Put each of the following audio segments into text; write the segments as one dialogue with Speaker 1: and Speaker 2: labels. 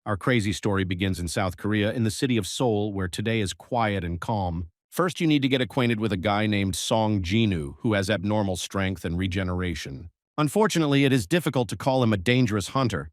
Speaker 1: Our crazy story begins in South Korea, in the city of Seoul, where today is quiet and calm. First, you need to get acquainted with a guy named Song Jinwoo, who has abnormal strength and regeneration. Unfortunately, it is difficult to call him a dangerous hunter.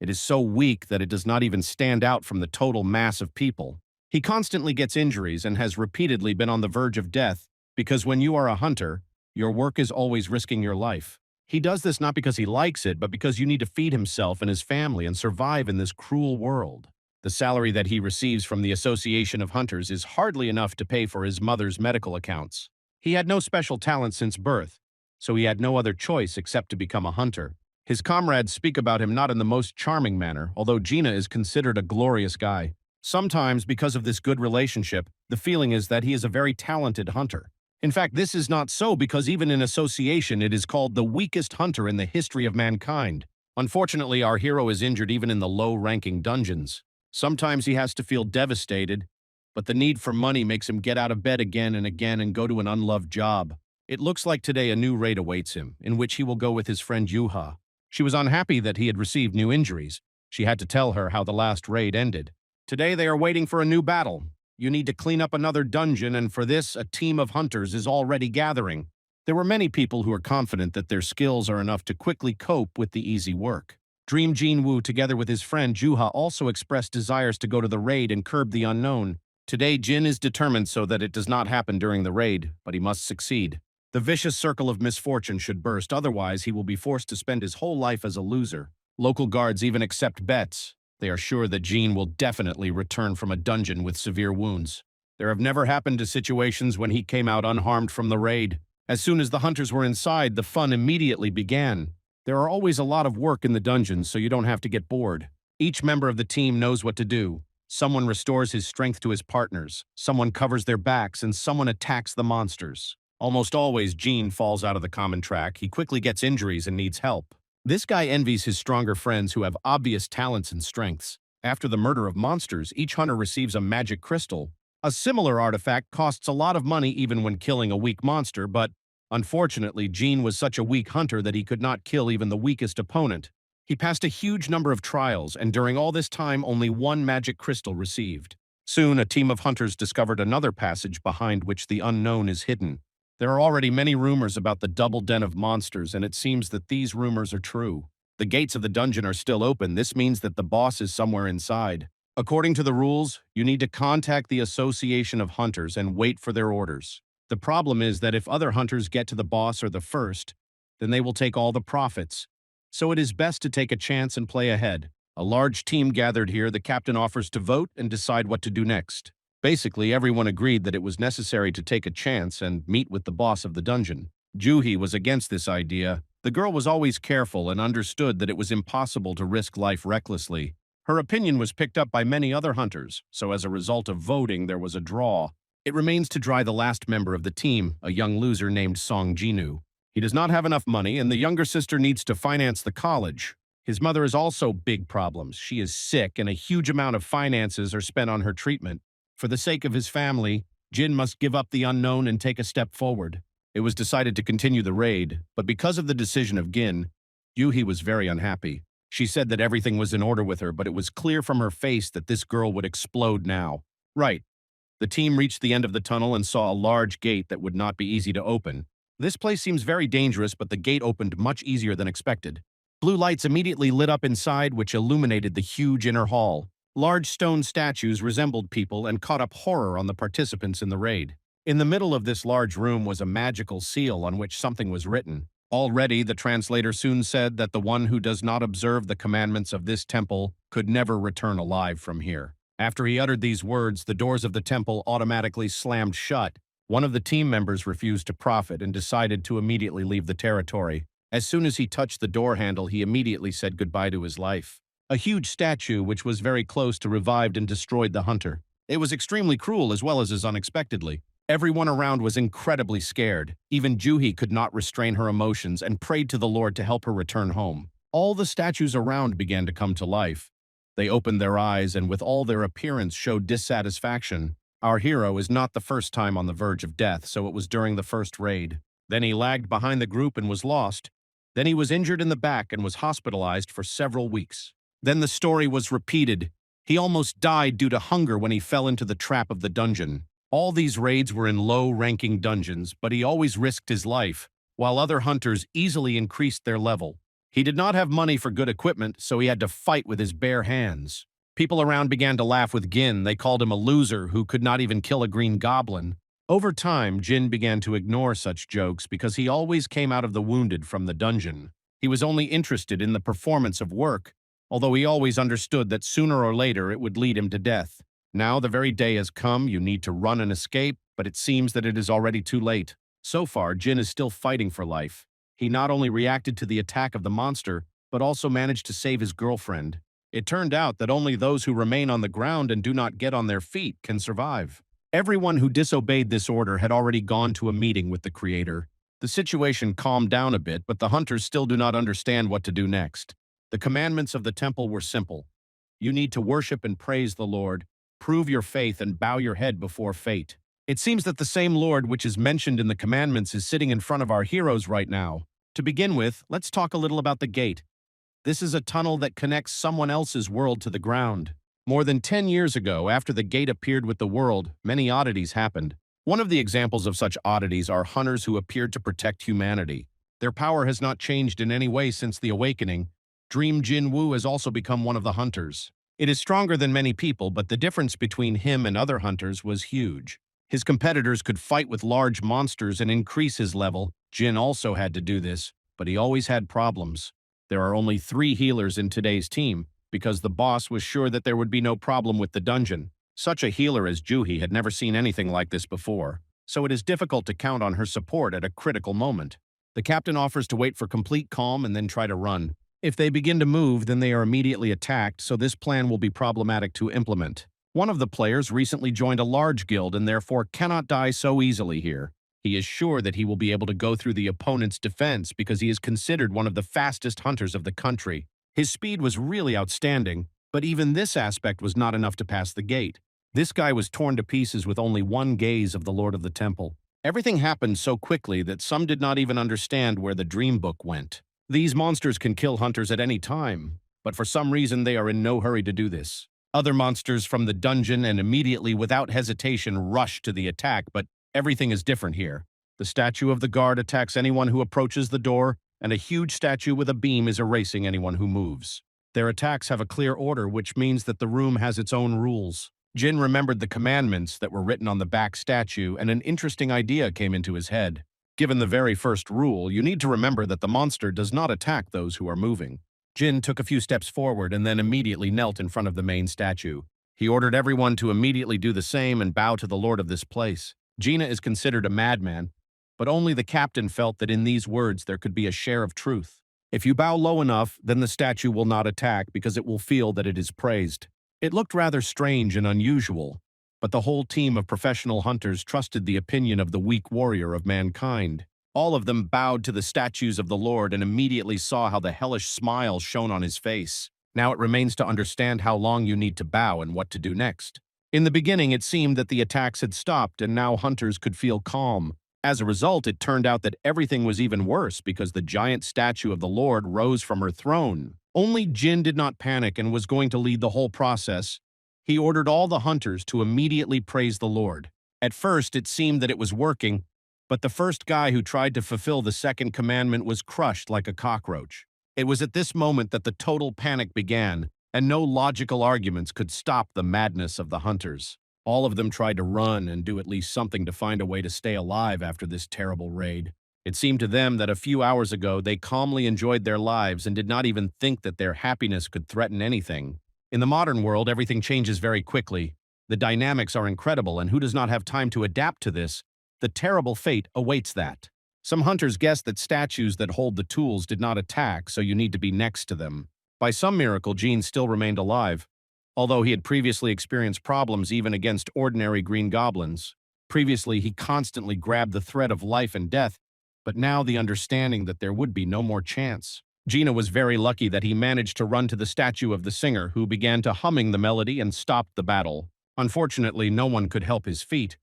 Speaker 1: It is so weak that it does not even stand out from the total mass of people. He constantly gets injuries and has repeatedly been on the verge of death, because when you are a hunter, your work is always risking your life. He does this not because he likes it, but because you need to feed himself and his family and survive in this cruel world. The salary that he receives from the Association of Hunters is hardly enough to pay for his mother's medical accounts. He had no special talent since birth, so he had no other choice except to become a hunter. His comrades speak about him not in the most charming manner, although Gina is considered a glorious guy. Sometimes, because of this good relationship, the feeling is that he is a very talented hunter. In fact, this is not so because even in association it is called the weakest hunter in the history of mankind. Unfortunately, our hero is injured even in the low-ranking dungeons. Sometimes he has to feel devastated, but the need for money makes him get out of bed again and go to an unloved job. It looks like today a new raid awaits him, in which he will go with his friend Yuha. She was unhappy that he had received new injuries. She had to tell her how the last raid ended. Today they are waiting for a new battle. You need to clean up another dungeon, and for this, a team of hunters is already gathering. There were many people who are confident that their skills are enough to quickly cope with the easy work. Dream Jinwoo, together with his friend Juha, also expressed desires to go to the raid and curb the unknown. Today, Jin is determined so that it does not happen during the raid, but he must succeed. The vicious circle of misfortune should burst, otherwise he will be forced to spend his whole life as a loser. Local guards even accept bets. They are sure that Jin will definitely return from a dungeon with severe wounds. There have never happened to situations when he came out unharmed from the raid. As soon as the hunters were inside, the fun immediately began. There are always a lot of work in the dungeons, so you don't have to get bored. Each member of the team knows what to do. Someone restores his strength to his partners, someone covers their backs, and someone attacks the monsters. Almost always, Jin falls out of the common track. He quickly gets injuries and needs help. This guy envies his stronger friends who have obvious talents and strengths. After the murder of monsters, each hunter receives a magic crystal. A similar artifact costs a lot of money even when killing a weak monster, but unfortunately, Jin was such a weak hunter that he could not kill even the weakest opponent. He passed a huge number of trials, and during all this time, only one magic crystal received. Soon, a team of hunters discovered another passage behind which the unknown is hidden. There are already many rumors about the double den of monsters, and it seems that these rumors are true. The gates of the dungeon are still open. This means that the boss is somewhere inside. According to the rules, you need to contact the Association of Hunters and wait for their orders. The problem is that if other hunters get to the boss or the first, then they will take all the profits. So it is best to take a chance and play ahead. A large team gathered here. The captain offers to vote and decide what to do next. Basically, everyone agreed that it was necessary to take a chance and meet with the boss of the dungeon. Juhi was against this idea. The girl was always careful and understood that it was impossible to risk life recklessly. Her opinion was picked up by many other hunters, so as a result of voting, there was a draw. It remains to try the last member of the team, a young loser named Song Jinwoo. He does not have enough money, and the younger sister needs to finance the college. His mother has also big problems. She is sick, and a huge amount of finances are spent on her treatment. For the sake of his family, Jin must give up the unknown and take a step forward. It was decided to continue the raid, but because of the decision of Gin, Yuhi was very unhappy. She said that everything was in order with her, but it was clear from her face that this girl would explode now. Right. The team reached the end of the tunnel and saw a large gate that would not be easy to open. This place seems very dangerous, but the gate opened much easier than expected. Blue lights immediately lit up inside, which illuminated the huge inner hall. Large stone statues resembled people and caught up horror on the participants in the raid. In the middle of this large room was a magical seal on which something was written. Already, the translator soon said that the one who does not observe the commandments of this temple could never return alive from here. After he uttered these words, the doors of the temple automatically slammed shut. One of the team members refused to profit and decided to immediately leave the territory. As soon as he touched the door handle, he immediately said goodbye to his life. A huge statue, which was very close to revived and destroyed the hunter. It was extremely cruel as well as unexpectedly. Everyone around was incredibly scared. Even Juhi could not restrain her emotions and prayed to the Lord to help her return home. All the statues around began to come to life. They opened their eyes and with all their appearance showed dissatisfaction. Our hero is not the first time on the verge of death, so it was during the first raid. Then he lagged behind the group and was lost. Then he was injured in the back and was hospitalized for several weeks. Then the story was repeated. He almost died due to hunger when he fell into the trap of the dungeon. All these raids were in low-ranking dungeons, but he always risked his life, while other hunters easily increased their level. He did not have money for good equipment, so he had to fight with his bare hands. People around began to laugh with Gin. They called him a loser who could not even kill a green goblin. Over time, Jin began to ignore such jokes because he always came out of the wounded from the dungeon. He was only interested in the performance of work, although he always understood that sooner or later it would lead him to death. Now the very day has come, you need to run and escape, but it seems that it is already too late. So far, Jin is still fighting for life. He not only reacted to the attack of the monster, but also managed to save his girlfriend. It turned out that only those who remain on the ground and do not get on their feet can survive. Everyone who disobeyed this order had already gone to a meeting with the creator. The situation calmed down a bit, but the hunters still do not understand what to do next. The commandments of the temple were simple. You need to worship and praise the Lord, prove your faith, and bow your head before fate. It seems that the same Lord which is mentioned in the commandments is sitting in front of our heroes right now. To begin with, let's talk a little about the gate. This is a tunnel that connects someone else's world to the ground. More than 10 years ago, after the gate appeared with the world, many oddities happened. One of the examples of such oddities are hunters who appeared to protect humanity. Their power has not changed in any way since the awakening. Dream Jinwoo has also become one of the hunters. It is stronger than many people, but the difference between him and other hunters was huge. His competitors could fight with large monsters and increase his level. Jin also had to do this, but he always had problems. There are only 3 healers in today's team, because the boss was sure that there would be no problem with the dungeon. Such a healer as Juhi had never seen anything like this before, so it is difficult to count on her support at a critical moment. The captain offers to wait for complete calm and then try to run. If they begin to move, then they are immediately attacked, so this plan will be problematic to implement. One of the players recently joined a large guild and therefore cannot die so easily here. He is sure that he will be able to go through the opponent's defense because he is considered one of the fastest hunters of the country. His speed was really outstanding, but even this aspect was not enough to pass the gate. This guy was torn to pieces with only one gaze of the Lord of the Temple. Everything happened so quickly that some did not even understand where the dream book went. These monsters can kill hunters at any time, but for some reason they are in no hurry to do this. Other monsters from the dungeon and immediately without hesitation rush to the attack, but everything is different here. The statue of the guard attacks anyone who approaches the door, and a huge statue with a beam is erasing anyone who moves. Their attacks have a clear order, which means that the room has its own rules. Jin remembered the commandments that were written on the back statue, and an interesting idea came into his head. Given the very first rule, you need to remember that the monster does not attack those who are moving. Jin took a few steps forward and then immediately knelt in front of the main statue. He ordered everyone to immediately do the same and bow to the lord of this place. Gina is considered a madman, but only the captain felt that in these words there could be a share of truth. If you bow low enough, then the statue will not attack because it will feel that it is praised. It looked rather strange and unusual, but the whole team of professional hunters trusted the opinion of the weak warrior of mankind. All of them bowed to the statues of the Lord and immediately saw how the hellish smile shone on his face. Now it remains to understand how long you need to bow and what to do next. In the beginning, it seemed that the attacks had stopped and now hunters could feel calm. As a result, it turned out that everything was even worse because the giant statue of the Lord rose from her throne. Only Jin did not panic and was going to lead the whole process. He ordered all the hunters to immediately praise the Lord. At first, it seemed that it was working, but the first guy who tried to fulfill the second commandment was crushed like a cockroach. It was at this moment that the total panic began, and no logical arguments could stop the madness of the hunters. All of them tried to run and do at least something to find a way to stay alive after this terrible raid. It seemed to them that a few hours ago they calmly enjoyed their lives and did not even think that their happiness could threaten anything. In the modern world, everything changes very quickly. The dynamics are incredible, and who does not have time to adapt to this? The terrible fate awaits that. Some hunters guessed that statues that hold the tools did not attack, so you need to be next to them. By some miracle, Gene still remained alive, although he had previously experienced problems even against ordinary green goblins. Previously, he constantly grabbed the thread of life and death, but now the understanding that there would be no more chance. Gina was very lucky that he managed to run to the statue of the singer, who began to humming the melody and stopped the battle. Unfortunately, no one could help his feet.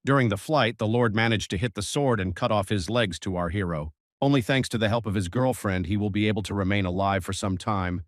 Speaker 1: During the flight, the Lord managed to hit the sword and cut off his legs to our hero. Only thanks to the help of his girlfriend, he will be able to remain alive for some time.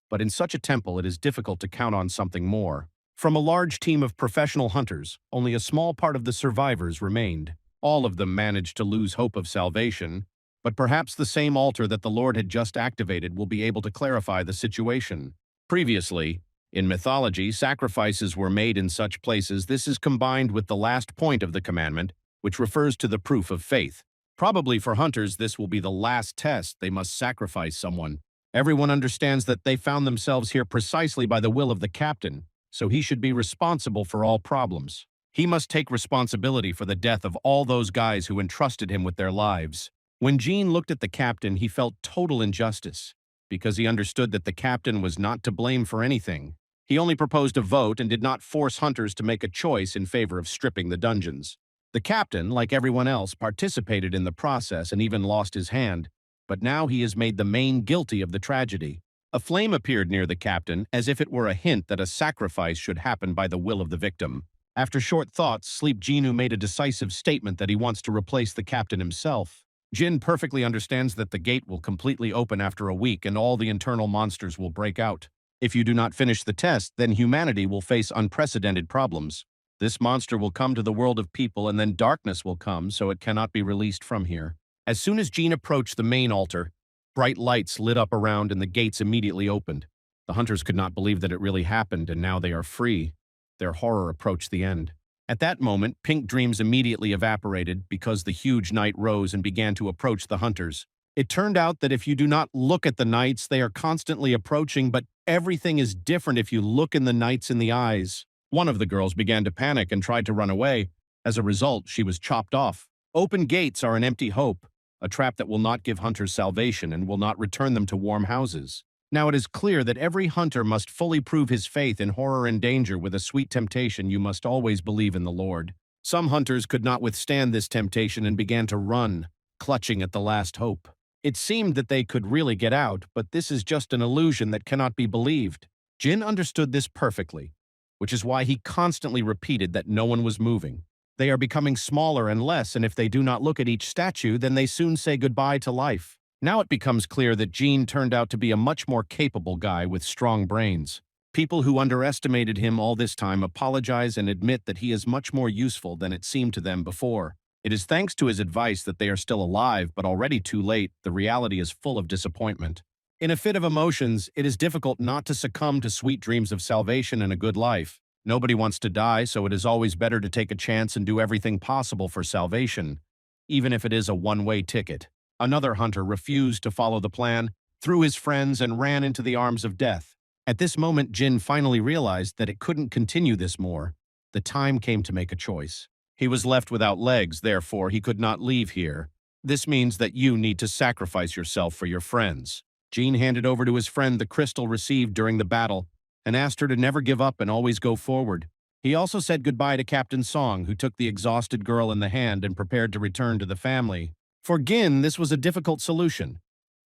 Speaker 1: but in such a temple it is difficult to count on something more. From a large team of professional hunters, only a small part of the survivors remained. All of them managed to lose hope of salvation, but perhaps the same altar that the Lord had just activated will be able to clarify the situation. Previously, in mythology, sacrifices were made in such places. This is combined with the last point of the commandment, which refers to the proof of faith. Probably for hunters, this will be the last test. They must sacrifice someone. Everyone understands that they found themselves here precisely by the will of the captain, so he should be responsible for all problems. He must take responsibility for the death of all those guys who entrusted him with their lives. When Gene looked at the captain, he felt total injustice, because he understood that the captain was not to blame for anything. He only proposed a vote and did not force hunters to make a choice in favor of stripping the dungeons. The captain, like everyone else, participated in the process and even lost his hand, but now he is made the main guilty of the tragedy. A flame appeared near the captain, as if it were a hint that a sacrifice should happen by the will of the victim. After short thoughts, Sleep Jinwoo made a decisive statement that he wants to replace the captain himself. Jin perfectly understands that the gate will completely open after a week and all the internal monsters will break out. If you do not finish the test, then humanity will face unprecedented problems. This monster will come to the world of people and then darkness will come, so it cannot be released from here. As soon as Jin approached the main altar, bright lights lit up around and the gates immediately opened. The hunters could not believe that it really happened, and now they are free. Their horror approached the end. At that moment, Pink Dreams immediately evaporated because the huge night rose and began to approach the hunters. It turned out that if you do not look at the knights, they are constantly approaching, but everything is different if you look in the knights in the eyes. One of the girls began to panic and tried to run away. As a result, she was chopped off. Open gates are an empty hope, a trap that will not give hunters salvation and will not return them to warm houses. Now it is clear that every hunter must fully prove his faith in horror and danger. With a sweet temptation, you must always believe in the Lord. Some hunters could not withstand this temptation and began to run, clutching at the last hope. It seemed that they could really get out, but this is just an illusion that cannot be believed. Jin understood this perfectly, which is why he constantly repeated that no one was moving. They are becoming smaller and less, and if they do not look at each statue, then they soon say goodbye to life. Now it becomes clear that Gene turned out to be a much more capable guy with strong brains. People who underestimated him all this time apologize and admit that he is much more useful than it seemed to them before. It is thanks to his advice that they are still alive, but already too late. The reality is full of disappointment. In a fit of emotions, it is difficult not to succumb to sweet dreams of salvation and a good life. Nobody wants to die, so it is always better to take a chance and do everything possible for salvation, even if it is a one-way ticket. Another hunter refused to follow the plan, threw his friends, and ran into the arms of death. At this moment, Jin finally realized that it couldn't continue this more. The time came to make a choice. He was left without legs, therefore he could not leave here. This means that you need to sacrifice yourself for your friends. Jin handed over to his friend the crystal received during the battle and asked her to never give up and always go forward. He also said goodbye to Captain Song, who took the exhausted girl in the hand and prepared to return to the family. For Gin, this was a difficult solution,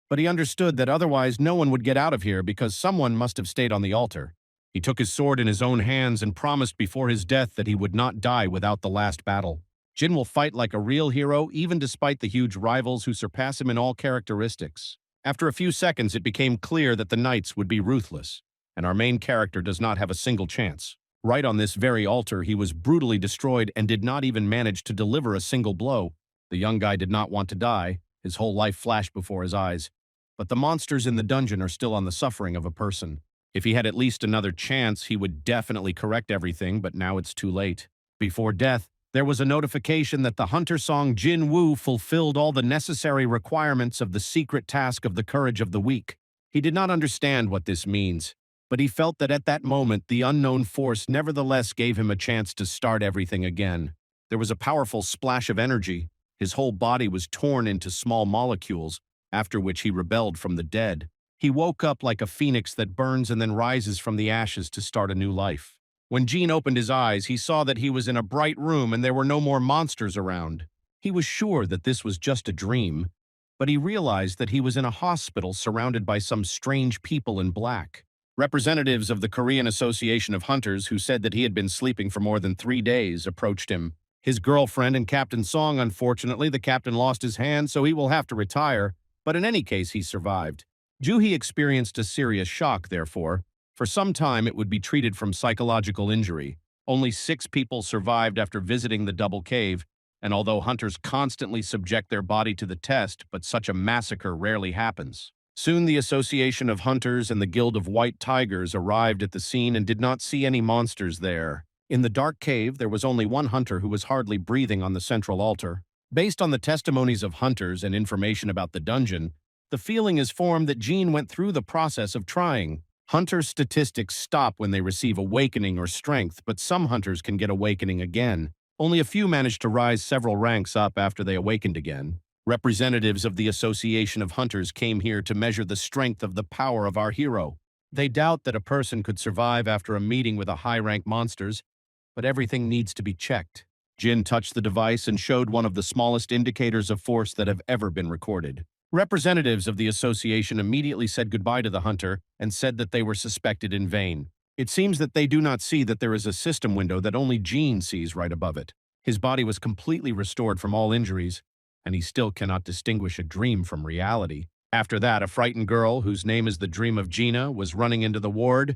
Speaker 1: but he understood that otherwise no one would get out of here because someone must have stayed on the altar. He took his sword in his own hands and promised before his death that he would not die without the last battle. Jin will fight like a real hero, even despite the huge rivals who surpass him in all characteristics. After a few seconds, it became clear that the knights would be ruthless, and our main character does not have a single chance. Right on this very altar, he was brutally destroyed and did not even manage to deliver a single blow. The young guy did not want to die. His whole life flashed before his eyes. But the monsters in the dungeon are still on the suffering of a person. If he had at least another chance, he would definitely correct everything, but now it's too late. Before death, there was a notification that the hunter song Jinwoo fulfilled all the necessary requirements of the secret task of the courage of the weak. He did not understand what this means, but he felt that at that moment the unknown force nevertheless gave him a chance to start everything again. There was a powerful splash of energy. His whole body was torn into small molecules, after which he rebelled from the dead. He woke up like a phoenix that burns and then rises from the ashes to start a new life. When Gene opened his eyes, he saw that he was in a bright room and there were no more monsters around. He was sure that this was just a dream, but he realized that he was in a hospital surrounded by some strange people in black. Representatives of the Korean Association of Hunters, who said that he had been sleeping for more than 3 days, approached him. His girlfriend and Captain Song. Unfortunately, the captain lost his hand, so he will have to retire, but in any case, he survived. Juhi experienced a serious shock, therefore. For some time, it would be treated from psychological injury. Only 6 people survived after visiting the double cave, and although hunters constantly subject their body to the test, but such a massacre rarely happens. Soon the Association of Hunters and the Guild of White Tigers arrived at the scene and did not see any monsters there. In the dark cave, there was only one hunter who was hardly breathing on the central altar. Based on the testimonies of hunters and information about the dungeon, the feeling is formed that Jean went through the process of trying. Hunters' statistics stop when they receive awakening or strength, but some hunters can get awakening again. Only a few managed to rise several ranks up after they awakened again. Representatives of the Association of Hunters came here to measure the strength of the power of our hero. They doubt that a person could survive after a meeting with a high-rank monsters, but everything needs to be checked. Jin touched the device and showed one of the smallest indicators of force that have ever been recorded. Representatives of the association immediately said goodbye to the hunter and said that they were suspected in vain. It seems that they do not see that there is a system window that only Jean sees right above it. His body was completely restored from all injuries, and he still cannot distinguish a dream from reality. After that, a frightened girl, whose name is the Dream of Gina, was running into the ward.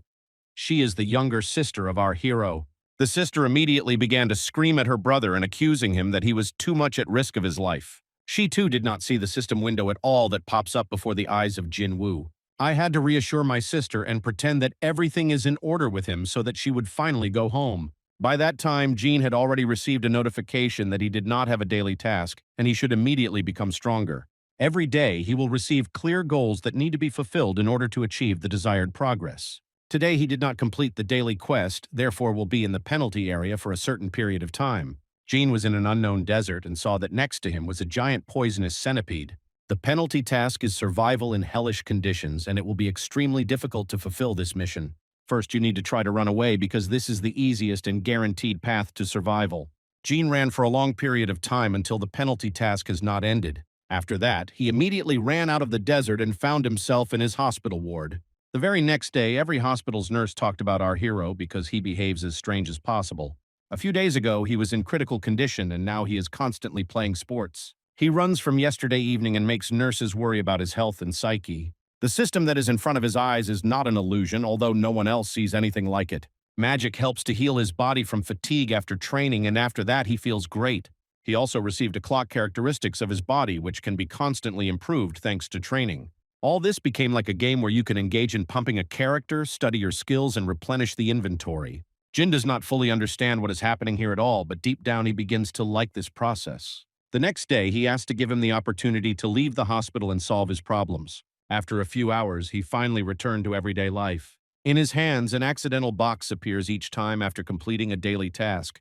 Speaker 1: She is the younger sister of our hero. The sister immediately began to scream at her brother and accusing him that he was too much at risk of his life. She too did not see the system window at all that pops up before the eyes of Jinwoo. I had to reassure my sister and pretend that everything is in order with him so that she would finally go home. By that time, Jean had already received a notification that he did not have a daily task and he should immediately become stronger. Every day, he will receive clear goals that need to be fulfilled in order to achieve the desired progress. Today, he did not complete the daily quest, therefore will be in the penalty area for a certain period of time. Jean was in an unknown desert and saw that next to him was a giant poisonous centipede. The penalty task is survival in hellish conditions, and it will be extremely difficult to fulfill this mission. First, you need to try to run away because this is the easiest and guaranteed path to survival. Jean ran for a long period of time until the penalty task has not ended. After that, he immediately ran out of the desert and found himself in his hospital ward. The very next day, every hospital's nurse talked about our hero because he behaves as strange as possible. A few days ago, he was in critical condition and now he is constantly playing sports. He runs from yesterday evening and makes nurses worry about his health and psyche. The system that is in front of his eyes is not an illusion, although no one else sees anything like it. Magic helps to heal his body from fatigue after training, and after that he feels great. He also received a clock characteristics of his body, which can be constantly improved thanks to training. All this became like a game where you can engage in pumping a character, study your skills, and replenish the inventory. Jin does not fully understand what is happening here at all, but deep down he begins to like this process. The next day, he asked to give him the opportunity to leave the hospital and solve his problems. After a few hours, he finally returned to everyday life. In his hands, an accidental box appears each time after completing a daily task.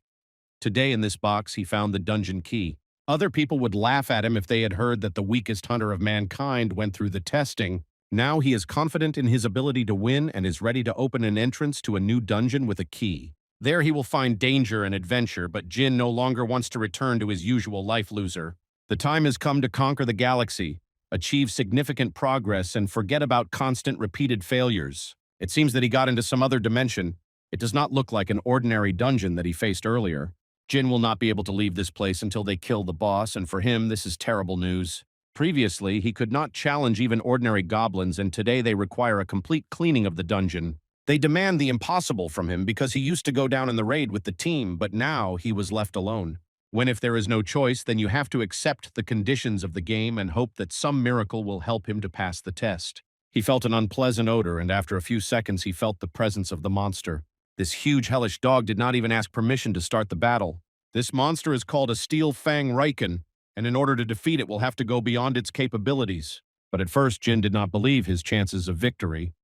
Speaker 1: Today in this box, he found the dungeon key. Other people would laugh at him if they had heard that the weakest hunter of mankind went through the testing. Now he is confident in his ability to win and is ready to open an entrance to a new dungeon with a key. There he will find danger and adventure, but Jin no longer wants to return to his usual life loser. The time has come to conquer the galaxy, achieve significant progress, and forget about constant repeated failures. It seems that he got into some other dimension. It does not look like an ordinary dungeon that he faced earlier. Jin will not be able to leave this place until they kill the boss, and for him, this is terrible news. Previously, he could not challenge even ordinary goblins, and today they require a complete cleaning of the dungeon. They demand the impossible from him because he used to go down in the raid with the team, but now he was left alone. When if there is no choice, then you have to accept the conditions of the game and hope that some miracle will help him to pass the test. He felt an unpleasant odor, and after a few seconds he felt the presence of the monster. This huge hellish dog did not even ask permission to start the battle. This monster is called a Steel Fang Riken, and in order to defeat it will have to go beyond its capabilities. But at first Jin did not believe his chances of victory.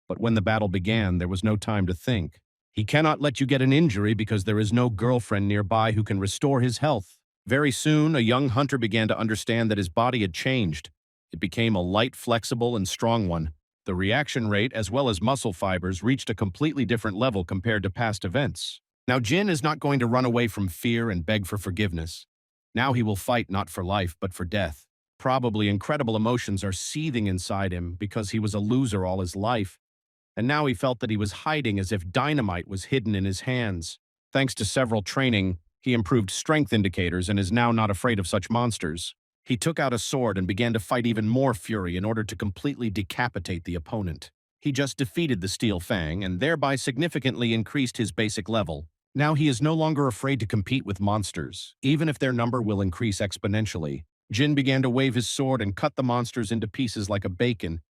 Speaker 1: But when the battle began, there was no time to think. He cannot let you get an injury because there is no girlfriend nearby who can restore his health. Very soon, a young hunter began to understand that his body had changed. It became a light, flexible, and strong one. The reaction rate, as well as muscle fibers, reached a completely different level compared to past events. Now Jin is not going to run away from fear and beg for forgiveness. Now he will fight not for life, but for death. Probably incredible emotions are seething inside him because he was a loser all his life. And now he felt that he was hiding as if dynamite was hidden in his hands. Thanks to several training, he improved strength indicators and is now not afraid of such monsters. He took out a sword and began to fight even more fury in order to completely decapitate the opponent. He just defeated the Steel Fang and thereby significantly increased his basic level. Now he is no longer afraid to compete with monsters, even if their number will increase exponentially. Jin began to wave his sword and cut the monsters into pieces like a bacon.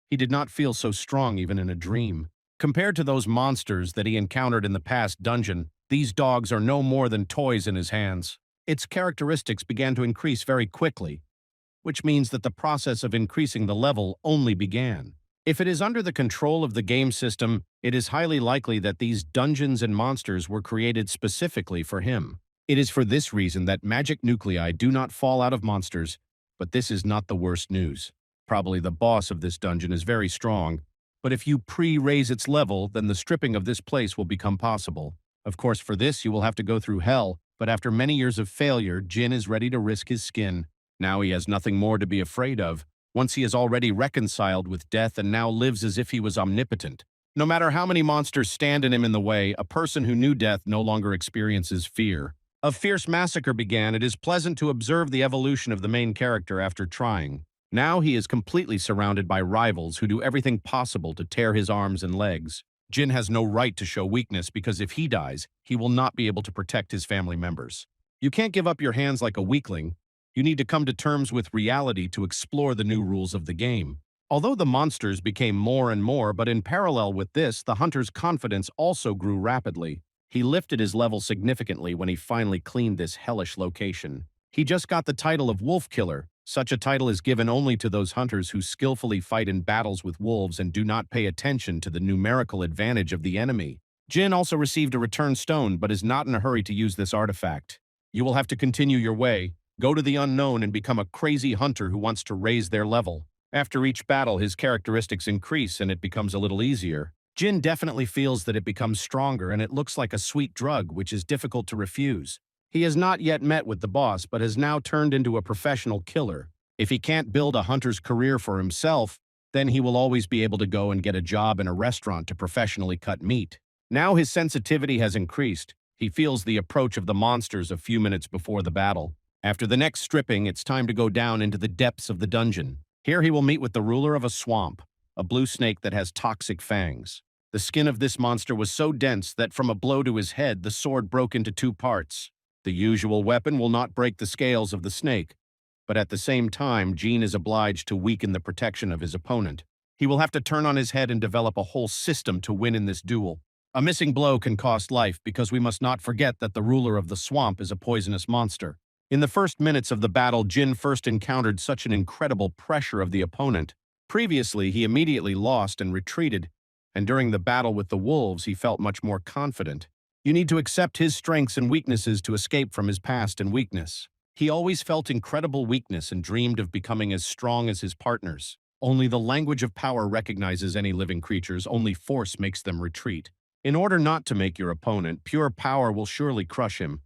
Speaker 1: He did not feel so strong even in a dream. Compared to those monsters that he encountered in the past dungeon, these dogs are no more than toys in his hands. Its characteristics began to increase very quickly, which means that the process of increasing the level only began. If it is under the control of the game system, it is highly likely that these dungeons and monsters were created specifically for him. It is for this reason that magic nuclei do not fall out of monsters, but this is not the worst news. Probably the boss of this dungeon is very strong, but if you pre-raise its level, then the stripping of this place will become possible. Of course, for this you will have to go through hell, but after many years of failure, Jin is ready to risk his skin. Now he has nothing more to be afraid of, once he is already reconciled with death and now lives as if he was omnipotent. No matter how many monsters stand in him in the way, a person who knew death no longer experiences fear. A fierce massacre began. It is pleasant to observe the evolution of the main character after trying. Now he is completely surrounded by rivals who do everything possible to tear his arms and legs. Jin has no right to show weakness because if he dies, he will not be able to protect his family members. You can't give up your hands like a weakling. You need to come to terms with reality to explore the new rules of the game. Although the monsters became more and more, but in parallel with this, the hunter's confidence also grew rapidly. He lifted his level significantly when he finally cleaned this hellish location. He just got the title of Wolf Killer. Such a title is given only to those hunters who skillfully fight in battles with wolves and do not pay attention to the numerical advantage of the enemy. Jin also received a return stone, but is not in a hurry to use this artifact. You will have to continue your way, go to the unknown and become a crazy hunter who wants to raise their level. After each battle, his characteristics increase and it becomes a little easier. Jin definitely feels that it becomes stronger and it looks like a sweet drug which is difficult to refuse. He has not yet met with the boss, but has now turned into a professional killer. If he can't build a hunter's career for himself, then he will always be able to go and get a job in a restaurant to professionally cut meat. Now his sensitivity has increased. He feels the approach of the monsters a few minutes before the battle. After the next stripping, it's time to go down into the depths of the dungeon. Here he will meet with the ruler of a swamp, a blue snake that has toxic fangs. The skin of this monster was so dense that from a blow to his head, the sword broke into two parts. The usual weapon will not break the scales of the snake, but at the same time, Jin is obliged to weaken the protection of his opponent. He will have to turn on his head and develop a whole system to win in this duel. A missing blow can cost life because we must not forget that the ruler of the swamp is a poisonous monster. In the first minutes of the battle, Jin first encountered such an incredible pressure of the opponent. Previously, he immediately lost and retreated, and during the battle with the wolves, he felt much more confident. You need to accept his strengths and weaknesses to escape from his past and weakness. He always felt incredible weakness and dreamed of becoming as strong as his partners. Only the language of power recognizes any living creatures, only force makes them retreat. In order not to make your opponent, pure power will surely crush him.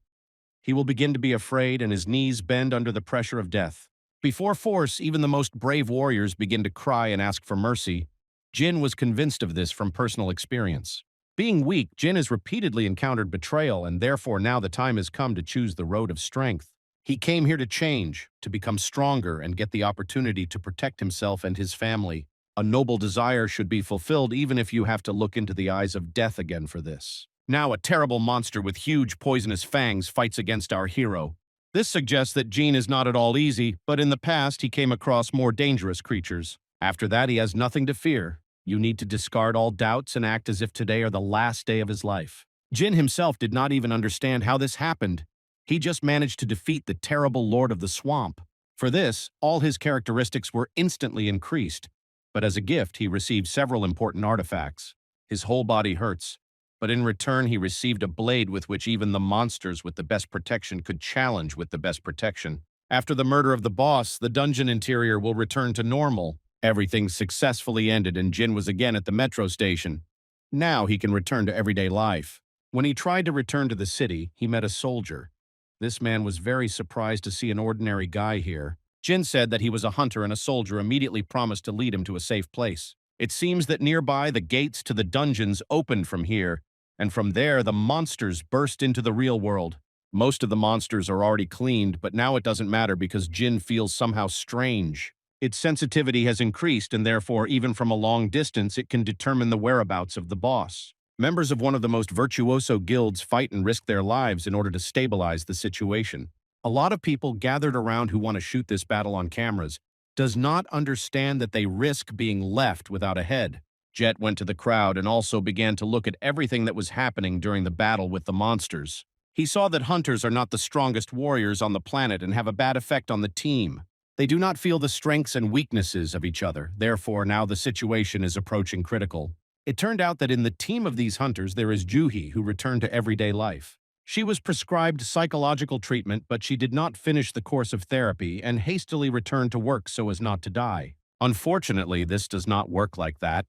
Speaker 1: He will begin to be afraid and his knees bend under the pressure of death. Before force, even the most brave warriors begin to cry and ask for mercy. Jin was convinced of this from personal experience. Being weak, Jin has repeatedly encountered betrayal, and therefore now the time has come to choose the road of strength. He came here to change, to become stronger, and get the opportunity to protect himself and his family. A noble desire should be fulfilled even if you have to look into the eyes of death again for this. Now a terrible monster with huge poisonous fangs fights against our hero. This suggests that Jin is not at all easy, but in the past he came across more dangerous creatures. After that he has nothing to fear. You need to discard all doubts and act as if today are the last day of his life. Jin himself did not even understand how this happened. He just managed to defeat the terrible Lord of the Swamp. For this, all his characteristics were instantly increased, but as a gift he received several important artifacts. His whole body hurts, but in return he received a blade with which even the monsters with the best protection could challenge with the best protection. After the murder of the boss, the dungeon interior will return to normal. Everything successfully ended and Jin was again at the metro station. Now he can return to everyday life. When he tried to return to the city, he met a soldier. This man was very surprised to see an ordinary guy here. Jin said that he was a hunter and a soldier immediately promised to lead him to a safe place. It seems that nearby the gates to the dungeons opened from here, and from there the monsters burst into the real world. Most of the monsters are already cleaned, but now it doesn't matter because Jin feels somehow strange. Its sensitivity has increased, and therefore, even from a long distance, it can determine the whereabouts of the boss. Members of one of the most virtuoso guilds fight and risk their lives in order to stabilize the situation. A lot of people gathered around who want to shoot this battle on cameras does not understand that they risk being left without a head. Jet went to the crowd and also began to look at everything that was happening during the battle with the monsters. He saw that hunters are not the strongest warriors on the planet and have a bad effect on the team. They do not feel the strengths and weaknesses of each other, therefore now the situation is approaching critical. It turned out that in the team of these hunters there is Juhi, who returned to everyday life. She was prescribed psychological treatment, but she did not finish the course of therapy and hastily returned to work so as not to die. Unfortunately, this does not work like that.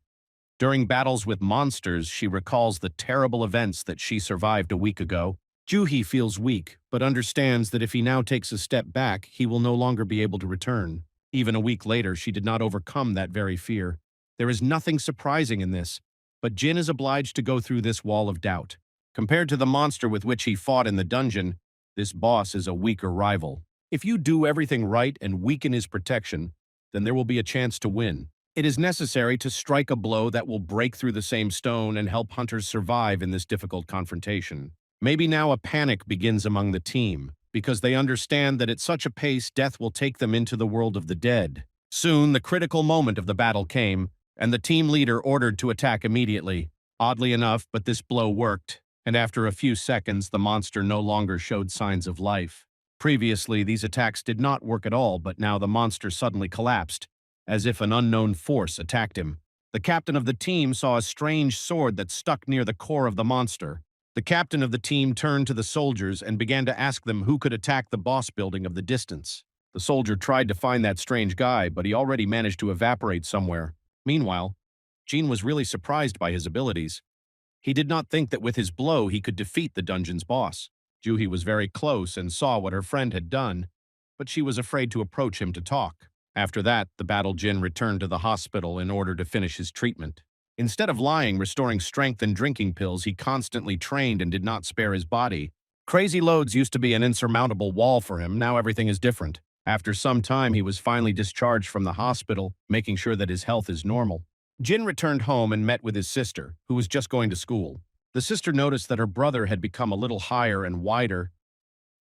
Speaker 1: During battles with monsters, she recalls the terrible events that she survived a week ago. Juhi feels weak, but understands that if he now takes a step back, he will no longer be able to return. Even a week later, she did not overcome that very fear. There is nothing surprising in this, but Jin is obliged to go through this wall of doubt. Compared to the monster with which he fought in the dungeon, this boss is a weaker rival. If you do everything right and weaken his protection, then there will be a chance to win. It is necessary to strike a blow that will break through the same stone and help hunters survive in this difficult confrontation. Maybe now a panic begins among the team, because they understand that at such a pace death will take them into the world of the dead. Soon, the critical moment of the battle came, and the team leader ordered to attack immediately. Oddly enough, but this blow worked, and after a few seconds, the monster no longer showed signs of life. Previously, these attacks did not work at all, but now the monster suddenly collapsed, as if an unknown force attacked him. The captain of the team saw a strange sword that stuck near the core of the monster. The captain of the team turned to the soldiers and began to ask them who could attack the boss building of the distance. The soldier tried to find that strange guy, but he already managed to evaporate somewhere. Meanwhile, Jin was really surprised by his abilities. He did not think that with his blow he could defeat the dungeon's boss. Juhi was very close and saw what her friend had done, but she was afraid to approach him to talk. After that, the battle Jin returned to the hospital in order to finish his treatment. Instead of lying, restoring strength and drinking pills, he constantly trained and did not spare his body. Crazy loads used to be an insurmountable wall for him, now everything is different. After some time, he was finally discharged from the hospital, making sure that his health is normal. Jin returned home and met with his sister, who was just going to school. The sister noticed that her brother had become a little higher and wider.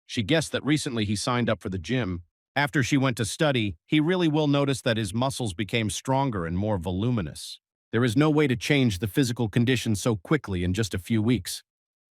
Speaker 1: She guessed that recently he signed up for the gym. After she went to study, he really will notice that his muscles became stronger and more voluminous. There is no way to change the physical condition so quickly in just a few weeks.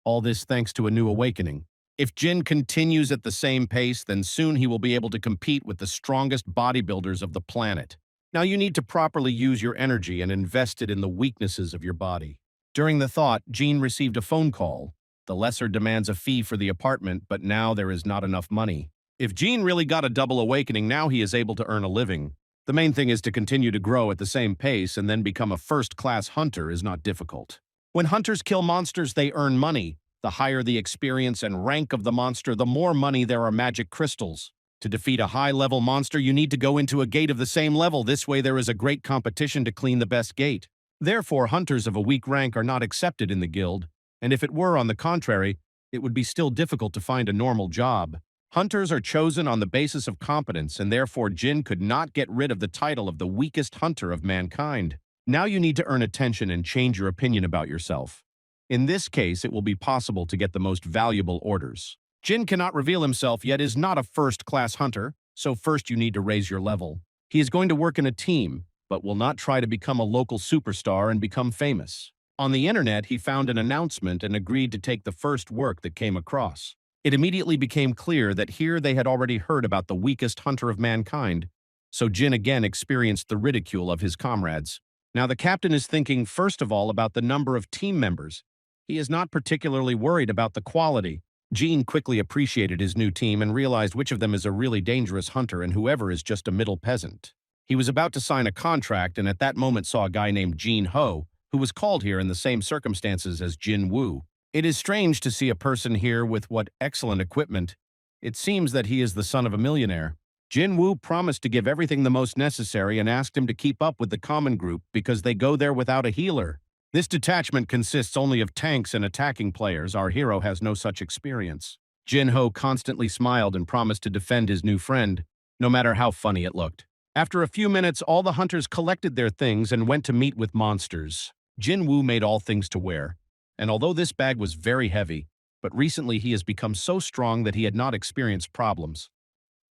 Speaker 1: All this thanks to a new awakening. If Jin continues at the same pace, then soon he will be able to compete with the strongest bodybuilders of the planet. Now you need to properly use your energy and invest it in the weaknesses of your body. During the thought, Jin received a phone call. The lesser demands a fee for the apartment, but now there is not enough money. If Jin really got a double awakening, now he is able to earn a living. The main thing is to continue to grow at the same pace and then become a first-class hunter is not difficult. When hunters kill monsters, they earn money. The higher the experience and rank of the monster, the more money there are magic crystals. To defeat a high-level monster, you need to go into a gate of the same level. This way there is a great competition to clean the best gate. Therefore, hunters of a weak rank are not accepted in the guild, and if it were, on the contrary, it would be still difficult to find a normal job. Hunters are chosen on the basis of competence, and therefore Jin could not get rid of the title of the weakest hunter of mankind. Now you need to earn attention and change your opinion about yourself. In this case, it will be possible to get the most valuable orders. Jin cannot reveal himself yet is not a first-class hunter, so first you need to raise your level. He is going to work in a team, but will not try to become a local superstar and become famous. On the internet, he found an announcement and agreed to take the first work that came across. It immediately became clear that here they had already heard about the weakest hunter of mankind, so Jin again experienced the ridicule of his comrades. Now the captain is thinking first of all about the number of team members. He is not particularly worried about the quality. Jin quickly appreciated his new team and realized which of them is a really dangerous hunter and whoever is just a middle peasant. He was about to sign a contract and at that moment saw a guy named Jinho, who was called here in the same circumstances as Jinwoo. It is strange to see a person here with what excellent equipment. It seems that he is the son of a millionaire. Jinwoo promised to give everything the most necessary and asked him to keep up with the common group because they go there without a healer. This detachment consists only of tanks and attacking players. Our hero has no such experience. Jinho constantly smiled and promised to defend his new friend, no matter how funny it looked. After a few minutes, all the hunters collected their things and went to meet with monsters. Jinwoo made all things to wear, and although this bag was very heavy, but recently he has become so strong that he had not experienced problems.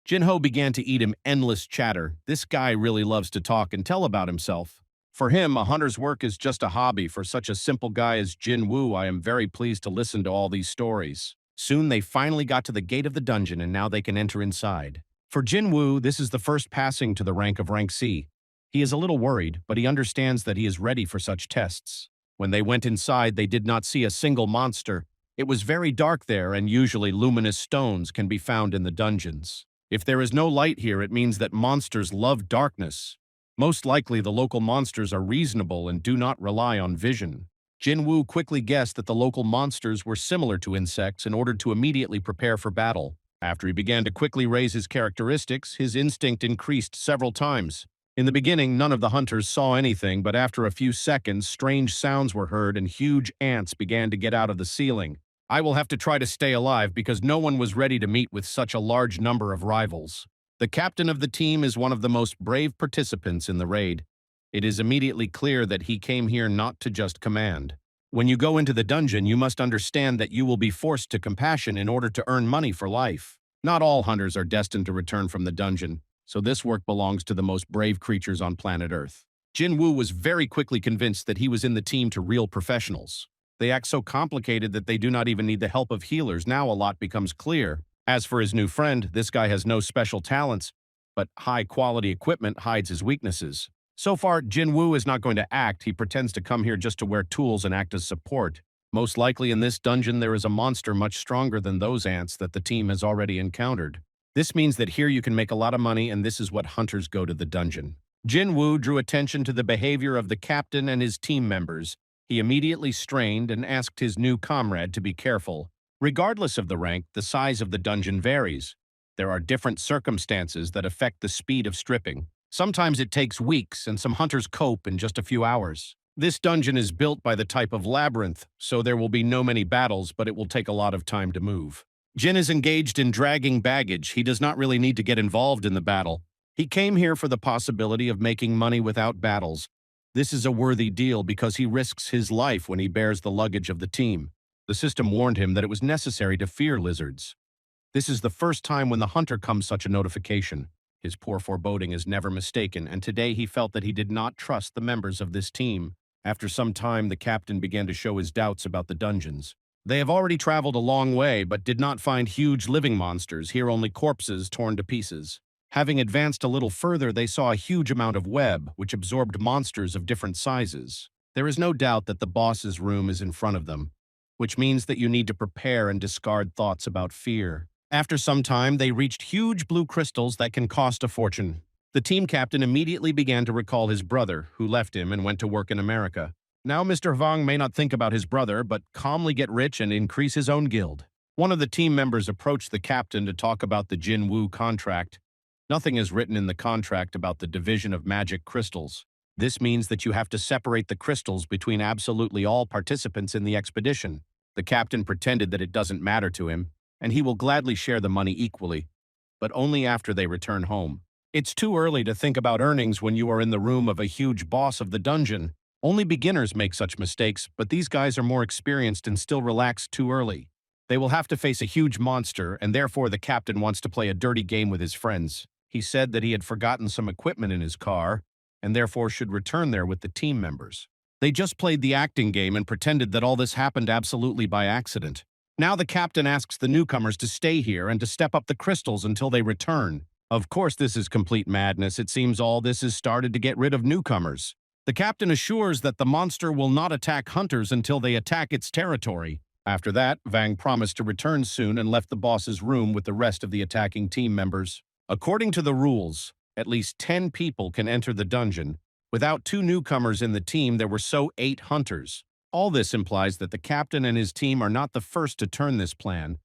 Speaker 1: Jinho began to eat him endless chatter. This guy really loves to talk and tell about himself. For him, a hunter's work is just a hobby. For such a simple guy as Jinwoo, I am very pleased to listen to all these stories. Soon they finally got to the gate of the dungeon and now they can enter inside. For Jinwoo, this is the first passing to the rank of Rank C. He is a little worried, but he understands that he is ready for such tests. When they went inside, they did not see a single monster. It was very dark there, and usually luminous stones can be found in the dungeons. If there is no light here, it means that monsters love darkness. Most likely, the local monsters are reasonable and do not rely on vision. Jinwoo quickly guessed that the local monsters were similar to insects and ordered to immediately prepare for battle. After he began to quickly raise his characteristics, his instinct increased several times. In the beginning, none of the hunters saw anything, but after a few seconds, strange sounds were heard and huge ants began to get out of the ceiling. I will have to try to stay alive because no one was ready to meet with such a large number of rivals. The captain of the team is one of the most brave participants in the raid. It is immediately clear that he came here not to just command. When you go into the dungeon, you must understand that you will be forced to compassion in order to earn money for life. Not all hunters are destined to return from the dungeon, so this work belongs to the most brave creatures on planet Earth. Jinwoo was very quickly convinced that he was in the team to real professionals. They act so complicated that they do not even need the help of healers. Now a lot becomes clear. As for his new friend, this guy has no special talents, but high-quality equipment hides his weaknesses. So far, Jinwoo is not going to act. He pretends to come here just to wear tools and act as support. Most likely in this dungeon there is a monster much stronger than those ants that the team has already encountered. This means that here you can make a lot of money, and this is what hunters go to the dungeon. Jinwoo drew attention to the behavior of the captain and his team members. He immediately strained and asked his new comrade to be careful. Regardless of the rank, the size of the dungeon varies. There are different circumstances that affect the speed of stripping. Sometimes it takes weeks, and some hunters cope in just a few hours. This dungeon is built by the type of labyrinth, so there will be no many battles, but it will take a lot of time to move. Jin is engaged in dragging baggage. He does not really need to get involved in the battle. He came here for the possibility of making money without battles. This is a worthy deal because he risks his life when he bears the luggage of the team. The system warned him that it was necessary to fear lizards. This is the first time when the hunter comes such a notification. His poor foreboding is never mistaken, and today he felt that he did not trust the members of this team. After some time, the captain began to show his doubts about the dungeons. They have already traveled a long way, but did not find huge living monsters, here only corpses torn to pieces. Having advanced a little further, they saw a huge amount of web, which absorbed monsters of different sizes. There is no doubt that the boss's room is in front of them, which means that you need to prepare and discard thoughts about fear. After some time, they reached huge blue crystals that can cost a fortune. The team captain immediately began to recall his brother, who left him and went to work in America. Now Mr. Vang may not think about his brother, but calmly get rich and increase his own guild. One of the team members approached the captain to talk about the Jinwoo contract. Nothing is written in the contract about the division of magic crystals. This means that you have to separate the crystals between absolutely all participants in the expedition. The captain pretended that it doesn't matter to him, and he will gladly share the money equally, but only after they return home. It's too early to think about earnings when you are in the room of a huge boss of the dungeon. Only beginners make such mistakes, but these guys are more experienced and still relax too early. They will have to face a huge monster, and therefore the captain wants to play a dirty game with his friends. He said that he had forgotten some equipment in his car, and therefore should return there with the team members. They just played the acting game and pretended that all this happened absolutely by accident. Now the captain asks the newcomers to stay here and to step up the crystals until they return. Of course, this is complete madness. It seems all this is started to get rid of newcomers. The captain assures that the monster will not attack hunters until they attack its territory. After that, Vang promised to return soon and left the boss's room with the rest of the attacking team members. According to the rules, at least 10 people can enter the dungeon. Without 2 newcomers in the team, there were 8 hunters. All this implies that the captain and his team are not the first to turn this plan.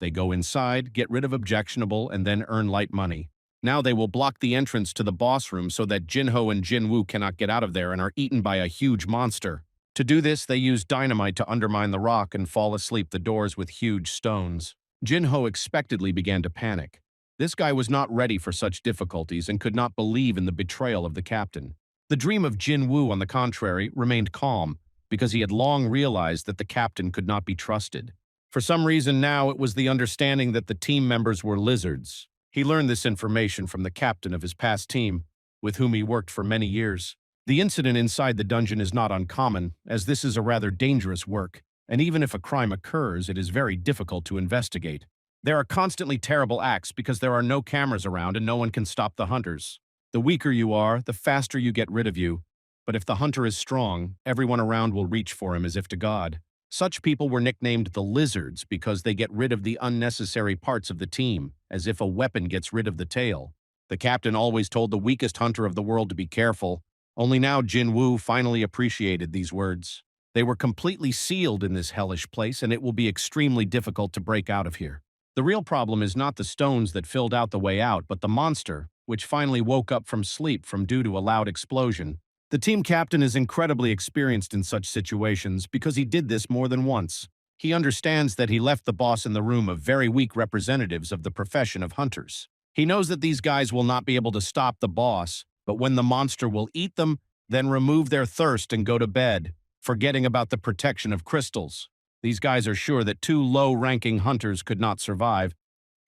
Speaker 1: They go inside, get rid of objectionable, and then earn light money. Now they will block the entrance to the boss room so that Jinho and Jinwoo cannot get out of there and are eaten by a huge monster. To do this, they use dynamite to undermine the rock and fall asleep the doors with huge stones. Jinho expectedly began to panic. This guy was not ready for such difficulties and could not believe in the betrayal of the captain. The dream of Jinwoo, on the contrary, remained calm, because he had long realized that the captain could not be trusted. For some reason now it was the understanding that the team members were lizards. He learned this information from the captain of his past team, with whom he worked for many years. The incident inside the dungeon is not uncommon, as this is a rather dangerous work, and even if a crime occurs, it is very difficult to investigate. There are constantly terrible acts because there are no cameras around and no one can stop the hunters. The weaker you are, the faster you get rid of you. But if the hunter is strong, everyone around will reach for him as if to God. Such people were nicknamed the lizards because they get rid of the unnecessary parts of the team, as if a weapon gets rid of the tail. The captain always told the weakest hunter of the world to be careful. Only now Jinwoo finally appreciated these words. They were completely sealed in this hellish place, and it will be extremely difficult to break out of here. The real problem is not the stones that filled out the way out, but the monster, which finally woke up from sleep due to a loud explosion. The team captain is incredibly experienced in such situations because he did this more than once. He understands that he left the boss in the room of very weak representatives of the profession of hunters. He knows that these guys will not be able to stop the boss, but when the monster will eat them, then remove their thirst and go to bed, forgetting about the protection of crystals. These guys are sure that two low-ranking hunters could not survive,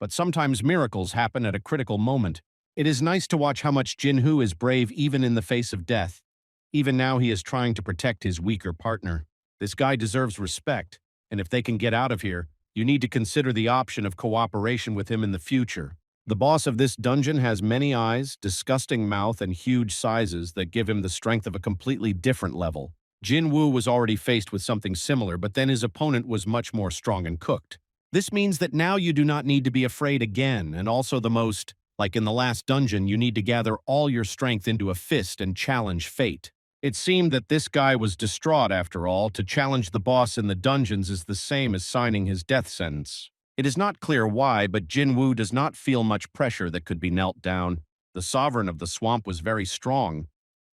Speaker 1: but sometimes miracles happen at a critical moment. It is nice to watch how much Jinwoo is brave even in the face of death. Even now he is trying to protect his weaker partner. This guy deserves respect, and if they can get out of here, you need to consider the option of cooperation with him in the future. The boss of this dungeon has many eyes, disgusting mouth, and huge sizes that give him the strength of a completely different level. Jinwoo was already faced with something similar, but then his opponent was much more strong and cooked. This means that now you do not need to be afraid again, and also like in the last dungeon, you need to gather all your strength into a fist and challenge fate. It seemed that this guy was distraught after all. To challenge the boss in the dungeons is the same as signing his death sentence. It is not clear why, but Jinwoo does not feel much pressure that could be knelt down. The sovereign of the swamp was very strong,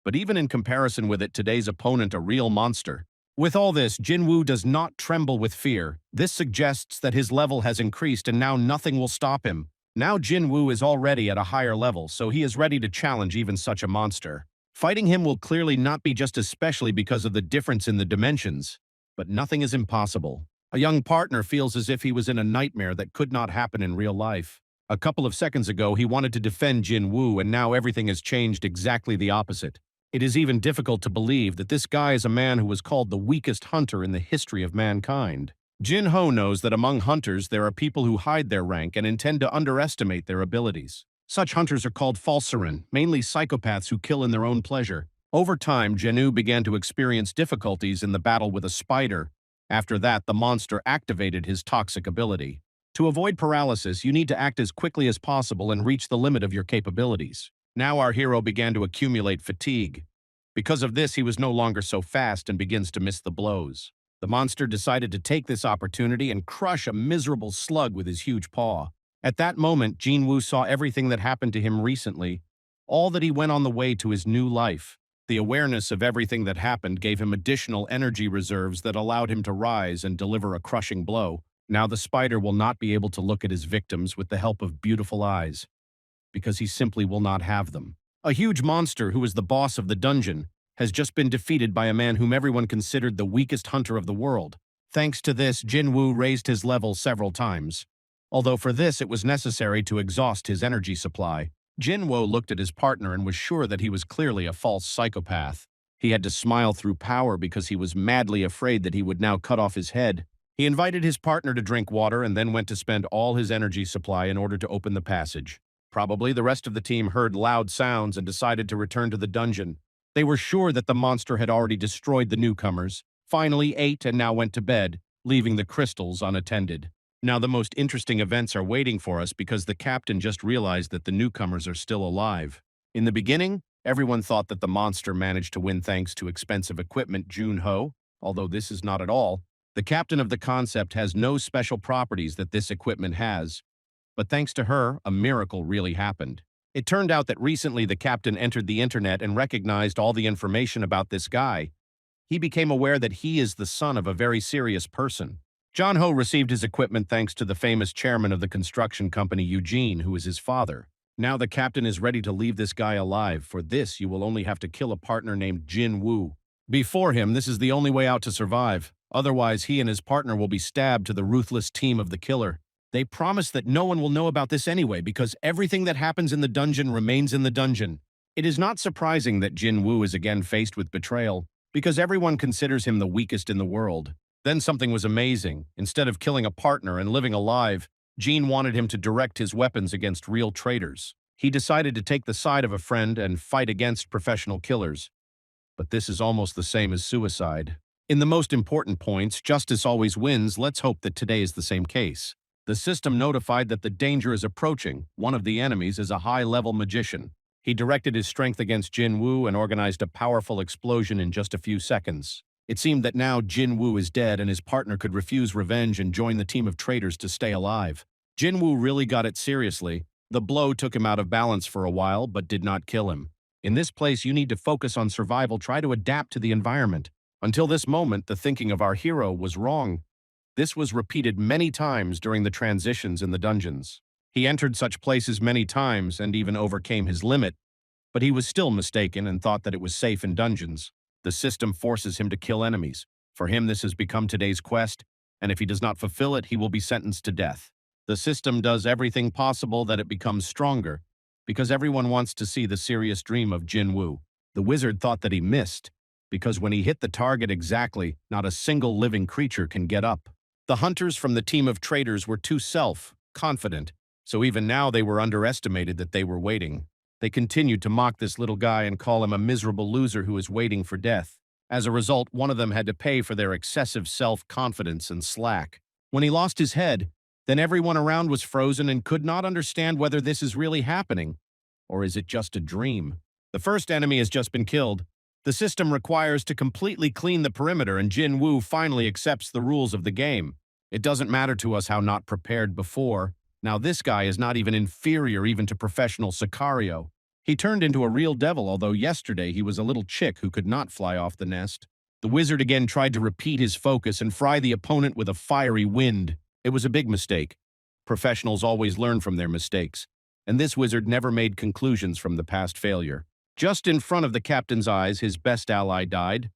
Speaker 1: but even in comparison with it, today's opponent a real monster. With all this, Jinwoo does not tremble with fear. This suggests that his level has increased and now nothing will stop him. Now Jinwoo is already at a higher level, so he is ready to challenge even such a monster. Fighting him will clearly not be just especially because of the difference in the dimensions, but nothing is impossible. A young partner feels as if he was in a nightmare that could not happen in real life. A couple of seconds ago, he wanted to defend Jinwoo, and now everything has changed exactly the opposite. It is even difficult to believe that this guy is a man who was called the weakest hunter in the history of mankind. Jinho knows that among hunters there are people who hide their rank and intend to underestimate their abilities. Such hunters are called falserin, mainly psychopaths who kill in their own pleasure. Over time, Jinwoo began to experience difficulties in the battle with a spider. After that, the monster activated his toxic ability. To avoid paralysis, you need to act as quickly as possible and reach the limit of your capabilities. Now our hero began to accumulate fatigue. Because of this, he was no longer so fast and begins to miss the blows. The monster decided to take this opportunity and crush a miserable slug with his huge paw. At that moment, Jinwoo saw everything that happened to him recently, all that he went on the way to his new life. The awareness of everything that happened gave him additional energy reserves that allowed him to rise and deliver a crushing blow. Now the spider will not be able to look at his victims with the help of beautiful eyes, because he simply will not have them. A huge monster who is the boss of the dungeon has just been defeated by a man whom everyone considered the weakest hunter of the world. Thanks to this, Jinwoo raised his level several times. Although for this it was necessary to exhaust his energy supply. Jinwoo looked at his partner and was sure that he was clearly a false psychopath. He had to smile through power because he was madly afraid that he would now cut off his head. He invited his partner to drink water and then went to spend all his energy supply in order to open the passage. Probably the rest of the team heard loud sounds and decided to return to the dungeon. They were sure that the monster had already destroyed the newcomers, finally ate and now went to bed, leaving the crystals unattended. Now the most interesting events are waiting for us because the captain just realized that the newcomers are still alive. In the beginning, everyone thought that the monster managed to win thanks to expensive equipment Junho, although this is not at all. The captain of the concept has no special properties that this equipment has, but thanks to her, a miracle really happened. It turned out that recently the captain entered the internet and recognized all the information about this guy. He became aware that he is the son of a very serious person. John Ho received his equipment thanks to the famous chairman of the construction company Eugene, who is his father. Now the captain is ready to leave this guy alive. For this, you will only have to kill a partner named Jinwoo. Before him, this is the only way out to survive. Otherwise, he and his partner will be stabbed to the ruthless team of the killer. They promise that no one will know about this anyway because everything that happens in the dungeon remains in the dungeon. It is not surprising that Jinwoo is again faced with betrayal because everyone considers him the weakest in the world. Then something was amazing. Instead of killing a partner and living alive, Jin wanted him to direct his weapons against real traitors. He decided to take the side of a friend and fight against professional killers. But this is almost the same as suicide. In the most important points, justice always wins. Let's hope that today is the same case. The system notified that the danger is approaching. One of the enemies is a high-level magician. He directed his strength against Jinwoo and organized a powerful explosion in just a few seconds. It seemed that now Jinwoo is dead and his partner could refuse revenge and join the team of traitors to stay alive. Jinwoo really got it seriously. The blow took him out of balance for a while, but did not kill him. In this place, you need to focus on survival, try to adapt to the environment. Until this moment, the thinking of our hero was wrong. This was repeated many times during the transitions in the dungeons. He entered such places many times and even overcame his limit, but he was still mistaken and thought that it was safe in dungeons. The system forces him to kill enemies. For him, this has become today's quest, and if he does not fulfill it, he will be sentenced to death. The system does everything possible that it becomes stronger, because everyone wants to see the serious dream of Jinwoo. The wizard thought that he missed, because when he hit the target exactly, not a single living creature can get up. The hunters from the team of traitors were too self-confident, so even now they were underestimated that they were waiting. They continued to mock this little guy and call him a miserable loser who is waiting for death. As a result, one of them had to pay for their excessive self-confidence and slack. When he lost his head, then everyone around was frozen and could not understand whether this is really happening, or is it just a dream. The first enemy has just been killed. The system requires to completely clean the perimeter, and Jinwoo finally accepts the rules of the game. It doesn't matter to us how not prepared before. Now this guy is not even inferior even to professional Sicario. He turned into a real devil, although yesterday he was a little chick who could not fly off the nest. The wizard again tried to repeat his focus and fry the opponent with a fiery wind. It was a big mistake. Professionals always learn from their mistakes, and this wizard never made conclusions from the past failure. Just in front of the captain's eyes, his best ally died.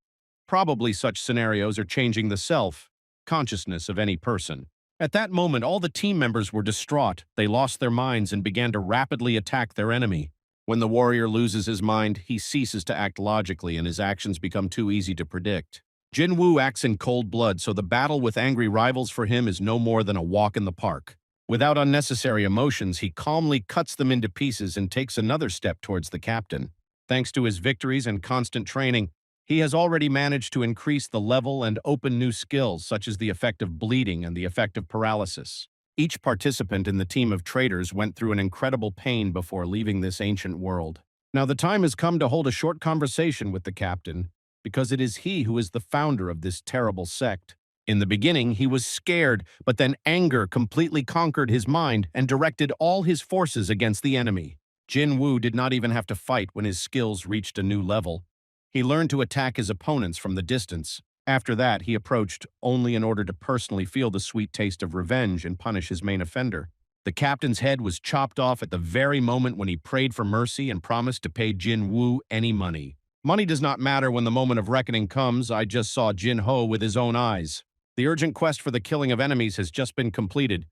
Speaker 1: Probably such scenarios are changing the self-consciousness of any person. At that moment, all the team members were distraught. They lost their minds and began to rapidly attack their enemy. When the warrior loses his mind, he ceases to act logically and his actions become too easy to predict. Jinwoo acts in cold blood, so the battle with angry rivals for him is no more than a walk in the park. Without unnecessary emotions, he calmly cuts them into pieces and takes another step towards the captain. Thanks to his victories and constant training, he has already managed to increase the level and open new skills such as the effect of bleeding and the effect of paralysis. Each participant in the team of traitors went through an incredible pain before leaving this ancient world. Now the time has come to hold a short conversation with the captain, because it is he who is the founder of this terrible sect. In the beginning, he was scared, but then anger completely conquered his mind and directed all his forces against the enemy. Jinwoo did not even have to fight when his skills reached a new level. He learned to attack his opponents from the distance. After that, he approached only in order to personally feel the sweet taste of revenge and punish his main offender. The captain's head was chopped off at the very moment when he prayed for mercy and promised to pay Jinwoo any money. Money does not matter when the moment of reckoning comes. I just saw Jin Ho with his own eyes. The urgent quest for the killing of enemies has just been completed.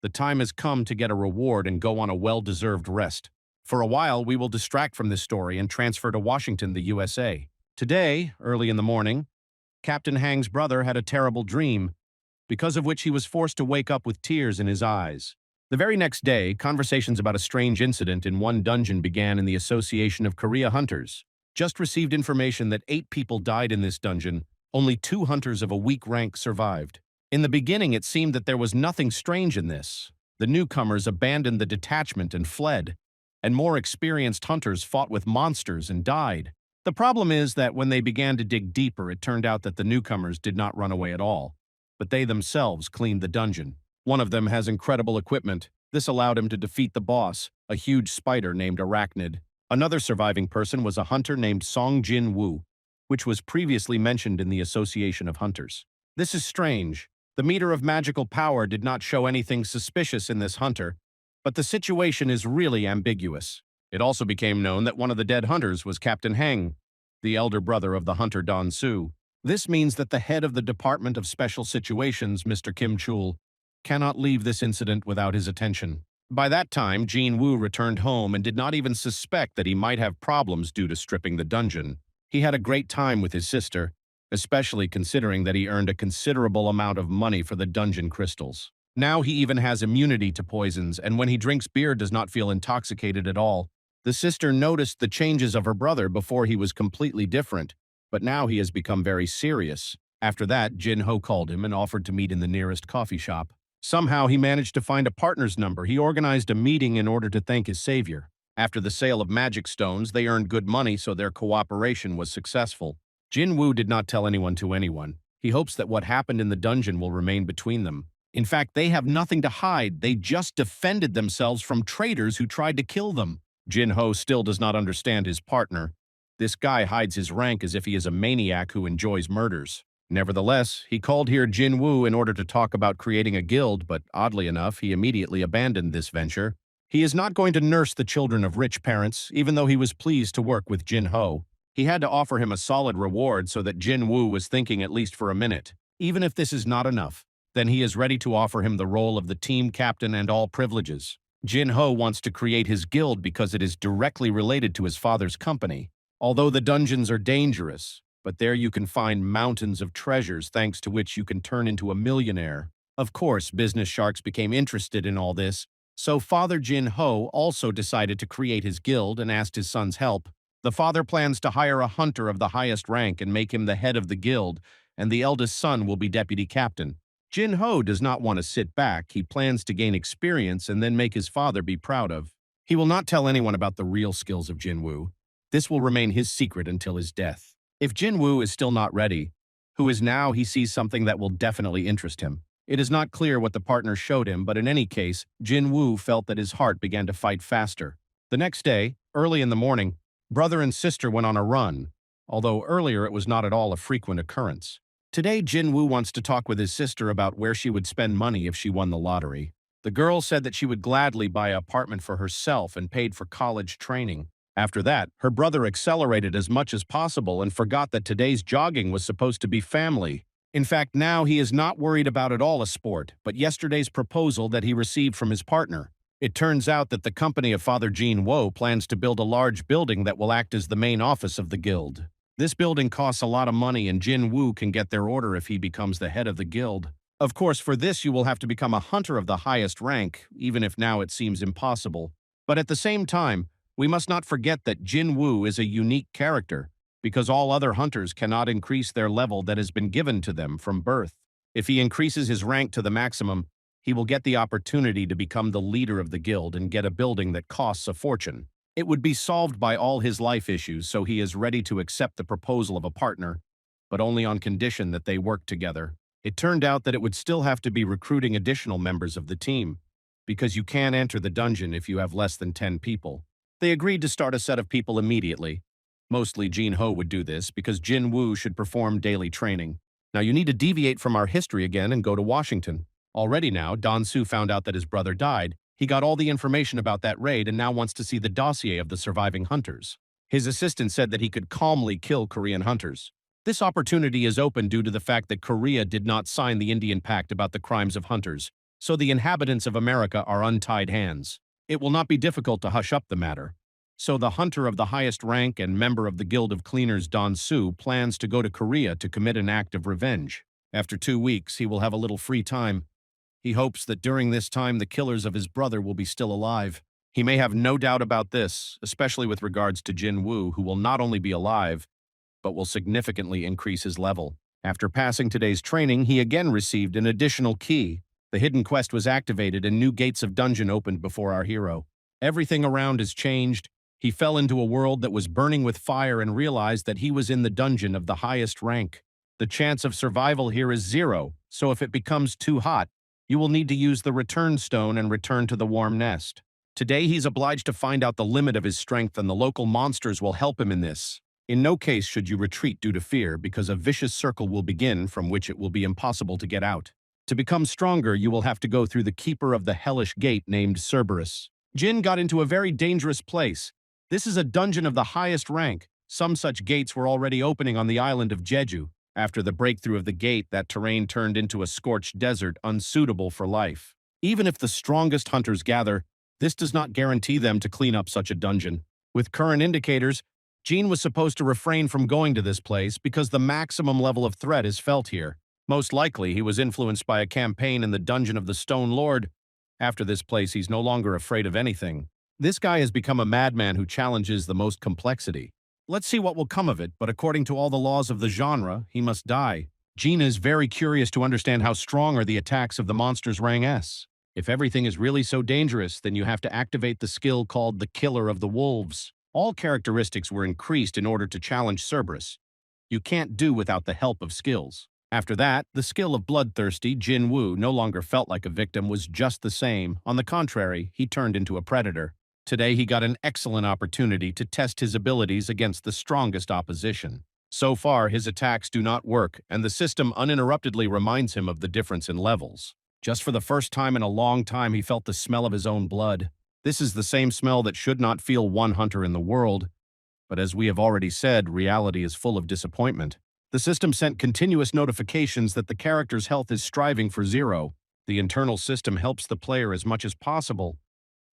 Speaker 1: The time has come to get a reward and go on a well-deserved rest. For a while, we will distract from this story and transfer to Washington, the USA. Today, early in the morning, Captain Hang's brother had a terrible dream, because of which he was forced to wake up with tears in his eyes. The very next day, conversations about a strange incident in one dungeon began in the Association of Korea Hunters. Just received information that 8 people died in this dungeon. Only 2 hunters of a weak rank survived. In the beginning, it seemed that there was nothing strange in this. The newcomers abandoned the detachment and fled, and more experienced hunters fought with monsters and died. The problem is that when they began to dig deeper, it turned out that the newcomers did not run away at all, but they themselves cleaned the dungeon. One of them has incredible equipment. This allowed him to defeat the boss, a huge spider named Arachnid. Another surviving person was a hunter named Song Jinwoo, which was previously mentioned in the Association of Hunters. This is strange. The meter of magical power did not show anything suspicious in this hunter, but the situation is really ambiguous. It also became known that one of the dead hunters was Captain Heng, the elder brother of the hunter Don Su. This means that the head of the Department of Special Situations, Mr. Kim Chul, cannot leave this incident without his attention. By that time, Jinwoo returned home and did not even suspect that he might have problems due to stripping the dungeon. He had a great time with his sister, especially considering that he earned a considerable amount of money for the dungeon crystals. Now he even has immunity to poisons, and when he drinks beer does not feel intoxicated at all. The sister noticed the changes of her brother before he was completely different, but now he has become very serious. After that, Jinho called him and offered to meet in the nearest coffee shop. Somehow he managed to find a partner's number. He organized a meeting in order to thank his savior. After the sale of magic stones, they earned good money, so their cooperation was successful. Jinwoo did not tell anyone to anyone. He hopes that what happened in the dungeon will remain between them. In fact, they have nothing to hide. They just defended themselves from traitors who tried to kill them. Jinho still does not understand his partner. This guy hides his rank as if he is a maniac who enjoys murders. Nevertheless, he called here Jinwoo in order to talk about creating a guild, but oddly enough, he immediately abandoned this venture. He is not going to nurse the children of rich parents, even though he was pleased to work with Jinho. He had to offer him a solid reward so that Jinwoo was thinking at least for a minute. Even if this is not enough, then he is ready to offer him the role of the team captain and all privileges. Jinho wants to create his guild because it is directly related to his father's company. Although the dungeons are dangerous, but there you can find mountains of treasures thanks to which you can turn into a millionaire. Of course, business sharks became interested in all this, so Father Jinho also decided to create his guild and asked his son's help. The father plans to hire a hunter of the highest rank and make him the head of the guild, and the eldest son will be deputy captain. Jinho does not want to sit back. He plans to gain experience and then make his father be proud of. He will not tell anyone about the real skills of Jinwoo. This will remain his secret until his death. If Jinwoo is still not ready, who is now, he sees something that will definitely interest him. It is not clear what the partner showed him, but in any case, Jinwoo felt that his heart began to fight faster. The next day, early in the morning, brother and sister went on a run, although earlier it was not at all a frequent occurrence. Today, Jinwoo wants to talk with his sister about where she would spend money if she won the lottery. The girl said that she would gladly buy an apartment for herself and paid for college training. After that, her brother accelerated as much as possible and forgot that today's jogging was supposed to be family. In fact, now he is not worried about at all a sport, but yesterday's proposal that he received from his partner. It turns out that the company of Father Jinwoo plans to build a large building that will act as the main office of the guild. This building costs a lot of money, and Jinwoo can get their order if he becomes the head of the guild. Of course, for this you will have to become a hunter of the highest rank, even if now it seems impossible. But at the same time, we must not forget that Jinwoo is a unique character, because all other hunters cannot increase their level that has been given to them from birth. If he increases his rank to the maximum, he will get the opportunity to become the leader of the guild and get a building that costs a fortune. It would be solved by all his life issues, so he is ready to accept the proposal of a partner, but only on condition that they work together. It turned out that it would still have to be recruiting additional members of the team, because you can't enter the dungeon if you have less than 10 people. They agreed to start a set of people immediately. Mostly Jinho would do this because Jinwoo should perform daily training. Now you need to deviate from our history again and go to Washington. Already now, Don Su found out that his brother died. He got all the information about that raid and now wants to see the dossier of the surviving hunters. His assistant said that he could calmly kill Korean hunters. This opportunity is open due to the fact that Korea did not sign the Indian Pact about the crimes of hunters, so the inhabitants of America are untied hands. It will not be difficult to hush up the matter. So the hunter of the highest rank and member of the Guild of Cleaners Don Su plans to go to Korea to commit an act of revenge. After 2 weeks, he will have a little free time. He hopes that during this time the killers of his brother will be still alive. He may have no doubt about this, especially with regards to Jinwoo, who will not only be alive, but will significantly increase his level. After passing today's training, he again received an additional key. The hidden quest was activated and new gates of dungeon opened before our hero. Everything around has changed. He fell into a world that was burning with fire and realized that he was in the dungeon of the highest rank. The chance of survival here is 0, so if it becomes too hot, you will need to use the return stone and return to the warm nest. Today he's obliged to find out the limit of his strength, and the local monsters will help him in this. In no case should you retreat due to fear, because a vicious circle will begin from which it will be impossible to get out. To become stronger, you will have to go through the keeper of the hellish gate named Cerberus. Jin got into a very dangerous place. This is a dungeon of the highest rank. Some such gates were already opening on the island of Jeju. After the breakthrough of the gate, that terrain turned into a scorched desert unsuitable for life. Even if the strongest hunters gather, this does not guarantee them to clean up such a dungeon. With current indicators, Jin was supposed to refrain from going to this place because the maximum level of threat is felt here. Most likely, he was influenced by a campaign in the Dungeon of the Stone Lord. After this place, he's no longer afraid of anything. This guy has become a madman who challenges the most complexity. Let's see what will come of it, but according to all the laws of the genre, he must die. Gina is very curious to understand how strong are the attacks of the monsters rang S. If everything is really so dangerous, then you have to activate the skill called the Killer of the Wolves. All characteristics were increased in order to challenge Cerberus. You can't do without the help of skills. After that, the skill of bloodthirsty Jinwoo no longer felt like a victim was just the same. On the contrary, he turned into a predator. Today he got an excellent opportunity to test his abilities against the strongest opposition. So far, his attacks do not work, and the system uninterruptedly reminds him of the difference in levels. Just for the first time in a long time, he felt the smell of his own blood. This is the same smell that should not feel one hunter in the world. But as we have already said, reality is full of disappointment. The system sent continuous notifications that the character's health is striving for 0. The internal system helps the player as much as possible,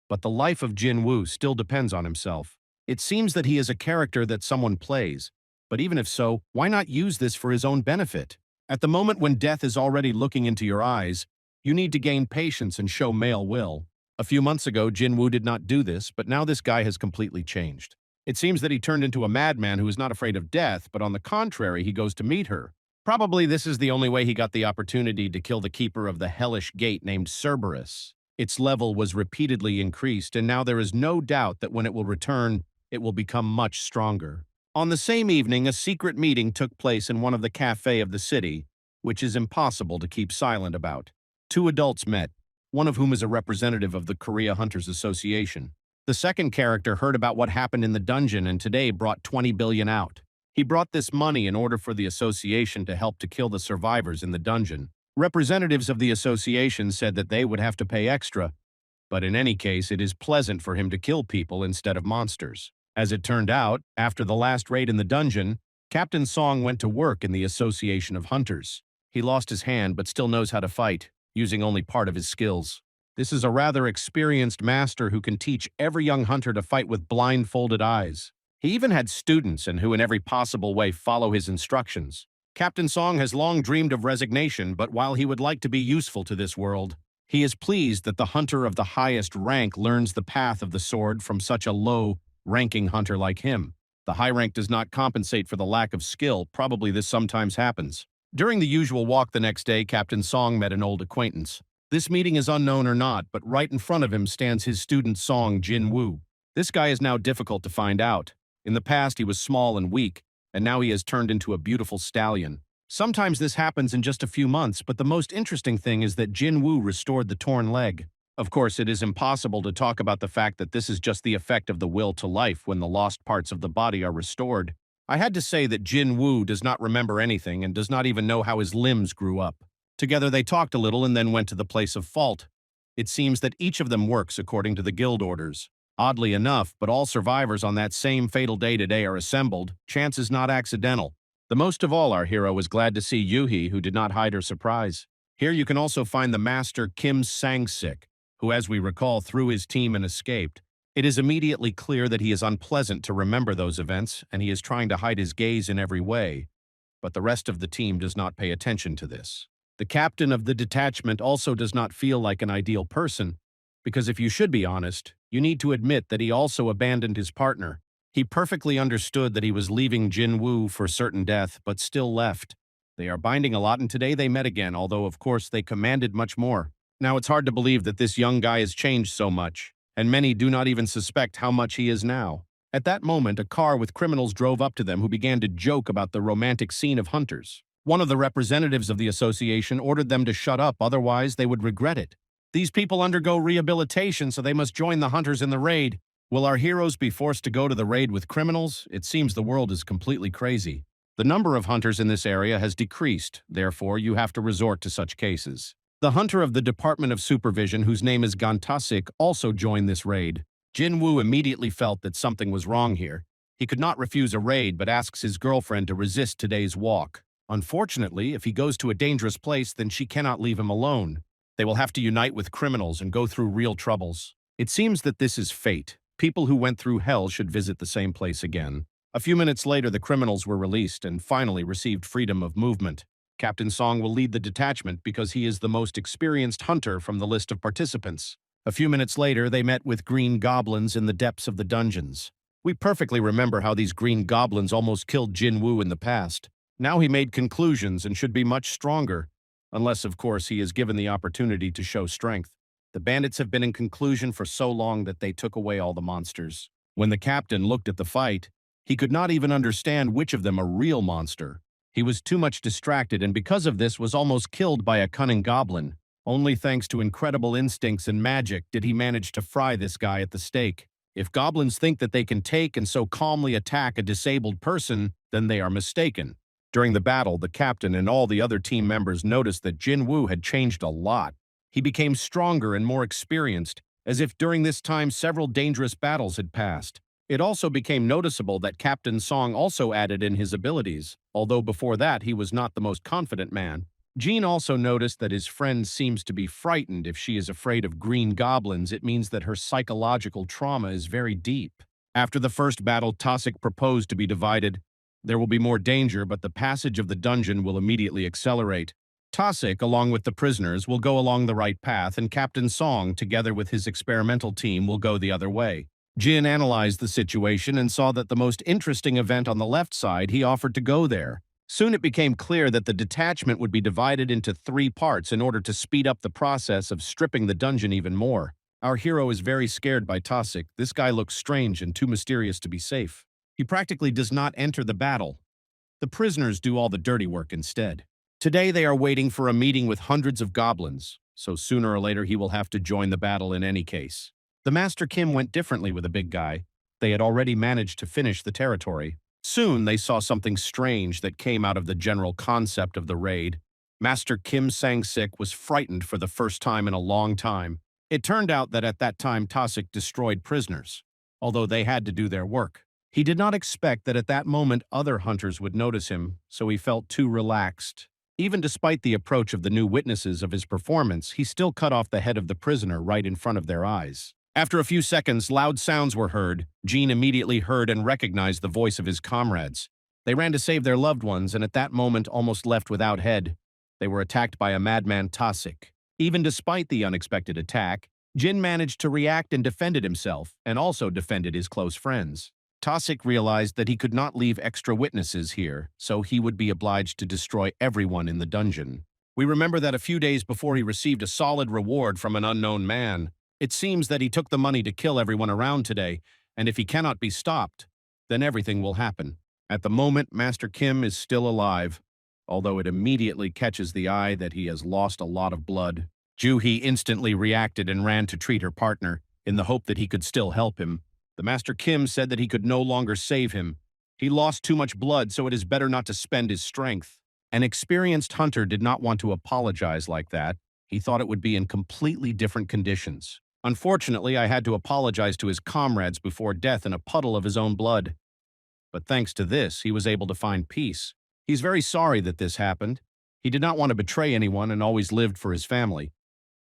Speaker 1: but the life of Jinwoo still depends on himself. It seems that he is a character that someone plays, but even if so, why not use this for his own benefit? At the moment when death is already looking into your eyes, you need to gain patience and show male will. A few months ago, Jinwoo did not do this, but now this guy has completely changed. It seems that he turned into a madman who is not afraid of death, but on the contrary, he goes to meet her. Probably this is the only way he got the opportunity to kill the keeper of the hellish gate named Cerberus. Its level was repeatedly increased, and now there is no doubt that when it will return, it will become much stronger. On the same evening, a secret meeting took place in one of the cafés of the city, which is impossible to keep silent about. 2 adults met, one of whom is a representative of the Korea Hunters Association. The second character heard about what happened in the dungeon and today brought 20 billion out. He brought this money in order for the association to help to kill the survivors in the dungeon. Representatives of the association said that they would have to pay extra, but in any case, it is pleasant for him to kill people instead of monsters. As it turned out, after the last raid in the dungeon, Captain Song went to work in the Association of Hunters. He lost his hand but still knows how to fight, using only part of his skills. This is a rather experienced master who can teach every young hunter to fight with blindfolded eyes. He even had students and who in every possible way follow his instructions. Captain Song has long dreamed of resignation, but while he would like to be useful to this world, he is pleased that the hunter of the highest rank learns the path of the sword from such a low-ranking hunter like him. The high rank does not compensate for the lack of skill. Probably this sometimes happens. During the usual walk the next day, Captain Song met an old acquaintance. This meeting is unknown or not, but right in front of him stands his student Song Jinwoo. This guy is now difficult to find out. In the past, he was small and weak, and now he has turned into a beautiful stallion. Sometimes this happens in just a few months, but the most interesting thing is that Jinwoo restored the torn leg. Of course, it is impossible to talk about the fact that this is just the effect of the will to life when the lost parts of the body are restored. I had to say that Jinwoo does not remember anything and does not even know how his limbs grew up. Together they talked a little and then went to the place of fault. It seems that each of them works according to the guild orders. Oddly enough, but all survivors on that same fatal day today are assembled. Chance is not accidental. The most of all, our hero was glad to see Yuhi, who did not hide her surprise. Here you can also find the master Kim Sang-sik, who, as we recall, threw his team and escaped. It is immediately clear that he is unpleasant to remember those events, and he is trying to hide his gaze in every way. But the rest of the team does not pay attention to this. The captain of the detachment also does not feel like an ideal person, because if you should be honest, you need to admit that he also abandoned his partner. He perfectly understood that he was leaving Jinwoo for certain death, but still left. They are binding a lot, and today they met again, although of course they commanded much more. Now it's hard to believe that this young guy has changed so much, and many do not even suspect how much he is now. At that moment, a car with criminals drove up to them who began to joke about the romantic scene of hunters. One of the representatives of the association ordered them to shut up, otherwise they would regret it. These people undergo rehabilitation, so they must join the hunters in the raid. Will our heroes be forced to go to the raid with criminals? It seems the world is completely crazy. The number of hunters in this area has decreased, therefore you have to resort to such cases. The hunter of the Department of Supervision, whose name is Gantasik, also joined this raid. Jinwoo immediately felt that something was wrong here. He could not refuse a raid but asks his girlfriend to resist today's walk. Unfortunately, if he goes to a dangerous place, then she cannot leave him alone. They will have to unite with criminals and go through real troubles. It seems that this is fate. People who went through hell should visit the same place again. A few minutes later, the criminals were released and finally received freedom of movement. Captain Song will lead the detachment because he is the most experienced hunter from the list of participants. A few minutes later, they met with green goblins in the depths of the dungeons. We perfectly remember how these green goblins almost killed Jinwoo in the past. Now he made conclusions and should be much stronger, unless, of course, he is given the opportunity to show strength. The bandits have been in conclusion for so long that they took away all the monsters. When the captain looked at the fight, he could not even understand which of them a real monster. He was too much distracted and because of this was almost killed by a cunning goblin. Only thanks to incredible instincts and magic did he manage to fry this guy at the stake. If goblins think that they can take and so calmly attack a disabled person, then they are mistaken. During the battle, the captain and all the other team members noticed that Jinwoo had changed a lot. He became stronger and more experienced, as if during this time several dangerous battles had passed. It also became noticeable that Captain Song also added in his abilities, although before that he was not the most confident man. Jean also noticed that his friend seems to be frightened. If she is afraid of green goblins, it means that her psychological trauma is very deep. After the first battle, Tasik proposed to be divided. There will be more danger, but the passage of the dungeon will immediately accelerate. Tasik, along with the prisoners, will go along the right path, and Captain Song, together with his experimental team, will go the other way. Jin analyzed the situation and saw that the most interesting event on the left side, he offered to go there. Soon it became clear that the detachment would be divided into 3 parts in order to speed up the process of stripping the dungeon even more. Our hero is very scared by Tasik. This guy looks strange and too mysterious to be safe. He practically does not enter the battle. The prisoners do all the dirty work instead. Today they are waiting for a meeting with hundreds of goblins, so sooner or later he will have to join the battle in any case. The Master Kim went differently with the big guy. They had already managed to finish the territory. Soon they saw something strange that came out of the general concept of the raid. Master Kim Sang-sik was frightened for the first time in a long time. It turned out that at that time Tasik destroyed prisoners, although they had to do their work. He did not expect that at that moment other hunters would notice him, so he felt too relaxed. Even despite the approach of the new witnesses of his performance, he still cut off the head of the prisoner right in front of their eyes. After a few seconds, loud sounds were heard. Jean immediately heard and recognized the voice of his comrades. They ran to save their loved ones and at that moment almost left without head. They were attacked by a madman Tasik. Even despite the unexpected attack, Jin managed to react and defended himself, and also defended his close friends. Tasik realized that he could not leave extra witnesses here, so he would be obliged to destroy everyone in the dungeon. We remember that a few days before he received a solid reward from an unknown man. It seems that he took the money to kill everyone around today, and if he cannot be stopped, then everything will happen. At the moment, Master Kim is still alive, although it immediately catches the eye that he has lost a lot of blood. Joo-hee instantly reacted and ran to treat her partner, in the hope that he could still help him. The Master Kim said that he could no longer save him. He lost too much blood, so it is better not to spend his strength. An experienced hunter did not want to apologize like that. He thought it would be in completely different conditions. Unfortunately, I had to apologize to his comrades before death in a puddle of his own blood. But thanks to this, he was able to find peace. He's very sorry that this happened. He did not want to betray anyone and always lived for his family.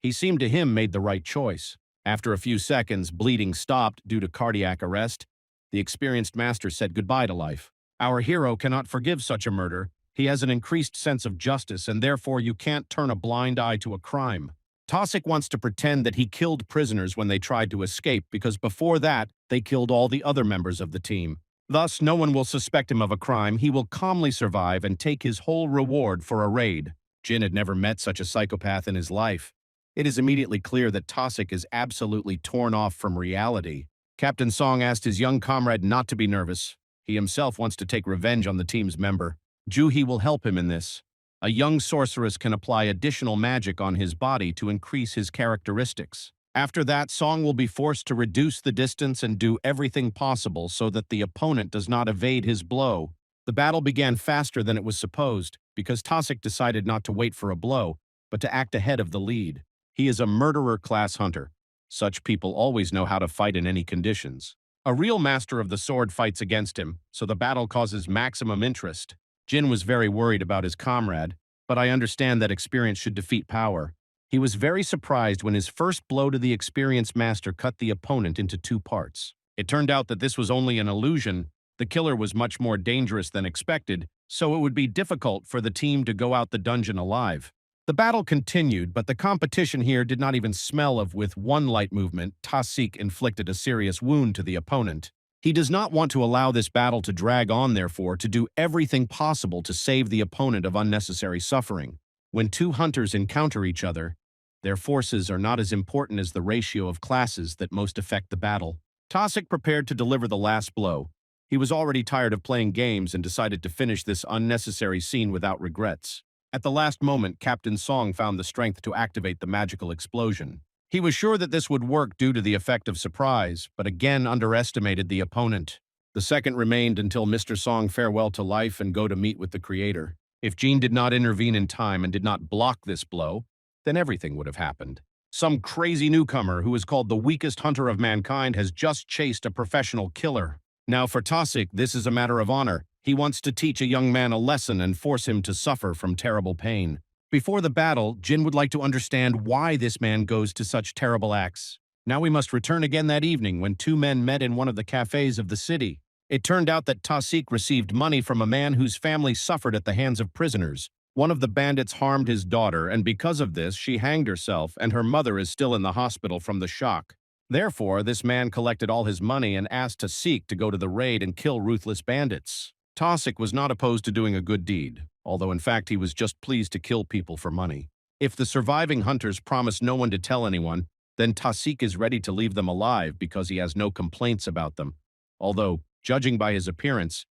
Speaker 1: He seemed to him made the right choice. After a few seconds, bleeding stopped due to cardiac arrest. The experienced master said goodbye to life. Our hero cannot forgive such a murder. He has an increased sense of justice, and therefore you can't turn a blind eye to a crime. Tasik wants to pretend that he killed prisoners when they tried to escape because before that, they killed all the other members of the team. Thus, no one will suspect him of a crime. He will calmly survive and take his whole reward for a raid. Jin had never met such a psychopath in his life. It is immediately clear that Tasik is absolutely torn off from reality. Captain Song asked his young comrade not to be nervous. He himself wants to take revenge on the team's member. Joo-hee will help him in this. A young sorceress can apply additional magic on his body to increase his characteristics. After that, Song will be forced to reduce the distance and do everything possible so that the opponent does not evade his blow. The battle began faster than it was supposed, because Tasik decided not to wait for a blow. but to act ahead of the lead. He is a murderer-class hunter. Such people always know how to fight in any conditions. A real master of the sword fights against him, so the battle causes maximum interest. Jin was very worried about his comrade, but I understand that experience should defeat power. He was very surprised when his first blow to the experienced master cut the opponent into two parts. It turned out that this was only an illusion. The killer was much more dangerous than expected, so it would be difficult for the team to go out the dungeon alive. The battle continued, but the competition here did not even smell of. With one light movement, Tasik inflicted a serious wound to the opponent. He does not want to allow this battle to drag on, therefore, to do everything possible to save the opponent of unnecessary suffering. When two hunters encounter each other, their forces are not as important as the ratio of classes that most affect the battle. Tasik prepared to deliver the last blow. He was already tired of playing games and decided to finish this unnecessary scene without regrets. At the last moment, Captain Song found the strength to activate the magical explosion. He was sure that this would work due to the effect of surprise, but again underestimated the opponent. The second remained until Mr. Song farewell to life and go to meet with the creator. If Jean did not intervene in time and did not block this blow, then everything would have happened. Some crazy newcomer who is called the weakest hunter of mankind has just chased a professional killer. Now for Tasik, this is a matter of honor. He wants to teach a young man a lesson and force him to suffer from terrible pain. Before the battle, Jin would like to understand why this man goes to such terrible acts. Now we must return again that evening when two men met in one of the cafes of the city. It turned out that Tasik received money from a man whose family suffered at the hands of prisoners. One of the bandits harmed his daughter, and because of this, she hanged herself, and her mother is still in the hospital from the shock. Therefore, this man collected all his money and asked Tasik to go to the raid and kill ruthless bandits. Tasik was not opposed to doing a good deed, although in fact he was just pleased to kill people for money. If the surviving hunters promise no one to tell anyone, then Tasik is ready to leave them alive because he has no complaints about them. Although, judging by his appearance,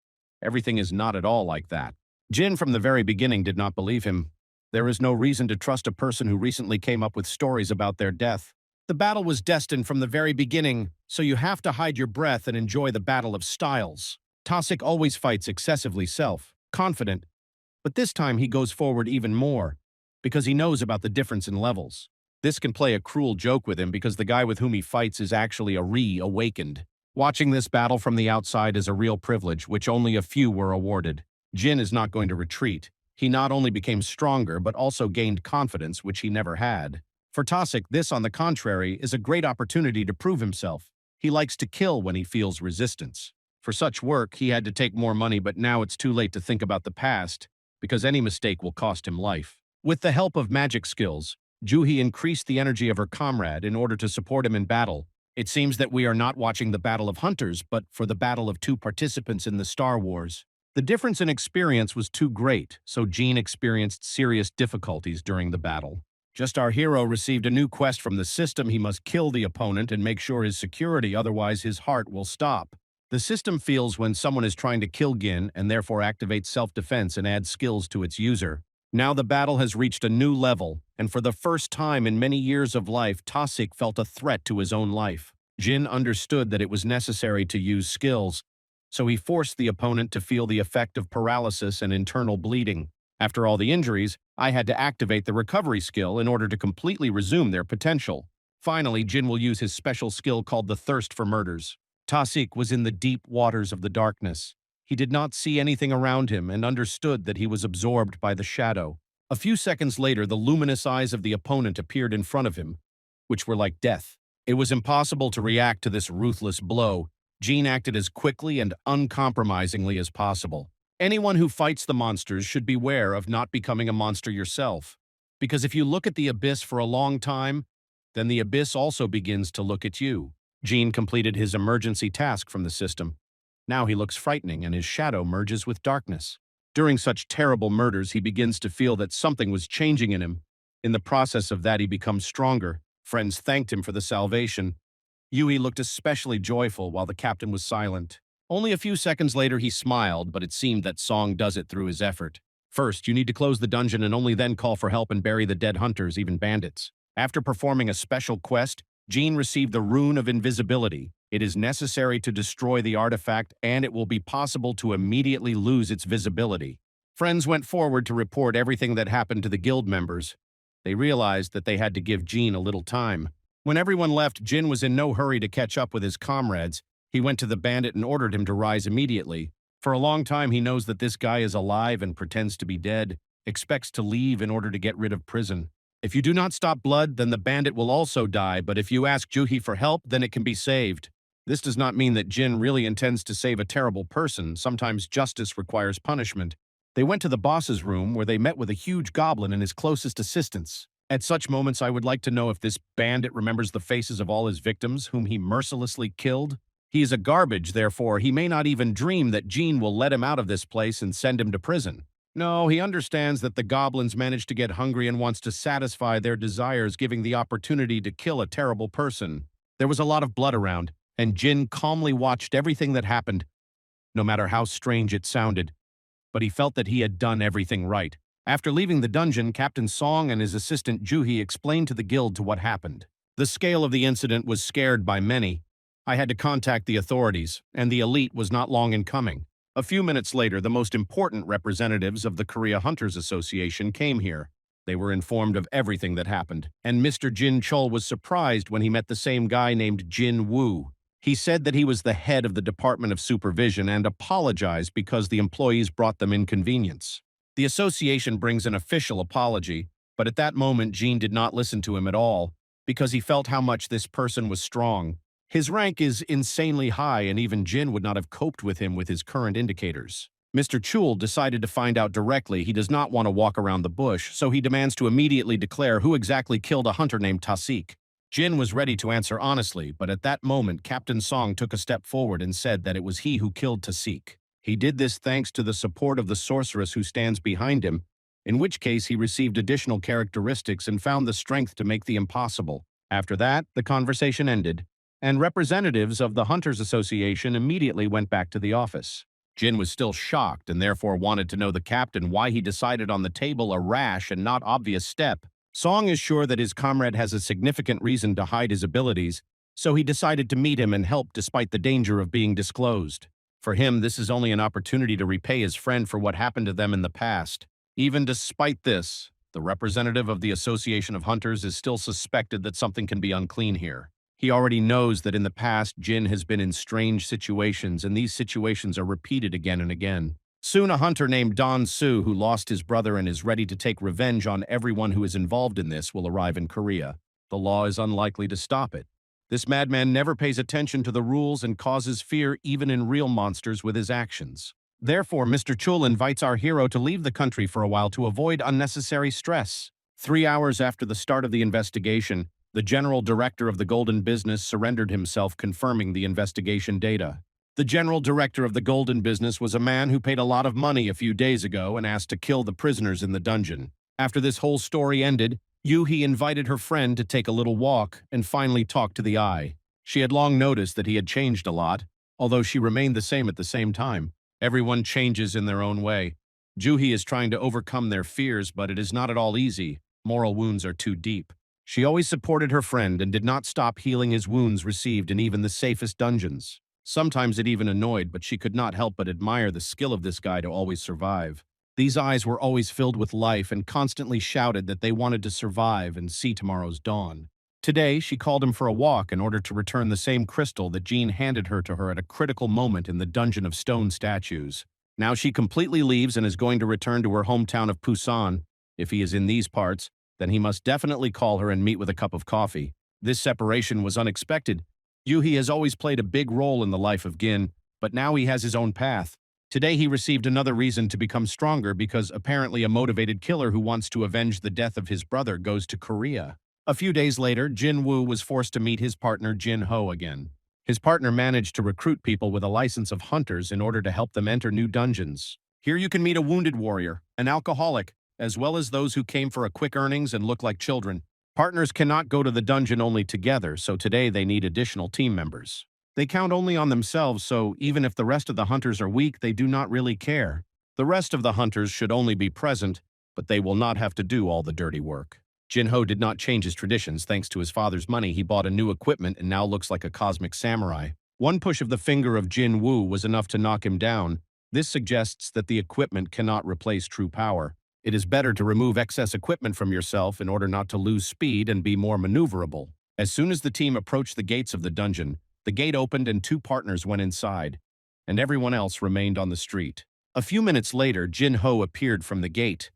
Speaker 1: everything is not at all like that. Jin from the very beginning did not believe him. There is no reason to trust a person who recently came up with stories about their death. The battle was destined from the very beginning, so you have to hide your breath and enjoy the battle of styles. Tasik always fights excessively self-confident, but this time he goes forward even more, because he knows about the difference in levels. This can play a cruel joke with him because the guy with whom he fights is actually a re-awakened. Watching this battle from the outside is a real privilege, which only a few were awarded. Jin is not going to retreat. He not only became stronger, but also gained confidence, which he never had. For Tasik, this, on the contrary, is a great opportunity to prove himself. He likes to kill when he feels resistance. For such work, he had to take more money, but now it's too late to think about the past, because any mistake will cost him life. With the help of magic skills, Juhi increased the energy of her comrade in order to support him in battle. It seems that we are not watching the Battle of Hunters, but for the battle of two participants in the Star Wars. The difference in experience was too great, so Jean experienced serious difficulties during the battle. Just our hero received a new quest from the system. He must kill the opponent and make sure his security, otherwise his heart will stop. The system feels when someone is trying to kill Gin and therefore activates self-defense and adds skills to its user. Now the battle has reached a new level, and for the first time in many years of life, Tasik felt a threat to his own life. Jin understood that it was necessary to use skills, so he forced the opponent to feel the effect of paralysis and internal bleeding. After all the injuries, I had to activate the recovery skill in order to completely resume their potential. Finally, Jin will use his special skill called the Thirst for Murders. Tasik was in the deep waters of the darkness. He did not see anything around him and understood that he was absorbed by the shadow. A few seconds later, the luminous eyes of the opponent appeared in front of him, which were like death. It was impossible to react to this ruthless blow. Jean acted as quickly and uncompromisingly as possible. Anyone who fights the monsters should beware of not becoming a monster yourself. Because if you look at the abyss for a long time, then the abyss also begins to look at you. Jean completed his emergency task from the system. Now he looks frightening and his shadow merges with darkness. During such terrible murders, he begins to feel that something was changing in him. In the process of that, he becomes stronger. Friends thanked him for the salvation. Yui looked especially joyful while the captain was silent. Only a few seconds later, he smiled, but it seemed that Song does it through his effort. First, you need to close the dungeon and only then call for help and bury the dead hunters, even bandits. After performing a special quest, Jean received the Rune of Invisibility. It is necessary to destroy the artifact, and it will be possible to immediately lose its visibility. Friends went forward to report everything that happened to the guild members. They realized that they had to give Jin a little time. When everyone left, Jin was in no hurry to catch up with his comrades. He went to the bandit and ordered him to rise immediately. For a long time, he knows that this guy is alive and pretends to be dead, expects to leave in order to get rid of prison. If you do not stop blood, then the bandit will also die, but if you ask Juhi for help, then it can be saved. This does not mean that Jin really intends to save a terrible person. Sometimes justice requires punishment. They went to the boss's room where they met with a huge goblin and his closest assistants. At such moments, I would like to know if this bandit remembers the faces of all his victims, whom he mercilessly killed. He is a garbage, therefore he may not even dream that Jin will let him out of this place and send him to prison. No, he understands that the goblins managed to get hungry and wants to satisfy their desires, giving the opportunity to kill a terrible person. There was a lot of blood around, and Jin calmly watched everything that happened, no matter how strange it sounded. But he felt that he had done everything right. After leaving the dungeon, Captain Song and his assistant Juhi explained to the guild what happened. The scale of the incident was scared by many. I had to contact the authorities, and the elite was not long in coming. A few minutes later, the most important representatives of the Korea Hunters Association came here. They were informed of everything that happened, and Mr. Jin Chol was surprised when he met the same guy named Jinwoo. He said that he was the head of the Department of Supervision and apologized because the employees brought them inconvenience. The association brings an official apology, but at that moment Jin did not listen to him at all, because he felt how much this person was strong. His rank is insanely high, and even Jin would not have coped with him with his current indicators. Mr. Chul decided to find out directly. He does not want to walk around the bush, so he demands to immediately declare who exactly killed a hunter named Tasik. Jin was ready to answer honestly, but at that moment Captain Song took a step forward and said that it was he who killed Tasik. He did this thanks to the support of the sorceress who stands behind him, in which case he received additional characteristics and found the strength to make the impossible. After that, the conversation ended, and representatives of the Hunters Association immediately went back to the office. Jin was still shocked and therefore wanted to know the captain why he decided on the table a rash and not obvious step. Song is sure that his comrade has a significant reason to hide his abilities, so he decided to meet him and help despite the danger of being disclosed. For him, this is only an opportunity to repay his friend for what happened to them in the past. Even despite this, the representative of the Association of Hunters is still suspected that something can be unclean here. He already knows that in the past, Jin has been in strange situations, and these situations are repeated again and again. Soon a hunter named Don Soo, who lost his brother and is ready to take revenge on everyone who is involved in this, will arrive in Korea. The law is unlikely to stop it. This madman never pays attention to the rules and causes fear even in real monsters with his actions. Therefore, Mr. Chul invites our hero to leave the country for a while to avoid unnecessary stress. 3 hours after the start of the investigation, the general director of the Golden Business surrendered himself, confirming the investigation data. The general director of the Golden Business was a man who paid a lot of money a few days ago and asked to kill the prisoners in the dungeon. After this whole story ended, Yuhi invited her friend to take a little walk and finally talk to the eye. She had long noticed that he had changed a lot, although she remained the same at the same time. Everyone changes in their own way. Juhi is trying to overcome their fears, but it is not at all easy. Moral wounds are too deep. She always supported her friend and did not stop healing his wounds received in even the safest dungeons. Sometimes it even annoyed, but she could not help but admire the skill of this guy to always survive. These eyes were always filled with life and constantly shouted that they wanted to survive and see tomorrow's dawn. Today, she called him for a walk in order to return the same crystal that Jean handed her to her at a critical moment in the Dungeon of Stone Statues. Now she completely leaves and is going to return to her hometown of Busan. If he is in these parts, then he must definitely call her and meet with a cup of coffee. This separation was unexpected. Yuhi has always played a big role in the life of Gin, but now he has his own path. Today he received another reason to become stronger because apparently a motivated killer who wants to avenge the death of his brother goes to Korea. A few days later, Jinwoo was forced to meet his partner Jin Ho again. His partner managed to recruit people with a license of hunters in order to help them enter new dungeons. Here you can meet a wounded warrior, an alcoholic, as well as those who came for a quick earnings and look like children. Partners cannot go to the dungeon only together, so today they need additional team members. They count only on themselves, so even if the rest of the hunters are weak, they do not really care. The rest of the hunters should only be present, but they will not have to do all the dirty work. Jin Ho did not change his traditions. Thanks to his father's money, he bought a new equipment and now looks like a cosmic samurai. One push of the finger of Jin Woo was enough to knock him down. This suggests that the equipment cannot replace true power. It is better to remove excess equipment from yourself in order not to lose speed and be more maneuverable. As soon as the team approached the gates of the dungeon, the gate opened and two partners went inside, and everyone else remained on the street. A few minutes later, Jinwoo appeared from the gate.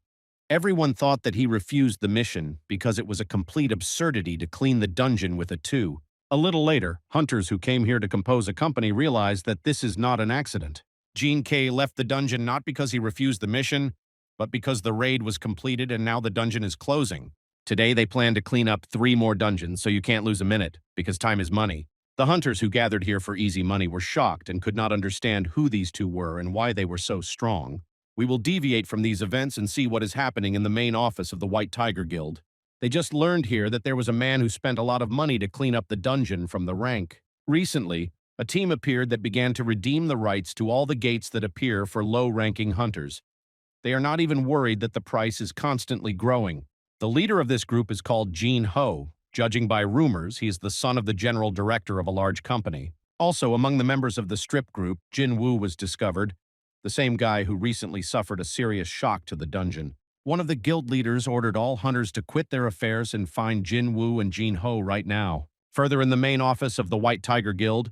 Speaker 1: Everyone thought that he refused the mission because it was a complete absurdity to clean the dungeon with a two. A little later, hunters who came here to compose a company realized that this is not an accident. Jin K left the dungeon not because he refused the mission, but because the raid was completed and now the dungeon is closing. Today they plan to clean up 3 more dungeons, so you can't lose a minute, because time is money. The hunters who gathered here for easy money were shocked and could not understand who these two were and why they were so strong. We will deviate from these events and see what is happening in the main office of the White Tiger Guild. They just learned here that there was a man who spent a lot of money to clean up the dungeon from the rank. Recently, a team appeared that began to redeem the rights to all the gates that appear for low-ranking hunters. They are not even worried that the price is constantly growing. The leader of this group is called Jinwoo. Judging by rumors, he is the son of the general director of a large company. Also, among the members of the strip group, Jinwoo was discovered, the same guy who recently suffered a serious shock to the dungeon. One of the guild leaders ordered all hunters to quit their affairs and find Jinwoo and Jinwoo right now. Further in the main office of the White Tiger Guild,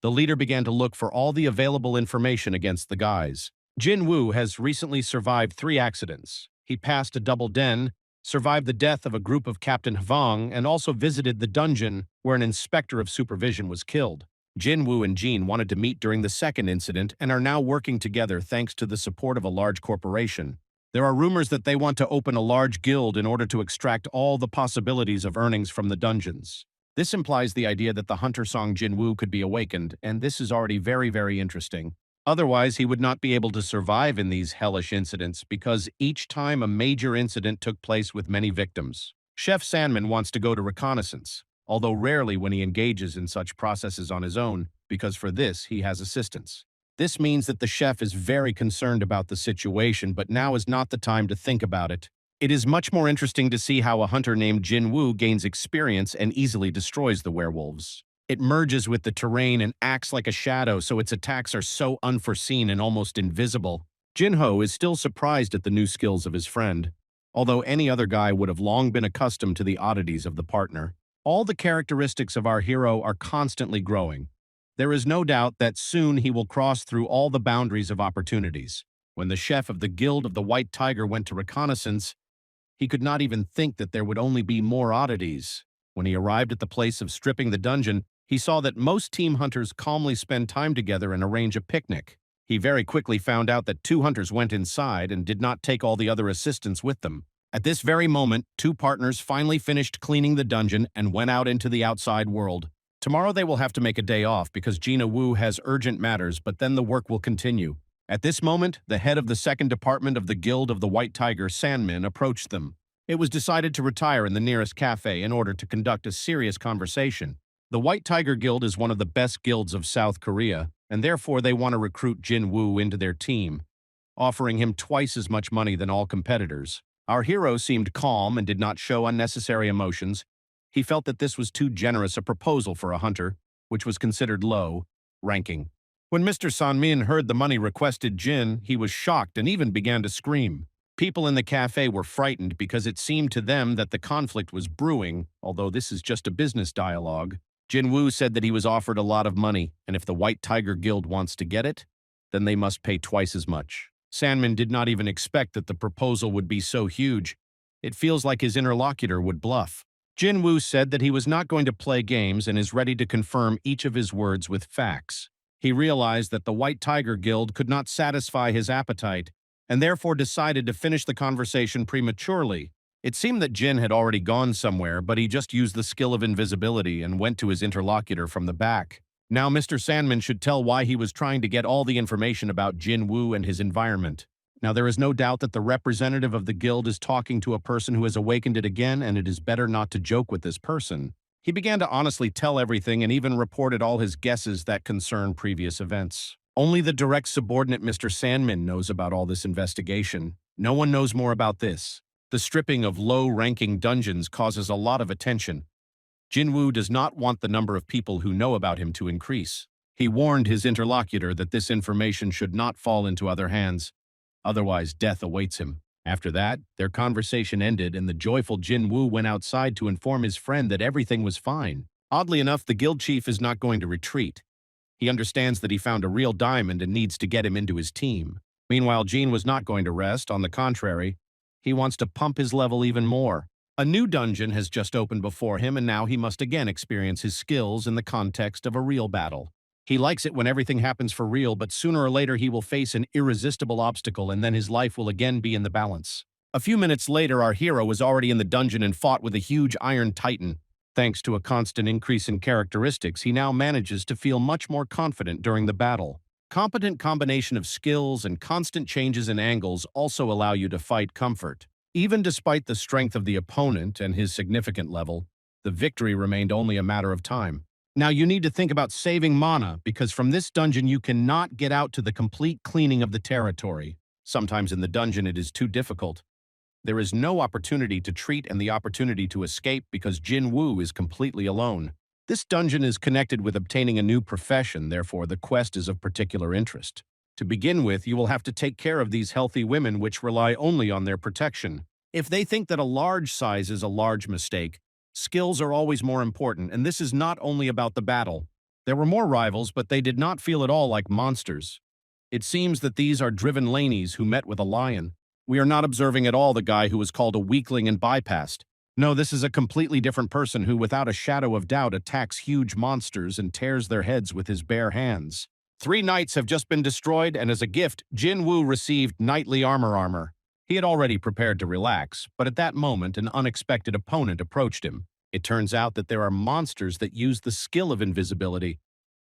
Speaker 1: the leader began to look for all the available information against the guys. Jinwoo has recently survived 3 accidents. He passed a double den, survived the death of a group of Captain Hwang, and also visited the dungeon where an inspector of supervision was killed. Jinwoo and Jin wanted to meet during the second incident and are now working together thanks to the support of a large corporation. There are rumors that they want to open a large guild in order to extract all the possibilities of earnings from the dungeons. This implies the idea that the hunter song Jinwoo could be awakened, and this is already very, very interesting. Otherwise, he would not be able to survive in these hellish incidents because each time a major incident took place with many victims. Chef Sandman wants to go to reconnaissance, although rarely when he engages in such processes on his own, because for this he has assistance. This means that the chef is very concerned about the situation, but now is not the time to think about it. It is much more interesting to see how a hunter named Jinwoo gains experience and easily destroys the werewolves. It merges with the terrain and acts like a shadow, so its attacks are so unforeseen and almost invisible. Jinwoo is still surprised at the new skills of his friend, although any other guy would have long been accustomed to the oddities of the partner. All the characteristics of our hero are constantly growing. There is no doubt that soon he will cross through all the boundaries of opportunities. When the chef of the Guild of the White Tiger went to reconnaissance, he could not even think that there would only be more oddities. When he arrived at the place of stripping the dungeon, he saw that most team hunters calmly spend time together and arrange a picnic. He very quickly found out that 2 hunters went inside and did not take all the other assistants with them. At this very moment, 2 partners finally finished cleaning the dungeon and went out into the outside world. Tomorrow they will have to make a day off because Jinwoo has urgent matters, but then the work will continue. At this moment, the head of the second department of the Guild of the White Tiger, Sandman, approached them. It was decided to retire in the nearest cafe in order to conduct a serious conversation. The White Tiger Guild is one of the best guilds of South Korea, and therefore they want to recruit Jinwoo into their team, offering him twice as much money than all competitors. Our hero seemed calm and did not show unnecessary emotions. He felt that this was too generous a proposal for a hunter, which was considered low ranking. When Mr. Sanmin heard the money requested Jin, he was shocked and even began to scream. People in the cafe were frightened because it seemed to them that the conflict was brewing, although this is just a business dialogue. Jinwoo said that he was offered a lot of money, and if the White Tiger Guild wants to get it, then they must pay twice as much. Sandman did not even expect that the proposal would be so huge. It feels like his interlocutor would bluff. Jinwoo said that he was not going to play games and is ready to confirm each of his words with facts. He realized that the White Tiger Guild could not satisfy his appetite, and therefore decided to finish the conversation prematurely. It seemed that Jin had already gone somewhere, but he just used the skill of invisibility and went to his interlocutor from the back. Now Mr. Sandman should tell why he was trying to get all the information about Jinwoo and his environment. Now there is no doubt that the representative of the guild is talking to a person who has awakened it again, and it is better not to joke with this person. He began to honestly tell everything and even reported all his guesses that concern previous events. Only the direct subordinate Mr. Sandman knows about all this investigation. No one knows more about this. The stripping of low-ranking dungeons causes a lot of attention. Jinwoo does not want the number of people who know about him to increase. He warned his interlocutor that this information should not fall into other hands. Otherwise, death awaits him. After that, their conversation ended and the joyful Jinwoo went outside to inform his friend that everything was fine. Oddly enough, the guild chief is not going to retreat. He understands that he found a real diamond and needs to get him into his team. Meanwhile, Jin was not going to rest. On the contrary, he wants to pump his level even more. A new dungeon has just opened before him, and now he must again experience his skills in the context of a real battle. He likes it when everything happens for real, but sooner or later he will face an irresistible obstacle, and then his life will again be in the balance. A few minutes later, our hero was already in the dungeon and fought with a huge iron titan. Thanks to a constant increase in characteristics, he now manages to feel much more confident during the battle. Competent combination of skills and constant changes in angles also allow you to fight comfort. Even despite the strength of the opponent and his significant level, the victory remained only a matter of time. Now you need to think about saving mana, because from this dungeon you cannot get out to the complete cleaning of the territory. Sometimes in the dungeon it is too difficult. There is no opportunity to treat and the opportunity to escape because Jinwoo is completely alone. This dungeon is connected with obtaining a new profession, therefore the quest is of particular interest. To begin with, you will have to take care of these healthy women which rely only on their protection. If they think that a large size is a large mistake, skills are always more important, and this is not only about the battle. There were more rivals, but they did not feel at all like monsters. It seems that these are driven lanies who met with a lion. We are not observing at all the guy who was called a weakling and bypassed. No, this is a completely different person who, without a shadow of doubt, attacks huge monsters and tears their heads with his bare hands. 3 knights have just been destroyed, and as a gift, Jinwoo received knightly armor. He had already prepared to relax, but at that moment an unexpected opponent approached him. It turns out that there are monsters that use the skill of invisibility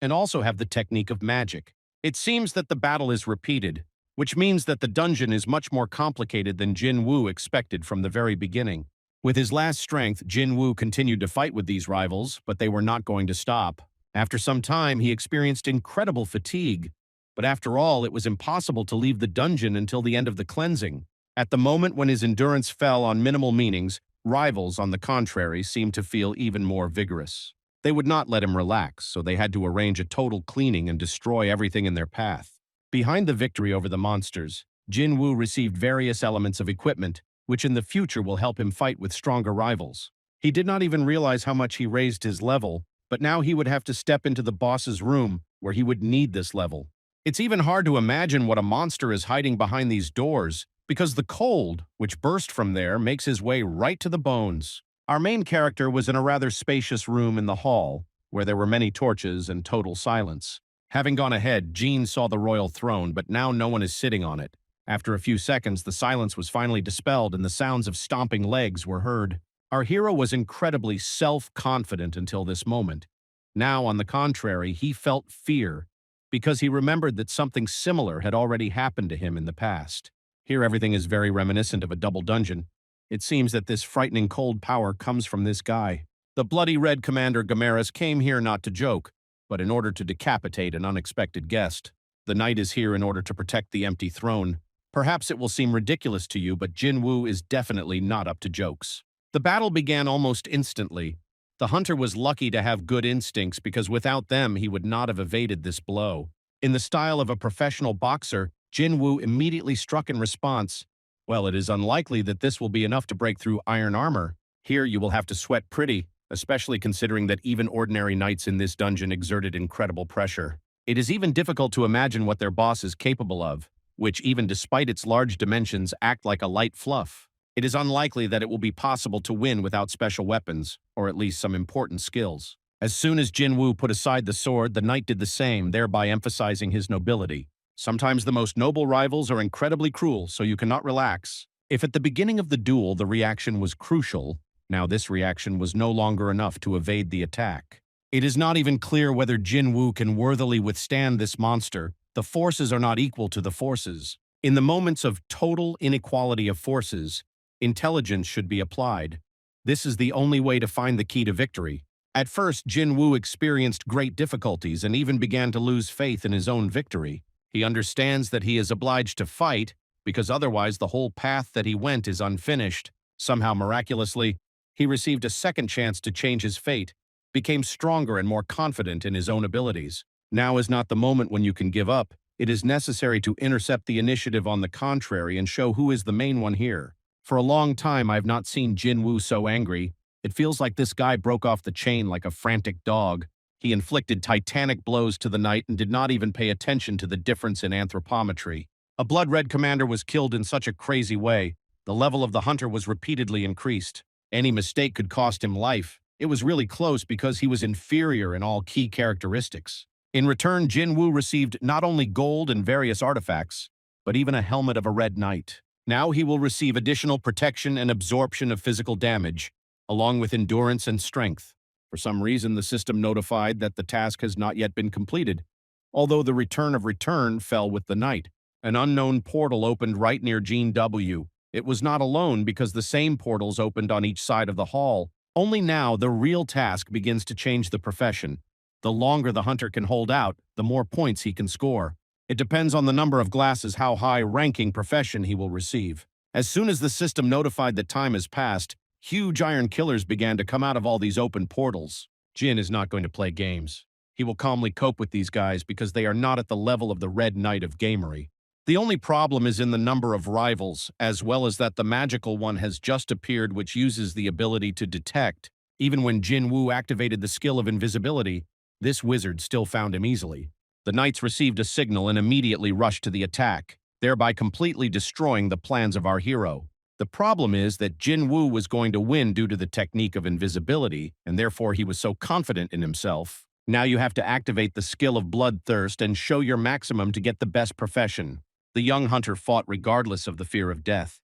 Speaker 1: and also have the technique of magic. It seems that the battle is repeated, which means that the dungeon is much more complicated than Jinwoo expected from the very beginning. With his last strength, Jinwoo continued to fight with these rivals, but they were not going to stop. After some time, he experienced incredible fatigue, but after all, it was impossible to leave the dungeon until the end of the cleansing. At the moment when his endurance fell on minimal meanings, rivals, on the contrary, seemed to feel even more vigorous. They would not let him relax, so they had to arrange a total cleaning and destroy everything in their path. Behind the victory over the monsters, Jinwoo received various elements of equipment, which in the future will help him fight with stronger rivals. He did not even realize how much he raised his level, but now he would have to step into the boss's room, where he would need this level. It's even hard to imagine what a monster is hiding behind these doors, because the cold, which burst from there, makes his way right to the bones. Our main character was in a rather spacious room in the hall, where there were many torches and total silence. Having gone ahead, Jean saw the royal throne, but now no one is sitting on it. After a few seconds, the silence was finally dispelled and the sounds of stomping legs were heard. Our hero was incredibly self-confident until this moment. Now, on the contrary, he felt fear, because he remembered that something similar had already happened to him in the past. Here everything is very reminiscent of a double dungeon. It seems that this frightening cold power comes from this guy. The bloody red Commander Gamaris came here not to joke, but in order to decapitate an unexpected guest. The knight is here in order to protect the empty throne. Perhaps it will seem ridiculous to you, but Jinwoo is definitely not up to jokes. The battle began almost instantly. The hunter was lucky to have good instincts because without them he would not have evaded this blow. In the style of a professional boxer, Jinwoo immediately struck in response. Well, it is unlikely that this will be enough to break through iron armor. Here you will have to sweat pretty, especially considering that even ordinary knights in this dungeon exerted incredible pressure. It is even difficult to imagine what their boss is capable of, which, even despite its large dimensions, act like a light fluff. It is unlikely that it will be possible to win without special weapons, or at least some important skills. As soon as Jinwoo put aside the sword, the knight did the same, thereby emphasizing his nobility. Sometimes the most noble rivals are incredibly cruel, so you cannot relax. If at the beginning of the duel the reaction was crucial, now this reaction was no longer enough to evade the attack. It is not even clear whether Jinwoo can worthily withstand this monster. The forces are not equal to the forces. In the moments of total inequality of forces, intelligence should be applied. This is the only way to find the key to victory. At first, Jinwoo experienced great difficulties and even began to lose faith in his own victory. He understands that he is obliged to fight, because otherwise the whole path that he went is unfinished. Somehow, miraculously, he received a second chance to change his fate, became stronger and more confident in his own abilities. Now is not the moment when you can give up. It is necessary to intercept the initiative on the contrary and show who is the main one here. For a long time, I've not seen Jinwoo so angry. It feels like this guy broke off the chain like a frantic dog. He inflicted titanic blows to the knight and did not even pay attention to the difference in anthropometry. A blood-red commander was killed in such a crazy way. The level of the hunter was repeatedly increased. Any mistake could cost him life. It was really close because he was inferior in all key characteristics. In return, Jinwoo received not only gold and various artifacts, but even a helmet of a red knight. Now he will receive additional protection and absorption of physical damage, along with endurance and strength. For some reason, the system notified that the task has not yet been completed, although the return of return fell with the knight. An unknown portal opened right near Jinwoo. It was not alone because the same portals opened on each side of the hall. Only now the real task begins to change the profession. The longer the hunter can hold out, the more points he can score. It depends on the number of glasses how high-ranking profession he will receive. As soon as the system notified that time has passed, huge iron killers began to come out of all these open portals. Jin is not going to play games. He will calmly cope with these guys because they are not at the level of the Red Knight of Gamery. The only problem is in the number of rivals, as well as that the magical one has just appeared which uses the ability to detect. Even when Jinwoo activated the skill of invisibility, this wizard still found him easily. The knights received a signal and immediately rushed to the attack, thereby completely destroying the plans of our hero. The problem is that Jinwoo was going to win due to the technique of invisibility, and therefore he was so confident in himself. Now you have to activate the skill of bloodthirst and show your maximum to get the best profession. The young hunter fought regardless of the fear of death.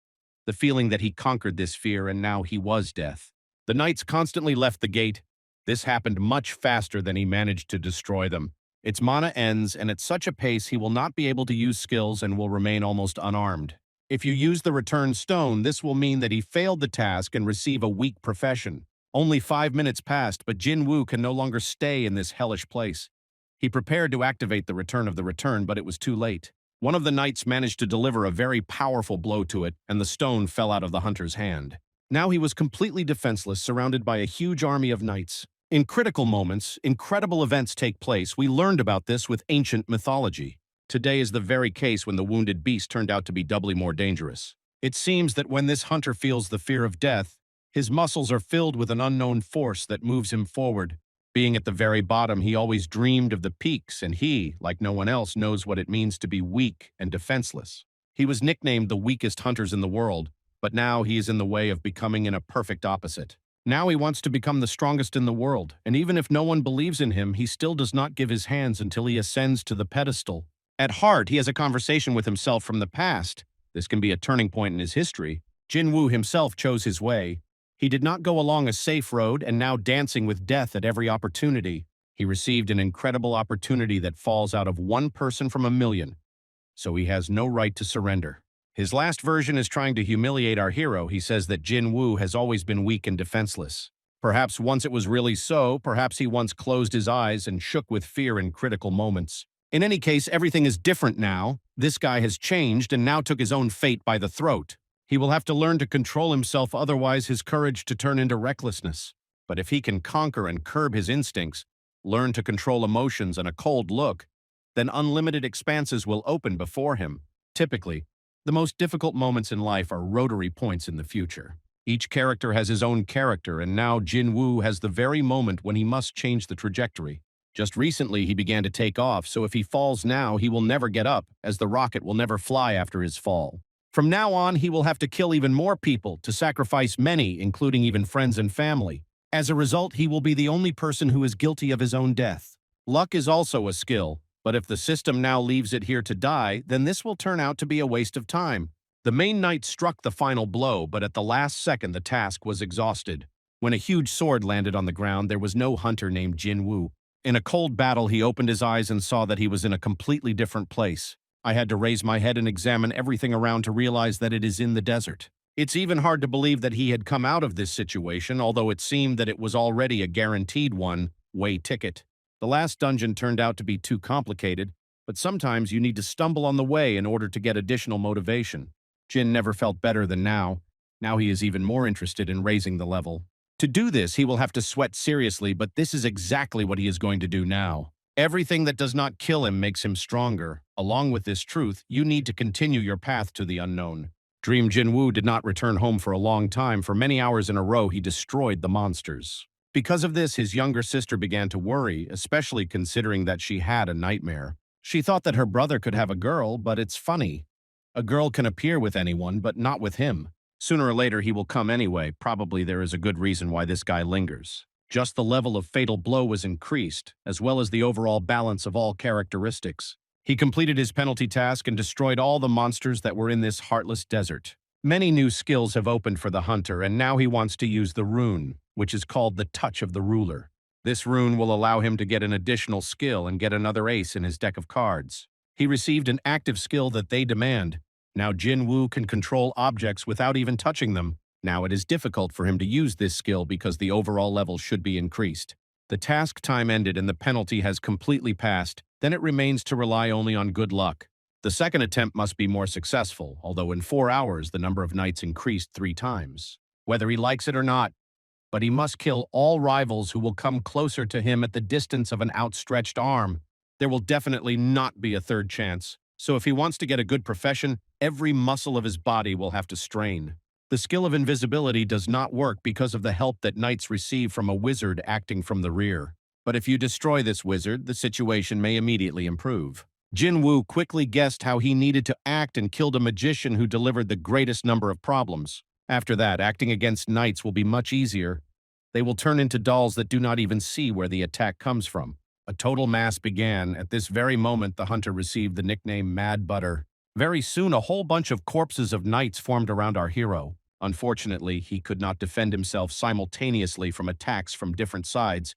Speaker 1: The feeling that he conquered this fear and now he was death. The knights constantly left the gate. This happened much faster than he managed to destroy them. Its mana ends, and at such a pace he will not be able to use skills and will remain almost unarmed. If you use the return stone, this will mean that he failed the task and receive a weak profession. Only 5 minutes passed, but Jinwoo can no longer stay in this hellish place. He prepared to activate the return of the return, but it was too late. One of the knights managed to deliver a very powerful blow to it, and the stone fell out of the hunter's hand. Now he was completely defenseless, surrounded by a huge army of knights. In critical moments, incredible events take place. We learned about this with ancient mythology. Today is the very case when the wounded beast turned out to be doubly more dangerous. It seems that when this hunter feels the fear of death, his muscles are filled with an unknown force that moves him forward. Being at the very bottom, he always dreamed of the peaks, and he, like no one else, knows what it means to be weak and defenseless. He was nicknamed the weakest hunters in the world, but now he is in the way of becoming in a perfect opposite. Now he wants to become the strongest in the world, and even if no one believes in him, he still does not give his hands until he ascends to the pedestal. At heart, he has a conversation with himself from the past. This can be a turning point in his history. Jinwoo himself chose his way. He did not go along a safe road and now dancing with death at every opportunity. He received an incredible opportunity that falls out of one person from a million, so he has no right to surrender. His last version is trying to humiliate our hero. He says that Jinwoo has always been weak and defenseless. Perhaps once it was really so, perhaps he once closed his eyes and shook with fear in critical moments. In any case, everything is different now. This guy has changed and now took his own fate by the throat. He will have to learn to control himself, otherwise his courage to turn into recklessness. But if he can conquer and curb his instincts, learn to control emotions and a cold look, then unlimited expanses will open before him. Typically, the most difficult moments in life are rotary points in the future. Each character has his own character, and now Jinwoo has the very moment when he must change the trajectory. Just recently, he began to take off, so if he falls now, he will never get up, as the rocket will never fly after his fall. From now on, he will have to kill even more people, to sacrifice many, including even friends and family. As a result, he will be the only person who is guilty of his own death. Luck is also a skill, but if the system now leaves it here to die, then this will turn out to be a waste of time. The main knight struck the final blow, but at the last second the task was exhausted. When a huge sword landed on the ground, there was no hunter named Jinwoo. In a cold battle, he opened his eyes and saw that he was in a completely different place. I had to raise my head and examine everything around to realize that it is in the desert. It's even hard to believe that he had come out of this situation, although it seemed that it was already a guaranteed one-way ticket. The last dungeon turned out to be too complicated, but sometimes you need to stumble on the way in order to get additional motivation. Jin never felt better than now. Now he is even more interested in raising the level. To do this, he will have to sweat seriously, but this is exactly what he is going to do now. Everything that does not kill him makes him stronger. Along with this truth, you need to continue your path to the unknown. Dream Jinwoo did not return home for a long time. For many hours in a row, he destroyed the monsters. Because of this, his younger sister began to worry, especially considering that she had a nightmare. She thought that her brother could have a girl, but it's funny. A girl can appear with anyone, but not with him. Sooner or later, he will come anyway. Probably there is a good reason why this guy lingers. Just the level of fatal blow was increased, as well as the overall balance of all characteristics. He completed his penalty task and destroyed all the monsters that were in this heartless desert. Many new skills have opened for the hunter, and now he wants to use the rune, which is called the Touch of the Ruler. This rune will allow him to get an additional skill and get another ace in his deck of cards. He received an active skill that they demand. Now Jinwoo can control objects without even touching them. Now it is difficult for him to use this skill because the overall level should be increased. The task time ended and the penalty has completely passed. Then it remains to rely only on good luck. The second attempt must be more successful, although in 4 hours the number of knights increased 3 times. Whether he likes it or not, but he must kill all rivals who will come closer to him at the distance of an outstretched arm. There will definitely not be a third chance. So if he wants to get a good profession, every muscle of his body will have to strain. The skill of invisibility does not work because of the help that knights receive from a wizard acting from the rear. But if you destroy this wizard, the situation may immediately improve. Jinwoo quickly guessed how he needed to act and killed a magician who delivered the greatest number of problems. After that, acting against knights will be much easier. They will turn into dolls that do not even see where the attack comes from. A total mass began. At this very moment, the hunter received the nickname Mad Butter. Very soon, a whole bunch of corpses of knights formed around our hero. Unfortunately, he could not defend himself simultaneously from attacks from different sides,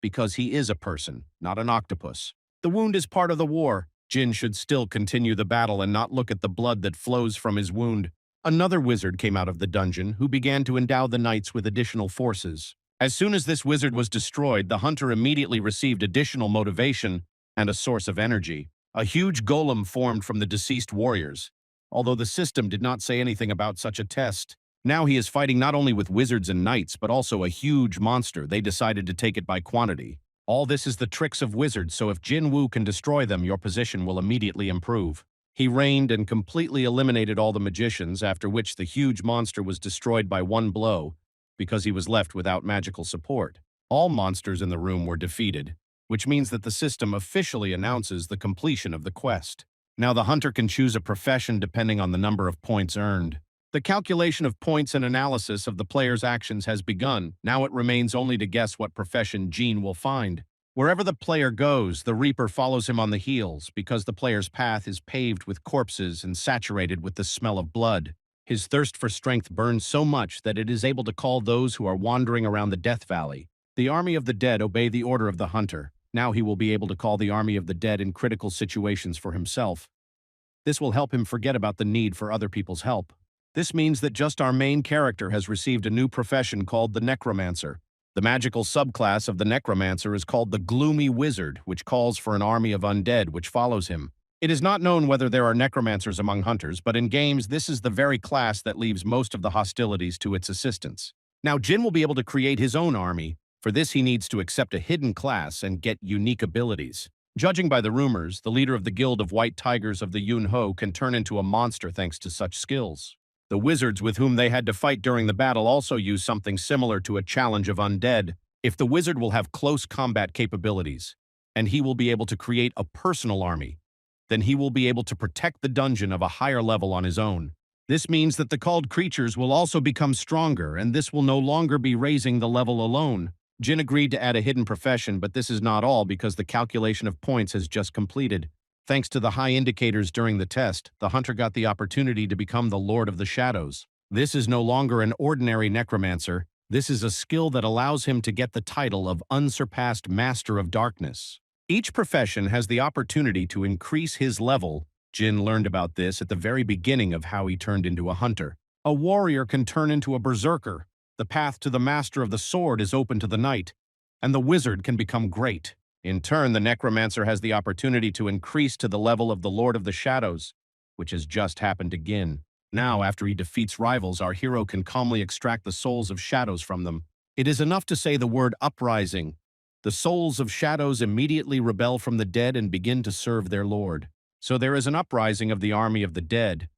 Speaker 1: because he is a person, not an octopus. The wound is part of the war. Jin should still continue the battle and not look at the blood that flows from his wound. Another wizard came out of the dungeon, who began to endow the knights with additional forces. As soon as this wizard was destroyed, the hunter immediately received additional motivation and a source of energy. A huge golem formed from the deceased warriors, although the system did not say anything about such a test. Now he is fighting not only with wizards and knights, but also a huge monster. They decided to take it by quantity. All this is the tricks of wizards, so if Jinwoo can destroy them, your position will immediately improve. He reigned and completely eliminated all the magicians, after which the huge monster was destroyed by one blow, because he was left without magical support. All monsters in the room were defeated, which means that the system officially announces the completion of the quest. Now the hunter can choose a profession depending on the number of points earned. The calculation of points and analysis of the player's actions has begun. Now it remains only to guess what profession Jin will find. Wherever the player goes, the Reaper follows him on the heels because the player's path is paved with corpses and saturated with the smell of blood. His thirst for strength burns so much that it is able to call those who are wandering around the Death Valley. The army of the dead obey the order of the hunter. Now he will be able to call the army of the dead in critical situations for himself. This will help him forget about the need for other people's help. This means that just our main character has received a new profession called the Necromancer. The magical subclass of the Necromancer is called the Gloomy Wizard, which calls for an army of undead which follows him. It is not known whether there are necromancers among hunters, but in games this is the very class that leaves most of the hostilities to its assistants. Now Jin will be able to create his own army. For this he needs to accept a hidden class and get unique abilities. Judging by the rumors, the leader of the Guild of White Tigers of the Yunho can turn into a monster thanks to such skills. The wizards with whom they had to fight during the battle also use something similar to a challenge of undead. If the wizard will have close combat capabilities, and he will be able to create a personal army, then he will be able to protect the dungeon of a higher level on his own. This means that the called creatures will also become stronger, and this will no longer be raising the level alone. Jin agreed to add a hidden profession, but this is not all because the calculation of points has just completed. Thanks to the high indicators during the test, the hunter got the opportunity to become the Lord of the Shadows. This is no longer an ordinary necromancer. This is a skill that allows him to get the title of Unsurpassed Master of Darkness. Each profession has the opportunity to increase his level. Jin learned about this at the very beginning of how he turned into a hunter. A warrior can turn into a berserker. The path to the master of the sword is open to the knight, and the wizard can become great. In turn, the necromancer has the opportunity to increase to the level of the Lord of the Shadows, which has just happened to Jin. Now, after he defeats rivals, our hero can calmly extract the souls of shadows from them. It is enough to say the word uprising, The souls of shadows immediately rebel from the dead and begin to serve their lord. So there is an uprising of the army of the dead,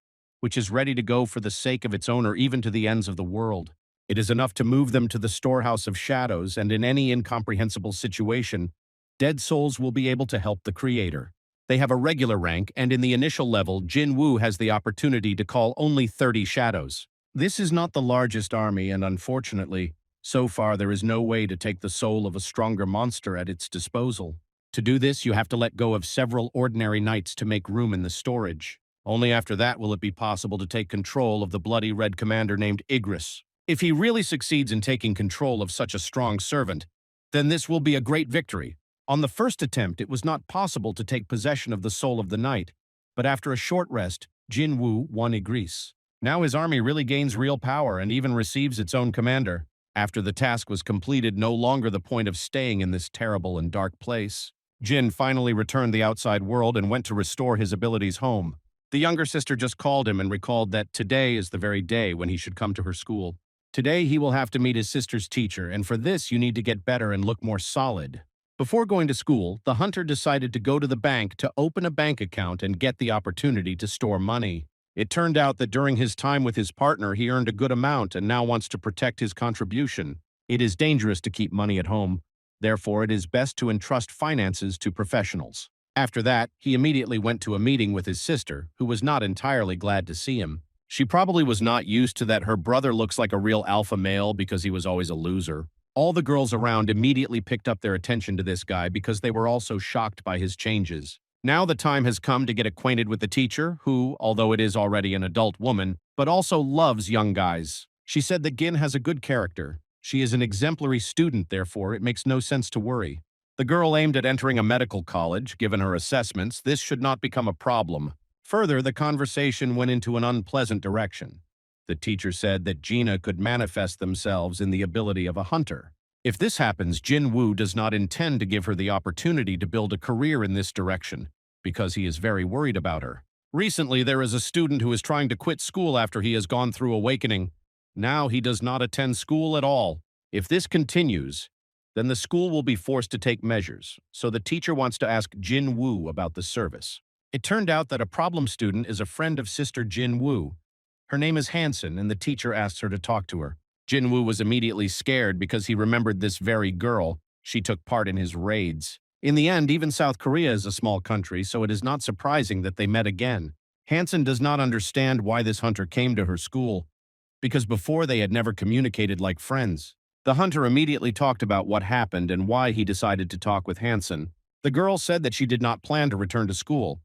Speaker 1: which is ready to go for the sake of its owner even to the ends of the world. It is enough to move them to the storehouse of shadows, and in any incomprehensible situation, dead souls will be able to help the creator. They have a regular rank, and in the initial level, Jinwoo has the opportunity to call only 30 shadows. This is not the largest army, and unfortunately, so far there is no way to take the soul of a stronger monster at its disposal. To do this, you have to let go of several ordinary knights to make room in the storage. Only after that will it be possible to take control of the bloody red commander named Igris. If he really succeeds in taking control of such a strong servant, then this will be a great victory. On the first attempt, it was not possible to take possession of the soul of the knight, but after a short rest, Jinwoo won Igris. Now his army really gains real power and even receives its own commander. After the task was completed, no longer the point of staying in this terrible and dark place. Jin finally returned the outside world and went to restore his abilities home. The younger sister just called him and recalled that today is the very day when he should come to her school. Today he will have to meet his sister's teacher, and for this you need to get better and look more solid. Before going to school, the hunter decided to go to the bank to open a bank account and get the opportunity to store money. It turned out that during his time with his partner, he earned a good amount and now wants to protect his contribution. It is dangerous to keep money at home. Therefore, it is best to entrust finances to professionals. After that, he immediately went to a meeting with his sister, who was not entirely glad to see him. She probably was not used to that her brother looks like a real alpha male because he was always a loser. All the girls around immediately picked up their attention to this guy because they were also shocked by his changes. Now the time has come to get acquainted with the teacher, who, although it is already an adult woman, but also loves young guys. She said that Gin has a good character. She is an exemplary student, therefore it makes no sense to worry. The girl aimed at entering a medical college. Given her assessments, this should not become a problem. Further, the conversation went into an unpleasant direction. The teacher said that Gina could manifest themselves in the ability of a hunter. If this happens, Jinwoo does not intend to give her the opportunity to build a career in this direction, because he is very worried about her. Recently, there is a student who is trying to quit school after he has gone through awakening. Now he does not attend school at all. If this continues, then the school will be forced to take measures, so the teacher wants to ask Jinwoo about the service. It turned out that a problem student is a friend of Sister Jinwoo. Her name is Hansen, and the teacher asks her to talk to her. Jinwoo was immediately scared because he remembered this very girl. She took part in his raids. In the end, even South Korea is a small country, so it is not surprising that they met again. Hansen does not understand why this hunter came to her school, because before they had never communicated like friends. The hunter immediately talked about what happened and why he decided to talk with Hansen. The girl said that she did not plan to return to school,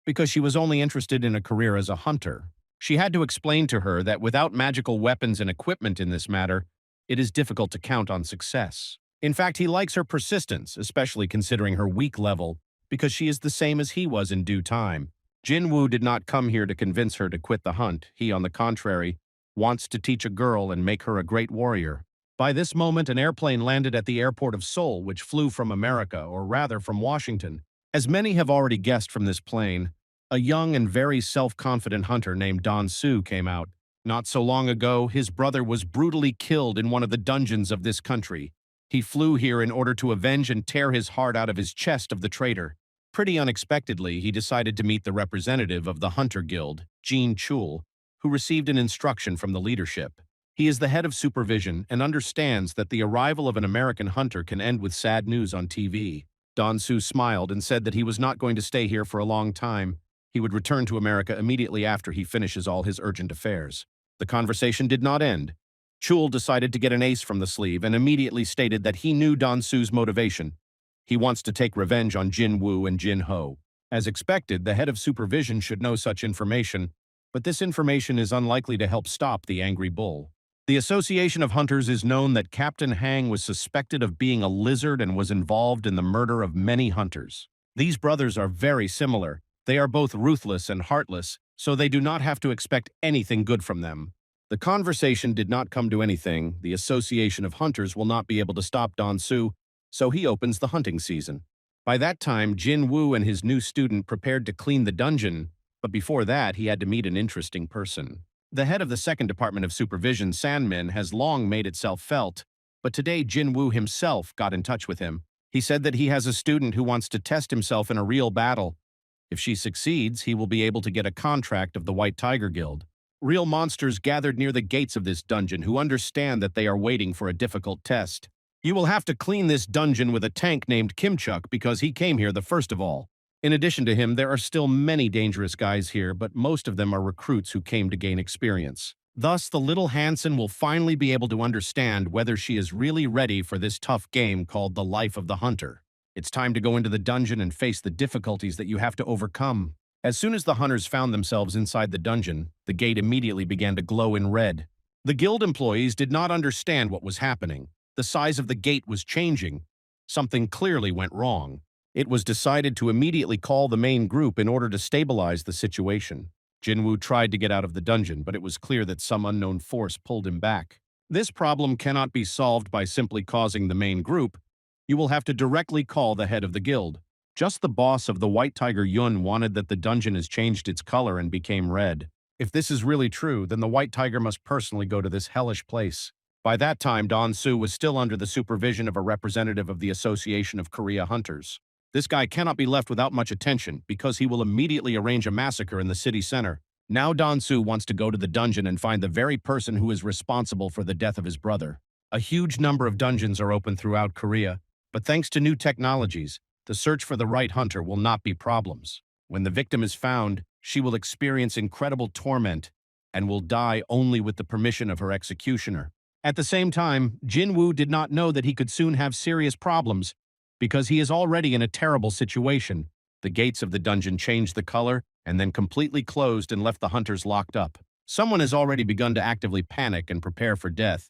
Speaker 1: because she was only interested in a career as a hunter. She had to explain to her that without magical weapons and equipment in this matter, it is difficult to count on success. In fact, he likes her persistence, especially considering her weak level, because she is the same as he was in due time. Jinwoo did not come here to convince her to quit the hunt. He, on the contrary, wants to teach a girl and make her a great warrior. By this moment, an airplane landed at the airport of Seoul, which flew from America, or rather from Washington. As many have already guessed from this plane, a young and very self-confident hunter named Don-soo came out. Not so long ago, his brother was brutally killed in one of the dungeons of this country. He flew here in order to avenge and tear his heart out of his chest of the traitor. Pretty unexpectedly, he decided to meet the representative of the Hunter Guild, Jean Chul, who received an instruction from the leadership. He is the head of supervision and understands that the arrival of an American hunter can end with sad news on TV. Don-soo smiled and said that he was not going to stay here for a long time. He would return to America immediately after he finishes all his urgent affairs. The conversation did not end. Chul decided to get an ace from the sleeve and immediately stated that he knew Don-soo's motivation. He wants to take revenge on Jinwoo and Jin-ho. As expected, the head of supervision should know such information, but this information is unlikely to help stop the angry bull. The Association of Hunters is known that Captain Hang was suspected of being a lizard and was involved in the murder of many hunters. These brothers are very similar. They are both ruthless and heartless, so they do not have to expect anything good from them. The conversation did not come to anything. The Association of Hunters will not be able to stop Don-soo, so he opens the hunting season. By that time, Jin-woo and his new student prepared to clean the dungeon, but before that, he had to meet an interesting person. The head of the second department of supervision, Sanmin, has long made itself felt, but today Jinwoo himself got in touch with him. He said that he has a student who wants to test himself in a real battle. If she succeeds, he will be able to get a contract of the White Tiger Guild. Real monsters gathered near the gates of this dungeon who understand that they are waiting for a difficult test. You will have to clean this dungeon with a tank named Kimchuk because he came here the first of all. In addition to him, there are still many dangerous guys here, but most of them are recruits who came to gain experience. Thus, the little Hansen will finally be able to understand whether she is really ready for this tough game called the life of the hunter. It's time to go into the dungeon and face the difficulties that you have to overcome. As soon as the hunters found themselves inside the dungeon, the gate immediately began to glow in red. The guild employees did not understand what was happening. The size of the gate was changing. Something clearly went wrong. It was decided to immediately call the main group in order to stabilize the situation. Jinwoo tried to get out of the dungeon, but it was clear that some unknown force pulled him back. This problem cannot be solved by simply causing the main group. You will have to directly call the head of the guild. Just the boss of the White Tiger Yun wanted that the dungeon has changed its color and became red. If this is really true, then the White Tiger must personally go to this hellish place. By that time, Don Su was still under the supervision of a representative of the Association of Korea Hunters. This guy cannot be left without much attention because he will immediately arrange a massacre in the city center. Now Don Su wants to go to the dungeon and find the very person who is responsible for the death of his brother. A huge number of dungeons are open throughout Korea, but thanks to new technologies, the search for the right hunter will not be problems. When the victim is found, she will experience incredible torment and will die only with the permission of her executioner. At the same time, Jinwoo did not know that he could soon have serious problems because he is already in a terrible situation. The gates of the dungeon changed the color and then completely closed and left the hunters locked up. Someone has already begun to actively panic and prepare for death,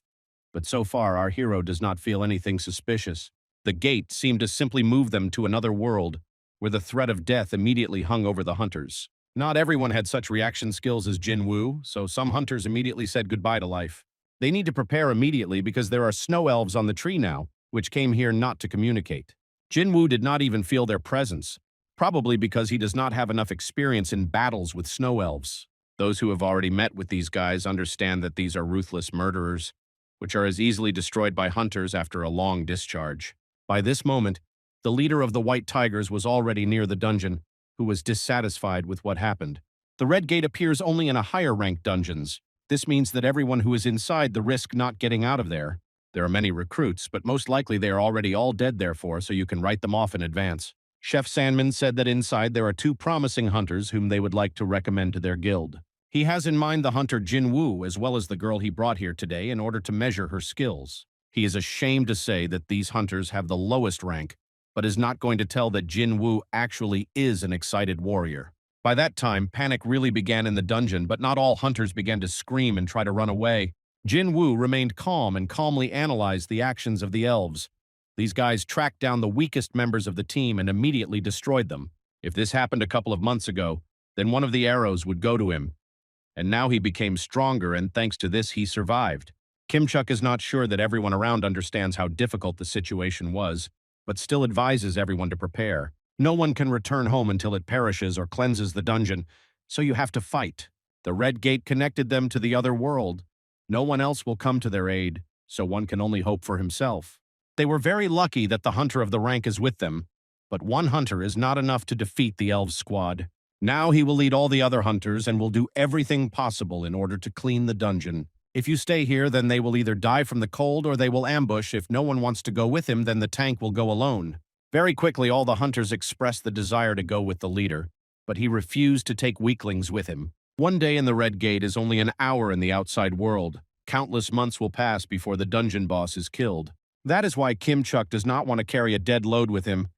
Speaker 1: but so far our hero does not feel anything suspicious. The gate seemed to simply move them to another world, where the threat of death immediately hung over the hunters. Not everyone had such reaction skills as Jinwoo, so some hunters immediately said goodbye to life. They need to prepare immediately because there are snow elves on the tree now, which came here not to communicate. Jinwoo did not even feel their presence, probably because he does not have enough experience in battles with snow elves. Those who have already met with these guys understand that these are ruthless murderers, which are as easily destroyed by hunters after a long discharge. By this moment, the leader of the White Tigers was already near the dungeon, who was dissatisfied with what happened. The Red Gate appears only in a higher-ranked dungeons. This means that everyone who is inside the risk not getting out of there. There are many recruits, but most likely they are already all dead therefore, so you can write them off in advance. Chef Sandman said that inside there are two promising hunters whom they would like to recommend to their guild. He has in mind the hunter Jinwoo as well as the girl he brought here today in order to measure her skills. He is ashamed to say that these hunters have the lowest rank, but is not going to tell that Jinwoo actually is an excited warrior. By that time, panic really began in the dungeon, but not all hunters began to scream and try to run away. Jinwoo remained calm and calmly analyzed the actions of the elves. These guys tracked down the weakest members of the team and immediately destroyed them. If this happened a couple of months ago, then one of the arrows would go to him. And now he became stronger, and thanks to this, he survived. Kimchuk is not sure that everyone around understands how difficult the situation was, but still advises everyone to prepare. No one can return home until it perishes or cleanses the dungeon, so you have to fight. The Red Gate connected them to the other world. No one else will come to their aid, so one can only hope for himself. They were very lucky that the hunter of the rank is with them, but one hunter is not enough to defeat the elves squad. Now he will lead all the other hunters and will do everything possible in order to clean the dungeon. If you stay here, then they will either die from the cold or they will ambush. If no one wants to go with him, then the tank will go alone. Very quickly, all the hunters expressed the desire to go with the leader, but he refused to take weaklings with him. One day in the Red Gate is only an hour in the outside world. Countless months will pass before the dungeon boss is killed. That is why Kimchuk does not want to carry a dead load with him.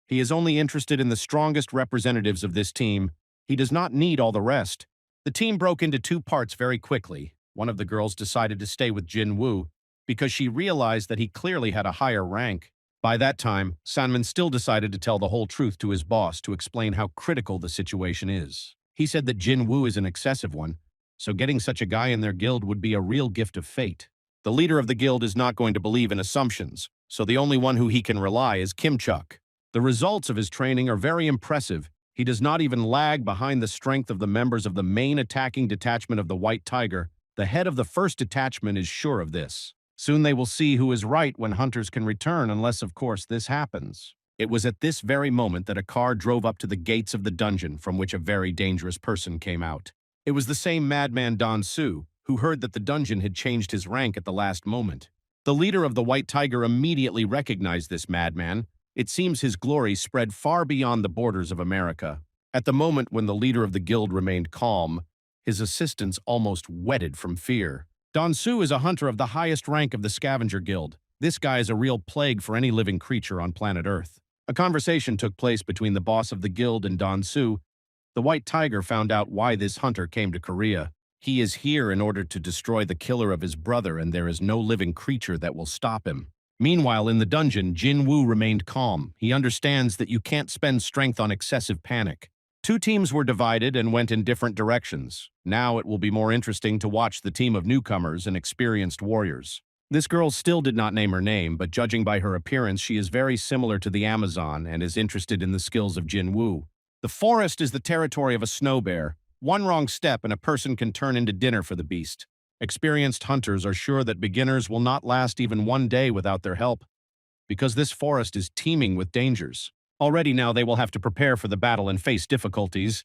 Speaker 1: He is only interested in the strongest representatives of this team. He does not need all the rest. The team broke into two parts very quickly. One of the girls decided to stay with Jinwoo because she realized that he clearly had a higher rank. By that time, Sanman still decided to tell the whole truth to his boss to explain how critical the situation is. He said that Jinwoo is an excessive one, so getting such a guy in their guild would be a real gift of fate. The leader of the guild is not going to believe in assumptions, so the only one who he can rely is Kimchuk. The results of his training are very impressive. He does not even lag behind the strength of the members of the main attacking detachment of the White Tiger. The head of the first detachment is sure of this. Soon they will see who is right when hunters can return, unless, of course, this happens. It was at this very moment that a car drove up to the gates of the dungeon from which a very dangerous person came out. It was the same madman Don Su, who heard that the dungeon had changed his rank at the last moment. The leader of the White Tiger immediately recognized this madman. It seems his glory spread far beyond the borders of America. At the moment when the leader of the guild remained calm, his assistants almost wetted from fear. Don Su is a hunter of the highest rank of the Scavenger Guild. This guy is a real plague for any living creature on planet Earth. A conversation took place between the boss of the guild and Don Su. The White Tiger found out why this hunter came to Korea. He is here in order to destroy the killer of his brother, and there is no living creature that will stop him. Meanwhile, in the dungeon, Jinwoo remained calm. He understands that you can't spend strength on excessive panic. Two teams were divided and went in different directions. Now it will be more interesting to watch the team of newcomers and experienced warriors. This girl still did not name her name, but judging by her appearance, she is very similar to the Amazon and is interested in the skills of Jinwoo. The forest is the territory of a snow bear. One wrong step and a person can turn into dinner for the beast. Experienced hunters are sure that beginners will not last even one day without their help, because this forest is teeming with dangers. Already now they will have to prepare for the battle and face difficulties.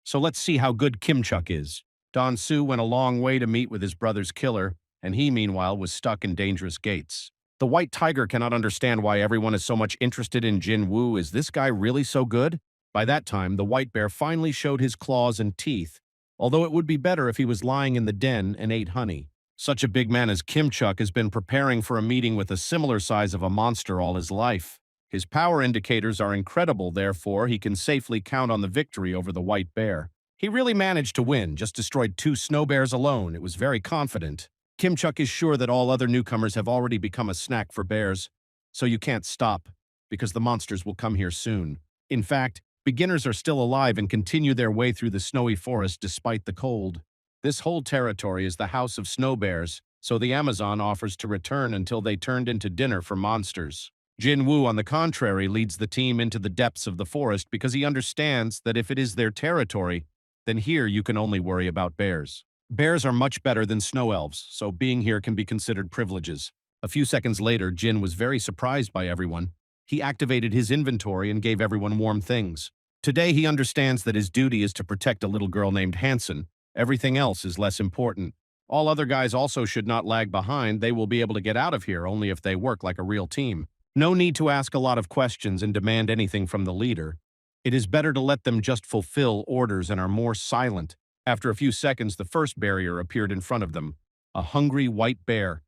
Speaker 1: So let's see how good Kim Chuk is. Don Su went a long way to meet with his brother's killer, and he, meanwhile, was stuck in dangerous gates. The White Tiger cannot understand why everyone is so much interested in Jinwoo. Is this guy really so good? By that time, the white bear finally showed his claws and teeth, although it would be better if he was lying in the den and ate honey. Such a big man as Kim Chuk has been preparing for a meeting with a similar size of a monster all his life. His power indicators are incredible, therefore he can safely count on the victory over the white bear. He really managed to win, just destroyed 2 snow bears alone. It was very confident. Kim Chuk is sure that all other newcomers have already become a snack for bears, so you can't stop, because the monsters will come here soon. In fact, beginners are still alive and continue their way through the snowy forest despite the cold. This whole territory is the house of snow bears, so the Amazon offers to return until they turned into dinner for monsters. Jinwoo, on the contrary, leads the team into the depths of the forest because he understands that if it is their territory, then here you can only worry about bears. Bears are much better than snow elves, so being here can be considered privileges. A few seconds later, Jin was very surprised by everyone. He activated his inventory and gave everyone warm things. Today he understands that his duty is to protect a little girl named Hanson. Everything else is less important. All other guys also should not lag behind. They will be able to get out of here only if they work like a real team. No need to ask a lot of questions and demand anything from the leader. It is better to let them just fulfill orders and are more silent. After a few seconds, the first barrier appeared in front of them, a hungry white bear.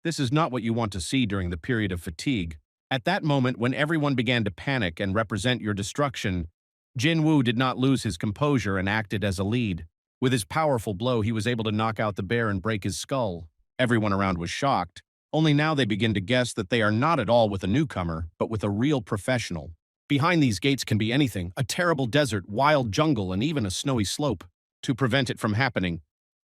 Speaker 1: This is not what you want to see during the period of fatigue. At that moment, when everyone began to panic and represent your destruction, Jinwoo did not lose his composure and acted as a lead. With his powerful blow, he was able to knock out the bear and break his skull. Everyone around was shocked. Only now they begin to guess that they are not at all with a newcomer, but with a real professional. Behind these gates can be anything, a terrible desert, wild jungle, and even a snowy slope. To prevent it from happening,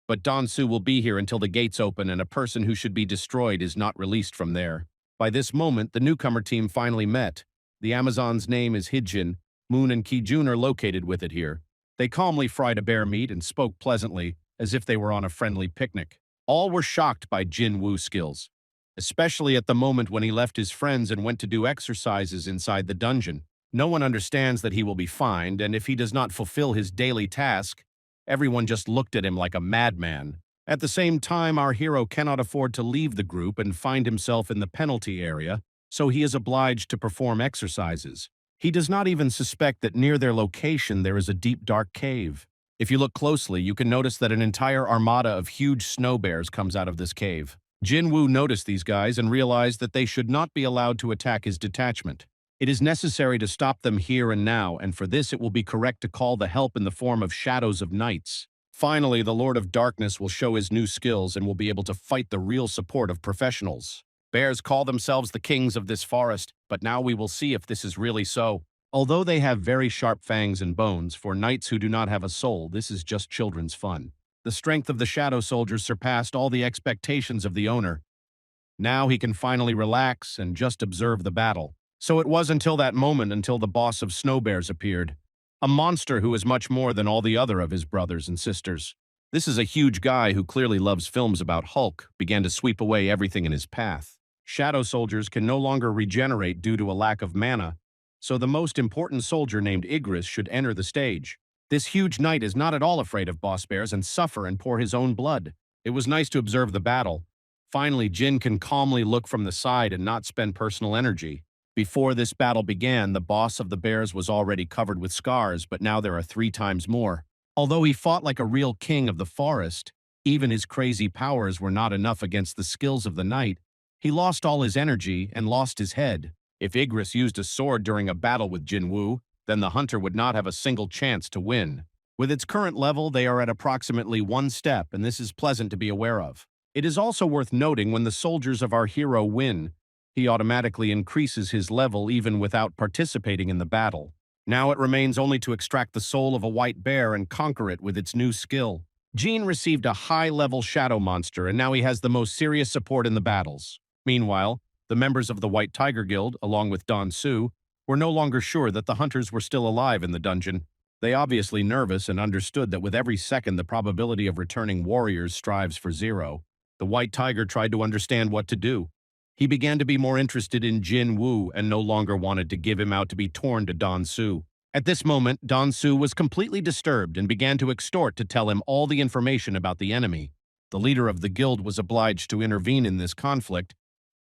Speaker 1: but Don Su will be here until the gates open and a person who should be destroyed is not released from there. By this moment, the newcomer team finally met. The Amazon's name is Hijin. Moon and Kijun are located with it here. They calmly fried a bear meat and spoke pleasantly, as if they were on a friendly picnic. All were shocked by Jinwoo's skills, especially at the moment when he left his friends and went to do exercises inside the dungeon. No one understands that he will be fined, and if he does not fulfill his daily task, everyone just looked at him like a madman. At the same time, our hero cannot afford to leave the group and find himself in the penalty area, so he is obliged to perform exercises. He does not even suspect that near their location there is a deep, dark cave. If you look closely, you can notice that an entire armada of huge snow bears comes out of this cave. Jinwoo noticed these guys and realized that they should not be allowed to attack his detachment. It is necessary to stop them here and now, and for this it will be correct to call the help in the form of shadows of nights. Finally, the Lord of Darkness will show his new skills and will be able to fight the real support of professionals. Bears call themselves the kings of this forest, but now we will see if this is really so. Although they have very sharp fangs and bones, for knights who do not have a soul, this is just children's fun. The strength of the shadow soldiers surpassed all the expectations of the owner. Now he can finally relax and just observe the battle. So it was until that moment until the boss of snow bears appeared, a monster who is much more than all the other of his brothers and sisters. This is a huge guy who clearly loves films about Hulk, began to sweep away everything in his path. Shadow soldiers can no longer regenerate due to a lack of mana, so the most important soldier named Igris should enter the stage. This huge knight is not at all afraid of boss bears and suffer and pour his own blood. It was nice to observe the battle. Finally, Jin can calmly look from the side and not spend personal energy. Before this battle began, the boss of the bears was already covered with scars, but now there are 3 times more. Although he fought like a real king of the forest, even his crazy powers were not enough against the skills of the knight. He lost all his energy and lost his head. If Igris used a sword during a battle with Jinwoo, then the hunter would not have a single chance to win. With its current level, they are at approximately 1 step, and this is pleasant to be aware of. It is also worth noting when the soldiers of our hero win, he automatically increases his level even without participating in the battle. Now it remains only to extract the soul of a white bear and conquer it with its new skill. Jean received a high-level shadow monster, and now he has the most serious support in the battles. Meanwhile, the members of the White Tiger Guild, along with Don Su, were no longer sure that the hunters were still alive in the dungeon. They obviously nervous and understood that with every second the probability of returning warriors strives for 0. The White Tiger tried to understand what to do. He began to be more interested in Jinwoo and no longer wanted to give him out to be torn to Don Su. At this moment, Don Su was completely disturbed and began to extort to tell him all the information about the enemy. The leader of the guild was obliged to intervene in this conflict,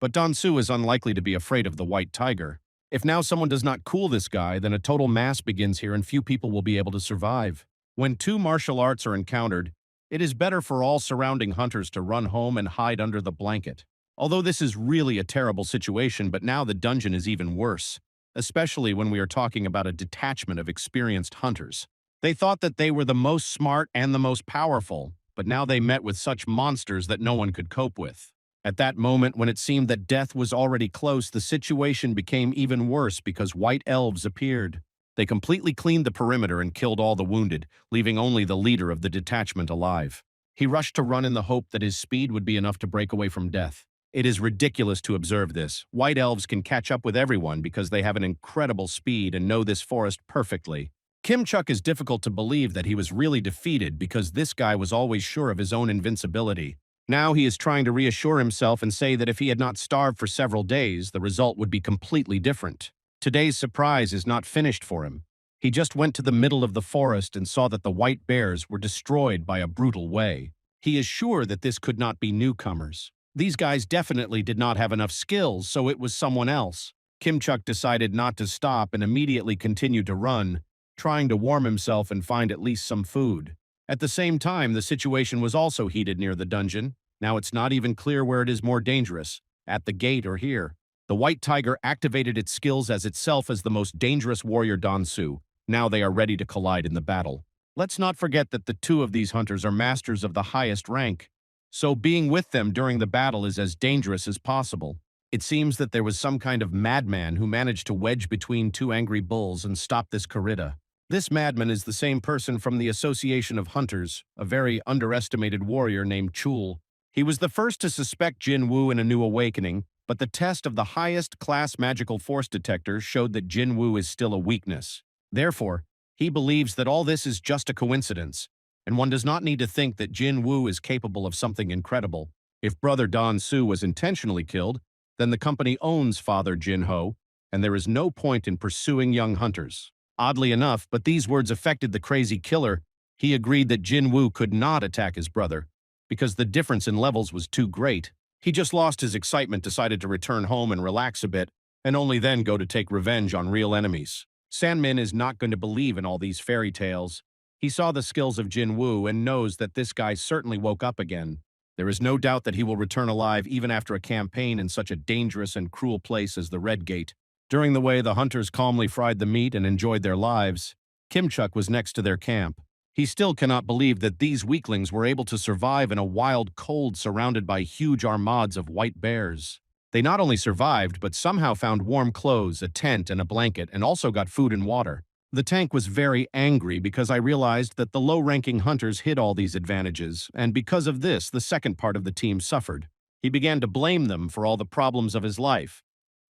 Speaker 1: but Don Su is unlikely to be afraid of the White Tiger. If now someone does not cool this guy, then a total mass begins here and few people will be able to survive. When 2 martial arts are encountered, it is better for all surrounding hunters to run home and hide under the blanket. Although this is really a terrible situation, but now the dungeon is even worse, especially when we are talking about a detachment of experienced hunters. They thought that they were the most smart and the most powerful, but now they met with such monsters that no one could cope with. At that moment, when it seemed that death was already close, the situation became even worse because white elves appeared. They completely cleaned the perimeter and killed all the wounded, leaving only the leader of the detachment alive. He rushed to run in the hope that his speed would be enough to break away from death. It is ridiculous to observe this. White elves can catch up with everyone because they have an incredible speed and know this forest perfectly. Kim Chuk is difficult to believe that he was really defeated because this guy was always sure of his own invincibility. Now he is trying to reassure himself and say that if he had not starved for several days, the result would be completely different. Today's surprise is not finished for him. He just went to the middle of the forest and saw that the white bears were destroyed by a brutal way. He is sure that this could not be newcomers. These guys definitely did not have enough skills, so it was someone else. Kim Chuk decided not to stop and immediately continued to run, trying to warm himself and find at least some food. At the same time, the situation was also heated near the dungeon. Now it's not even clear where it is more dangerous, at the gate or here. The White Tiger activated its skills as itself as the most dangerous warrior Don Su. Now they are ready to collide in the battle. Let's not forget that the 2 of these hunters are masters of the highest rank, so being with them during the battle is as dangerous as possible. It seems that there was some kind of madman who managed to wedge between 2 angry bulls and stop this corrida. This madman is the same person from the Association of Hunters, a very underestimated warrior named Chul. He was the first to suspect Jinwoo in a new awakening, but the test of the highest class magical force detector showed that Jinwoo is still a weakness. Therefore, he believes that all this is just a coincidence, and one does not need to think that Jinwoo is capable of something incredible. If brother Don Su was intentionally killed, then the company owns father Jinho, and there is no point in pursuing young hunters. Oddly enough, but these words affected the crazy killer. He agreed that Jinwoo could not attack his brother, because the difference in levels was too great. He just lost his excitement, decided to return home and relax a bit, and only then go to take revenge on real enemies. Sanmin is not going to believe in all these fairy tales. He saw the skills of Jinwoo and knows that this guy certainly woke up again. There is no doubt that he will return alive even after a campaign in such a dangerous and cruel place as the Red Gate. During the way, the hunters calmly fried the meat and enjoyed their lives. Kim Chuk was next to their camp. He still cannot believe that these weaklings were able to survive in a wild cold surrounded by huge armadas of white bears. They not only survived, but somehow found warm clothes, a tent, and a blanket, and also got food and water. The tank was very angry because I realized that the low-ranking hunters hid all these advantages, and because of this, the second part of the team suffered. He began to blame them for all the problems of his life,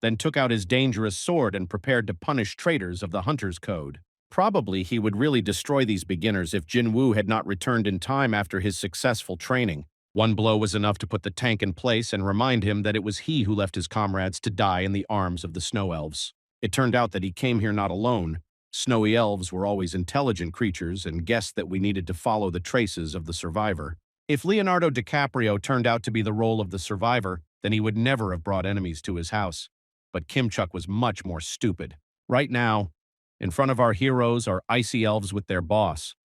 Speaker 1: then took out his dangerous sword and prepared to punish traitors of the Hunter's Code. Probably he would really destroy these beginners if Jinwoo had not returned in time after his successful training. One blow was enough to put the tank in place and remind him that it was he who left his comrades to die in the arms of the snow elves. It turned out that he came here not alone. Snowy elves were always intelligent creatures and guessed that we needed to follow the traces of the survivor. If Leonardo DiCaprio turned out to be the role of the survivor, then he would never have brought enemies to his house. But Kim Chuk was much more stupid. Right now, in front of our heroes are icy elves with their boss.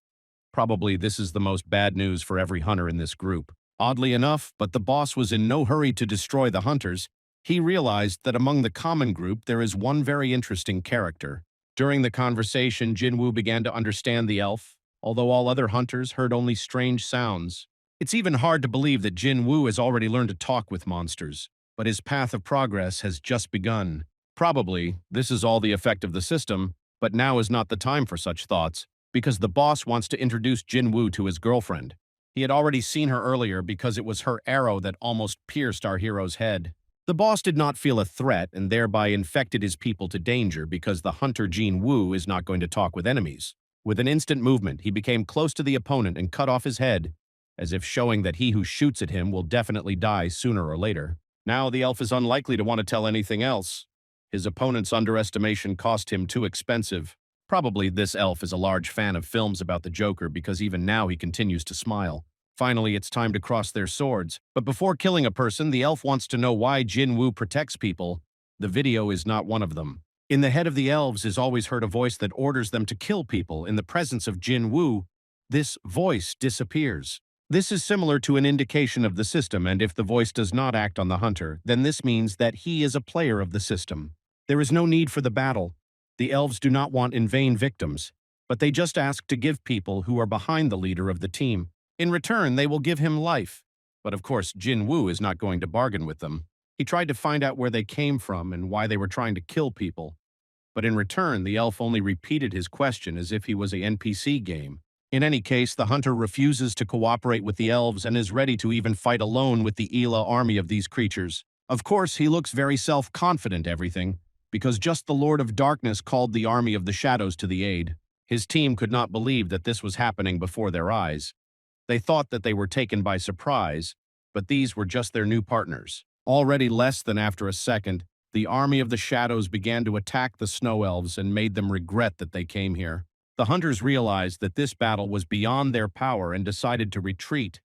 Speaker 1: Probably this is the most bad news for every hunter in this group. Oddly enough, but the boss was in no hurry to destroy the hunters. He realized that among the common group there is one very interesting character. During the conversation, Jinwoo began to understand the elf, although all other hunters heard only strange sounds. It's even hard to believe that Jinwoo has already learned to talk with monsters, but his path of progress has just begun. Probably, this is all the effect of the system, but now is not the time for such thoughts, because the boss wants to introduce Jinwoo to his girlfriend. He had already seen her earlier because it was her arrow that almost pierced our hero's head. The boss did not feel a threat and thereby infected his people to danger because the hunter Jinwoo is not going to talk with enemies. With an instant movement, he became close to the opponent and cut off his head, as if showing that he who shoots at him will definitely die sooner or later. Now the elf is unlikely to want to tell anything else. His opponent's underestimation cost him too expensive. Probably this elf is a large fan of films about the Joker because even now he continues to smile. Finally, it's time to cross their swords. But before killing a person, the elf wants to know why Jinwoo protects people. The video is not one of them. In the head of the elves is always heard a voice that orders them to kill people. In the presence of Jinwoo, this voice disappears. This is similar to an indication of the system, and if the voice does not act on the hunter, then this means that he is a player of the system. There is no need for the battle. The elves do not want in vain victims, but they just ask to give people who are behind the leader of the team. In return, they will give him life. But of course, Jinwoo is not going to bargain with them. He tried to find out where they came from and why they were trying to kill people. But in return, the elf only repeated his question as if he was an NPC game. In any case, the hunter refuses to cooperate with the elves and is ready to even fight alone with the Ela army of these creatures. Of course, he looks very self-confident everything, because just the Lord of Darkness called the army of the shadows to the aid. His team could not believe that this was happening before their eyes. They thought that they were taken by surprise, but these were just their new partners. Already less than after a second, the army of the shadows began to attack the snow elves and made them regret that they came here. The hunters realized that this battle was beyond their power and decided to retreat,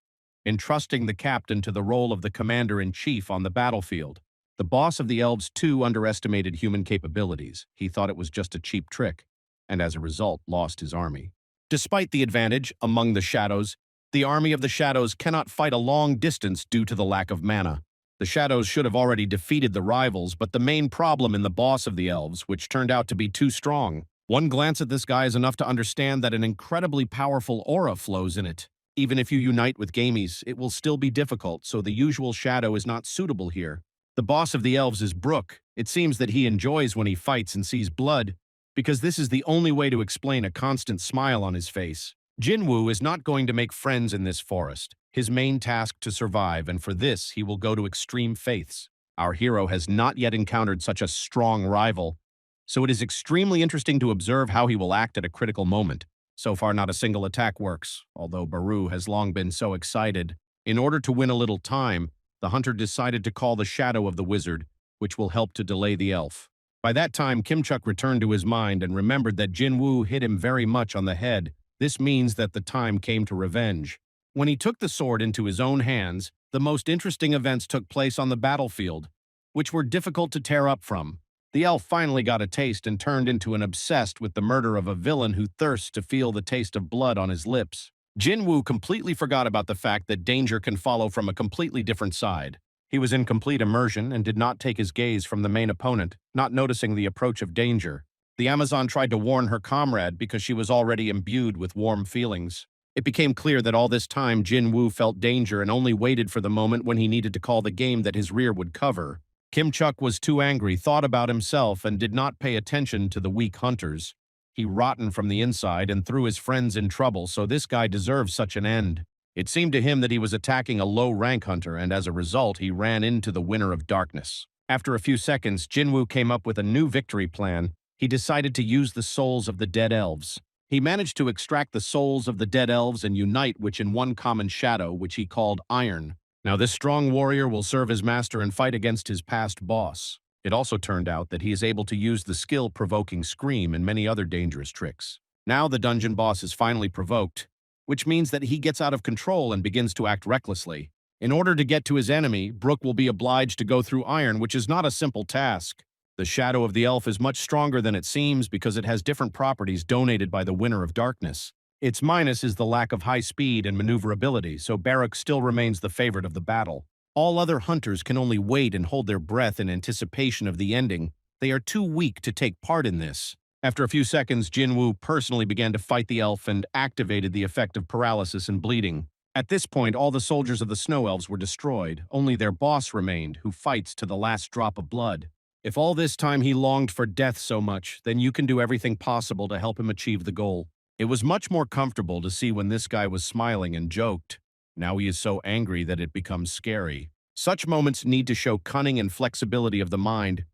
Speaker 1: entrusting the captain to the role of the commander-in-chief on the battlefield. The boss of the elves too underestimated human capabilities. He thought it was just a cheap trick, and as a result lost his army. Despite the advantage among the shadows, the army of the shadows cannot fight a long distance due to the lack of mana. The shadows should have already defeated the rivals, but the main problem in the boss of the elves, which turned out to be too strong. One glance at this guy is enough to understand that an incredibly powerful aura flows in it. Even if you unite with gamies, it will still be difficult, so the usual shadow is not suitable here. The boss of the elves is Brook. It seems that he enjoys when he fights and sees blood, because this is the only way to explain a constant smile on his face. Jinwoo is not going to make friends in this forest. His main task to survive, and for this he will go to extreme faiths. Our hero has not yet encountered such a strong rival, so it is extremely interesting to observe how he will act at a critical moment. So far, not a single attack works, although Baru has long been so excited. In order to win a little time, the hunter decided to call the shadow of the wizard, which will help to delay the elf. By that time, Kim Chuk returned to his mind and remembered that Jinwoo hit him very much on the head. This means that the time came to revenge. When he took the sword into his own hands, the most interesting events took place on the battlefield, which were difficult to tear up from. The elf finally got a taste and turned into an obsessed with the murder of a villain who thirsts to feel the taste of blood on his lips. Jinwoo completely forgot about the fact that danger can follow from a completely different side. He was in complete immersion and did not take his gaze from the main opponent, not noticing the approach of danger. The Amazon tried to warn her comrade because she was already imbued with warm feelings. It became clear that all this time Jinwoo felt danger and only waited for the moment when he needed to call the game that his rear would cover. Kim Chuk was too angry, thought about himself, and did not pay attention to the weak hunters. He rotten from the inside and threw his friends in trouble, so this guy deserves such an end. It seemed to him that he was attacking a low-rank hunter, and as a result, he ran into the winner of darkness. After a few seconds, Jinwoo came up with a new victory plan. he decided to use the souls of the dead elves. He managed to extract the souls of the dead elves and unite which in one common shadow, which he called Iron. Now this strong warrior will serve his master and fight against his past boss. It also turned out that he is able to use the skill-provoking scream and many other dangerous tricks. Now the dungeon boss is finally provoked, which means that he gets out of control and begins to act recklessly. In order to get to his enemy, Brook will be obliged to go through Iron, which is not a simple task. The shadow of the elf is much stronger than it seems because it has different properties donated by the Winner of Darkness. Its minus is the lack of high speed and maneuverability, so Barak still remains the favorite of the battle. All other hunters can only wait and hold their breath in anticipation of the ending. They are too weak to take part in this. After a few seconds, Jinwoo personally began to fight the elf and activated the effect of paralysis and bleeding. At this point, all the soldiers of the Snow Elves were destroyed. Only their boss remained, who fights to the last drop of blood. If all this time he longed for death so much, then you can do everything possible to help him achieve the goal. It was much more comfortable to see when this guy was smiling and joked. Now he is so angry that it becomes scary. Such moments need to show cunning and flexibility of the mind.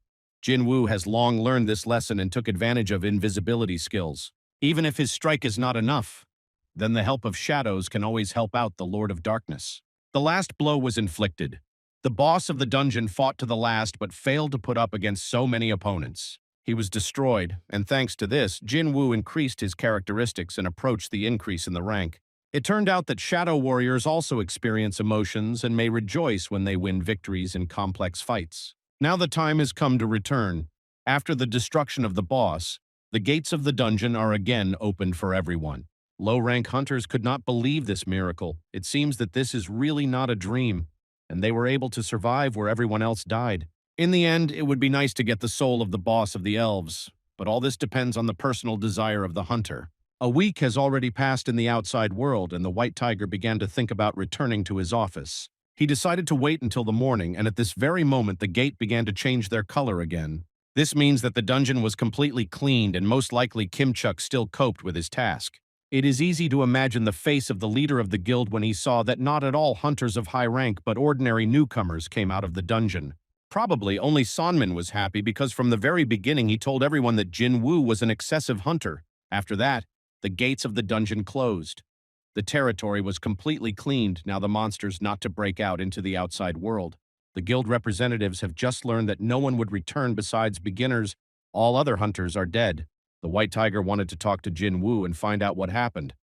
Speaker 1: Jinwoo has long learned this lesson and took advantage of invisibility skills. Even if his strike is not enough, then the help of shadows can always help out the Lord of Darkness. The last blow was inflicted. The boss of the dungeon fought to the last but failed to put up against so many opponents. He was destroyed, and thanks to this, Jinwoo increased his characteristics and approached the increase in the rank. It turned out that shadow warriors also experience emotions and may rejoice when they win victories in complex fights. Now the time has come to return. After the destruction of the boss, the gates of the dungeon are again opened for everyone. Low-rank hunters could not believe this miracle. It seems that this is really not a dream, and they were able to survive where everyone else died. In the end, it would be nice to get the soul of the boss of the elves, but all this depends on the personal desire of the hunter. A week has already passed in the outside world, and the White Tiger began to think about returning to his office. He decided to wait until the morning, and at this very moment the gate began to change their color again. This means that the dungeon was completely cleaned, and most likely Kim Chuk still coped with his task. It is easy to imagine the face of the leader of the guild when he saw that not at all hunters of high rank but ordinary newcomers came out of the dungeon. Probably only Sonmin was happy because from the very beginning he told everyone that Jinwoo was an excessive hunter. After that, the gates of the dungeon closed. The territory was completely cleaned, now the monsters not to break out into the outside world. The guild representatives have just learned that no one would return besides beginners. All other hunters are dead. The White Tiger wanted to talk to Jinwoo and find out what happened.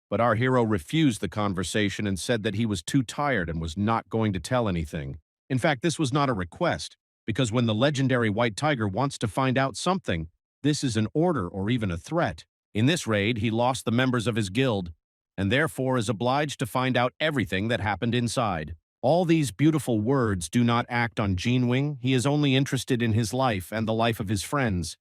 Speaker 1: But our hero refused the conversation and said that he was too tired and was not going to tell anything. In fact, this was not a request, because when the legendary White Tiger wants to find out something, this is an order or even a threat. In this raid, he lost the members of his guild, and therefore is obliged to find out everything that happened inside. All these beautiful words do not act on Jinwoo. He is only interested in his life and the life of his friends.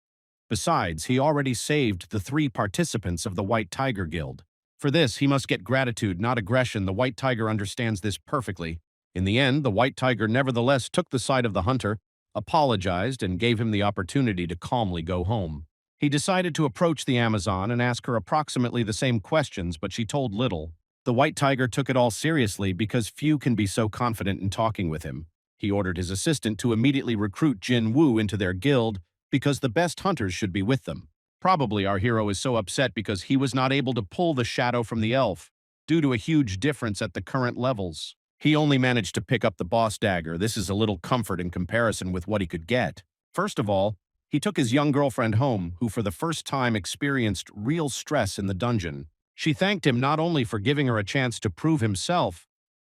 Speaker 1: Besides, he already saved the 3 participants of the White Tiger Guild. For this, he must get gratitude, not aggression. The White Tiger understands this perfectly. In the end, the White Tiger nevertheless took the side of the hunter, apologized, and gave him the opportunity to calmly go home. He decided to approach the Amazon and ask her approximately the same questions, but she told little. The White Tiger took it all seriously because few can be so confident in talking with him. He ordered his assistant to immediately recruit Jinwoo into their guild because the best hunters should be with them. Probably our hero is so upset because he was not able to pull the shadow from the elf, due to a huge difference at the current levels. He only managed to pick up the boss dagger. This is a little comfort in comparison with what he could get. First of all, he took his young girlfriend home, who for the first time experienced real stress in the dungeon. She thanked him not only for giving her a chance to prove himself,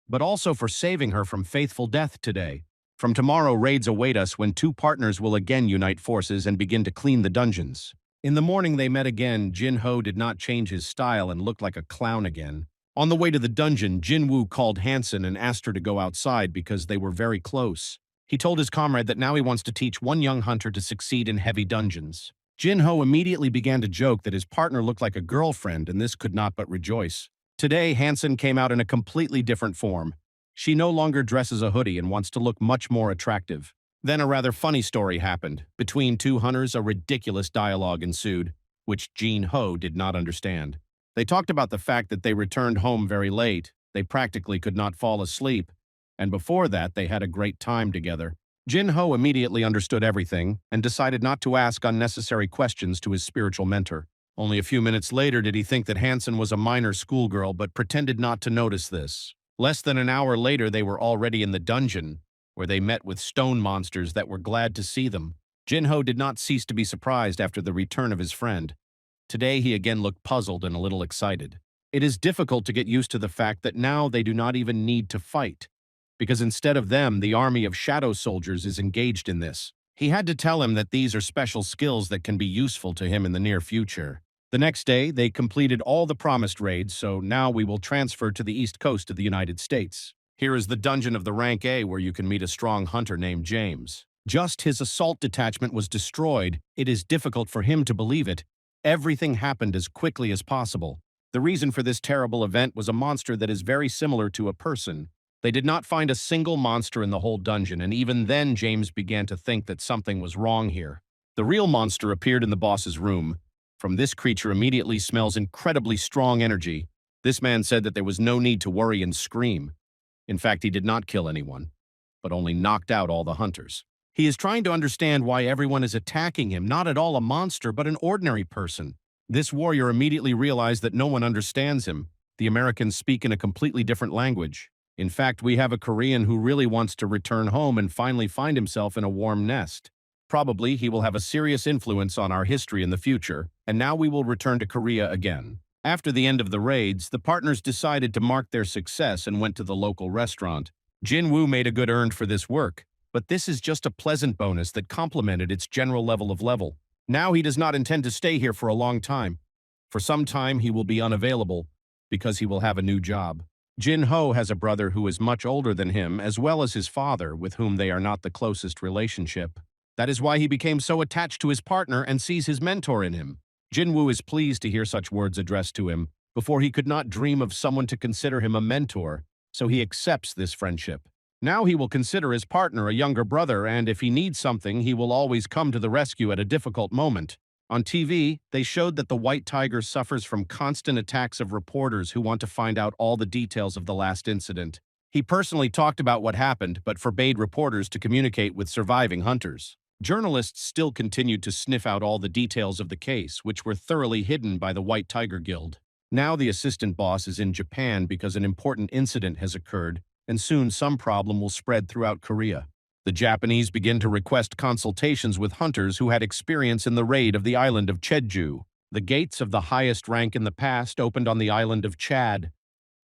Speaker 1: but also for saving her from faithful death today. From tomorrow, raids await us when 2 partners will again unite forces and begin to clean the dungeons. In the morning they met again. Jinho did not change his style and looked like a clown again. On the way to the dungeon, Jinwoo called Hansen and asked her to go outside because they were very close. He told his comrade that now he wants to teach one young hunter to succeed in heavy dungeons. Jinho immediately began to joke that his partner looked like a girlfriend, and this could not but rejoice. Today, Hansen came out in a completely different form. She no longer dresses a hoodie and wants to look much more attractive. Then a rather funny story happened. Between 2 hunters, a ridiculous dialogue ensued, which Jinho did not understand. They talked about the fact that they returned home very late. They practically could not fall asleep. And before that, they had a great time together. Jinho immediately understood everything and decided not to ask unnecessary questions to his spiritual mentor. Only a few minutes later did he think that Hansen was a minor schoolgirl but pretended not to notice this. Less than an hour later they were already in the dungeon, where they met with stone monsters that were glad to see them. Jinho did not cease to be surprised after the return of his friend. Today he again looked puzzled and a little excited. It is difficult to get used to the fact that now they do not even need to fight, because instead of them, the army of shadow soldiers is engaged in this. He had to tell him that these are special skills that can be useful to him in the near future. The next day, they completed all the promised raids, so now we will transfer to the east coast of the United States. Here is the dungeon of the Rank A where you can meet a strong hunter named James. Just his assault detachment was destroyed. It is difficult for him to believe it. Everything happened as quickly as possible. The reason for this terrible event was a monster that is very similar to a person. They did not find a single monster in the whole dungeon, and even then James began to think that something was wrong here. The real monster appeared in the boss's room. From this creature immediately smells incredibly strong energy. This man said that there was no need to worry and scream. In fact, he did not kill anyone, but only knocked out all the hunters. He is trying to understand why everyone is attacking him, not at all a monster, but an ordinary person. This warrior immediately realized that no one understands him. The Americans speak in a completely different language. In fact, we have a Korean who really wants to return home and finally find himself in a warm nest. Probably he will have a serious influence on our history in the future, and now we will return to Korea again. After the end of the raids, the partners decided to mark their success and went to the local restaurant. Jinwoo made a good earned for this work, but this is just a pleasant bonus that complemented its general level. Now he does not intend to stay here for a long time. For some time he will be unavailable, because he will have a new job. Jinho has a brother who is much older than him, as well as his father, with whom they are not the closest relationship. That is why he became so attached to his partner and sees his mentor in him. Jinwoo is pleased to hear such words addressed to him. Before he could not dream of someone to consider him a mentor, so he accepts this friendship. Now he will consider his partner a younger brother, and if he needs something, he will always come to the rescue at a difficult moment. On TV, they showed that the white tiger suffers from constant attacks of reporters who want to find out all the details of the last incident. He personally talked about what happened, but forbade reporters to communicate with surviving hunters. Journalists still continued to sniff out all the details of the case, which were thoroughly hidden by the White Tiger Guild. Now the assistant boss is in Japan because an important incident has occurred, and soon some problem will spread throughout Korea. The Japanese begin to request consultations with hunters who had experience in the raid of the island of Jeju. The gates of the highest rank in the past opened on the island of Chad.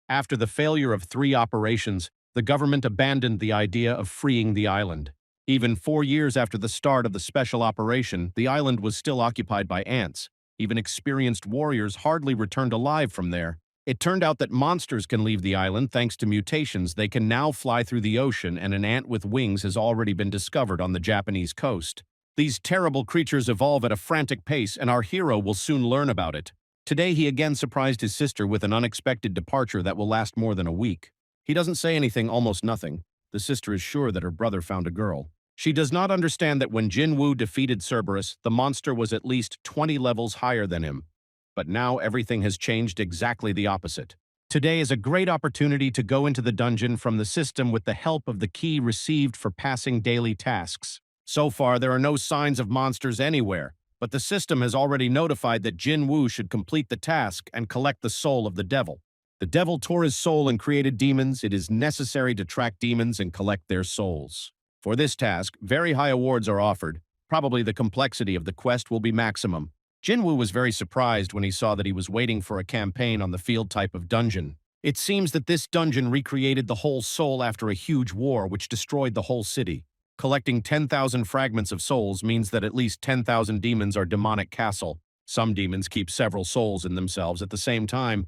Speaker 1: After the failure of 3 operations, the government abandoned the idea of freeing the island. Even 4 years after the start of the special operation, the island was still occupied by ants. Even experienced warriors hardly returned alive from there. It turned out that monsters can leave the island thanks to mutations. They can now fly through the ocean, and an ant with wings has already been discovered on the Japanese coast. These terrible creatures evolve at a frantic pace, and our hero will soon learn about it. Today he again surprised his sister with an unexpected departure that will last more than a week. He doesn't say anything, almost nothing. The sister is sure that her brother found a girl. She does not understand that when Jinwoo defeated Cerberus, the monster was at least 20 levels higher than him. But now everything has changed exactly the opposite. Today is a great opportunity to go into the dungeon from the system with the help of the key received for passing daily tasks. So far, there are no signs of monsters anywhere, but the system has already notified that Jinwoo should complete the task and collect the soul of the devil. The devil tore his soul and created demons. It is necessary to track demons and collect their souls. For this task, very high awards are offered. Probably the complexity of the quest will be maximum. Jinwoo was very surprised when he saw that he was waiting for a campaign on the field type of dungeon. It seems that this dungeon recreated the whole soul after a huge war which destroyed the whole city. Collecting 10,000 fragments of souls means that at least 10,000 demons are demonic castle. Some demons keep several souls in themselves at the same time.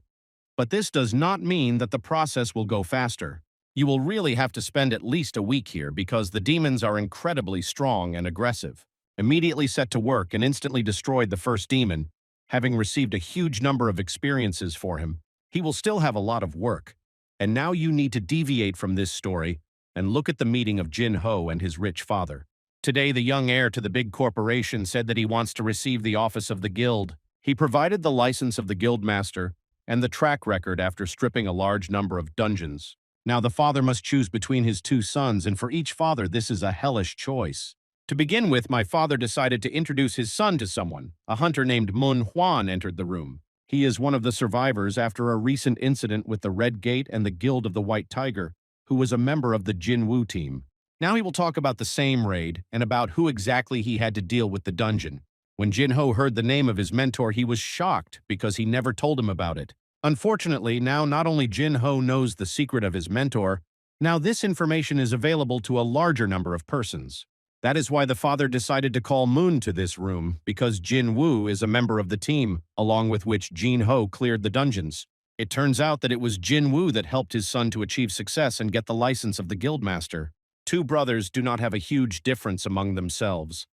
Speaker 1: But this does not mean that the process will go faster. You will really have to spend at least a week here because the demons are incredibly strong and aggressive. Immediately set to work and instantly destroyed the first demon, having received a huge number of experiences for him. He will still have a lot of work. And now you need to deviate from this story and look at the meeting of Jinho and his rich father. Today, the young heir to the big corporation said that he wants to receive the office of the guild. He provided the license of the guild master and the track record after stripping a large number of dungeons. Now the father must choose between his two sons, and for each father this is a hellish choice. To begin with, my father decided to introduce his son to someone. A hunter named Manhwa entered the room. He is one of the survivors after a recent incident with the Red Gate and the Guild of the White Tiger, who was a member of the Jinwoo team. Now he will talk about the same raid and about who exactly he had to deal with the dungeon. When Jinho heard the name of his mentor, he was shocked because he never told him about it. Unfortunately, now not only Jinho knows the secret of his mentor, now this information is available to a larger number of persons. That is why the father decided to call Moon to this room, because Jinwoo is a member of the team, along with which Jinho cleared the dungeons. It turns out that it was Jinwoo that helped his son to achieve success and get the license of the guildmaster. Two brothers do not have a huge difference among themselves.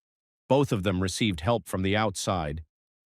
Speaker 1: Both of them received help from the outside,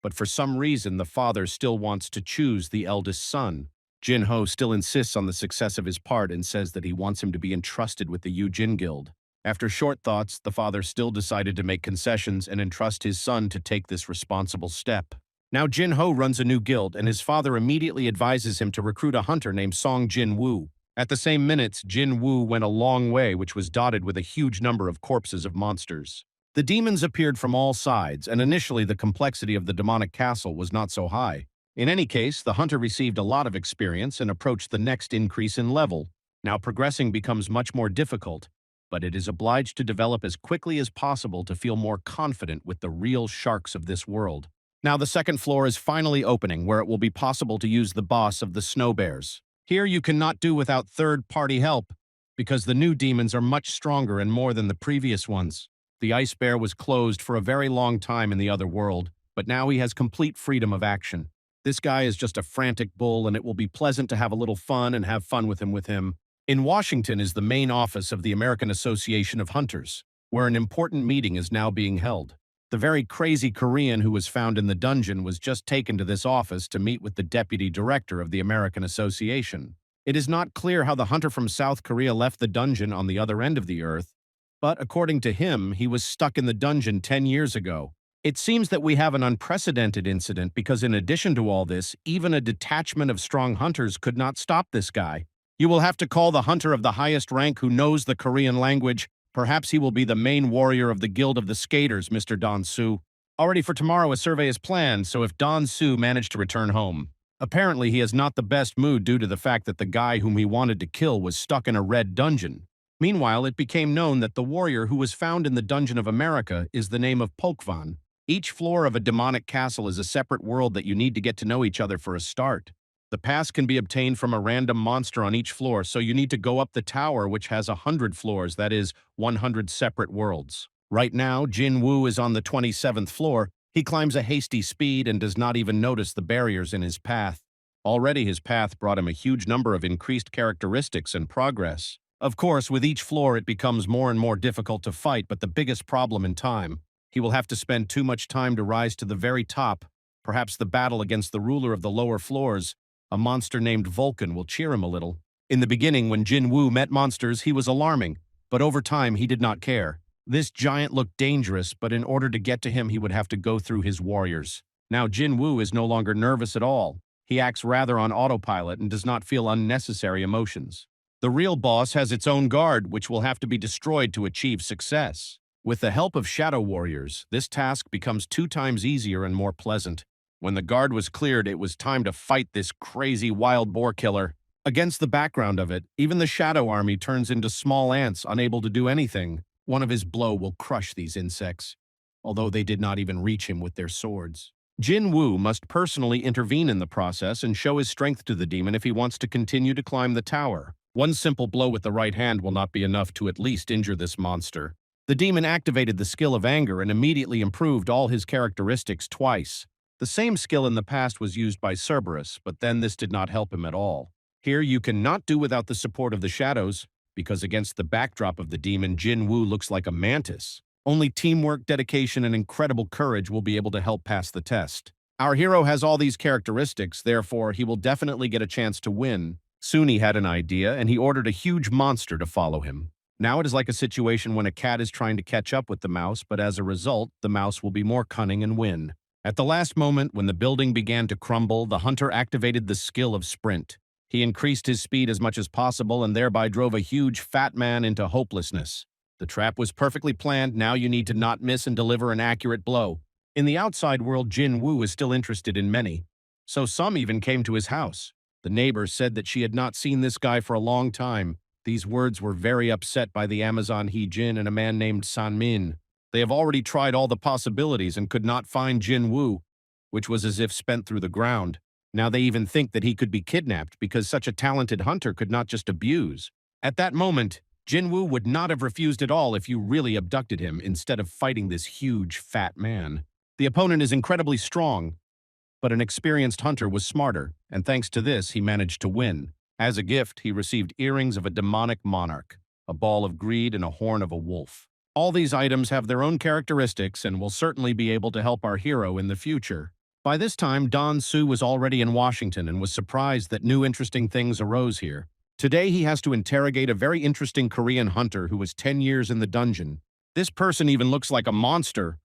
Speaker 1: but for some reason the father still wants to choose the eldest son. Jinho still insists on the success of his part and says that he wants him to be entrusted with the Yujin Guild. After short thoughts, the father still decided to make concessions and entrust his son to take this responsible step. Now Jinho runs a new guild, and his father immediately advises him to recruit a hunter named Song Jinwoo. At the same minutes, Jinwoo went a long way, which was dotted with a huge number of corpses of monsters. The demons appeared from all sides, and initially the complexity of the demonic castle was not so high. In any case, the hunter received a lot of experience and approached the next increase in level. Now progressing becomes much more difficult, but it is obliged to develop as quickly as possible to feel more confident with the real sharks of this world. Now the second floor is finally opening, where it will be possible to use the boss of the snow bears. Here you cannot do without third-party help, because the new demons are much stronger and more than the previous ones. The ice bear was closed for a very long time in the other world, but now he has complete freedom of action. This guy is just a frantic bull, and it will be pleasant to have a little fun and have fun with him. In Washington is the main office of the American Association of Hunters, where an important meeting is now being held. The very crazy Korean who was found in the dungeon was just taken to this office to meet with the deputy director of the American Association. It is not clear how the hunter from South Korea left the dungeon on the other end of the earth, but according to him, he was stuck in the dungeon 10 years ago. It seems that we have an unprecedented incident because in addition to all this, even a detachment of strong hunters could not stop this guy. You will have to call the hunter of the highest rank who knows the Korean language. Perhaps he will be the main warrior of the Guild of the Skaters, Mr. Don Su. Already for tomorrow a survey is planned, so if Don Su managed to return home. Apparently he is not the best mood due to the fact that the guy whom he wanted to kill was stuck in a red dungeon. Meanwhile, it became known that the warrior who was found in the Dungeon of America is the name of Pokvan. Each floor of a demonic castle is a separate world that you need to get to know each other for a start. The pass can be obtained from a random monster on each floor, so you need to go up the tower, which has 100 floors, that is, 100 separate worlds. Right now, Jinwoo is on the 27th floor. He climbs a hasty speed and does not even notice the barriers in his path. Already his path brought him a huge number of increased characteristics and progress. Of course, with each floor it becomes more and more difficult to fight, but the biggest problem in time. He will have to spend too much time to rise to the very top. Perhaps the battle against the ruler of the lower floors, a monster named Vulcan, will cheer him a little. In the beginning, when Jinwoo met monsters, he was alarming, but over time he did not care. This giant looked dangerous, but in order to get to him he would have to go through his warriors. Now Jinwoo is no longer nervous at all. He acts rather on autopilot and does not feel unnecessary emotions. The real boss has its own guard, which will have to be destroyed to achieve success. With the help of shadow warriors, this task becomes 2 times easier and more pleasant. When the guard was cleared, it was time to fight this crazy wild boar killer. Against the background of it, even the shadow army turns into small ants unable to do anything. One of his blow will crush these insects, although they did not even reach him with their swords. Jinwoo must personally intervene in the process and show his strength to the demon if he wants to continue to climb the tower. One simple blow with the right hand will not be enough to at least injure this monster. The demon activated the skill of anger and immediately improved all his characteristics twice. The same skill in the past was used by Cerberus, but then this did not help him at all. Here you cannot do without the support of the shadows, because against the backdrop of the demon, Jinwoo looks like a mantis. Only teamwork, dedication, and incredible courage will be able to help pass the test. Our hero has all these characteristics, therefore he will definitely get a chance to win. Soon he had an idea, and he ordered a huge monster to follow him. Now it is like a situation when a cat is trying to catch up with the mouse, but as a result, the mouse will be more cunning and win. At the last moment, when the building began to crumble, the hunter activated the skill of sprint. He increased his speed as much as possible and thereby drove a huge fat man into hopelessness. The trap was perfectly planned. Now you need to not miss and deliver an accurate blow. In the outside world, Jinwoo is still interested in many, so some even came to his house. The neighbor said that she had not seen this guy for a long time. These words were very upset by the Amazon He-jin and a man named San-min. They have already tried all the possibilities and could not find Jinwoo, which was as if spent through the ground. Now they even think that he could be kidnapped because such a talented hunter could not just abuse. At that moment, Jinwoo would not have refused at all if you really abducted him instead of fighting this huge, fat man. The opponent is incredibly strong, but an experienced hunter was smarter, and thanks to this, he managed to win. As a gift, he received earrings of a demonic monarch, a ball of greed, and a horn of a wolf. All these items have their own characteristics and will certainly be able to help our hero in the future. By this time, Don Su was already in Washington and was surprised that new interesting things arose here. Today, he has to interrogate a very interesting Korean hunter who was 10 years in the dungeon. This person even looks like a monster,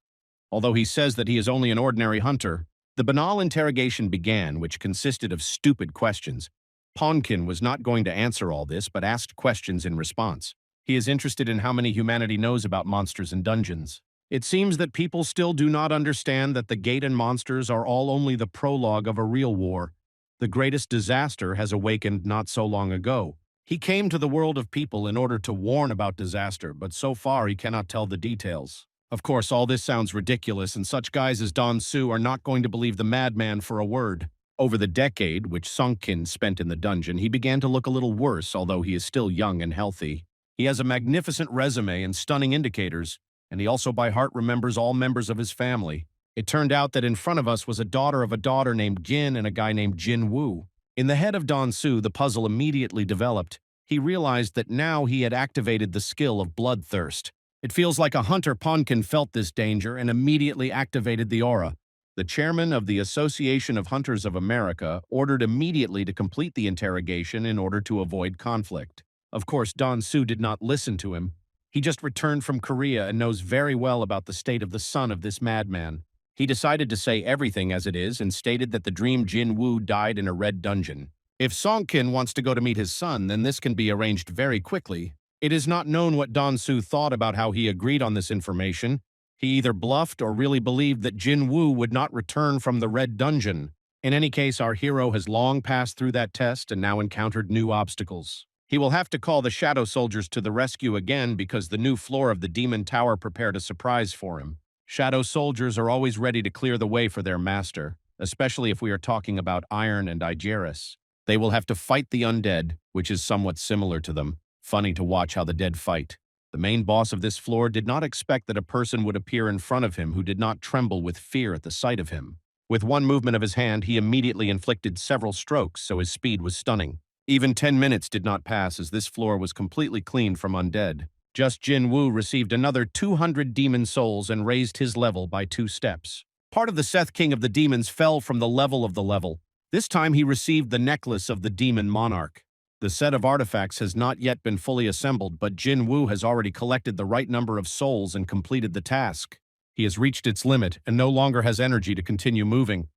Speaker 1: although he says that he is only an ordinary hunter. The banal interrogation began, which consisted of stupid questions. Ponkin was not going to answer all this, but asked questions in response. He is interested in how many humanity knows about monsters and dungeons. It seems that people still do not understand that the gate and monsters are all only the prologue of a real war. The greatest disaster has awakened not so long ago. He came to the world of people in order to warn about disaster, but so far he cannot tell the details. Of course, all this sounds ridiculous, and such guys as Don Su are not going to believe the madman for a word. Over the decade which Sungkin spent in the dungeon, he began to look a little worse, although he is still young and healthy. He has a magnificent resume and stunning indicators, and he also by heart remembers all members of his family. It turned out that in front of us was a daughter named Jin and a guy named Jinwoo. In the head of Don Su, the puzzle immediately developed. He realized that now he had activated the skill of bloodthirst. It feels like a hunter. Ponkin felt this danger and immediately activated the aura. The chairman of the Association of Hunters of America ordered immediately to complete the interrogation in order to avoid conflict. Of course, Don Su did not listen to him. He just returned from Korea and knows very well about the state of the son of this madman. He decided to say everything as it is and stated that the dream Jinwoo died in a red dungeon. If Songkin wants to go to meet his son, then this can be arranged very quickly. It is not known what Don Su thought about how he agreed on this information. He either bluffed or really believed that Jinwoo would not return from the red dungeon. In any case, our hero has long passed through that test and now encountered new obstacles. He will have to call the shadow soldiers to the rescue again because the new floor of the demon tower prepared a surprise for him. Shadow soldiers are always ready to clear the way for their master, especially if we are talking about Iron and Igeris. They will have to fight the undead, which is somewhat similar to them. Funny to watch how the dead fight. The main boss of this floor did not expect that a person would appear in front of him who did not tremble with fear at the sight of him. With one movement of his hand, he immediately inflicted several strokes, so his speed was stunning. Even 10 minutes did not pass as this floor was completely cleaned from undead. Just Jinwoo received another 200 demon souls and raised his level by 2 steps. Part of the Seth King of the Demons fell from the level of the level. This time he received the necklace of the demon monarch. The set of artifacts has not yet been fully assembled, but Jinwoo has already collected the right number of souls and completed the task. He has reached its limit and no longer has energy to continue moving.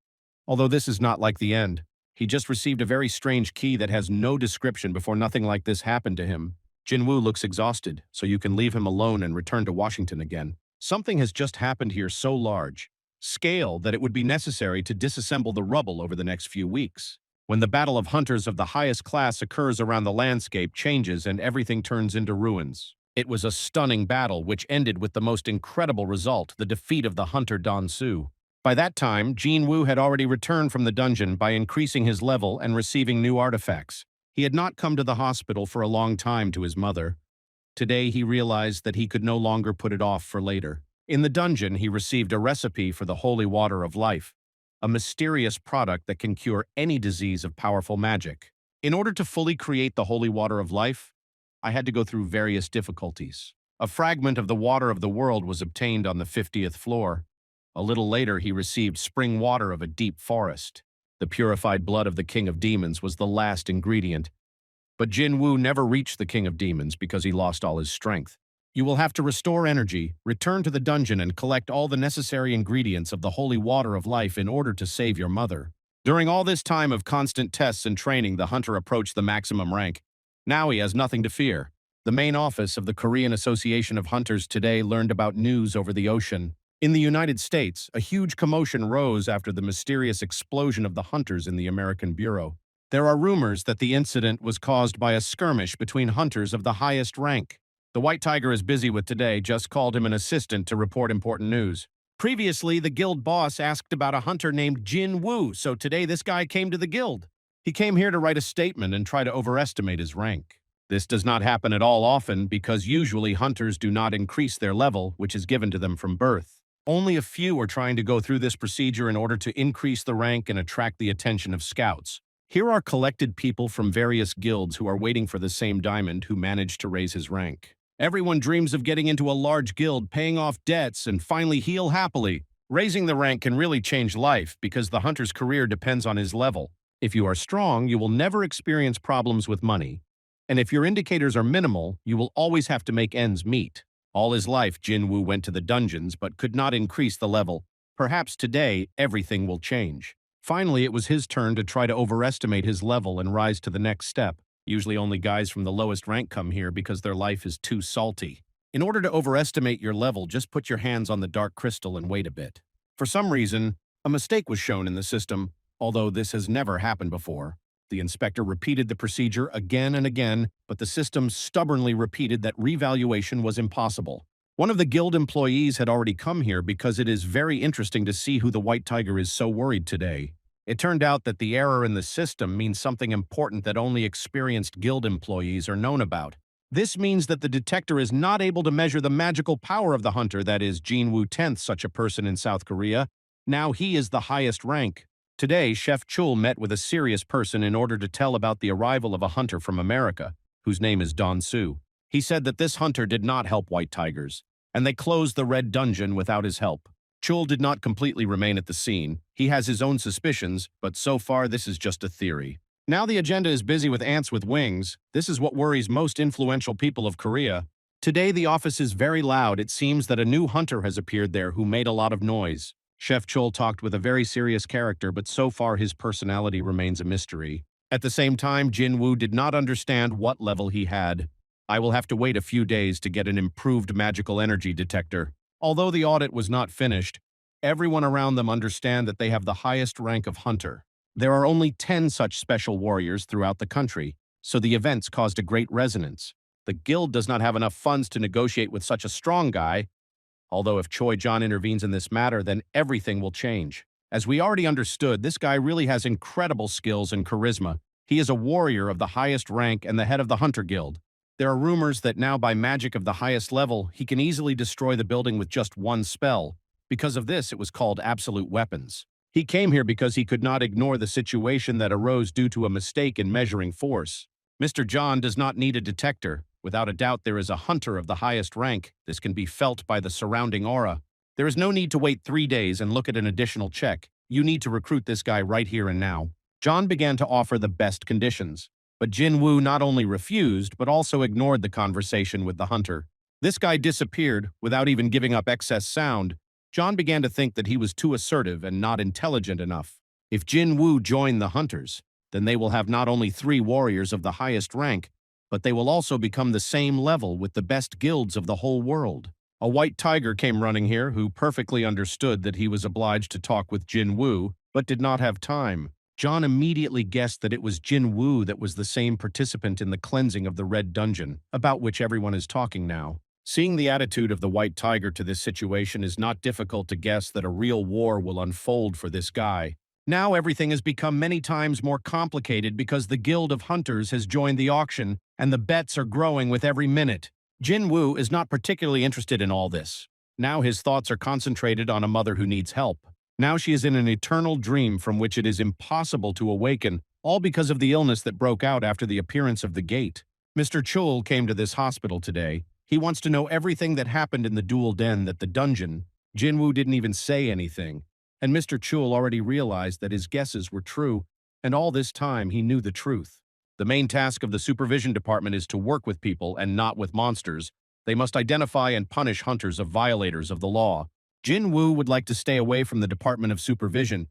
Speaker 1: Although this is not like the end. He just received a very strange key that has no description before nothing like this happened to him. Jinwoo looks exhausted, so you can leave him alone and return to Washington again. Something has just happened here so large scale that it would be necessary to disassemble the rubble over the next few weeks. When the battle of hunters of the highest class occurs around the landscape changes and everything turns into ruins. It was a stunning battle which ended with the most incredible result, the defeat of the hunter Don Su. By that time, Jinwoo had already returned from the dungeon by increasing his level and receiving new artifacts. He had not come to the hospital for a long time to his mother. Today he realized that he could no longer put it off for later. In the dungeon, he received a recipe for the holy water of life, a mysterious product that can cure any disease of powerful magic. In order to fully create the holy water of life, I had to go through various difficulties. A fragment of the water of the world was obtained on the 50th floor. A little later, he received spring water of a deep forest. The purified blood of the King of Demons was the last ingredient. But Jinwoo never reached the King of Demons because he lost all his strength. You will have to restore energy, return to the dungeon, and collect all the necessary ingredients of the holy water of life in order to save your mother. During all this time of constant tests and training, the hunter approached the maximum rank. Now he has nothing to fear. The main office of the Korean Association of Hunters today learned about news over the ocean. In the United States, a huge commotion rose after the mysterious explosion of the hunters in the American Bureau. There are rumors that the incident was caused by a skirmish between hunters of the highest rank. The White Tiger is busy with today just called him an assistant to report important news. Previously, the guild boss asked about a hunter named Jinwoo, so today this guy came to the guild. He came here to write a statement and try to overestimate his rank. This does not happen at all often because usually hunters do not increase their level, which is given to them from birth. Only a few are trying to go through this procedure in order to increase the rank and attract the attention of scouts. Here are collected people from various guilds who are waiting for the same diamond who managed to raise his rank. Everyone dreams of getting into a large guild, paying off debts, and finally heal happily. Raising the rank can really change life because the hunter's career depends on his level. If you are strong, you will never experience problems with money. And if your indicators are minimal, you will always have to make ends meet. All his life, Jinwoo went to the dungeons but could not increase the level. Perhaps today, everything will change. Finally, it was his turn to try to overestimate his level and rise to the next step. Usually only guys from the lowest rank come here because their life is too salty. In order to overestimate your level, just put your hands on the dark crystal and wait a bit. For some reason, a mistake was shown in the system, although this has never happened before. The inspector repeated the procedure again and again, but the system stubbornly repeated that revaluation was impossible. One of the guild employees had already come here because it is very interesting to see who the White Tiger is so worried today. It turned out that the error in the system means something important that only experienced guild employees are known about. This means that the detector is not able to measure the magical power of the hunter, that is, Jinwoo 10th, such a person in South Korea. Now he is the highest rank. Today, Chef Chul met with a serious person in order to tell about the arrival of a hunter from America, whose name is Don Su. He said that this hunter did not help White Tigers, and they closed the Red Dungeon without his help. Chul did not completely remain at the scene. He has his own suspicions, but so far this is just a theory. Now the agenda is busy with ants with wings. This is what worries most influential people of Korea. Today the office is very loud. It seems that a new hunter has appeared there who made a lot of noise. Chef Chul talked with a very serious character, but so far his personality remains a mystery. At the same time, Jinwoo did not understand what level he had. I will have to wait a few days to get an improved magical energy detector. Although the audit was not finished, everyone around them understand that they have the highest rank of hunter. There are only 10 such special warriors throughout the country, so the events caused a great resonance. The guild does not have enough funds to negotiate with such a strong guy, although if Choi John intervenes in this matter, then everything will change. As we already understood, this guy really has incredible skills and charisma. He is a warrior of the highest rank and the head of the Hunter Guild. There are rumors that now by magic of the highest level, he can easily destroy the building with just one spell. Because of this, it was called absolute weapons. He came here because he could not ignore the situation that arose due to a mistake in measuring force. Mr. John does not need a detector. Without a doubt, there is a hunter of the highest rank. This can be felt by the surrounding aura. There is no need to wait 3 days and look at an additional check. You need to recruit this guy right here and now. John began to offer the best conditions. But Jinwoo not only refused, but also ignored the conversation with the hunter. This guy disappeared without even giving up excess sound. John began to think that he was too assertive and not intelligent enough. If Jinwoo joined the hunters, then they will have not only 3 warriors of the highest rank, but they will also become the same level with the best guilds of the whole world. A White Tiger came running here who perfectly understood that he was obliged to talk with Jinwoo, but did not have time. John immediately guessed that it was Jinwoo that was the same participant in the cleansing of the Red Dungeon, about which everyone is talking now. Seeing the attitude of the White Tiger to this situation is not difficult to guess that a real war will unfold for this guy. Now everything has become many times more complicated because the Guild of Hunters has joined the auction, and the bets are growing with every minute. Jinwoo is not particularly interested in all this. Now his thoughts are concentrated on a mother who needs help. Now she is in an eternal dream from which it is impossible to awaken, all because of the illness that broke out after the appearance of the gate. Mr. Chul came to this hospital today. He wants to know everything that happened in the dual den at the dungeon. Jinwoo didn't even say anything. And Mr. Chul already realized that his guesses were true, and all this time he knew the truth. The main task of the supervision department is to work with people and not with monsters. They must identify and punish hunters of violators of the law. Jinwoo would like to stay away from the Department of Supervision.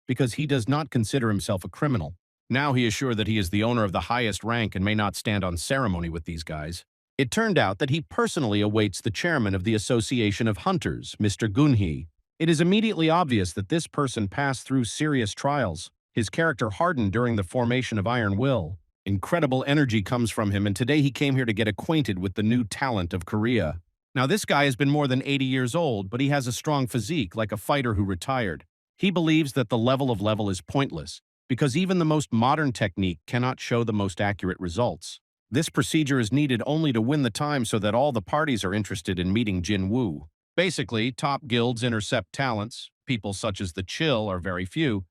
Speaker 1: because he does not consider himself a criminal. Now he is sure that he is the owner of the highest rank and may not stand on ceremony with these guys. It turned out that he personally awaits the chairman of the Association of Hunters, Mr. Gunhee. It is immediately obvious that this person passed through serious trials. His character hardened during the formation of Iron Will. Incredible energy comes from him, and today he came here to get acquainted with the new talent of Korea. Now, this guy has been more than 80 years old, but he has a strong physique, like a fighter who retired. He believes that the level is pointless, because even the most modern technique cannot show the most accurate results. This procedure is needed only to win the time so that all the parties are interested in meeting Jinwoo. Basically, top guilds intercept talents. People such as the Chill are very few,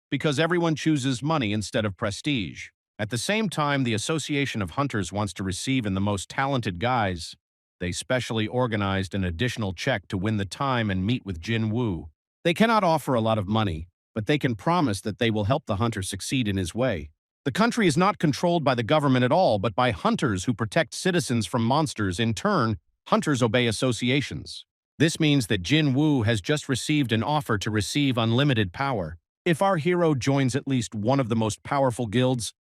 Speaker 1: because everyone chooses money instead of prestige. At the same time, the Association of Hunters wants to receive in the most talented guys. They specially organized an additional check to win the time and meet with Jinwoo. They cannot offer a lot of money, but they can promise that they will help the hunter succeed in his way. The country is not controlled by the government at all, but by hunters who protect citizens from monsters. In turn, hunters obey associations. This means that Jinwoo has just received an offer to receive unlimited power. If our hero joins at least one of the most powerful guilds,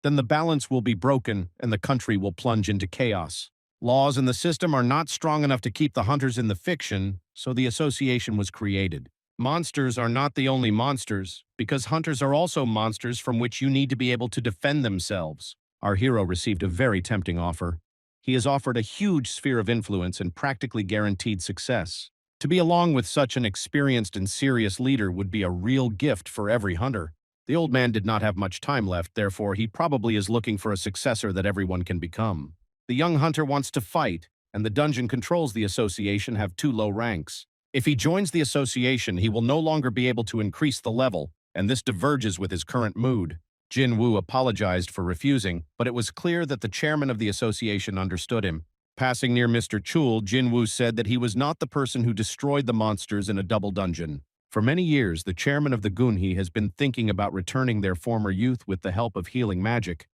Speaker 1: then the balance will be broken and the country will plunge into chaos. Laws in the system are not strong enough to keep the hunters in the fiction, so the association was created. Monsters are not the only monsters, because hunters are also monsters from which you need to be able to defend themselves. Our hero received a very tempting offer. He is offered a huge sphere of influence and practically guaranteed success. To be along with such an experienced and serious leader would be a real gift for every hunter. The old man did not have much time left, therefore he probably is looking for a successor that everyone can become. The young hunter wants to fight, and the dungeon controls the association have too low ranks. If he joins the association, he will no longer be able to increase the level, and this diverges with his current mood. Jinwoo apologized for refusing, but it was clear that the chairman of the association understood him. Passing near Mr. Chul, Jinwoo said that he was not the person who destroyed the monsters in a double dungeon. For many years, the chairman of the Gunhee has been thinking about returning their former youth with the help of healing magic,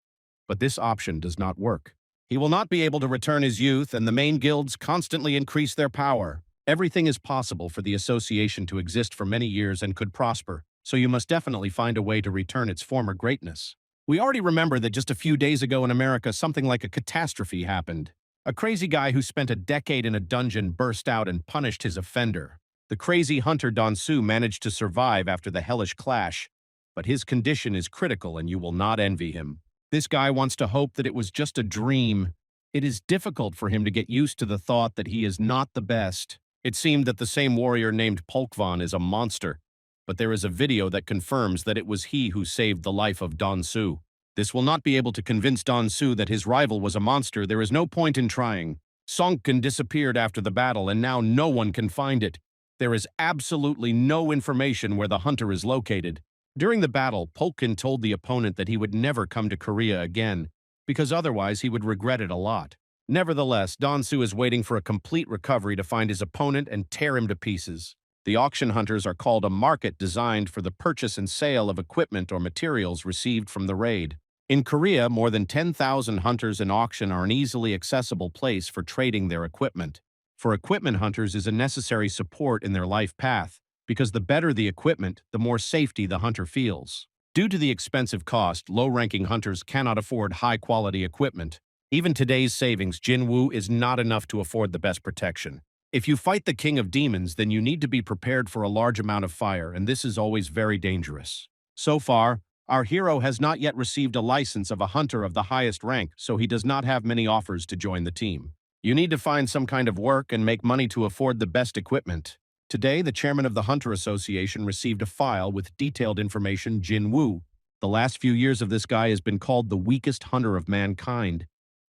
Speaker 1: but this option does not work. He will not be able to return his youth, and the main guilds constantly increase their power. Everything is possible for the association to exist for many years and could prosper, so you must definitely find a way to return its former greatness. We already remember that just a few days ago in America, something like a catastrophe happened. A crazy guy who spent a decade in a dungeon burst out and punished his offender. The crazy hunter Donsu managed to survive after the hellish clash, but his condition is critical and you will not envy him. This guy wants to hope that it was just a dream. It is difficult for him to get used to the thought that he is not the best. It seemed that the same warrior named Polkvan is a monster, but there is a video that confirms that it was he who saved the life of Donsu. This will not be able to convince Donsu that his rival was a monster. There is no point in trying. Songkin disappeared after the battle, and now no one can find it. There is absolutely no information where the hunter is located. During the battle, Polkin told the opponent that he would never come to Korea again, because otherwise he would regret it a lot. Nevertheless, Donsu is waiting for a complete recovery to find his opponent and tear him to pieces. The auction hunters are called a market designed for the purchase and sale of equipment or materials received from the raid. In Korea, more than 10,000 hunters in auction are an easily accessible place for trading their equipment. For equipment hunters is a necessary support in their life path, because the better the equipment, the more safety the hunter feels. Due to the expensive cost, low-ranking hunters cannot afford high-quality equipment. Even today's savings, Jinwoo, is not enough to afford the best protection. If you fight the King of Demons, then you need to be prepared for a large amount of fire, and this is always very dangerous. So far, our hero has not yet received a license of a hunter of the highest rank, so he does not have many offers to join the team. You need to find some kind of work and make money to afford the best equipment. Today, the chairman of the Hunter Association received a file with detailed information. Jinwoo. The last few years of this guy has been called the weakest hunter of mankind,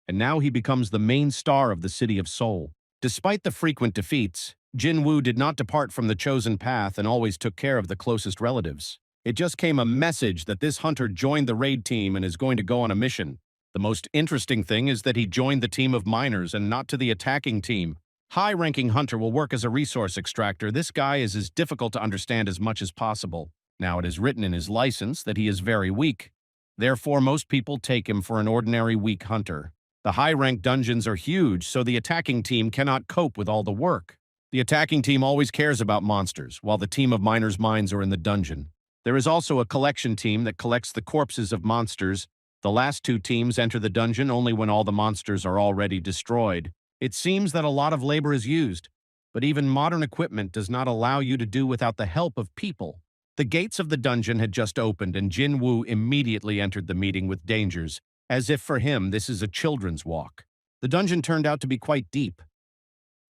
Speaker 1: and now he becomes the main star of the city of Seoul. Despite the frequent defeats, Jinwoo did not depart from the chosen path and always took care of the closest relatives. It just came a message that this hunter joined the raid team and is going to go on a mission. The most interesting thing is that he joined the team of miners and not to the attacking team. High-ranking hunter will work as a resource extractor. This guy is as difficult to understand as much as possible. Now it is written in his license that he is very weak. Therefore, most people take him for an ordinary weak hunter. The high-ranked dungeons are huge, so the attacking team cannot cope with all the work. The attacking team always cares about monsters, while the team of miners' minds are in the dungeon. There is also a collection team that collects the corpses of monsters. The last two teams enter the dungeon only when all the monsters are already destroyed. It seems that a lot of labor is used, but even modern equipment does not allow you to do without the help of people. The gates of the dungeon had just opened, and Jinwoo immediately entered the meeting with dangers, as if for him this is a children's walk. The dungeon turned out to be quite deep.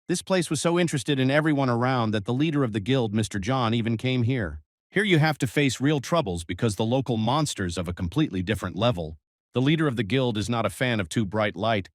Speaker 1: This place was so interested in everyone around that the leader of the guild, Mr. John, even came here. Here you have to face real troubles because the local monsters of a completely different level. The leader of the guild is not a fan of too bright light,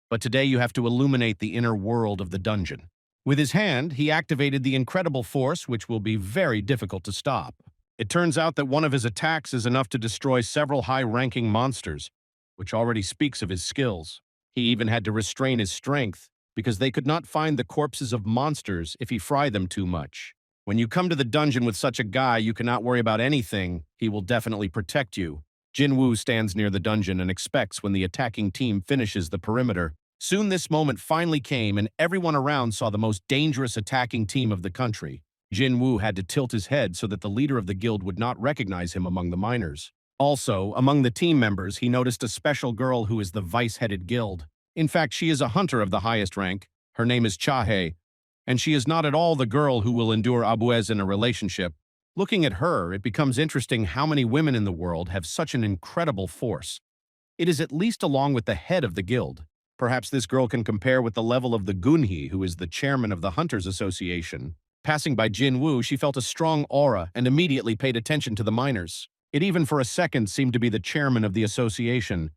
Speaker 1: but today you have to illuminate the inner world of the dungeon. With his hand, he activated the incredible force, which will be very difficult to stop. It turns out that one of his attacks is enough to destroy several high-ranking monsters, which already speaks of his skills. He even had to restrain his strength, because they could not find the corpses of monsters if he fried them too much. When you come to the dungeon with such a guy, you cannot worry about anything. He will definitely protect you. Jinwoo stands near the dungeon and expects when the attacking team finishes the perimeter. Soon this moment finally came, and everyone around saw the most dangerous attacking team of the country. Jinwoo had to tilt his head so that the leader of the guild would not recognize him among the miners. Also, among the team members, he noticed a special girl who is the vice-headed guild. In fact, she is a hunter of the highest rank. Her name is Chahe, and she is not at all the girl who will endure abuez in a relationship. Looking at her, it becomes interesting how many women in the world have such an incredible force. It is at least along with the head of the guild. Perhaps this girl can compare with the level of the Gunhee, who is the chairman of the Hunters Association. Passing by Jinwoo, she felt a strong aura and immediately paid attention to the miners. It even for a second seemed to be the chairman of the association.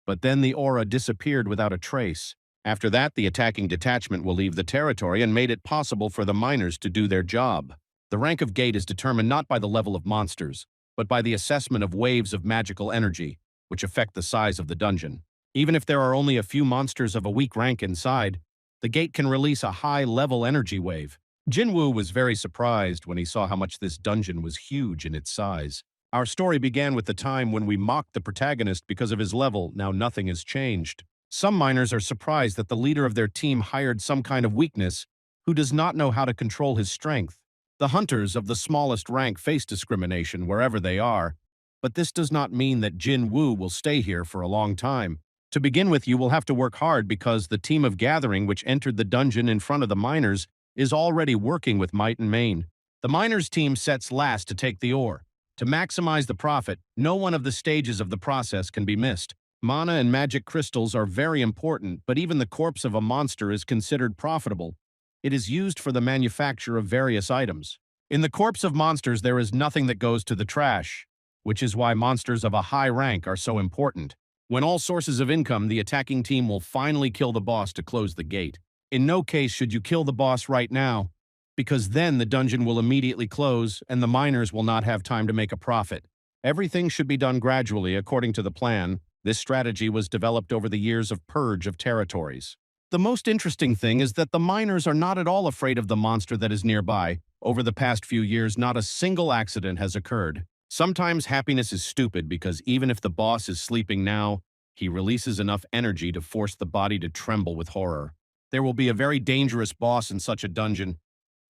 Speaker 1: But then the aura disappeared without a trace. After that, the attacking detachment will leave the territory and made it possible for the miners to do their job. The rank of gate is determined not by the level of monsters, but by the assessment of waves of magical energy, which affect the size of the dungeon. Even if there are only a few monsters of a weak rank inside, the gate can release a high-level energy wave. Jinwoo was very surprised when he saw how much this dungeon was huge in its size. Our story began with the time when we mocked the protagonist because of his level. Now nothing has changed. Some miners are surprised that the leader of their team hired some kind of weakness who does not know how to control his strength. The hunters of the smallest rank face discrimination wherever they are, but this does not mean that Jinwoo will stay here for a long time. To begin with, you will have to work hard because the team of gathering which entered the dungeon in front of the miners is already working with might and main. The miners' team sets last to take the ore. To maximize the profit, no one of the stages of the process can be missed. Mana and magic crystals are very important, but even the corpse of a monster is considered profitable. It is used for the manufacture of various items. In the corpse of monsters, there is nothing that goes to the trash, which is why monsters of a high rank are so important. When all sources of income, the attacking team will finally kill the boss to close the gate. In no case should you kill the boss right now, because then the dungeon will immediately close and the miners will not have time to make a profit. Everything should be done gradually according to the plan. This strategy was developed over the years of purge of territories. The most interesting thing is that the miners are not at all afraid of the monster that is nearby. Over the past few years, not a single accident has occurred. Sometimes happiness is stupid because even if the boss is sleeping now, he releases enough energy to force the body to tremble with horror. There will be a very dangerous boss in such a dungeon,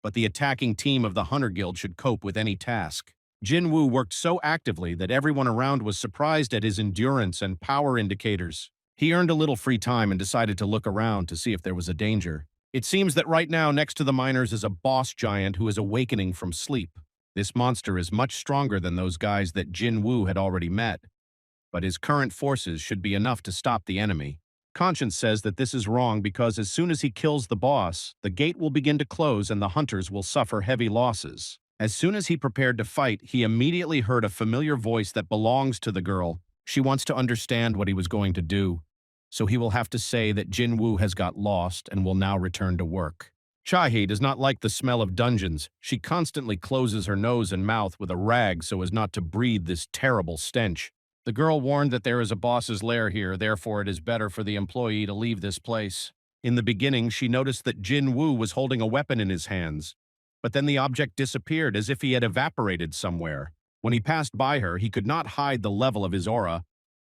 Speaker 1: but the attacking team of the Hunter Guild should cope with any task. Jinwoo worked so actively that everyone around was surprised at his endurance and power indicators. He earned a little free time and decided to look around to see if there was a danger. It seems that right now next to the miners is a boss giant who is awakening from sleep. This monster is much stronger than those guys that Jinwoo had already met, but his current forces should be enough to stop the enemy. Conscience says that this is wrong because as soon as he kills the boss, the gate will begin to close and the hunters will suffer heavy losses. As soon as he prepared to fight, he immediately heard a familiar voice that belongs to the girl. She wants to understand what he was going to do, so he will have to say that Jinwoo has got lost and will now return to work. Chahe does not like the smell of dungeons. She constantly closes her nose and mouth with a rag so as not to breathe this terrible stench. The girl warned that there is a boss's lair here, therefore it is better for the employee to leave this place. In the beginning, she noticed that Jinwoo was holding a weapon in his hands, but then the object disappeared as if he had evaporated somewhere. When he passed by her, he could not hide the level of his aura.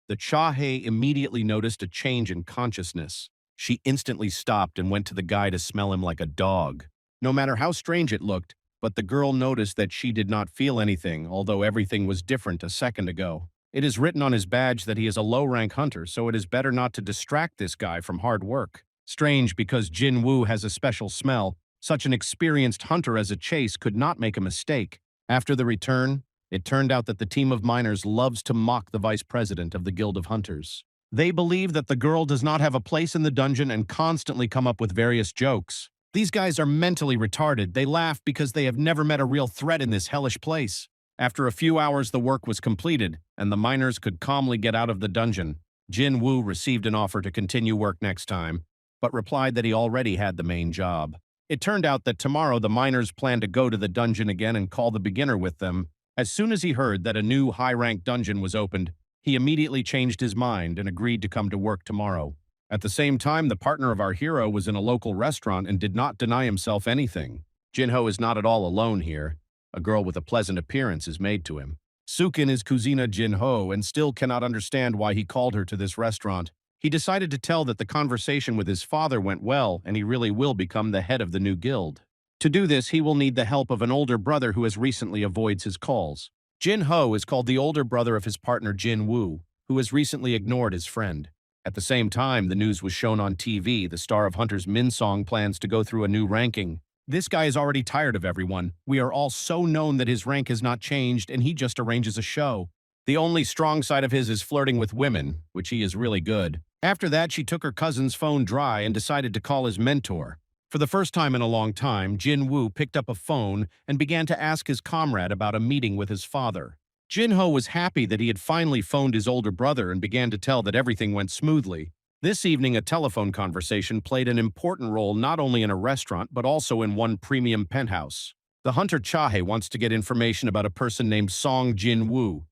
Speaker 1: The Chahe immediately noticed a change in consciousness. She instantly stopped and went to the guy to smell him like a dog. No matter how strange it looked, but the girl noticed that she did not feel anything, although everything was different a second ago. It is written on his badge that he is a low-rank hunter, so it is better not to distract this guy from hard work. Strange, because Jinwoo has a special smell. Such an experienced hunter as a chase could not make a mistake. After the return, it turned out that the team of miners loves to mock the vice president of the Guild of Hunters. They believe that the girl does not have a place in the dungeon and constantly come up with various jokes. These guys are mentally retarded. They laugh because they have never met a real threat in this hellish place. After a few hours, the work was completed, and the miners could calmly get out of the dungeon. Jinwoo received an offer to continue work next time, but replied that he already had the main job. It turned out that tomorrow the miners planned to go to the dungeon again and call the beginner with them. As soon as he heard that a new high-ranked dungeon was opened, he immediately changed his mind and agreed to come to work tomorrow. At the same time, the partner of our hero was in a local restaurant and did not deny himself anything. Jinho is not at all alone here. A girl with a pleasant appearance is made to him. Sukin is Kuzina Jinho and still cannot understand why he called her to this restaurant. He decided to tell that the conversation with his father went well and he really will become the head of the new guild. To do this, he will need the help of an older brother who has recently avoids his calls. Jinho is called the older brother of his partner Jinwoo, who has recently ignored his friend. At the same time, the news was shown on TV. The star of Hunters Min Song plans to go through a new ranking. This guy is already tired of everyone. We are all so known that his rank has not changed and he just arranges a show. The only strong side of his is flirting with women, which he is really good. After that, she took her cousin's phone dry and decided to call his mentor. For the first time in a long time, Jinwoo picked up a phone and began to ask his comrade about a meeting with his father. Jinho was happy that he had finally phoned his older brother and began to tell that everything went smoothly. This evening, a telephone conversation played an important role not only in a restaurant but also in one premium penthouse. The hunter Chahe wants to get information about a person named Song Jinwoo,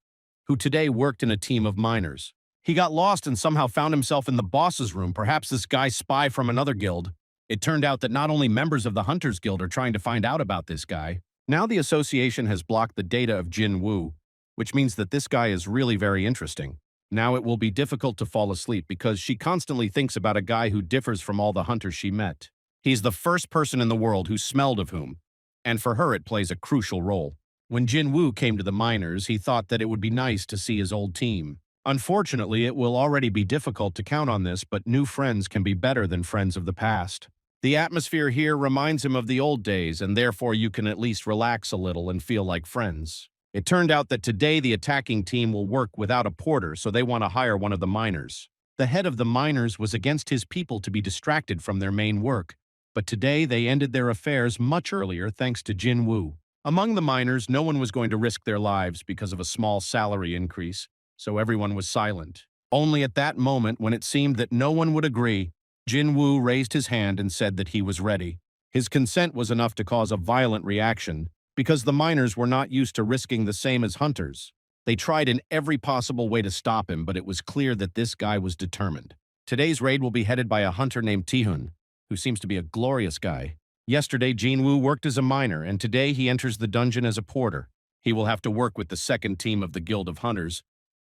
Speaker 1: who today worked in a team of miners. He got lost and somehow found himself in the boss's room, perhaps this guy's spy from another guild. It turned out that not only members of the Hunters Guild are trying to find out about this guy. Now the association has blocked the data of Jinwoo, which means that this guy is really very interesting. Now it will be difficult to fall asleep because she constantly thinks about a guy who differs from all the hunters she met. He's the first person in the world who smelled of whom, and for her it plays a crucial role. When Jinwoo came to the miners, he thought that it would be nice to see his old team. Unfortunately, it will already be difficult to count on this, but new friends can be better than friends of the past. The atmosphere here reminds him of the old days, and therefore you can at least relax a little and feel like friends. It turned out that today the attacking team will work without a porter, so they want to hire one of the miners. The head of the miners was against his people to be distracted from their main work, but today they ended their affairs much earlier thanks to Jinwoo. Among the miners, no one was going to risk their lives because of a small salary increase, so everyone was silent. Only at that moment, when it seemed that no one would agree, Jinwoo raised his hand and said that he was ready. His consent was enough to cause a violent reaction, because the miners were not used to risking the same as hunters. They tried in every possible way to stop him, but it was clear that this guy was determined. Today's raid will be headed by a hunter named Tihun, who seems to be a glorious guy. Yesterday, Jinwoo worked as a miner, and today he enters the dungeon as a porter. He will have to work with the second team of the Guild of Hunters.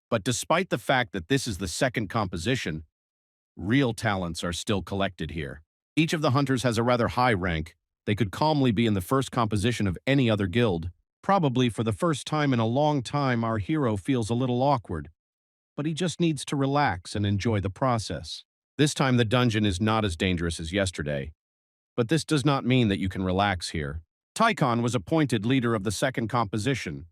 Speaker 1: But despite the fact that this is the second composition, real talents are still collected here. Each of the hunters has a rather high rank. They could calmly be in the first composition of any other guild. Probably for the first time in a long time, our hero feels a little awkward, but he just needs to relax and enjoy the process. This time the dungeon is not as dangerous as yesterday, but this does not mean that you can relax here. Taikon was appointed leader of the second composition.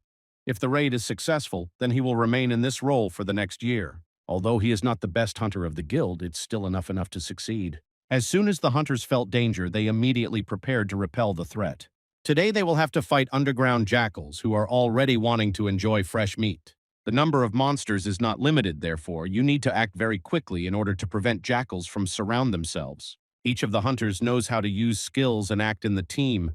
Speaker 1: If the raid is successful, then he will remain in this role for the next year. Although he is not the best hunter of the guild, it's still enough to succeed. As soon as the hunters felt danger, they immediately prepared to repel the threat. Today they will have to fight underground jackals who are already wanting to enjoy fresh meat. The number of monsters is not limited, therefore you need to act very quickly in order to prevent jackals from surround themselves. Each of the hunters knows how to use skills and act in the team,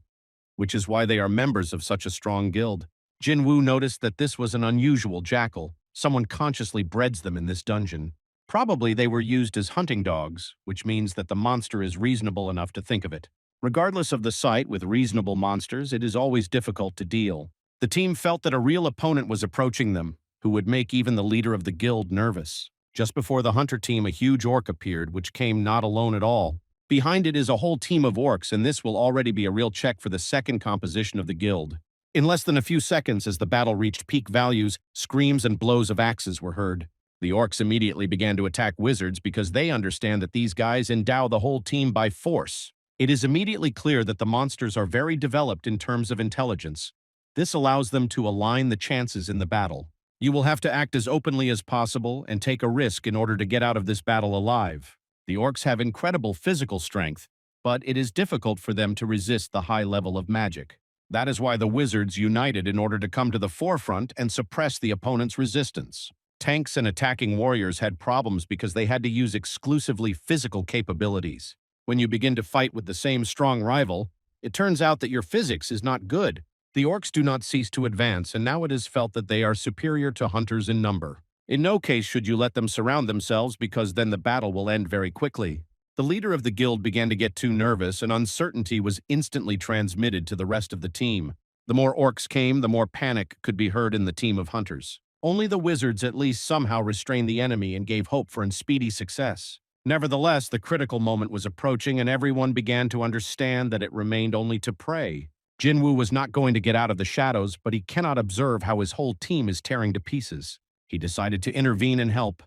Speaker 1: which is why they are members of such a strong guild. Jinwoo noticed that this was an unusual jackal. Someone consciously breeds them in this dungeon. Probably they were used as hunting dogs, which means that the monster is reasonable enough to think of it. Regardless of the site, with reasonable monsters, it is always difficult to deal. The team felt that a real opponent was approaching them, who would make even the leader of the guild nervous. Just before the hunter team, a huge orc appeared, which came not alone at all. Behind it is a whole team of orcs, and this will already be a real check for the second composition of the guild. In less than a few seconds, as the battle reached peak values, screams and blows of axes were heard. The orcs immediately began to attack wizards because they understand that these guys endow the whole team by force. It is immediately clear that the monsters are very developed in terms of intelligence. This allows them to align the chances in the battle. You will have to act as openly as possible and take a risk in order to get out of this battle alive. The orcs have incredible physical strength, but it is difficult for them to resist the high level of magic. That is why the wizards united in order to come to the forefront and suppress the opponent's resistance. Tanks and attacking warriors had problems because they had to use exclusively physical capabilities. When you begin to fight with the same strong rival, it turns out that your physics is not good. The orcs do not cease to advance, and now it is felt that they are superior to hunters in number. In no case should you let them surround themselves, because then the battle will end very quickly. The leader of the guild began to get too nervous, and uncertainty was instantly transmitted to the rest of the team. The more orcs came, the more panic could be heard in the team of hunters. Only the wizards at least somehow restrained the enemy and gave hope for a speedy success. Nevertheless, the critical moment was approaching, and everyone began to understand that it remained only to pray. Jinwoo was not going to get out of the shadows, but he cannot observe how his whole team is tearing to pieces. He decided to intervene and help,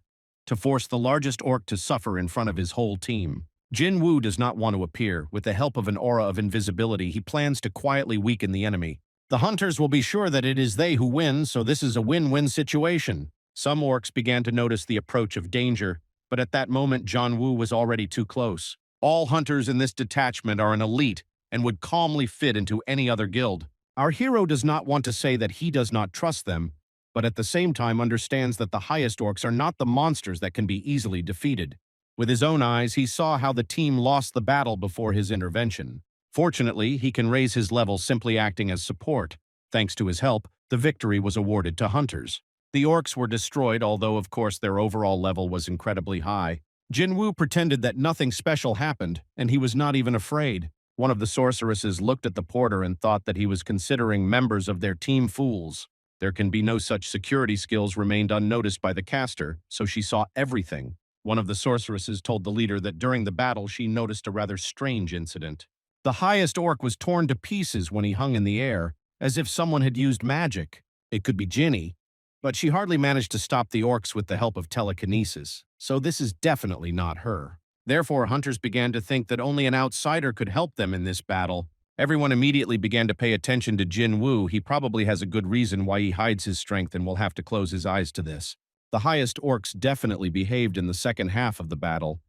Speaker 1: to force the largest orc to suffer in front of his whole team. Jinwoo does not want to appear. With the help of an aura of invisibility, he plans to quietly weaken the enemy. The hunters will be sure that it is they who win, so this is a win-win situation. Some orcs began to notice the approach of danger, but at that moment Jinwoo was already too close. All hunters in this detachment are an elite and would calmly fit into any other guild. Our hero does not want to say that he does not trust them, but at the same time understands that the highest orcs are not the monsters that can be easily defeated. With his own eyes, he saw how the team lost the battle before his intervention. Fortunately, he can raise his level simply acting as support. Thanks to his help, the victory was awarded to hunters. The orcs were destroyed, although of course their overall level was incredibly high. Jinwoo pretended that nothing special happened, and he was not even afraid. One of the sorceresses looked at the porter and thought that he was considering members of their team fools. There can be no such security skills remained unnoticed by the caster, so she saw everything. One of the sorceresses told the leader that during the battle she noticed a rather strange incident. The highest orc was torn to pieces when he hung in the air, as if someone had used magic. It could be Ginny, but she hardly managed to stop the orcs with the help of telekinesis, so this is definitely not her. Therefore, hunters began to think that only an outsider could help them in this battle. Everyone immediately began to pay attention to Jinwoo. He probably has a good reason why he hides his strength and will have to close his eyes to this. The highest orcs definitely behaved in the second half of the battle.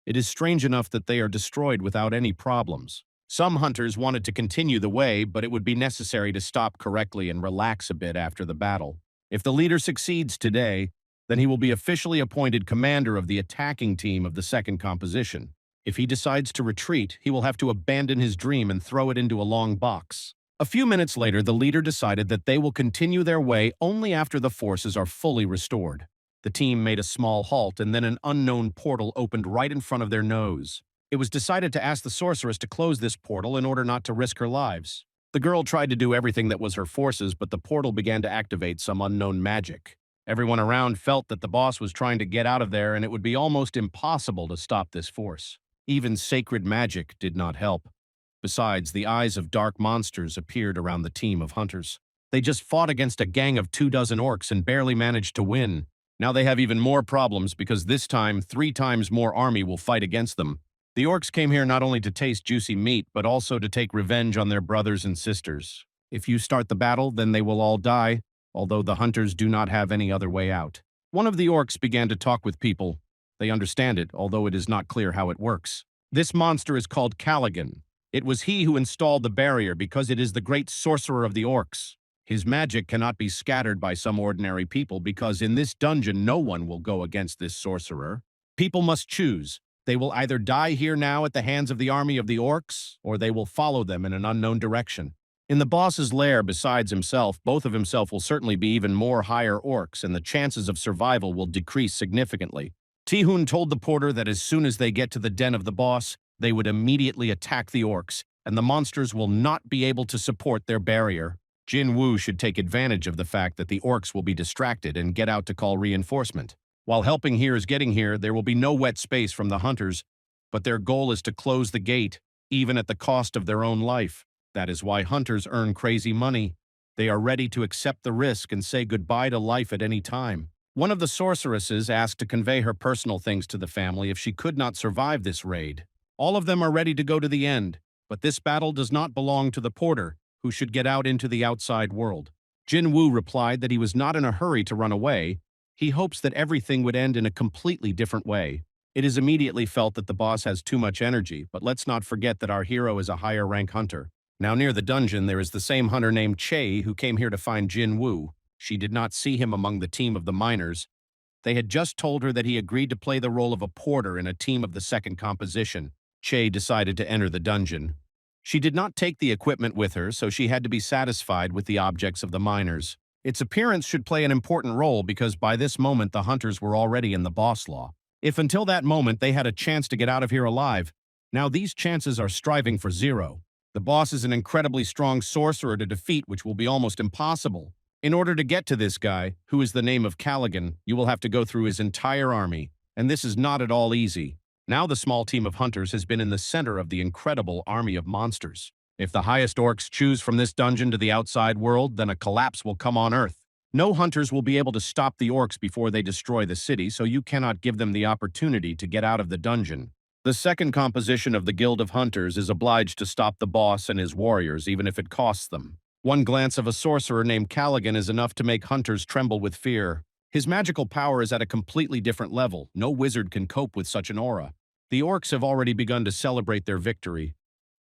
Speaker 1: It is strange enough that they are destroyed without any problems. Some hunters wanted to continue the way, but it would be necessary to stop correctly and relax a bit after the battle. If the leader succeeds today, then he will be officially appointed commander of the attacking team of the second composition. If he decides to retreat, he will have to abandon his dream and throw it into a long box. A few minutes later, the leader decided that they will continue their way only after the forces are fully restored. The team made a small halt, and then an unknown portal opened right in front of their nose. It was decided to ask the sorceress to close this portal in order not to risk her lives. The girl tried to do everything that was her forces, but the portal began to activate some unknown magic. Everyone around felt that the boss was trying to get out of there, and it would be almost impossible to stop this force. Even sacred magic did not help. Besides, the eyes of dark monsters appeared around the team of hunters. They just fought against a gang of 24 orcs and barely managed to win. Now they have even more problems because this time 3 times more army will fight against them. The orcs came here not only to taste juicy meat, but also to take revenge on their brothers and sisters. If you start the battle, then they will all die, although the hunters do not have any other way out. One of the orcs began to talk with people. They understand it, although it is not clear how it works. This monster is called Callaghan. It was he who installed the barrier because it is the great sorcerer of the orcs. His magic cannot be scattered by some ordinary people because in this dungeon no one will go against this sorcerer. People must choose. They will either die here now at the hands of the army of the orcs, or they will follow them in an unknown direction. In the boss's lair, besides himself, both of himself will certainly be even more higher orcs, and the chances of survival will decrease significantly. Tihun told the porter that as soon as they get to the den of the boss, they would immediately attack the orcs, and the monsters will not be able to support their barrier. Jinwoo should take advantage of the fact that the orcs will be distracted and get out to call reinforcement. While helping here is getting here, there will be no wet space from the hunters, but their goal is to close the gate, even at the cost of their own life. That is why hunters earn crazy money. They are ready to accept the risk and say goodbye to life at any time. One of the sorceresses asked to convey her personal things to the family if she could not survive this raid. All of them are ready to go to the end, but this battle does not belong to the porter, who should get out into the outside world. Jinwoo replied that he was not in a hurry to run away. He hopes that everything would end in a completely different way. It is immediately felt that the boss has too much energy, but let's not forget that our hero is a higher rank hunter. Now near the dungeon, there is the same hunter named Che who came here to find Jinwoo. She did not see him among the team of the miners. They had just told her that he agreed to play the role of a porter in a team of the second composition. Che decided to enter the dungeon. She did not take the equipment with her, so she had to be satisfied with the objects of the miners. Its appearance should play an important role because by this moment the hunters were already in the boss law. If until that moment they had a chance to get out of here alive, now these chances are striving for zero. The boss is an incredibly strong sorcerer to defeat, which will be almost impossible. In order to get to this guy, who is the name of Callaghan, you will have to go through his entire army, and this is not at all easy. Now the small team of hunters has been in the center of the incredible army of monsters. If the highest orcs choose from this dungeon to the outside world, then a collapse will come on Earth. No hunters will be able to stop the orcs before they destroy the city, so you cannot give them the opportunity to get out of the dungeon. The second composition of the Guild of Hunters is obliged to stop the boss and his warriors, even if it costs them. One glance of a sorcerer named Callaghan is enough to make hunters tremble with fear. His magical power is at a completely different level. No wizard can cope with such an aura. The orcs have already begun to celebrate their victory.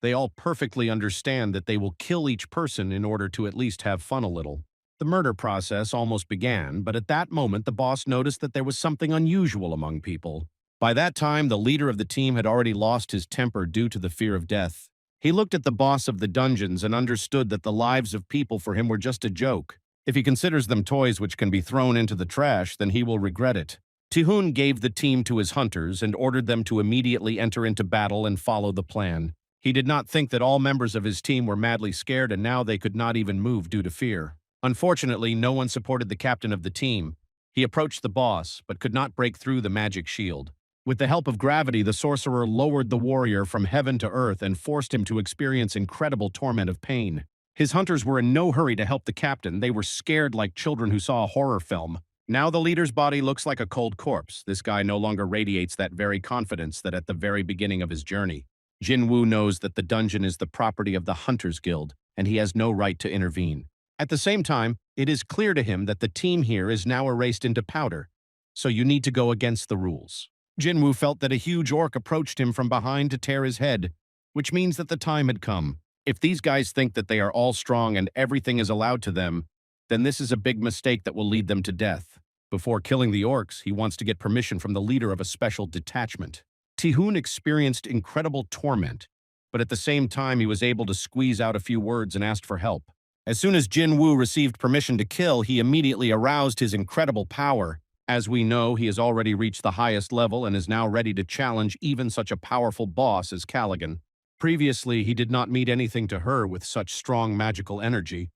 Speaker 1: They all perfectly understand that they will kill each person in order to at least have fun a little. The murder process almost began, but at that moment the boss noticed that there was something unusual among people. By that time, the leader of the team had already lost his temper due to the fear of death. He looked at the boss of the dungeons and understood that the lives of people for him were just a joke. If he considers them toys which can be thrown into the trash, then he will regret it. Tihun gave the team to his hunters and ordered them to immediately enter into battle and follow the plan. He did not think that all members of his team were madly scared and now they could not even move due to fear. Unfortunately, no one supported the captain of the team. He approached the boss, but could not break through the magic shield. With the help of gravity, the sorcerer lowered the warrior from heaven to earth and forced him to experience incredible torment of pain. His hunters were in no hurry to help the captain. They were scared like children who saw a horror film. Now the leader's body looks like a cold corpse. This guy no longer radiates that very confidence that at the very beginning of his journey. Jinwoo knows that the dungeon is the property of the Hunters Guild, and he has no right to intervene. At the same time, it is clear to him that the team here is now erased into powder, so you need to go against the rules. Jinwoo felt that a huge orc approached him from behind to tear his head, which means that the time had come. If these guys think that they are all strong and everything is allowed to them, then this is a big mistake that will lead them to death. Before killing the orcs, he wants to get permission from the leader of a special detachment. Tihun experienced incredible torment, but at the same time he was able to squeeze out a few words and asked for help. As soon as Jinwoo received permission to kill, he immediately aroused his incredible power. As we know, he has already reached the highest level and is now ready to challenge even such a powerful boss as Callaghan. Previously, he did not meet anything to her with such strong magical energy,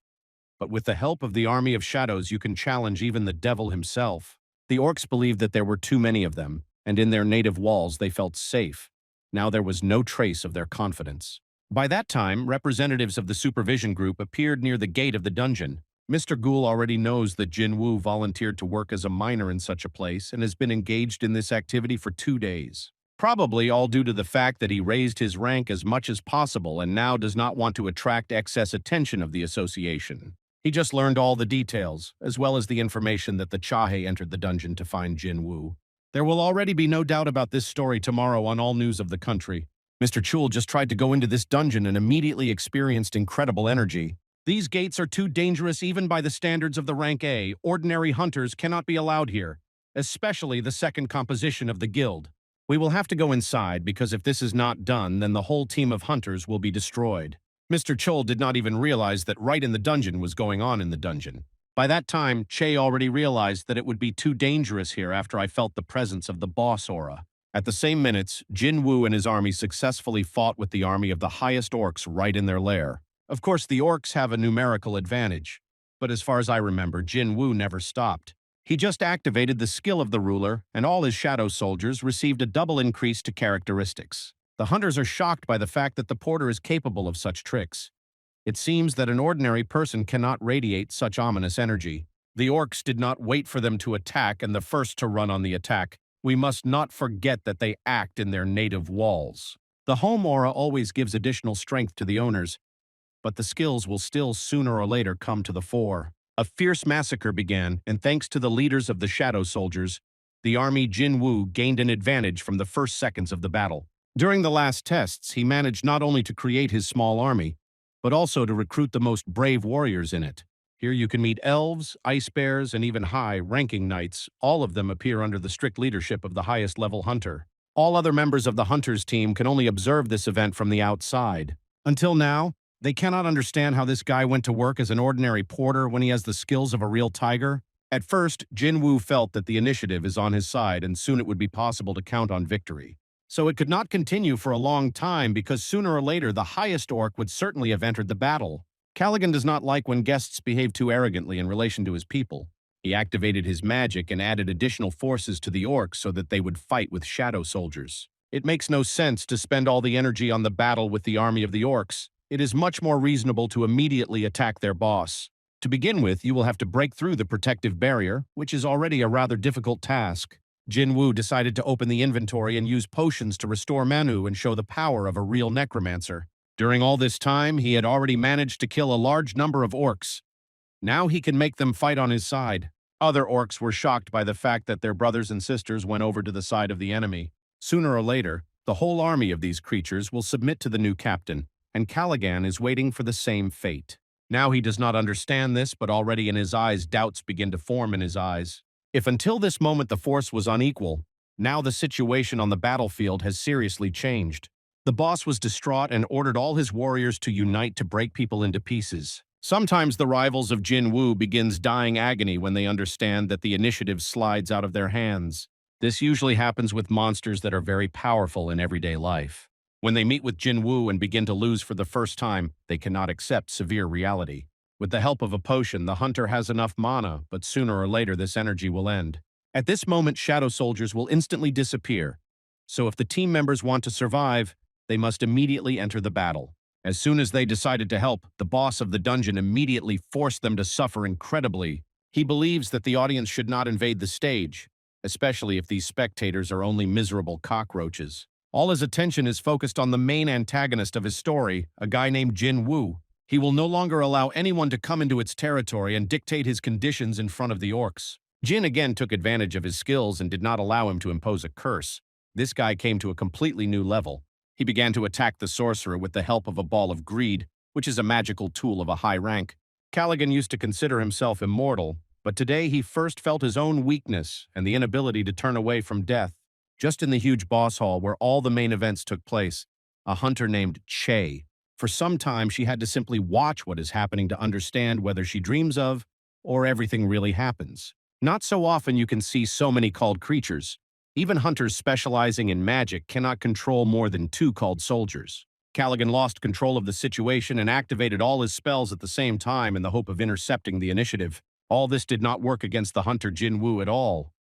Speaker 1: but with the help of the army of shadows you can challenge even the devil himself. The orcs believed that there were too many of them, and in their native walls they felt safe. Now there was no trace of their confidence. By that time, representatives of the supervision group appeared near the gate of the dungeon. Mr. Ghoul already knows that Jinwoo volunteered to work as a miner in such a place and has been engaged in this activity for 2 days. Probably all due to the fact that he raised his rank as much as possible and now does not want to attract excess attention of the association. He just learned all the details, as well as the information that the Chahe entered the dungeon to find Jinwoo. There will already be no doubt about this story tomorrow on all news of the country. Mr. Chul just tried to go into this dungeon and immediately experienced incredible energy. These gates are too dangerous even by the standards of the rank A. Ordinary hunters cannot be allowed here, especially the second composition of the guild. We will have to go inside because if this is not done, then the whole team of hunters will be destroyed. Mr. Chul did not even realize that right in the dungeon was going on in the dungeon. By that time, Che already realized that it would be too dangerous here after I felt the presence of the boss aura. At the same minutes, Jinwoo and his army successfully fought with the army of the highest orcs right in their lair. Of course, the orcs have a numerical advantage, but as far as I remember, Jinwoo never stopped. He just activated the skill of the ruler, and all his shadow soldiers received a double increase to characteristics. The hunters are shocked by the fact that the porter is capable of such tricks. It seems that an ordinary person cannot radiate such ominous energy. The orcs did not wait for them to attack and the first to run on the attack. We must not forget that they act in their native walls. The home aura always gives additional strength to the owners, but the skills will still sooner or later come to the fore. A fierce massacre began, and thanks to the leaders of the shadow soldiers, the army Jinwoo gained an advantage from the first seconds of the battle. During the last tests, he managed not only to create his small army, but also to recruit the most brave warriors in it. Here you can meet elves, ice bears, and even high-ranking knights. All of them appear under the strict leadership of the highest-level hunter. All other members of the hunter's team can only observe this event from the outside. Until now, they cannot understand how this guy went to work as an ordinary porter when he has the skills of a real tiger. At first, Jinwoo felt that the initiative is on his side and soon it would be possible to count on victory. So it could not continue for a long time because sooner or later the highest orc would certainly have entered the battle. Callaghan does not like when guests behave too arrogantly in relation to his people. He activated his magic and added additional forces to the orcs so that they would fight with shadow soldiers. It makes no sense to spend all the energy on the battle with the army of the orcs. It is much more reasonable to immediately attack their boss. To begin with, you will have to break through the protective barrier, which is already a rather difficult task. Jinwoo decided to open the inventory and use potions to restore Manu and show the power of a real necromancer. During all this time, he had already managed to kill a large number of orcs. Now he can make them fight on his side. Other orcs were shocked by the fact that their brothers and sisters went over to the side of the enemy. Sooner or later, the whole army of these creatures will submit to the new captain, and Callaghan is waiting for the same fate. Now he does not understand this, but already in his eyes doubts begin to form in his eyes. If until this moment the force was unequal, now the situation on the battlefield has seriously changed. The boss was distraught and ordered all his warriors to unite to break people into pieces. Sometimes the rivals of Jinwoo begins dying agony when they understand that the initiative slides out of their hands. This usually happens with monsters that are very powerful in everyday life. When they meet with Jinwoo and begin to lose for the first time, they cannot accept severe reality. With the help of a potion, the hunter has enough mana, but sooner or later this energy will end. At this moment, shadow soldiers will instantly disappear. So if the team members want to survive, they must immediately enter the battle. As soon as they decided to help, the boss of the dungeon immediately forced them to suffer incredibly. He believes that the audience should not invade the stage, especially if these spectators are only miserable cockroaches. All his attention is focused on the main antagonist of his story, a guy named Jinwoo. He will no longer allow anyone to come into its territory and dictate his conditions in front of the orcs. Jin again took advantage of his skills and did not allow him to impose a curse. This guy came to a completely new level. He began to attack the sorcerer with the help of a ball of greed, which is a magical tool of a high rank. Callaghan used to consider himself immortal, but today he first felt his own weakness and the inability to turn away from death. Just in the huge boss hall where all the main events took place, a hunter named Che. For some time, she had to simply watch what is happening to understand whether she dreams of or everything really happens. Not so often you can see so many called creatures. Even hunters specializing in magic cannot control more than 2 called soldiers. Callaghan lost control of the situation and activated all his spells at the same time in the hope of intercepting the initiative. All this did not work against the hunter Jinwoo at all,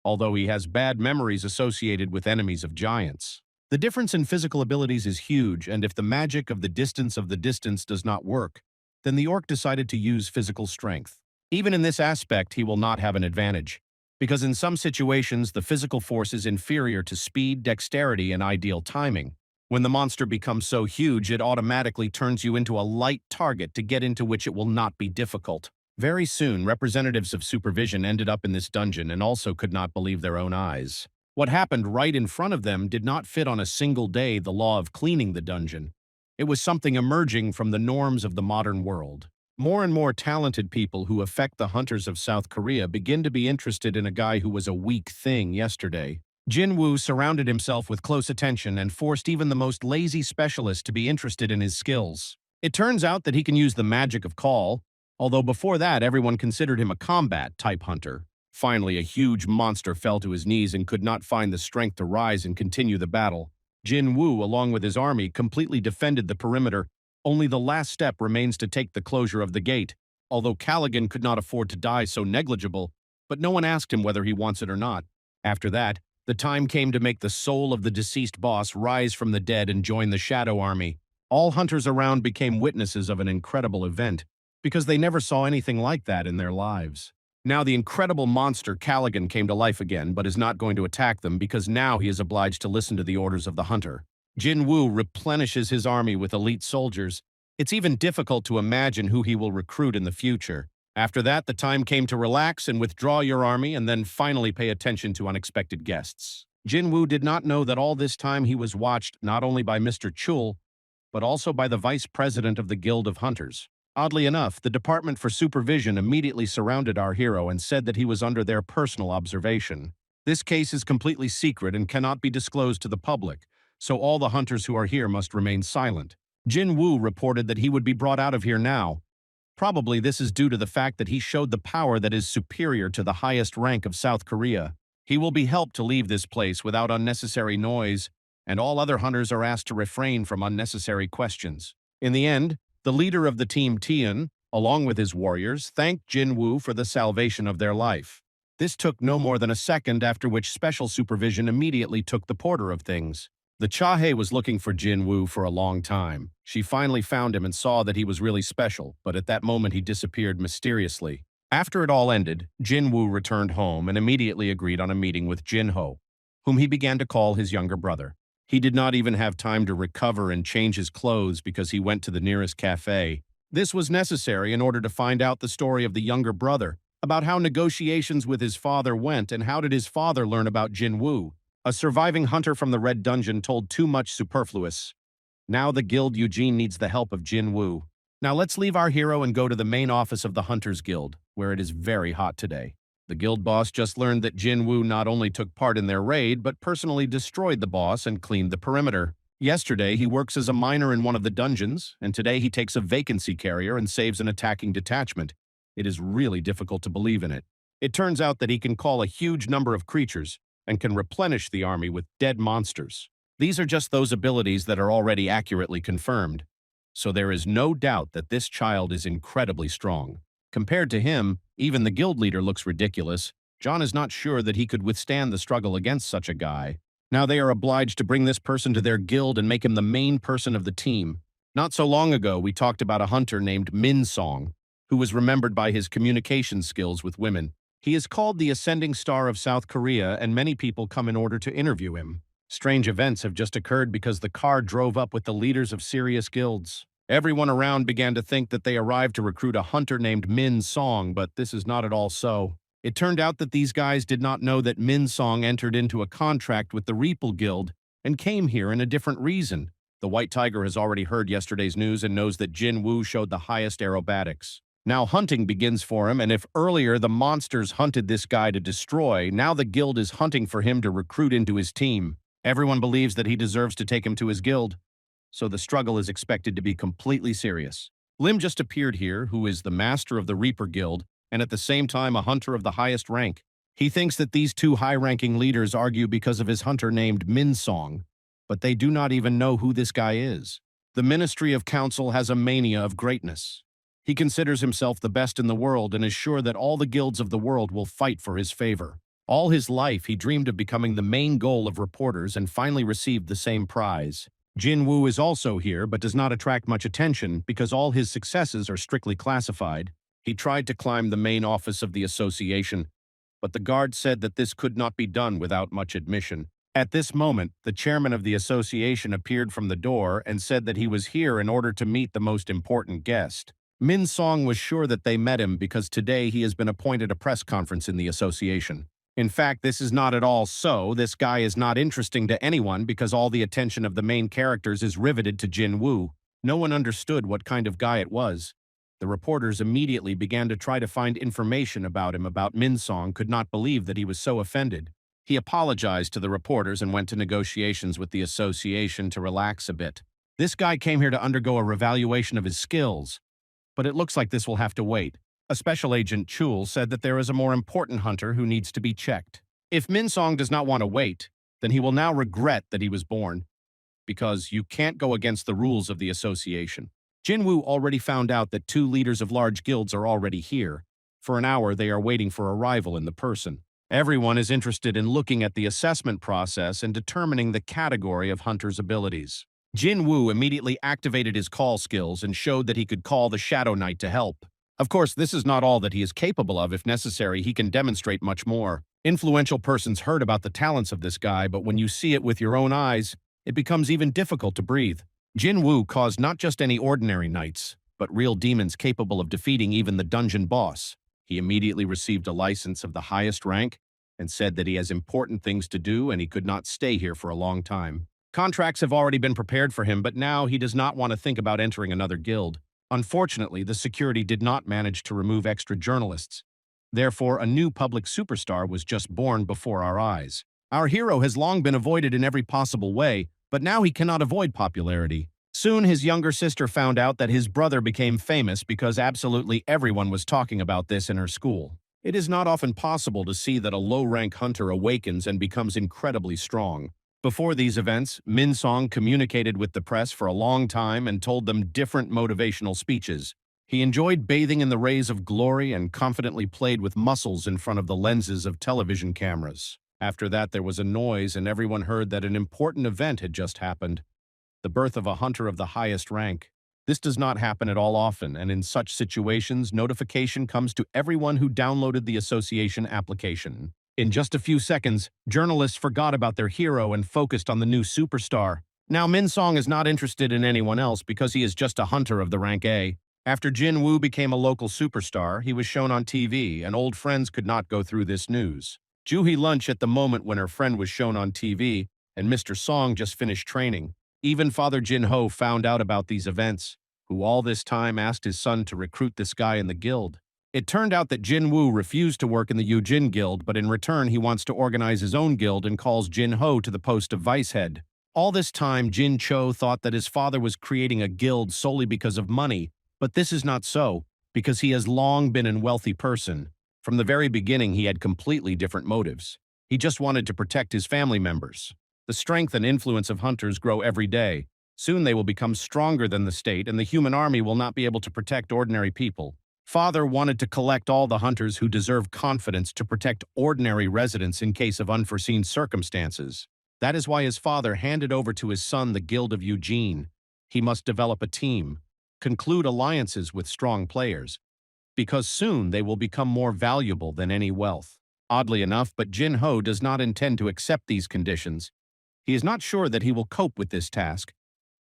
Speaker 1: although he has bad memories associated with enemies of giants. The difference in physical abilities is huge, and if the magic of the distance does not work, then the orc decided to use physical strength. Even in this aspect, he will not have an advantage, because in some situations the physical force is inferior to speed, dexterity, and ideal timing. When the monster becomes so huge, it automatically turns you into a light target to get into which it will not be difficult. Very soon, representatives of supervision ended up in this dungeon and also could not believe their own eyes. What happened right in front of them did not fit on a single day the law of cleaning the dungeon. It was something emerging from the norms of the modern world. More and more talented people who affect the hunters of South Korea begin to be interested in a guy who was a weak thing yesterday. Jinwoo surrounded himself with close attention and forced even the most lazy specialist to be interested in his skills. It turns out that he can use the magic of call, although before that everyone considered him a combat-type hunter. Finally, a huge monster fell to his knees and could not find the strength to rise and continue the battle. Jinwoo, along with his army, completely defended the perimeter. Only the last step remains to take the closure of the gate. Although Callaghan could not afford to die so negligible, but no one asked him whether he wants it or not. After that, the time came to make the soul of the deceased boss rise from the dead and join the Shadow Army. All hunters around became witnesses of an incredible event, because they never saw anything like that in their lives. Now the incredible monster Callaghan came to life again, but is not going to attack them because now he is obliged to listen to the orders of the hunter. Jinwoo replenishes his army with elite soldiers. It's even difficult to imagine who he will recruit in the future. After that, the time came to relax and withdraw your army and then finally pay attention to unexpected guests. Jinwoo did not know that all this time he was watched not only by Mr. Chul, but also by the vice president of the Guild of Hunters. Oddly enough, the Department for Supervision immediately surrounded our hero and said that he was under their personal observation. This case is completely secret and cannot be disclosed to the public, so all the hunters who are here must remain silent. Jinwoo reported that he would be brought out of here now. Probably this is due to the fact that he showed the power that is superior to the highest rank of South Korea. He will be helped to leave this place without unnecessary noise, and all other hunters are asked to refrain from unnecessary questions. In the end, the leader of the team, Tian, along with his warriors, thanked Jinwoo for the salvation of their life. This took no more than a second, after which special supervision immediately took the porter of things. The Chahe was looking for Jinwoo for a long time. She finally found him and saw that he was really special, but at that moment he disappeared mysteriously. After it all ended, Jinwoo returned home and immediately agreed on a meeting with Jinho, whom he began to call his younger brother. He did not even have time to recover and change his clothes because he went to the nearest cafe. This was necessary in order to find out the story of the younger brother, about how negotiations with his father went and how did his father learn about Jinwoo. A surviving hunter from the Red Dungeon told too much superfluous. Now the Guild Eugene needs the help of Jinwoo. Now let's leave our hero and go to the main office of the Hunters Guild, where it is very hot today. The guild boss just learned that Jinwoo not only took part in their raid, but personally destroyed the boss and cleaned the perimeter. Yesterday, he works as a miner in one of the dungeons, and today he takes a vacancy carrier and saves an attacking detachment. It is really difficult to believe in it. It turns out that he can call a huge number of creatures and can replenish the army with dead monsters. These are just those abilities that are already accurately confirmed. So there is no doubt that this child is incredibly strong. Compared to him, even the guild leader looks ridiculous. John is not sure that he could withstand the struggle against such a guy. Now they are obliged to bring this person to their guild and make him the main person of the team. Not so long ago, we talked about a hunter named Min Song, who was remembered by his communication skills with women. He is called the Ascending Star of South Korea, and many people come in order to interview him. Strange events have just occurred because the car drove up with the leaders of serious guilds. Everyone around began to think that they arrived to recruit a hunter named Min Song, but this is not at all so. It turned out that these guys did not know that Min Song entered into a contract with the Reapel Guild and came here in a different reason. The White Tiger has already heard yesterday's news and knows that Jinwoo showed the highest aerobatics. Now hunting begins for him, and if earlier the monsters hunted this guy to destroy, now the guild is hunting for him to recruit into his team. Everyone believes that he deserves to take him to his guild, so the struggle is expected to be completely serious. Lim just appeared here, who is the master of the Reaper Guild, and at the same time a hunter of the highest rank. He thinks that these two high-ranking leaders argue because of his hunter named Min Song, but they do not even know who this guy is. The Ministry of Council has a mania of greatness. He considers himself the best in the world and is sure that all the guilds of the world will fight for his favor. All his life, he dreamed of becoming the main goal of reporters and finally received the same prize. Jinwoo is also here, but does not attract much attention because all his successes are strictly classified. He tried to climb the main office of the association, but the guard said that this could not be done without much admission. At this moment, the chairman of the association appeared from the door and said that he was here in order to meet the most important guest. Min Song was sure that they met him because today he has been appointed a press conference in the association. In fact, this is not at all so. This guy is not interesting to anyone because all the attention of the main characters is riveted to Jinwoo. No one understood what kind of guy it was. The reporters immediately began to try to find information about him. Min Song could not believe that he was so offended. He apologized to the reporters and went to negotiations with the association to relax a bit. This guy came here to undergo a revaluation of his skills, but it looks like this will have to wait. A special agent, Chul, said that there is a more important hunter who needs to be checked. If Min Song does not want to wait, then he will now regret that he was born, because you can't go against the rules of the association. Jinwoo already found out that two leaders of large guilds are already here. For an hour, they are waiting for arrival in the person. Everyone is interested in looking at the assessment process and determining the category of Hunter's abilities. Jinwoo immediately activated his call skills and showed that he could call the Shadow Knight to help. Of course, this is not all that he is capable of. If necessary, he can demonstrate much more. Influential persons heard about the talents of this guy, but when you see it with your own eyes, it becomes even difficult to breathe. Jinwoo caused not just any ordinary knights, but real demons capable of defeating even the dungeon boss. He immediately received a license of the highest rank and said that he has important things to do and he could not stay here for a long time. Contracts have already been prepared for him, but now he does not want to think about entering another guild. Unfortunately, the security did not manage to remove extra journalists. Therefore, a new public superstar was just born before our eyes. Our hero has long been avoided in every possible way, but now he cannot avoid popularity. Soon, his younger sister found out that his brother became famous because absolutely everyone was talking about this in her school. It is not often possible to see that a low-rank hunter awakens and becomes incredibly strong. Before these events, Min Song communicated with the press for a long time and told them different motivational speeches. He enjoyed bathing in the rays of glory and confidently played with muscles in front of the lenses of television cameras. After that, there was a noise and everyone heard that an important event had just happened. The birth of a hunter of the highest rank. This does not happen at all often, and in such situations, notification comes to everyone who downloaded the association application. In just a few seconds, journalists forgot about their hero and focused on the new superstar. Now Min Song is not interested in anyone else because he is just a hunter of the rank A. After Jinwoo became a local superstar, he was shown on TV, and old friends could not go through this news. Juhi lunch at the moment when her friend was shown on TV, and Mr. Song just finished training. Even Father Jin-ho found out about these events, who all this time asked his son to recruit this guy in the guild. It turned out that Jinwoo refused to work in the Yujin Guild, but in return he wants to organize his own guild and calls Jin-ho to the post of vice head. All this time, Jin-cho thought that his father was creating a guild solely because of money, but this is not so, because he has long been a wealthy person. From the very beginning, he had completely different motives. He just wanted to protect his family members. The strength and influence of hunters grow every day. Soon they will become stronger than the state, and the human army will not be able to protect ordinary people. Father wanted to collect all the hunters who deserve confidence to protect ordinary residents in case of unforeseen circumstances. That is why his father handed over to his son the Guild of Eugene. He must develop a team, conclude alliances with strong players, because soon they will become more valuable than any wealth. Oddly enough, but Jin-ho does not intend to accept these conditions. He is not sure that he will cope with this task.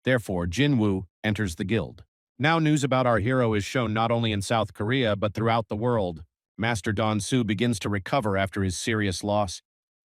Speaker 1: Therefore, Jinwoo enters the guild. Now news about our hero is shown not only in South Korea but throughout the world. Master Don-soo begins to recover after his serious loss.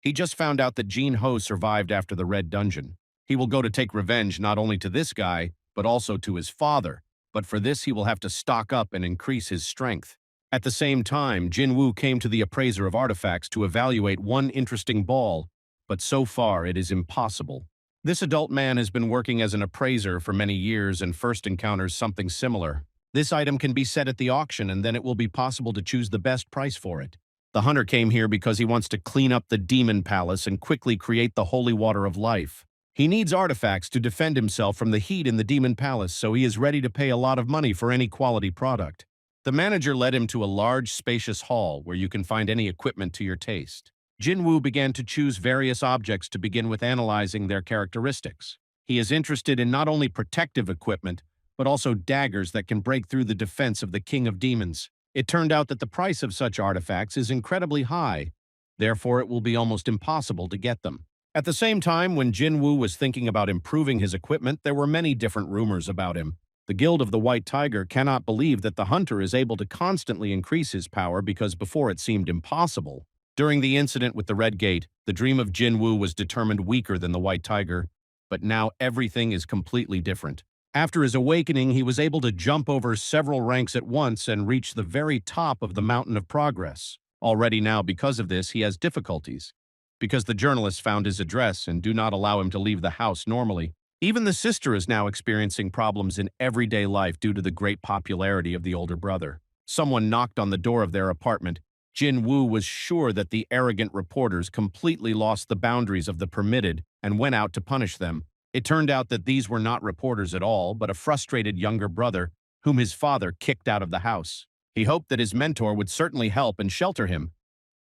Speaker 1: He just found out that Jin-ho survived after the Red Dungeon. He will go to take revenge not only to this guy, but also to his father. But for this, he will have to stock up and increase his strength. At the same time, Jinwoo came to the appraiser of artifacts to evaluate one interesting ball, but so far it is impossible. This adult man has been working as an appraiser for many years and first encounters something similar. This item can be set at the auction and then it will be possible to choose the best price for it. The hunter came here because he wants to clean up the demon palace and quickly create the holy water of life. He needs artifacts to defend himself from the heat in the demon palace, so he is ready to pay a lot of money for any quality product. The manager led him to a large, spacious hall where you can find any equipment to your taste. Jinwoo began to choose various objects to begin with analyzing their characteristics. He is interested in not only protective equipment, but also daggers that can break through the defense of the King of Demons. It turned out that the price of such artifacts is incredibly high, therefore it will be almost impossible to get them. At the same time, when Jinwoo was thinking about improving his equipment, there were many different rumors about him. The Guild of the White Tiger cannot believe that the hunter is able to constantly increase his power because before it seemed impossible. During the incident with the Red Gate, the dream of Jinwoo was determined weaker than the White Tiger, but now everything is completely different. After his awakening, he was able to jump over several ranks at once and reach the very top of the mountain of progress. Already now, because of this, he has difficulties. Because the journalists found his address and do not allow him to leave the house normally. Even the sister is now experiencing problems in everyday life due to the great popularity of the older brother. Someone knocked on the door of their apartment. Jinwoo was sure that the arrogant reporters completely lost the boundaries of the permitted and went out to punish them. It turned out that these were not reporters at all, but a frustrated younger brother whom his father kicked out of the house. He hoped that his mentor would certainly help and shelter him,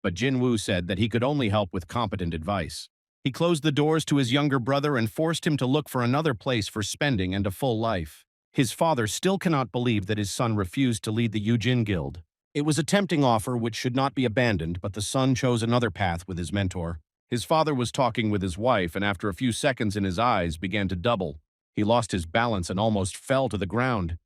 Speaker 1: but Jinwoo said that he could only help with competent advice. He closed the doors to his younger brother and forced him to look for another place for spending and a full life. His father still cannot believe that his son refused to lead the Yujin Guild. It was a tempting offer which should not be abandoned, but the son chose another path with his mentor. His father was talking with his wife, and after a few seconds in his eyes began to double. He lost his balance and almost fell to the ground.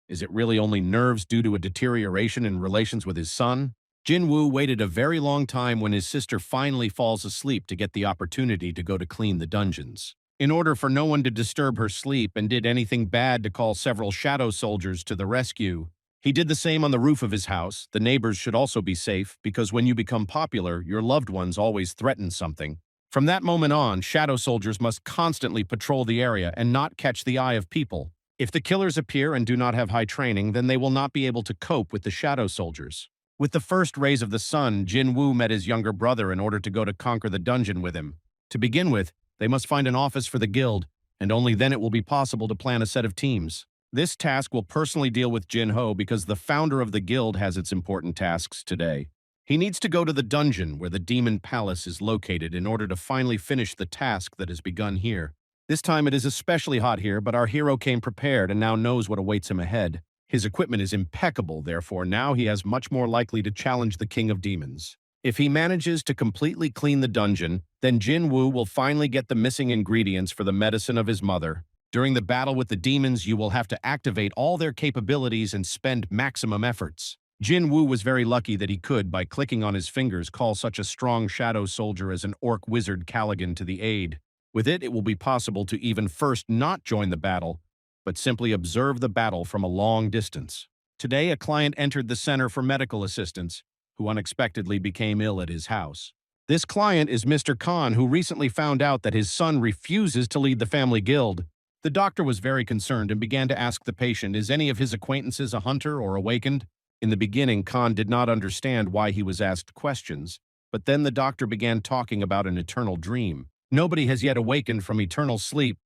Speaker 1: Is it really only nerves due to a deterioration in relations with his son? Jinwoo waited a very long time when his sister finally falls asleep to get the opportunity to go to clean the dungeons. In order for no one to disturb her sleep and did anything bad to call several shadow soldiers to the rescue, he did the same on the roof of his house. The neighbors should also be safe because when you become popular, your loved ones always threaten something. From that moment on, shadow soldiers must constantly patrol the area and not catch the eye of people. If the killers appear and do not have high training, then they will not be able to cope with the shadow soldiers. With the first rays of the sun, Jinwoo met his younger brother in order to go to conquer the dungeon with him. To begin with, they must find an office for the guild, and only then it will be possible to plan a set of teams. This task will personally deal with Jinho because the founder of the guild has its important tasks today. He needs to go to the dungeon where the demon palace is located in order to finally finish the task that has begun here. This time it is especially hot here, but our hero came prepared and now knows what awaits him ahead. His equipment is impeccable, therefore now he is much more likely to challenge the King of Demons. If he manages to completely clean the dungeon, then Jinwoo will finally get the missing ingredients for the medicine of his mother. During the battle with the demons, you will have to activate all their capabilities and spend maximum efforts. Jinwoo was very lucky that he could, by clicking on his fingers, call such a strong shadow soldier as an orc wizard Callaghan to the aid. With it, it will be possible to even first not join the battle, but simply observe the battle from a long distance. Today, a client entered the center for medical assistance, who unexpectedly became ill at his house. This client is Mr. Khan, who recently found out that his son refuses to lead the family guild. The doctor was very concerned and began to ask the patient, is any of his acquaintances a hunter or awakened? In the beginning, Khan did not understand why he was asked questions, but then the doctor began talking about an eternal dream. Nobody has yet awakened from eternal sleep.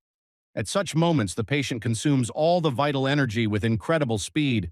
Speaker 1: At such moments, the patient consumes all the vital energy with incredible speed.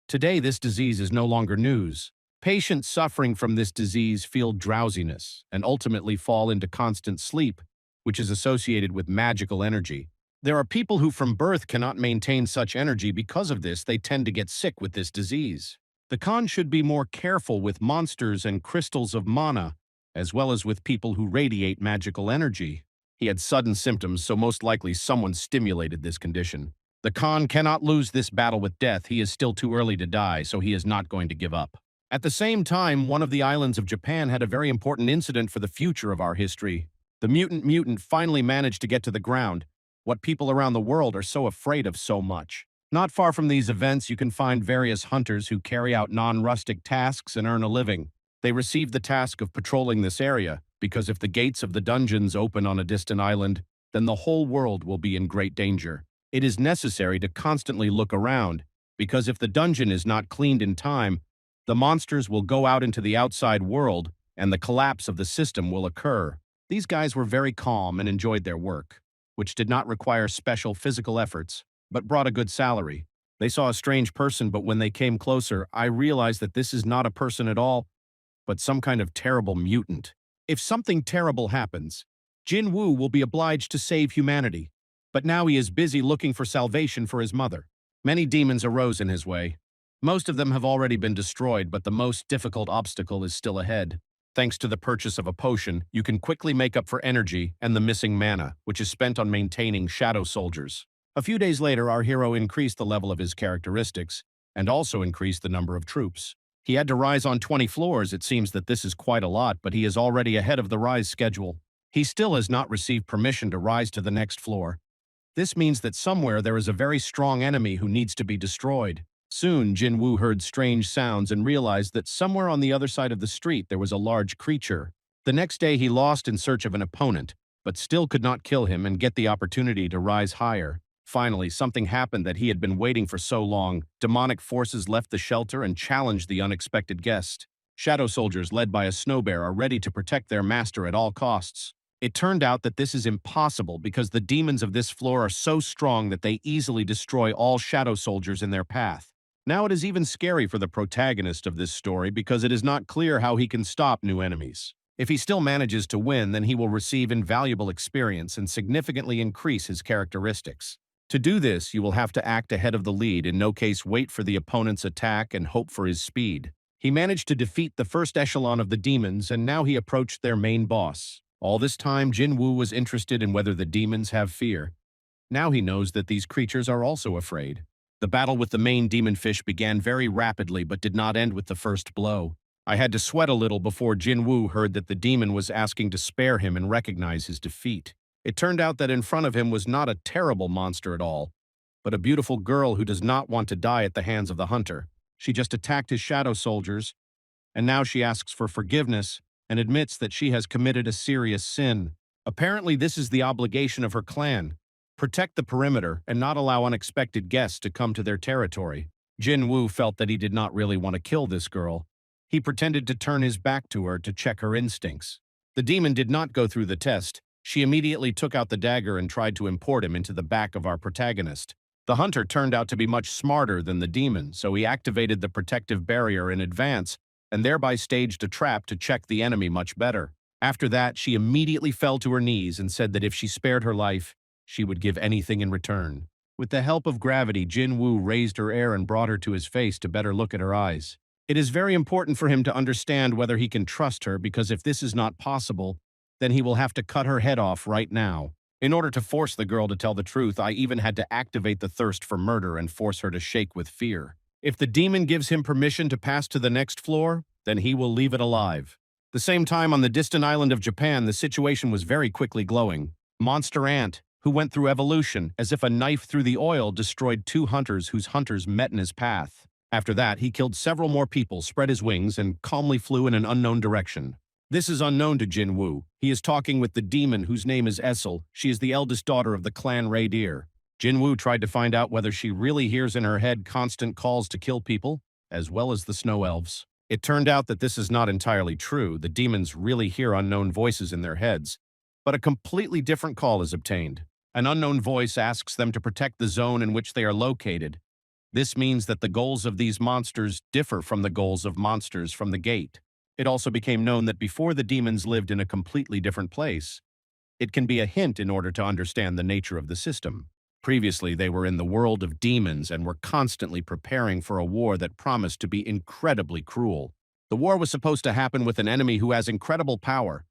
Speaker 1: Today, this disease is no longer news. Patients suffering from this disease feel drowsiness and ultimately fall into constant sleep, which is associated with magical energy. There are people who from birth cannot maintain such energy. Because of this, they tend to get sick with this disease. The Khan should be more careful with monsters and crystals of mana, as well as with people who radiate magical energy. He had sudden symptoms, so most likely someone stimulated this condition. The Khan cannot lose this battle with death. He is still too early to die, so he is not going to give up. At the same time, one of the islands of Japan had a very important incident for the future of our history. The mutant finally managed to get to the ground, what people around the world are so afraid of so much. Not far from these events, you can find various hunters who carry out non-rustic tasks and earn a living. They receive the task of patrolling this area, because if the gates of the dungeons open on a distant island, then the whole world will be in great danger. It is necessary to constantly look around, because if the dungeon is not cleaned in time, the monsters will go out into the outside world, and the collapse of the system will occur. These guys were very calm and enjoyed their work, which did not require special physical efforts, but brought a good salary. They saw a strange person, but when they came closer, I realized that this is not a person at all, but some kind of terrible mutant. If something terrible happens, Jinwoo will be obliged to save humanity, but now he is busy looking for salvation for his mother. Many demons arose in his way. Most of them have already been destroyed, but the most difficult obstacle is still ahead. Thanks to the purchase of a potion, you can quickly make up for energy and the missing mana, which is spent on maintaining shadow soldiers. A few days later, our hero increased the level of his characteristics and also increased the number of troops. He had to rise on 20 floors. It seems that this is quite a lot, but he is already ahead of the rise schedule. He still has not received permission to rise to the next floor. This means that somewhere there is a very strong enemy who needs to be destroyed. Soon, Jinwoo heard strange sounds and realized that somewhere on the other side of the street there was a large creature. The next day he lost in search of an opponent, but still could not kill him and get the opportunity to rise higher. Finally, something happened that he had been waiting for so long. Demonic forces left the shelter and challenged the unexpected guest. Shadow soldiers led by a snow bear are ready to protect their master at all costs. It turned out that this is impossible because the demons of this floor are so strong that they easily destroy all shadow soldiers in their path. Now it is even scary for the protagonist of this story because it is not clear how he can stop new enemies. If he still manages to win, then he will receive invaluable experience and significantly increase his characteristics. To do this, you will have to act ahead of the lead, in no case wait for the opponent's attack and hope for his speed. He managed to defeat the first echelon of the demons, and now he approached their main boss. All this time, Jinwoo was interested in whether the demons have fear. Now he knows that these creatures are also afraid. The battle with the main demon fish began very rapidly but did not end with the first blow. I had to sweat a little before Jinwoo heard that the demon was asking to spare him and recognize his defeat. It turned out that in front of him was not a terrible monster at all, but a beautiful girl who does not want to die at the hands of the hunter. She just attacked his shadow soldiers, and now she asks for forgiveness and admits that she has committed a serious sin. Apparently, this is the obligation of her clan: protect the perimeter and not allow unexpected guests to come to their territory. Jinwoo felt that he did not really want to kill this girl. He pretended to turn his back to her to check her instincts. The demon did not go through the test. She immediately took out the dagger and tried to import him into the back of our protagonist. The hunter turned out to be much smarter than the demon, so he activated the protective barrier in advance and thereby staged a trap to check the enemy much better. After that, she immediately fell to her knees and said that if she spared her life, she would give anything in return. With the help of gravity, Jinwoo raised her air and brought her to his face to better look at her eyes. It is very important for him to understand whether he can trust her, because if this is not possible, then he will have to cut her head off right now. In order to force the girl to tell the truth, I even had to activate the thirst for murder and force her to shake with fear. If the demon gives him permission to pass to the next floor, then he will leave it alive. The same time, on the distant island of Japan, the situation was very quickly glowing. Monster Ant, who went through evolution, as if a knife through the oil, destroyed 2 hunters whose hunters met in his path. After that, he killed several more people, spread his wings, and calmly flew in an unknown direction. This is unknown to Jinwoo. He is talking with the demon whose name is Essel. She is the eldest daughter of the clan Reindeer. Jinwoo tried to find out whether she really hears in her head constant calls to kill people, as well as the snow elves. It turned out that this is not entirely true. The demons really hear unknown voices in their heads, but a completely different call is obtained. An unknown voice asks them to protect the zone in which they are located. This means that the goals of these monsters differ from the goals of monsters from the gate. It also became known that before the demons lived in a completely different place. It can be a hint in order to understand the nature of the system. Previously, they were in the world of demons and were constantly preparing for a war that promised to be incredibly cruel. The war was supposed to happen with an enemy who has incredible power.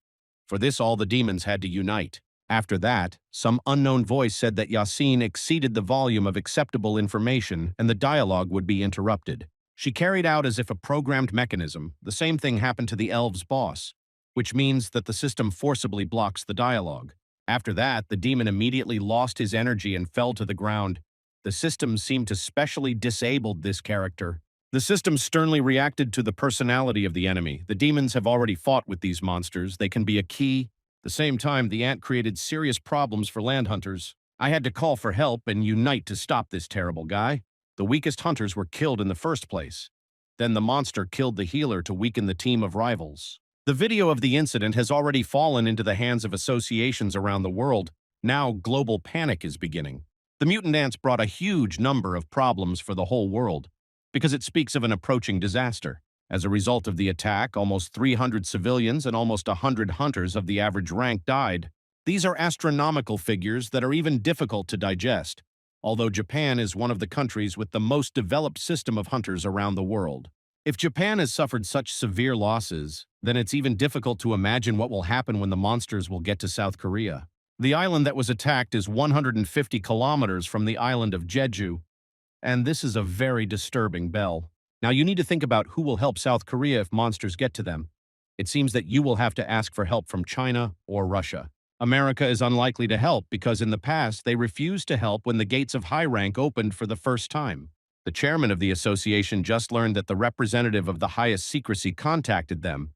Speaker 1: For this, all the demons had to unite. After that, some unknown voice said that Yasin exceeded the volume of acceptable information and the dialogue would be interrupted. She carried out as if a programmed mechanism. The same thing happened to the elves' boss, which means that the system forcibly blocks the dialogue. After that, the demon immediately lost his energy and fell to the ground. The system seemed to specially disable this character. The system sternly reacted to the personality of the enemy. The demons have already fought with these monsters. They can be a key. At the same time, the ant created serious problems for land hunters. I had to call for help and unite to stop this terrible guy. The weakest hunters were killed in the first place. Then the monster killed the healer to weaken the team of rivals. The video of the incident has already fallen into the hands of associations around the world. Now global panic is beginning. The mutant ants brought a huge number of problems for the whole world, because it speaks of an approaching disaster. As a result of the attack, almost 300 civilians and almost 100 hunters of the average rank died. These are astronomical figures that are even difficult to digest, although Japan is one of the countries with the most developed system of hunters around the world. If Japan has suffered such severe losses, then it's even difficult to imagine what will happen when the monsters will get to South Korea. The island that was attacked is 150 kilometers from the island of Jeju, and this is a very disturbing bell. Now you need to think about who will help South Korea if monsters get to them. It seems that you will have to ask for help from China or Russia. America is unlikely to help because in the past they refused to help when the gates of high rank opened for the first time. The chairman of the association just learned that the representative of the highest secrecy contacted them,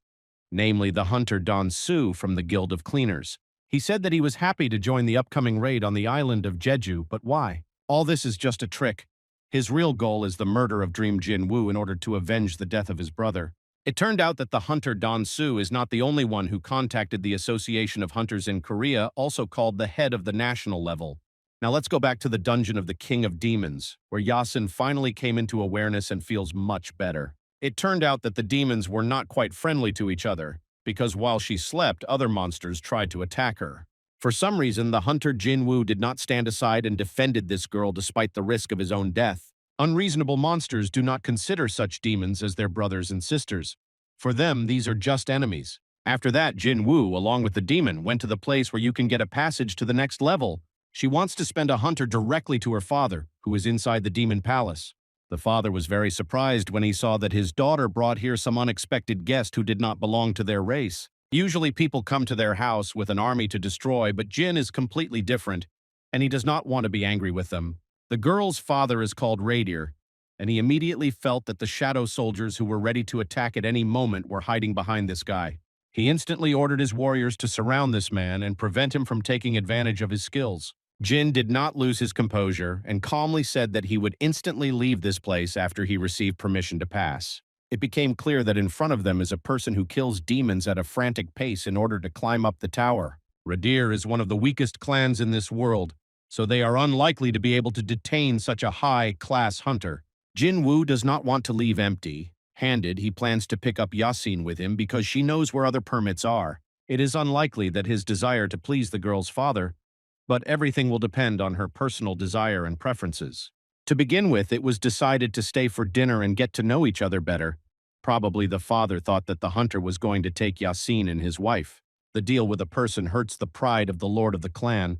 Speaker 1: namely the hunter Don Su from the Guild of Cleaners. He said that he was happy to join the upcoming raid on the island of Jeju, but why? All this is just a trick. His real goal is the murder of Dream Jinwoo in order to avenge the death of his brother. It turned out that the hunter Don Su is not the only one who contacted the Association of Hunters in Korea, also called the head of the national level. Now let's go back to the dungeon of the King of Demons, where Yasin finally came into awareness and feels much better. It turned out that the demons were not quite friendly to each other, because while she slept, other monsters tried to attack her. For some reason, the hunter Jinwoo did not stand aside and defended this girl despite the risk of his own death. Unreasonable monsters do not consider such demons as their brothers and sisters. For them, these are just enemies. After that, Jinwoo, along with the demon, went to the place where you can get a passage to the next level. She wants to spend a hunter directly to her father, who is inside the demon palace. The father was very surprised when he saw that his daughter brought here some unexpected guest who did not belong to their race. Usually people come to their house with an army to destroy, but Jin is completely different, and he does not want to be angry with them. The girl's father is called Radier, and he immediately felt that the shadow soldiers who were ready to attack at any moment were hiding behind this guy. He instantly ordered his warriors to surround this man and prevent him from taking advantage of his skills. Jin did not lose his composure and calmly said that he would instantly leave this place after he received permission to pass. It became clear that in front of them is a person who kills demons at a frantic pace in order to climb up the tower. Radir is one of the weakest clans in this world, so they are unlikely to be able to detain such a high-class hunter. Jinwoo does not want to leave empty-handed. He plans to pick up Yasin with him because she knows where other permits are. It is unlikely that his desire to please the girl's father, but everything will depend on her personal desire and preferences. To begin with, it was decided to stay for dinner and get to know each other better. Probably the father thought that the hunter was going to take Yasin and his wife. The deal with a person hurts the pride of the lord of the clan,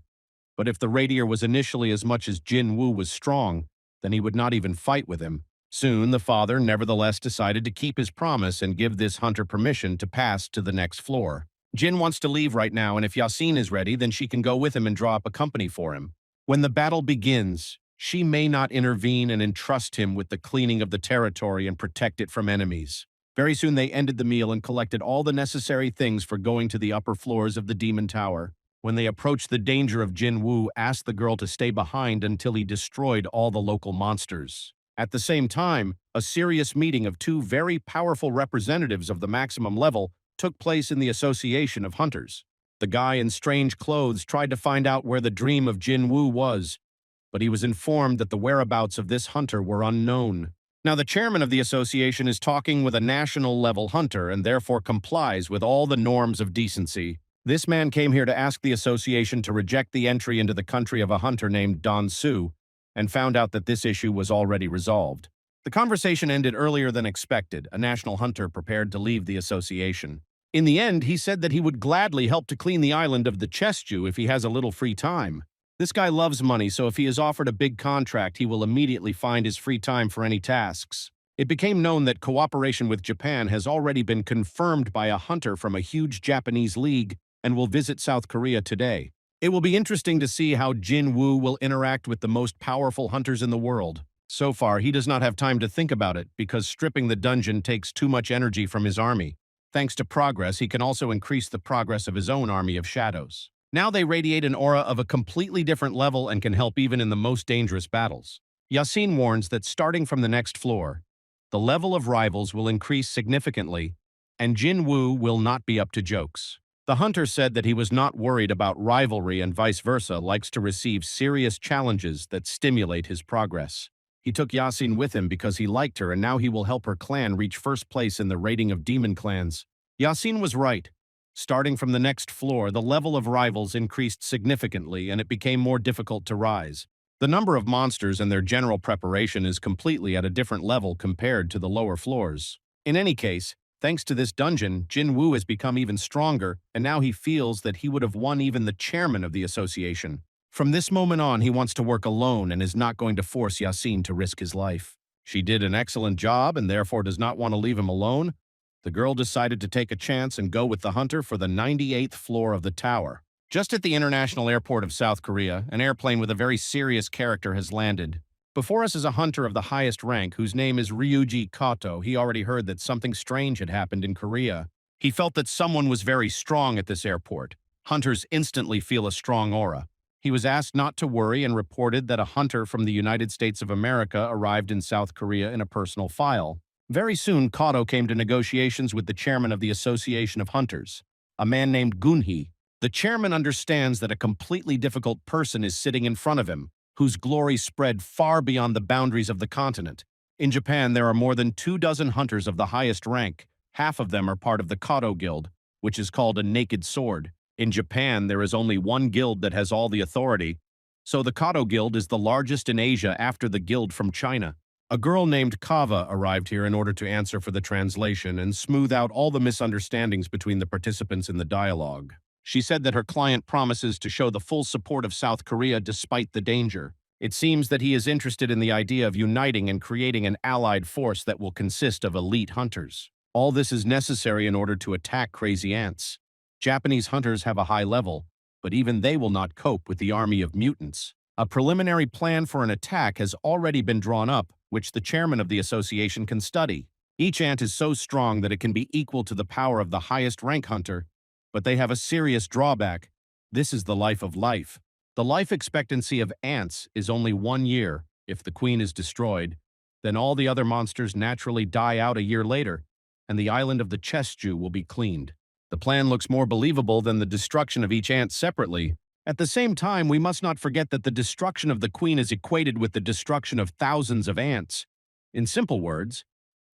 Speaker 1: but if the Radier was initially as much as Jinwoo was strong, then he would not even fight with him. Soon, the father nevertheless decided to keep his promise and give this hunter permission to pass to the next floor. Jin wants to leave right now, and if Yasin is ready, then she can go with him and draw up a company for him. When the battle begins, she may not intervene and entrust him with the cleaning of the territory and protect it from enemies. Very soon they ended the meal and collected all the necessary things for going to the upper floors of the demon tower. When they approached the danger of Jinwoo, asked the girl to stay behind until he destroyed all the local monsters. At the same time, a serious meeting of two very powerful representatives of the maximum level took place in the Association of Hunters. The guy in strange clothes tried to find out where the dream of Jinwoo was, but he was informed that the whereabouts of this hunter were unknown. Now, the chairman of the association is talking with a national-level hunter and therefore complies with all the norms of decency. This man came here to ask the association to reject the entry into the country of a hunter named Don Su, and found out that this issue was already resolved. The conversation ended earlier than expected. A national hunter prepared to leave the association. In the end, he said that he would gladly help to clean the island of the Chestu if he has a little free time. This guy loves money, so if he is offered a big contract, he will immediately find his free time for any tasks. It became known that cooperation with Japan has already been confirmed by a hunter from a huge Japanese league and will visit South Korea today. It will be interesting to see how Jinwoo will interact with the most powerful hunters in the world. So far, he does not have time to think about it because stripping the dungeon takes too much energy from his army. Thanks to progress, he can also increase the progress of his own army of shadows. Now they radiate an aura of a completely different level and can help even in the most dangerous battles. Yasin warns that starting from the next floor, the level of rivals will increase significantly, and Jinwoo will not be up to jokes. The hunter said that he was not worried about rivalry and vice versa, likes to receive serious challenges that stimulate his progress. He took Yasin with him because he liked her, and now he will help her clan reach first place in the rating of demon clans. Yasin was right. Starting from the next floor, the level of rivals increased significantly and it became more difficult to rise. The number of monsters and their general preparation is completely at a different level compared to the lower floors. In any case, thanks to this dungeon, Jinwoo has become even stronger, and now he feels that he would have won even the chairman of the association. From this moment on, he wants to work alone and is not going to force Yasin to risk his life. She did an excellent job and therefore does not want to leave him alone. The girl decided to take a chance and go with the hunter for the 98th floor of the tower. Just at the International Airport of South Korea, an airplane with a very serious character has landed. Before us is a hunter of the highest rank whose name is Ryuji Kato. He already heard that something strange had happened in Korea. He felt that someone was very strong at this airport. Hunters instantly feel a strong aura. He was asked not to worry and reported that a hunter from the United States of America arrived in South Korea in a personal file. Very soon, Kato came to negotiations with the chairman of the Association of Hunters, a man named Gunhee. The chairman understands that a completely difficult person is sitting in front of him, whose glory spread far beyond the boundaries of the continent. In Japan, there are more than 24 hunters of the highest rank. Half of them are part of the Kato Guild, which is called a naked sword. In Japan, there is only one guild that has all the authority, so the Kato Guild is the largest in Asia after the guild from China. A girl named Kava arrived here in order to answer for the translation and smooth out all the misunderstandings between the participants in the dialogue. She said that her client promises to show the full support of South Korea despite the danger. It seems that he is interested in the idea of uniting and creating an allied force that will consist of elite hunters. All this is necessary in order to attack crazy ants. Japanese hunters have a high level, but even they will not cope with the army of mutants. A preliminary plan for an attack has already been drawn up, which the chairman of the association can study. Each ant is so strong that it can be equal to the power of the highest rank hunter, but they have a serious drawback. This is the life of life. The life expectancy of ants is only 1 year. If the queen is destroyed, then all the other monsters naturally die out a year later, and the island of the Chestu will be cleaned. The plan looks more believable than the destruction of each ant separately. At the same time, we must not forget that the destruction of the queen is equated with the destruction of thousands of ants. In simple words,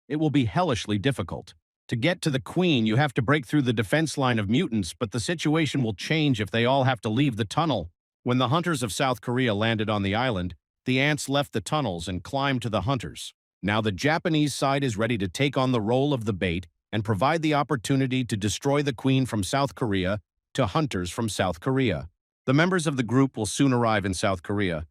Speaker 1: it will be hellishly difficult. To get to the queen, you have to break through the defense line of mutants, but the situation will change if they all have to leave the tunnel. When the hunters of South Korea landed on the island, the ants left the tunnels and climbed to the hunters. Now the Japanese side is ready to take on the role of the bait and provide the opportunity to destroy the queen from South Korea to hunters from South Korea. The members of the group will soon arrive in South Korea.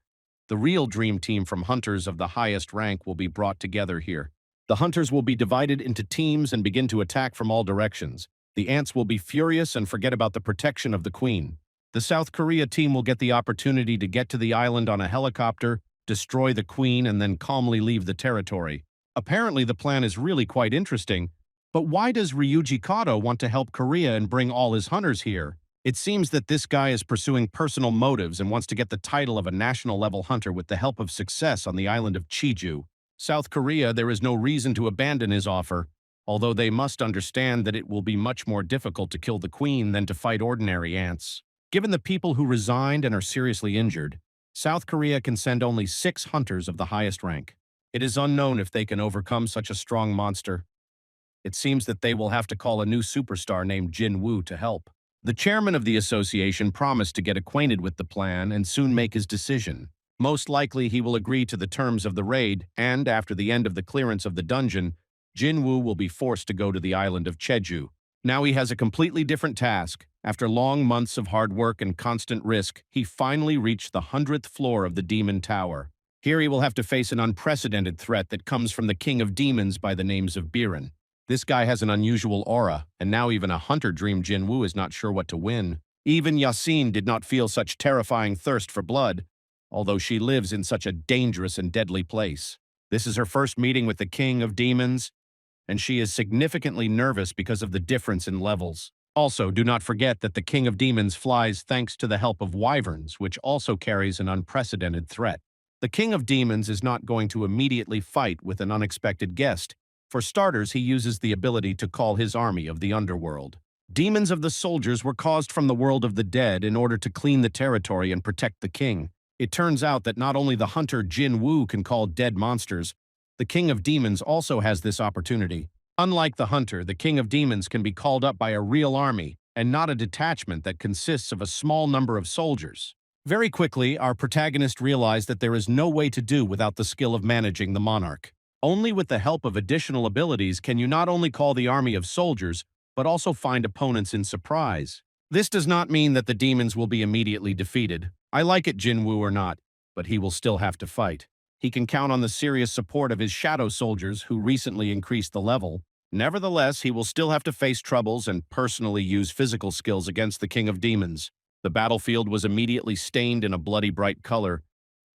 Speaker 1: The real dream team from hunters of the highest rank will be brought together here. The hunters will be divided into teams and begin to attack from all directions. The ants will be furious and forget about the protection of the queen. The South Korea team will get the opportunity to get to the island on a helicopter, destroy the queen, and then calmly leave the territory. Apparently, the plan is really quite interesting, but why does Ryuji Kato want to help Korea and bring all his hunters here? It seems that this guy is pursuing personal motives and wants to get the title of a national-level hunter with the help of success on the island of Jeju. South Korea, there is no reason to abandon his offer, although they must understand that it will be much more difficult to kill the queen than to fight ordinary ants. Given the people who resigned and are seriously injured, South Korea can send only 6 hunters of the highest rank. It is unknown if they can overcome such a strong monster. It seems that they will have to call a new superstar named Jinwoo to help. The chairman of the association promised to get acquainted with the plan and soon make his decision. Most likely he will agree to the terms of the raid, and after the end of the clearance of the dungeon, Jinwoo will be forced to go to the island of Jeju. Now he has a completely different task. After long months of hard work and constant risk, he finally reached the 100th floor of the Demon Tower. Here he will have to face an unprecedented threat that comes from the King of Demons by the names of Biren. This guy has an unusual aura, and now even a hunter dream Jinwoo is not sure what to win. Even Yasin did not feel such terrifying thirst for blood, although she lives in such a dangerous and deadly place. This is her first meeting with the King of Demons, and she is significantly nervous because of the difference in levels. Also, do not forget that the King of Demons flies thanks to the help of wyverns, which also carries an unprecedented threat. The King of Demons is not going to immediately fight with an unexpected guest. For starters, he uses the ability to call his army of the underworld. Demons of the soldiers were caused from the world of the dead in order to clean the territory and protect the king. It turns out that not only the hunter Jinwoo can call dead monsters, the King of Demons also has this opportunity. Unlike the hunter, the King of Demons can be called up by a real army, and not a detachment that consists of a small number of soldiers. Very quickly, our protagonist realized that there is no way to do without the skill of managing the monarch. Only with the help of additional abilities can you not only call the army of soldiers, but also find opponents in surprise. This does not mean that the demons will be immediately defeated. I like it, Jinwoo or not, but he will still have to fight. He can count on the serious support of his shadow soldiers who recently increased the level. Nevertheless, he will still have to face troubles and personally use physical skills against the King of Demons. The battlefield was immediately stained in a bloody bright color.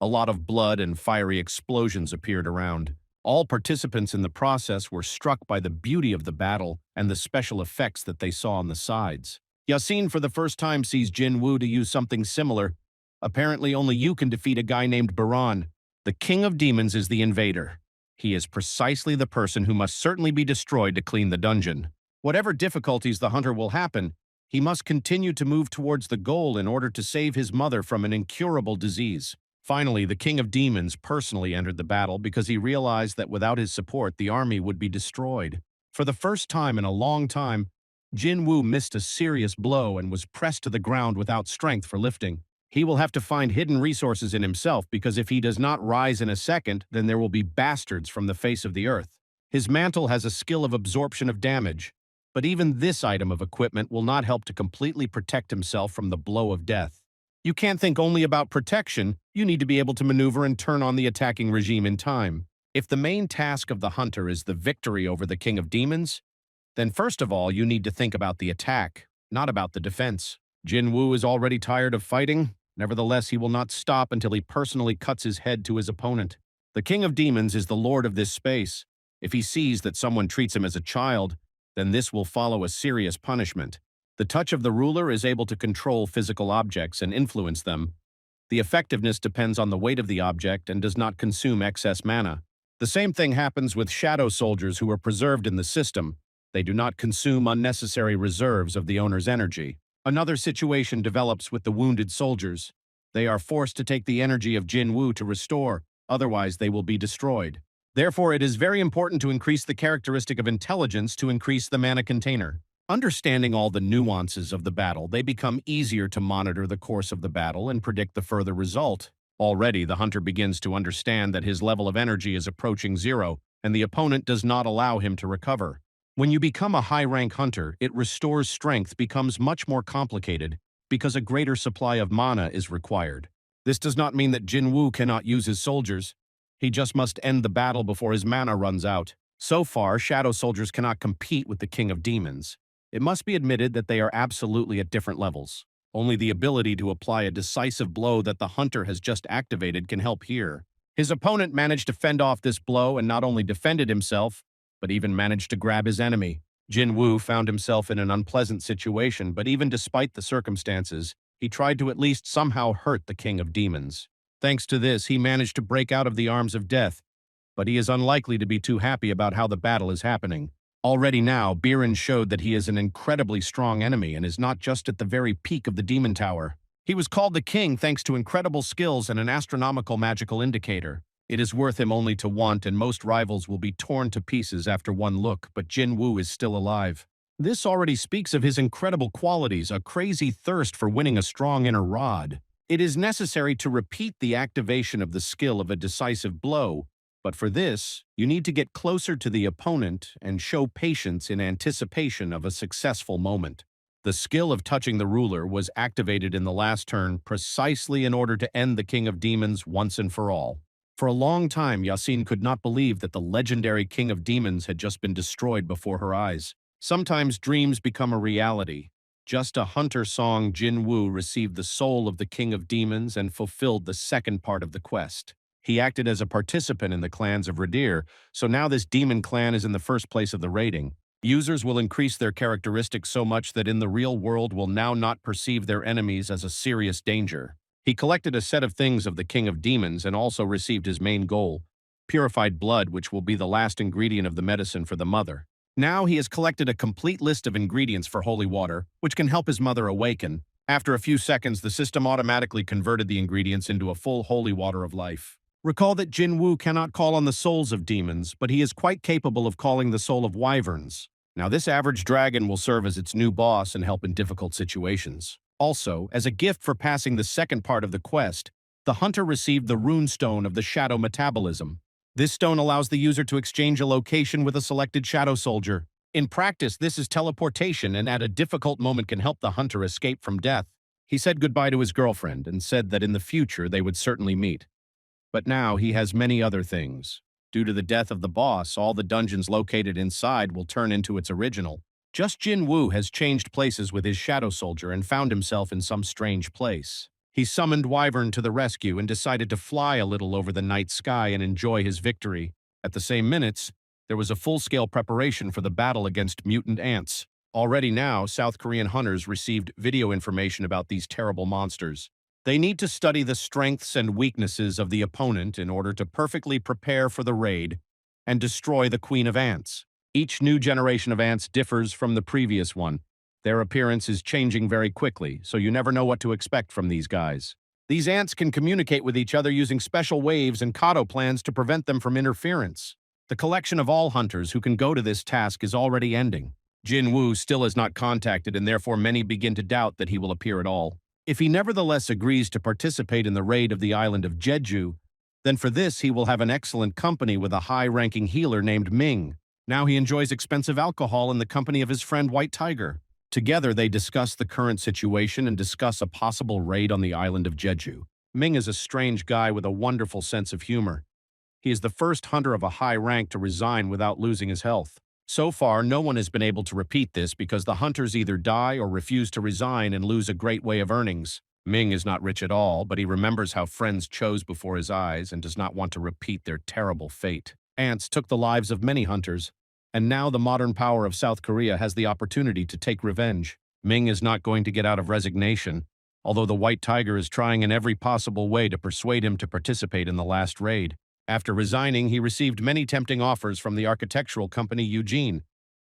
Speaker 1: A lot of blood and fiery explosions appeared around. All participants in the process were struck by the beauty of the battle and the special effects that they saw on the sides. Yasin for the first time sees Jinwoo to use something similar. Apparently only you can defeat a guy named Biren. The King of Demons is the invader. He is precisely the person who must certainly be destroyed to clean the dungeon. Whatever difficulties the hunter will happen, He must continue to move towards the goal in order to save his mother from an incurable disease. Finally, the King of Demons personally entered the battle because he realized that without his support, the army would be destroyed. For the first time in a long time, Jinwoo missed a serious blow and was pressed to the ground without strength for lifting. He will have to find hidden resources in himself because if he does not rise in a second, then there will be bastards from the face of the earth. His mantle has a skill of absorption of damage, but even this item of equipment will not help to completely protect himself from the blow of death. You can't think only about protection, you need to be able to maneuver and turn on the attacking regime in time. If the main task of the hunter is the victory over the King of Demons, then first of all you need to think about the attack, not about the defense. Jinwoo is already tired of fighting, nevertheless he will not stop until he personally cuts his head to his opponent. The King of Demons is the lord of this space. If he sees that someone treats him as a child, then this will follow a serious punishment. The touch of the ruler is able to control physical objects and influence them. The effectiveness depends on the weight of the object and does not consume excess mana. The same thing happens with shadow soldiers who are preserved in the system. They do not consume unnecessary reserves of the owner's energy. Another situation develops with the wounded soldiers. They are forced to take the energy of Jinwoo to restore, otherwise they will be destroyed. Therefore, it is very important to increase the characteristic of intelligence to increase the mana container. Understanding all the nuances of the battle, they become easier to monitor the course of the battle and predict the further result. Already, the hunter begins to understand that his level of energy is approaching zero, and the opponent does not allow him to recover. When you become a high-rank hunter, it restores strength becomes much more complicated because a greater supply of mana is required. This does not mean that Jinwoo cannot use his soldiers. He just must end the battle before his mana runs out. So far, shadow soldiers cannot compete with the King of Demons. It must be admitted that they are absolutely at different levels. Only the ability to apply a decisive blow that the hunter has just activated can help here. His opponent managed to fend off this blow and not only defended himself, but even managed to grab his enemy. Jinwoo found himself in an unpleasant situation, but even despite the circumstances, he tried to at least somehow hurt the King of Demons. Thanks to this, he managed to break out of the arms of death, but he is unlikely to be too happy about how the battle is happening. Already now, Biren showed that he is an incredibly strong enemy and is not just at the very peak of the Demon Tower. He was called the King thanks to incredible skills and an astronomical magical indicator. It is worth him only to want, and most rivals will be torn to pieces after one look, but Jinwoo is still alive. This already speaks of his incredible qualities, a crazy thirst for winning a strong inner rod. It is necessary to repeat the activation of the skill of a decisive blow, but for this, you need to get closer to the opponent and show patience in anticipation of a successful moment. The skill of touching the ruler was activated in the last turn precisely in order to end the King of Demons once and for all. For a long time, Yasin could not believe that the legendary King of Demons had just been destroyed before her eyes. Sometimes dreams become a reality. Just a hunter song, Jinwoo received the soul of the King of Demons and fulfilled the second part of the quest. He acted as a participant in the clans of Radir, so now this demon clan is in the first place of the rating. Users will increase their characteristics so much that in the real world will now not perceive their enemies as a serious danger. He collected a set of things of the King of Demons and also received his main goal, purified blood, which will be the last ingredient of the medicine for the mother. Now he has collected a complete list of ingredients for holy water, which can help his mother awaken. After a few seconds, the system automatically converted the ingredients into a full holy water of life. Recall that Jinwoo cannot call on the souls of demons, but he is quite capable of calling the soul of wyverns. Now this average dragon will serve as its new boss and help in difficult situations. Also, as a gift for passing the second part of the quest, the hunter received the rune stone of the shadow metabolism. This stone allows the user to exchange a location with a selected shadow soldier. In practice, this is teleportation and at a difficult moment can help the hunter escape from death. He said goodbye to his girlfriend and said that in the future they would certainly meet. But now he has many other things. Due to the death of the boss, all the dungeons located inside will turn into its original. Just Jinwoo has changed places with his shadow soldier and found himself in some strange place. He summoned Wyvern to the rescue and decided to fly a little over the night sky and enjoy his victory. At the same minutes, there was a full-scale preparation for the battle against mutant ants. Already now, South Korean hunters received video information about these terrible monsters. They need to study the strengths and weaknesses of the opponent in order to perfectly prepare for the raid and destroy the Queen of Ants. Each new generation of ants differs from the previous one. Their appearance is changing very quickly, so you never know what to expect from these guys. These ants can communicate with each other using special waves and Kato plans to prevent them from interference. The collection of all hunters who can go to this task is already ending. Jinwoo still is not contacted, and therefore many begin to doubt that he will appear at all. If he nevertheless agrees to participate in the raid of the island of Jeju, then for this he will have an excellent company with a high-ranking healer named Ming. Now he enjoys expensive alcohol in the company of his friend White Tiger. Together they discuss the current situation and discuss a possible raid on the island of Jeju. Ming is a strange guy with a wonderful sense of humor. He is the first hunter of a high rank to resign without losing his health. So far, no one has been able to repeat this because the hunters either die or refuse to resign and lose a great way of earnings. Ming is not rich at all, but he remembers how friends chose before his eyes and does not want to repeat their terrible fate. Ants took the lives of many hunters, and now the modern power of South Korea has the opportunity to take revenge. Ming is not going to get out of resignation, although the White Tiger is trying in every possible way to persuade him to participate in the last raid. After resigning, he received many tempting offers from the architectural company Eugene.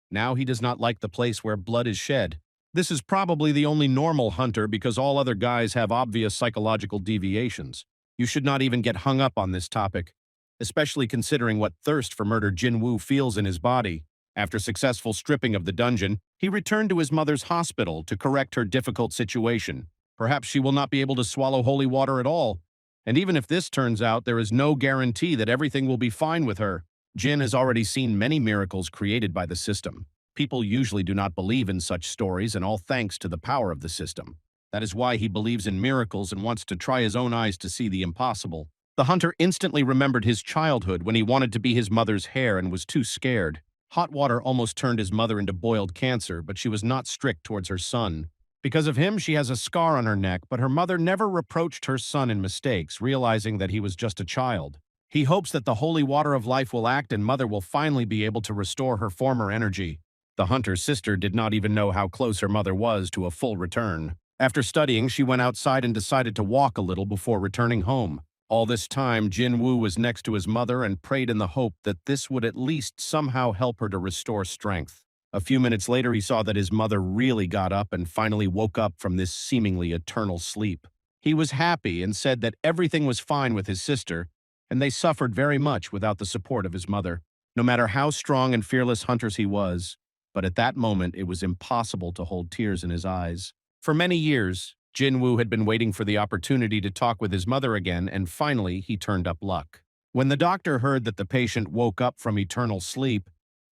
Speaker 1: Now he does not like the place where blood is shed. This is probably the only normal hunter because all other guys have obvious psychological deviations. You should not even get hung up on this topic, especially considering what thirst for murder Jinwoo feels in his body. After successful stripping of the dungeon, he returned to his mother's hospital to correct her difficult situation. Perhaps she will not be able to swallow holy water at all. And even if this turns out, there is no guarantee that everything will be fine with her. Jin has already seen many miracles created by the system. People usually do not believe in such stories, and all thanks to the power of the system. That is why he believes in miracles and wants to try his own eyes to see the impossible. The hunter instantly remembered his childhood when he wanted to be his mother's heir and was too scared. Hot water almost turned his mother into boiled cancer, but she was not strict towards her son. Because of him, she has a scar on her neck, but her mother never reproached her son in mistakes, realizing that he was just a child. He hopes that the holy water of life will act and mother will finally be able to restore her former energy. The hunter's sister did not even know how close her mother was to a full return. After studying, she went outside and decided to walk a little before returning home. All this time, Jinwoo was next to his mother and prayed in the hope that this would at least somehow help her to restore strength. A few minutes later, he saw that his mother really got up and finally woke up from this seemingly eternal sleep. He was happy and said that everything was fine with his sister, and they suffered very much without the support of his mother. No matter how strong and fearless hunters he was, but at that moment it was impossible to hold tears in his eyes. For many years, Jinwoo had been waiting for the opportunity to talk with his mother again, and finally he turned up luck. When the doctor heard that the patient woke up from eternal sleep,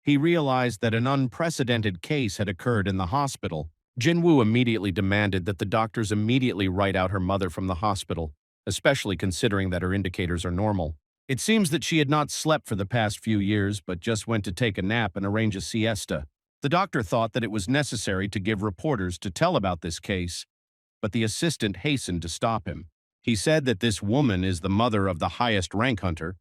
Speaker 1: he realized that an unprecedented case had occurred in the hospital. Jinwoo immediately demanded that the doctors immediately write out her mother from the hospital, especially considering that her indicators are normal. It seems that she had not slept for the past few years, but just went to take a nap and arrange a siesta. The doctor thought that it was necessary to give reporters to tell about this case, but the assistant hastened to stop him. He said that this woman is the mother of the highest rank hunter.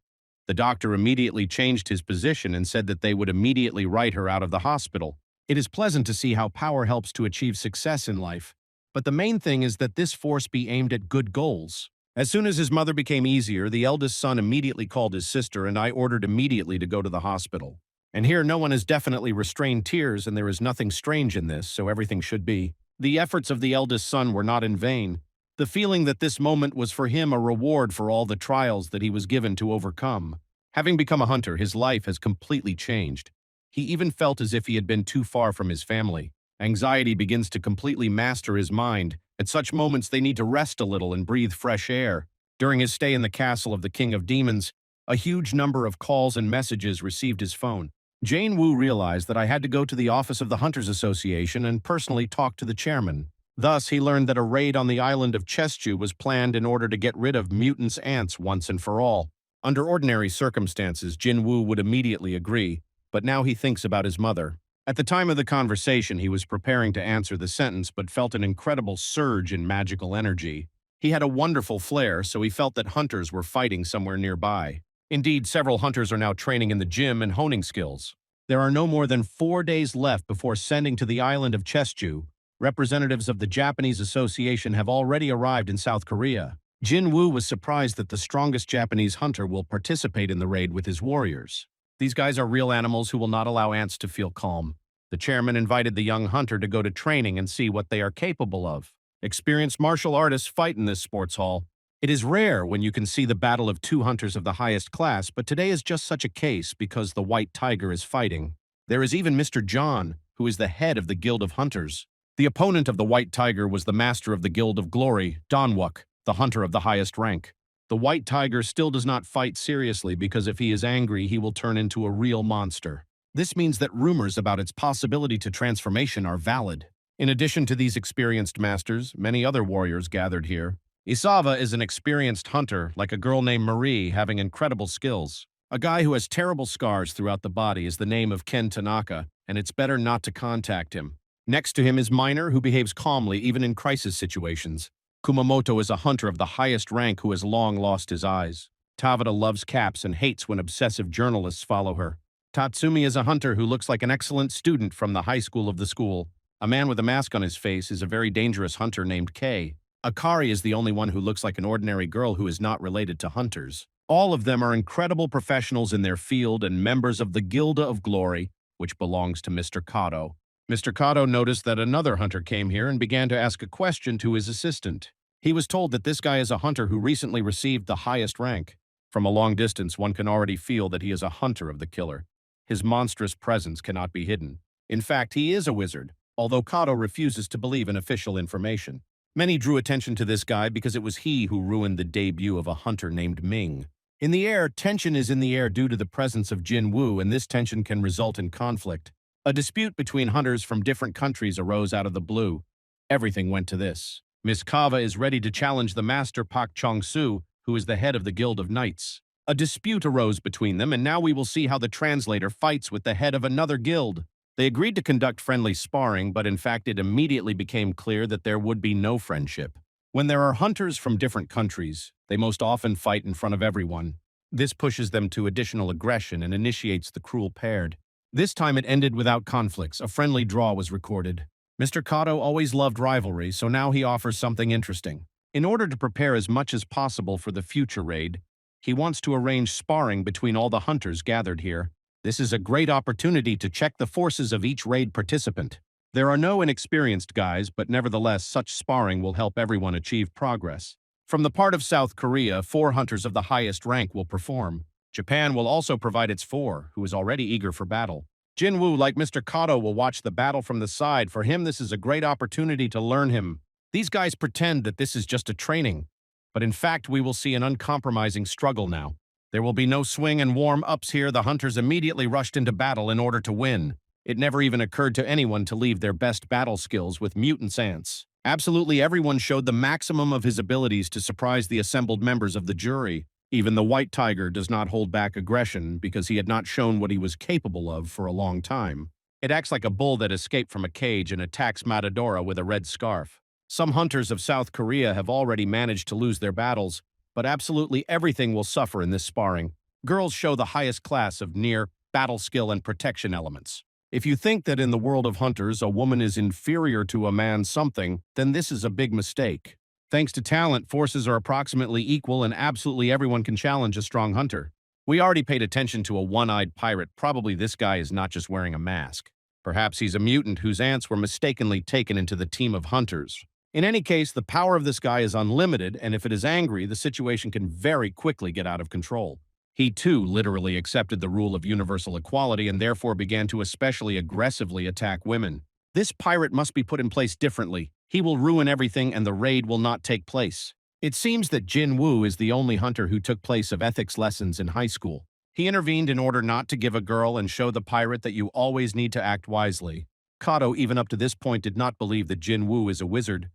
Speaker 1: The doctor immediately changed his position and said that they would immediately write her out of the hospital. It is pleasant to see how power helps to achieve success in life, but the main thing is that this force be aimed at good goals. As soon as his mother became easier, the eldest son immediately called his sister, and I ordered immediately to go to the hospital. And here no one has definitely restrained tears, and there is nothing strange in this, so everything should be. The efforts of the eldest son were not in vain. The feeling that this moment was for him a reward for all the trials that he was given to overcome. Having become a hunter, his life has completely changed. He even felt as if he had been too far from his family. Anxiety begins to completely master his mind. At such moments, they need to rest a little and breathe fresh air. During his stay in the castle of the King of Demons, a huge number of calls and messages received his phone. Jinwoo realized that I had to go to the office of the Hunters Association and personally talk to the chairman. Thus, he learned that a raid on the island of Jeju was planned in order to get rid of mutants ants once and for all. Under ordinary circumstances, Jinwoo would immediately agree, but now he thinks about his mother. At the time of the conversation, he was preparing to answer the sentence but felt an incredible surge in magical energy. He had a wonderful flair, so he felt that hunters were fighting somewhere nearby. Indeed, several hunters are now training in the gym and honing skills. There are no more than 4 days left before sending to the island of Jeju. Representatives of the Japanese Association have already arrived in South Korea. Jinwoo was surprised that the strongest Japanese hunter will participate in the raid with his warriors. These guys are real animals who will not allow ants to feel calm. The chairman invited the young hunter to go to training and see what they are capable of. Experienced martial artists fight in this sports hall. It is rare when you can see the battle of two hunters of the highest class, but today is just such a case because the white tiger is fighting. There is even Mr. John, who is the head of the Guild of Hunters. The opponent of the white tiger was the master of the Guild of Glory, Donwuk, the hunter of the highest rank. The white tiger still does not fight seriously because if he is angry, he will turn into a real monster. This means that rumors about its possibility to transformation are valid. In addition to these experienced masters, many other warriors gathered here. Isawa is an experienced hunter, like a girl named Marie, having incredible skills. A guy who has terrible scars throughout the body is the name of Ken Tanaka, and it's better not to contact him. Next to him is Miner, who behaves calmly even in crisis situations. Kumamoto is a hunter of the highest rank who has long lost his eyes. Tabata loves caps and hates when obsessive journalists follow her. Tatsumi is a hunter who looks like an excellent student from the high school of the school. A man with a mask on his face is a very dangerous hunter named Kei. Akari is the only one who looks like an ordinary girl who is not related to hunters. All of them are incredible professionals in their field and members of the Guild of Glory, which belongs to Mr. Kato. Mr. Kato noticed that another hunter came here and began to ask a question to his assistant. He was told that this guy is a hunter who recently received the highest rank. From a long distance, one can already feel that he is a hunter of the killer. His monstrous presence cannot be hidden. In fact, he is a wizard, although Kato refuses to believe in official information. Many drew attention to this guy because it was he who ruined the debut of a hunter named Ming. In the air, tension is in the air due to the presence of Jinwoo, and this tension can result in conflict. A dispute between hunters from different countries arose out of the blue. Everything went to this. Miss Kava is ready to challenge the master Pak Chong-soo, who is the head of the Guild of Knights. A dispute arose between them, and now we will see how the translator fights with the head of another guild. They agreed to conduct friendly sparring, but in fact it immediately became clear that there would be no friendship. When there are hunters from different countries, they most often fight in front of everyone. This pushes them to additional aggression and initiates the cruel paired. This time it ended without conflicts. A friendly draw was recorded. Mr. Kato always loved rivalry, so now he offers something interesting. In order to prepare as much as possible for the future raid, he wants to arrange sparring between all the hunters gathered here. This is a great opportunity to check the forces of each raid participant. There are no inexperienced guys, but nevertheless, such sparring will help everyone achieve progress. From the part of South Korea, 4 hunters of the highest rank will perform. Japan will also provide its 4, who is already eager for battle. Jinwoo, like Mr. Kato, will watch the battle from the side. For him, this is a great opportunity to learn him. These guys pretend that this is just a training, but in fact, we will see an uncompromising struggle now. There will be no swing and warm-ups here. The hunters immediately rushed into battle in order to win. It never even occurred to anyone to leave their best battle skills with mutant ants. Absolutely everyone showed the maximum of his abilities to surprise the assembled members of the jury. Even the white tiger does not hold back aggression because he had not shown what he was capable of for a long time. It acts like a bull that escaped from a cage and attacks Matadora with a red scarf. Some hunters of South Korea have already managed to lose their battles, but absolutely everything will suffer in this sparring. Girls show the highest class of near, battle skill and protection elements. If you think that in the world of hunters a woman is inferior to a man something, then this is a big mistake. Thanks to talent, forces are approximately equal and absolutely everyone can challenge a strong hunter. We already paid attention to a one-eyed pirate. Probably this guy is not just wearing a mask. Perhaps he's a mutant whose ants were mistakenly taken into the team of hunters. In any case, the power of this guy is unlimited, and if it is angry, the situation can very quickly get out of control. He, too, literally accepted the rule of universal equality and therefore began to especially aggressively attack women. This pirate must be put in place differently. He will ruin everything and the raid will not take place. It seems that Jinwoo is the only hunter who took place of ethics lessons in high school. He intervened in order not to give a girl and show the pirate that you always need to act wisely. Kato, even up to this point, did not believe that Jinwoo is a wizard.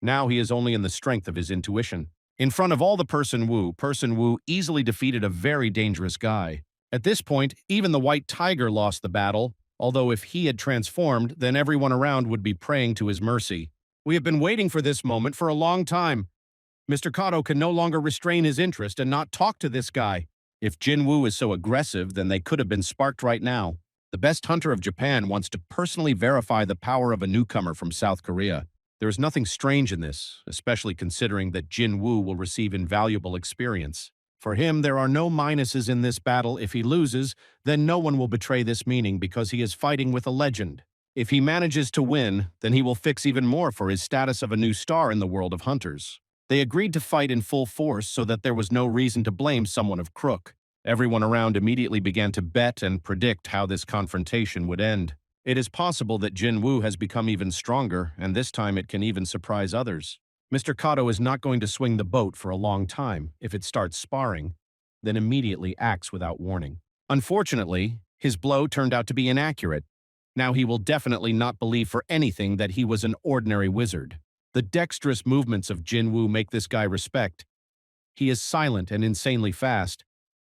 Speaker 1: Now he is only in the strength of his intuition. In front of all the Person Wu easily defeated a very dangerous guy. At this point, even the white tiger lost the battle, although if he had transformed, then everyone around would be praying to his mercy. We have been waiting for this moment for a long time. Mr. Kato can no longer restrain his interest and not talk to this guy. If Jinwoo is so aggressive, then they could have been sparked right now. The best hunter of Japan wants to personally verify the power of a newcomer from South Korea. There is nothing strange in this, especially considering that Jinwoo will receive invaluable experience. For him, there are no minuses in this battle. If he loses, then no one will betray this meaning because he is fighting with a legend. If he manages to win, then he will fix even more for his status of a new star in the world of hunters. They agreed to fight in full force so that there was no reason to blame someone of crook. Everyone around immediately began to bet and predict how this confrontation would end. It is possible that Jinwoo has become even stronger, and this time it can even surprise others. Mr. Kato is not going to swing the boat for a long time. If it starts sparring, then immediately acts without warning. Unfortunately, his blow turned out to be inaccurate. Now he will definitely not believe for anything that he was an ordinary wizard. The dexterous movements of Jinwoo make this guy respect. He is silent and insanely fast,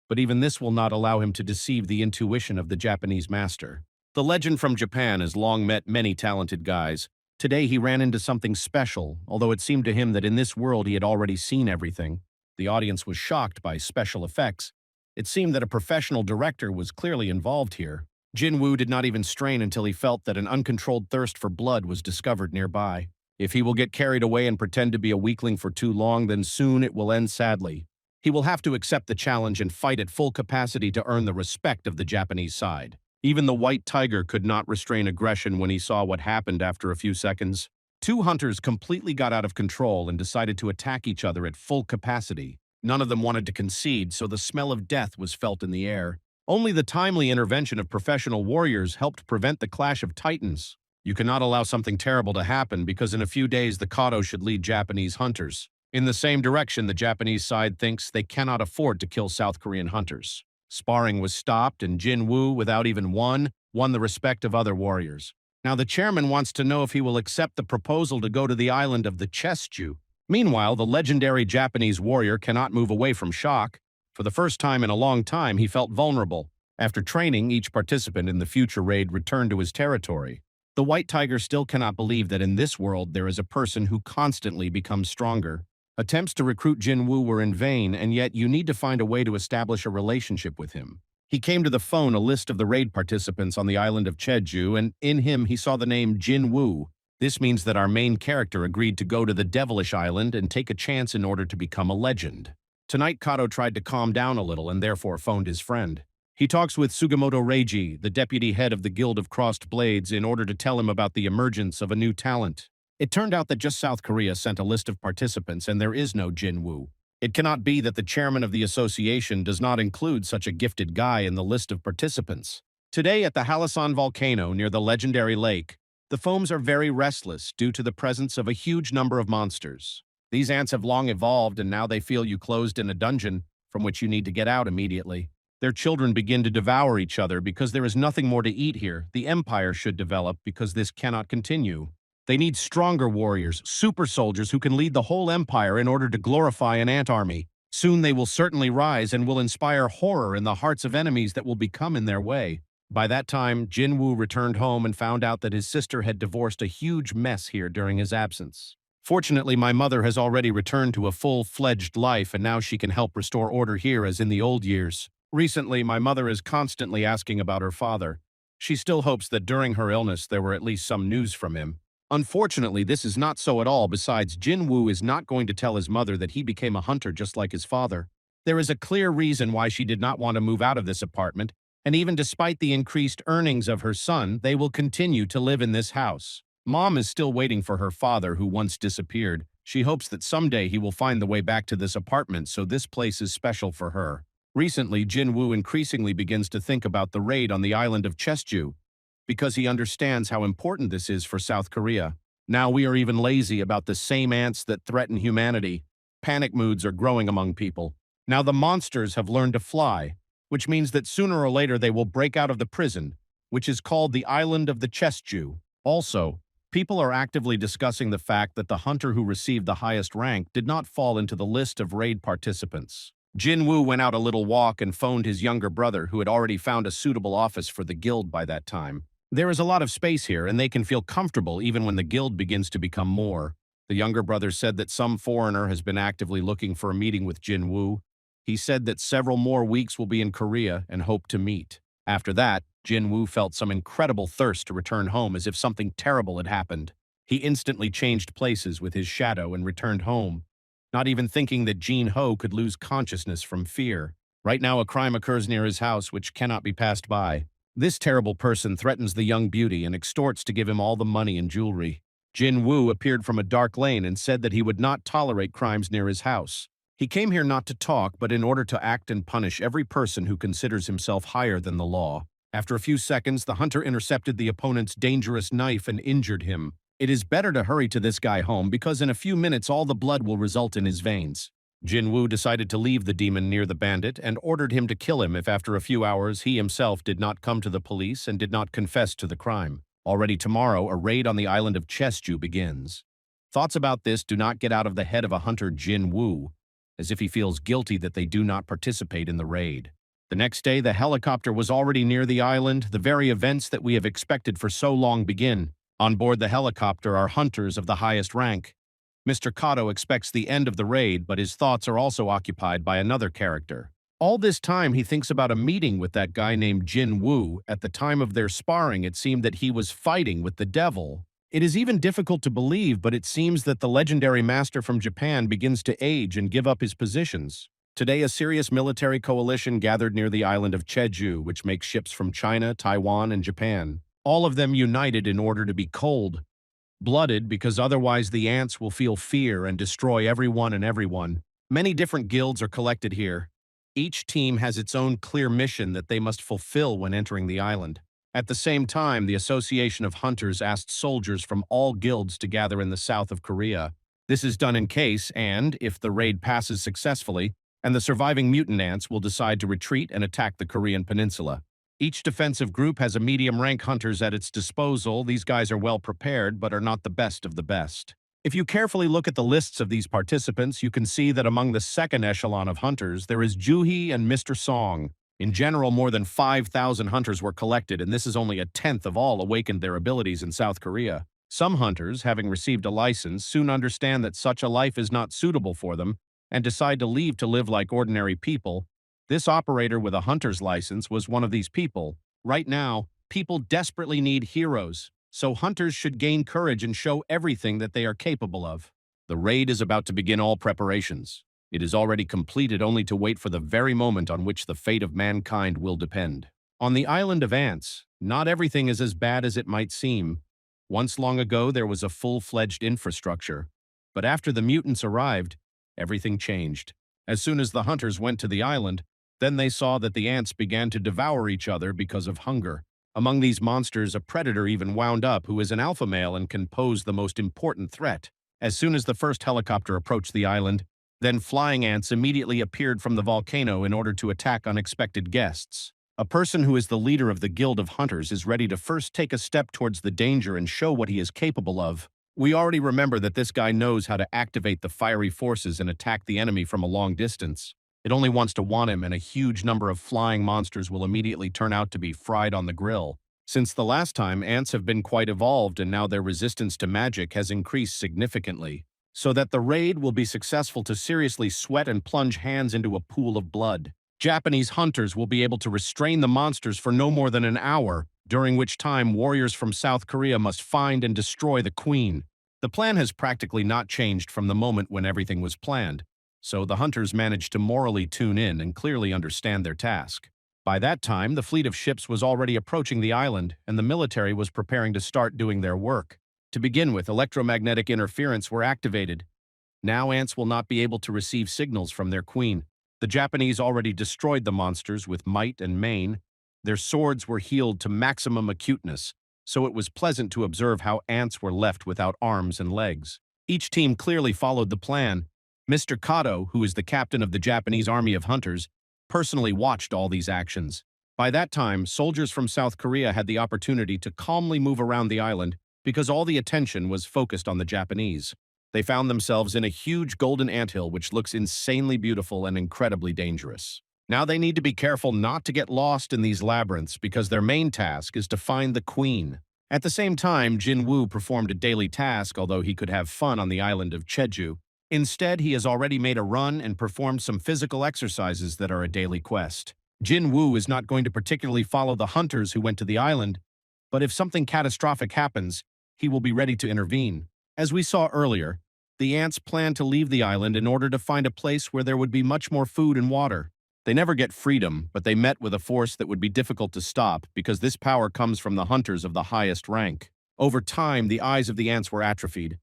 Speaker 1: but even this will not allow him to deceive the intuition of the Japanese master. The legend from Japan has long met many talented guys. Today he ran into something special, although it seemed to him that in this world he had already seen everything. The audience was shocked by special effects. It seemed that a professional director was clearly involved here. Jinwoo did not even strain until he felt that an uncontrolled thirst for blood was discovered nearby. If he will get carried away and pretend to be a weakling for too long, then soon it will end sadly. He will have to accept the challenge and fight at full capacity to earn the respect of the Japanese side. Even the white tiger could not restrain aggression when he saw what happened after a few seconds. Two hunters completely got out of control and decided to attack each other at full capacity. None of them wanted to concede, so the smell of death was felt in the air. Only the timely intervention of professional warriors helped prevent the clash of titans. You cannot allow something terrible to happen because in a few days the Kato should lead Japanese hunters. In the same direction, the Japanese side thinks they cannot afford to kill South Korean hunters. Sparring was stopped, and Jinwoo, without even won the respect of other warriors. Now the chairman wants to know if he will accept the proposal to go to the island of the Chestju. Meanwhile, the legendary Japanese warrior cannot move away from shock. For the first time in a long time, he felt vulnerable. After training, each participant in the future raid returned to his territory. The white tiger still cannot believe that in this world there is a person who constantly becomes stronger. Attempts to recruit Jinwoo were in vain, and yet you need to find a way to establish a relationship with him. He came to the phone a list of the raid participants on the island of Jeju, and in him he saw the name Jinwoo. This means that our main character agreed to go to the devilish island and take a chance in order to become a legend. Tonight Kato tried to calm down a little and therefore phoned his friend. He talks with Sugimoto Reiji, the deputy head of the Guild of Crossed Blades, in order to tell him about the emergence of a new talent. It turned out that just South Korea sent a list of participants and there is no Jinwoo. It cannot be that the chairman of the association does not include such a gifted guy in the list of participants. Today at the Halasan volcano near the legendary lake, the foams are very restless due to the presence of a huge number of monsters. These ants have long evolved and now they feel you closed in a dungeon from which you need to get out immediately. Their children begin to devour each other because there is nothing more to eat here. The empire should develop because this cannot continue. They need stronger warriors, super soldiers who can lead the whole empire in order to glorify an ant army. Soon they will certainly rise and will inspire horror in the hearts of enemies that will become in their way. By that time, Jinwoo returned home and found out that his sister had divorced a huge mess here during his absence. Fortunately, my mother has already returned to a full-fledged life and now she can help restore order here as in the old years. Recently, my mother is constantly asking about her father. She still hopes that during her illness there were at least some news from him. Unfortunately, this is not so at all. Besides, Jinwoo is not going to tell his mother that he became a hunter just like his father. There is a clear reason why she did not want to move out of this apartment, and even despite the increased earnings of her son, they will continue to live in this house. Mom is still waiting for her father who once disappeared. She hopes that someday he will find the way back to this apartment, so this place is special for her. Recently, Jinwoo increasingly begins to think about the raid on the island of Chestju, because he understands how important this is for South Korea. Now we are even lazy about the same ants that threaten humanity. Panic moods are growing among people. Now the monsters have learned to fly, which means that sooner or later they will break out of the prison, which is called the Island of the Chestju. Also, people are actively discussing the fact that the hunter who received the highest rank did not fall into the list of raid participants. Jinwoo went out a little walk and phoned his younger brother, who had already found a suitable office for the guild by that time. There is a lot of space here, and they can feel comfortable even when the guild begins to become more. The younger brother said that some foreigner has been actively looking for a meeting with Jinwoo. He said that several more weeks will be in Korea and hoped to meet. After that, Jinwoo felt some incredible thirst to return home as if something terrible had happened. He instantly changed places with his shadow and returned home, not even thinking that Jin-ho could lose consciousness from fear. Right now, a crime occurs near his house which cannot be passed by. This terrible person threatens the young beauty and extorts to give him all the money and jewelry. Jinwoo appeared from a dark lane and said that he would not tolerate crimes near his house. He came here not to talk, but in order to act and punish every person who considers himself higher than the law. After a few seconds, the hunter intercepted the opponent's dangerous knife and injured him. It is better to hurry to this guy home because in a few minutes all the blood will result in his veins. Jinwoo decided to leave the demon near the bandit and ordered him to kill him if after a few hours he himself did not come to the police and did not confess to the crime. Already tomorrow, a raid on the island of Cheju begins. Thoughts about this do not get out of the head of a hunter Jinwoo, as if he feels guilty that they do not participate in the raid. The next day, the helicopter was already near the island. The very events that we have expected for so long begin. On board the helicopter are hunters of the highest rank. Mr. Kato expects the end of the raid, but his thoughts are also occupied by another character. All this time, he thinks about a meeting with that guy named Jinwoo. At the time of their sparring, it seemed that he was fighting with the devil. It is even difficult to believe, but it seems that the legendary master from Japan begins to age and give up his positions. Today, a serious military coalition gathered near the island of Cheju, which makes ships from China, Taiwan, and Japan. All of them united in order to be cold-blooded, because otherwise the ants will feel fear and destroy everyone and everyone. Many different guilds are collected here. Each team has its own clear mission that they must fulfill when entering the island. At the same time, the Association of Hunters asked soldiers from all guilds to gather in the south of Korea. This is done in case, and if the raid passes successfully, and the surviving mutant ants will decide to retreat and attack the Korean peninsula. Each defensive group has a medium-rank hunters at its disposal. These guys are well prepared, but are not the best of the best. If you carefully look at the lists of these participants, you can see that among the second echelon of hunters, there is Juhee and Mr. Song. In general, more than 5,000 hunters were collected, and this is only a tenth of all awakened their abilities in South Korea. Some hunters, having received a license, soon understand that such a life is not suitable for them, and decide to leave to live like ordinary people. This operator with a hunter's license was one of these people. Right now, people desperately need heroes, so hunters should gain courage and show everything that they are capable of. The raid is about to begin all preparations. It is already completed only to wait for the very moment on which the fate of mankind will depend. On the island of ants, not everything is as bad as it might seem. Once long ago, there was a full-fledged infrastructure. But after the mutants arrived, everything changed. As soon as the hunters went to the island, then they saw that the ants began to devour each other because of hunger. Among these monsters, a predator even wound up who is an alpha male and can pose the most important threat. As soon as the first helicopter approached the island, then flying ants immediately appeared from the volcano in order to attack unexpected guests. A person who is the leader of the Guild of Hunters is ready to first take a step towards the danger and show what he is capable of. We already remember that this guy knows how to activate the fiery forces and attack the enemy from a long distance. It only wants to want him, and a huge number of flying monsters will immediately turn out to be fried on the grill. Since the last time, ants have been quite evolved, and now their resistance to magic has increased significantly, so that the raid will be successful to seriously sweat and plunge hands into a pool of blood. Japanese hunters will be able to restrain the monsters for no more than an hour, during which time warriors from South Korea must find and destroy the queen. The plan has practically not changed from the moment when everything was planned, so the hunters managed to morally tune in and clearly understand their task. By that time, the fleet of ships was already approaching the island, and the military was preparing to start doing their work. To begin with, electromagnetic interference were activated. Now ants will not be able to receive signals from their queen. The Japanese already destroyed the monsters with might and main. Their swords were healed to maximum acuteness, so it was pleasant to observe how ants were left without arms and legs. Each team clearly followed the plan. Mr. Kato, who is the captain of the Japanese army of hunters, personally watched all these actions. By that time, soldiers from South Korea had the opportunity to calmly move around the island because all the attention was focused on the Japanese. They found themselves in a huge golden anthill which looks insanely beautiful and incredibly dangerous. Now they need to be careful not to get lost in these labyrinths because their main task is to find the queen. At the same time, Jinwoo performed a daily task, although he could have fun on the island of Cheju. Instead, he has already made a run and performed some physical exercises that are a daily quest. Jinwoo is not going to particularly follow the hunters who went to the island, but if something catastrophic happens, he will be ready to intervene. As we saw earlier, the ants plan to leave the island in order to find a place where there would be much more food and water. They never get freedom, but they met with a force that would be difficult to stop because this power comes from the hunters of the highest rank. Over time, the eyes of the ants were atrophied.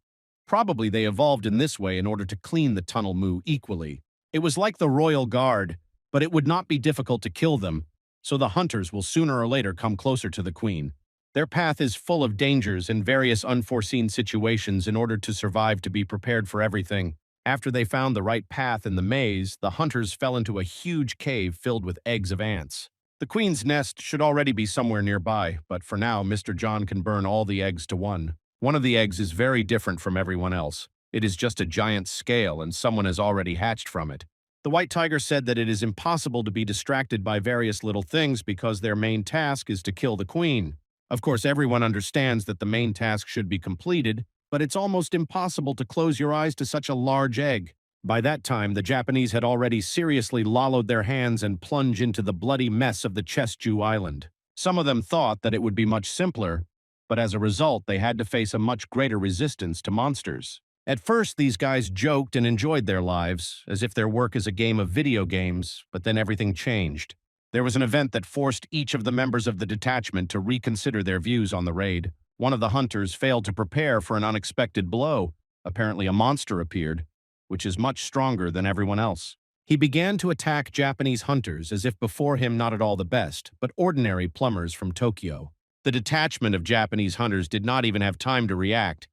Speaker 1: Probably they evolved in this way in order to clean the tunnel moo equally. It was like the royal guard, but it would not be difficult to kill them, so the hunters will sooner or later come closer to the queen. Their path is full of dangers and various unforeseen situations in order to survive to be prepared for everything. After they found the right path in the maze, the hunters fell into a huge cave filled with eggs of ants. The queen's nest should already be somewhere nearby, but for now, Mr. John can burn all the eggs to one. One of the eggs is very different from everyone else. It is just a giant scale, and someone has already hatched from it. The white tiger said that it is impossible to be distracted by various little things because their main task is to kill the queen. Of course, everyone understands that the main task should be completed, but it's almost impossible to close your eyes to such a large egg. By that time, the Japanese had already seriously lollowed their hands and plunged into the bloody mess of the Chestju Island. Some of them thought that it would be much simpler, but as a result, they had to face a much greater resistance to monsters. At first, these guys joked and enjoyed their lives, as if their work is a game of video games, but then everything changed. There was an event that forced each of the members of the detachment to reconsider their views on the raid. One of the hunters failed to prepare for an unexpected blow. Apparently, a monster appeared, which is much stronger than everyone else. He began to attack Japanese hunters as if before him not at all the best, but ordinary plumbers from Tokyo. The detachment of Japanese hunters did not even have time to react.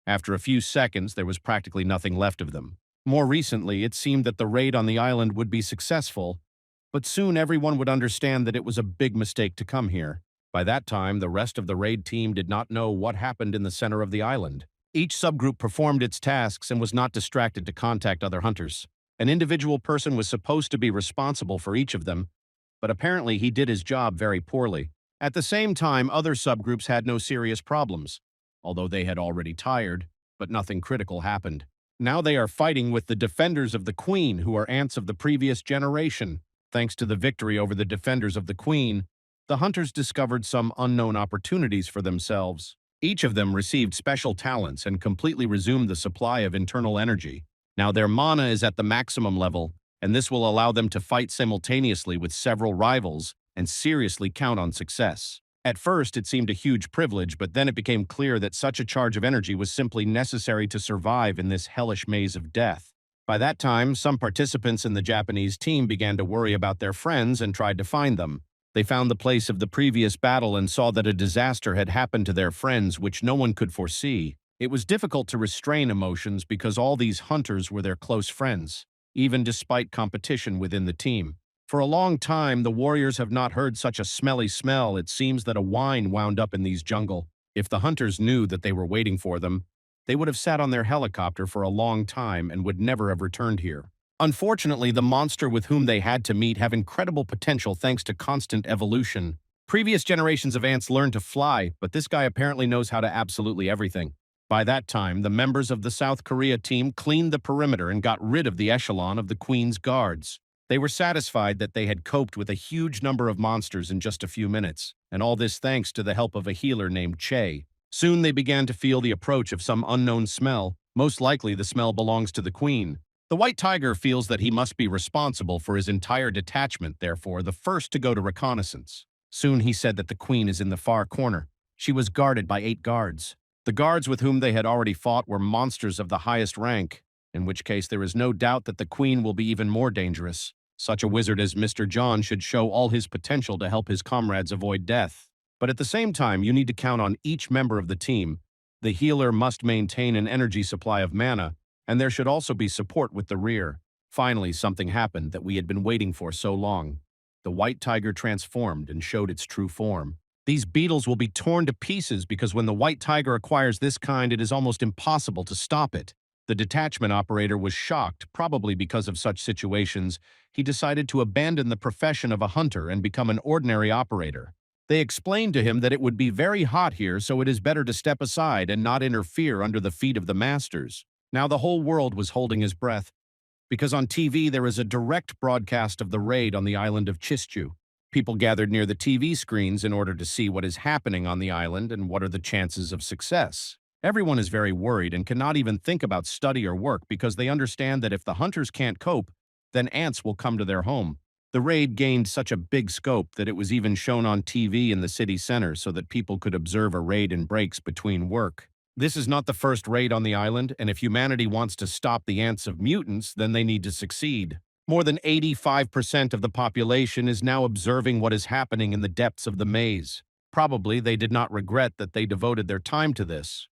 Speaker 1: After a few seconds, there was practically nothing left of them. More recently, it seemed that the raid on the island would be successful, but soon everyone would understand that it was a big mistake to come here. By that time, the rest of the raid team did not know what happened in the center of the island. Each subgroup performed its tasks and was not distracted to contact other hunters. An individual person was supposed to be responsible for each of them, but apparently he did his job very poorly. At the same time, other subgroups had no serious problems, although they had already tired, but nothing critical happened. Now they are fighting with the defenders of the queen, who are ants of the previous generation. Thanks to the victory over the defenders of the queen, the hunters discovered some unknown opportunities for themselves. Each of them received special talents and completely resumed the supply of internal energy. Now their mana is at the maximum level, and this will allow them to fight simultaneously with several rivals and seriously count on success. At first, it seemed a huge privilege, but then it became clear that such a charge of energy was simply necessary to survive in this hellish maze of death. By that time, some participants in the Japanese team began to worry about their friends and tried to find them. They found the place of the previous battle and saw that a disaster had happened to their friends which no one could foresee. It was difficult to restrain emotions because all these hunters were their close friends, even despite competition within the team. For a long time, the warriors have not heard such a smelly smell. It seems that a wine wound up in these jungle. If the hunters knew that they were waiting for them, they would have sat on their helicopter for a long time and would never have returned here. Unfortunately, the monster with whom they had to meet have incredible potential thanks to constant evolution. Previous generations of ants learned to fly, but this guy apparently knows how to absolutely everything. By that time, the members of the South Korea team cleaned the perimeter and got rid of the echelon of the Queen's guards. They were satisfied that they had coped with a huge number of monsters in just a few minutes, and all this thanks to the help of a healer named Che. Soon they began to feel the approach of some unknown smell. Most likely the smell belongs to the queen. The white tiger feels that he must be responsible for his entire detachment, therefore the first to go to reconnaissance. Soon he said that the queen is in the far corner. She was guarded by 8 guards. The guards with whom they had already fought were monsters of the highest rank, in which case there is no doubt that the queen will be even more dangerous. Such a wizard as Mr. John should show all his potential to help his comrades avoid death. But at the same time, you need to count on each member of the team. The healer must maintain an energy supply of mana, and there should also be support with the rear. Finally, something happened that we had been waiting for so long. The white tiger transformed and showed its true form. These beetles will be torn to pieces because when the white tiger acquires this kind, it is almost impossible to stop it. The detachment operator was shocked, probably because of such situations. He decided to abandon the profession of a hunter and become an ordinary operator. They explained to him that it would be very hot here, so it is better to step aside and not interfere under the feet of the masters. Now the whole world was holding his breath, because on TV there is a direct broadcast of the raid on the island of Chistchu. People gathered near the TV screens in order to see what is happening on the island and what are the chances of success. Everyone is very worried and cannot even think about study or work because they understand that if the hunters can't cope, then ants will come to their home. The raid gained such a big scope that it was even shown on TV in the city center so that people could observe a raid in breaks between work. This is not the first raid on the island, and if humanity wants to stop the ants of mutants, then they need to succeed. More than 85% of the population is now observing what is happening in the depths of the maze. Probably they did not regret that they devoted their time to this,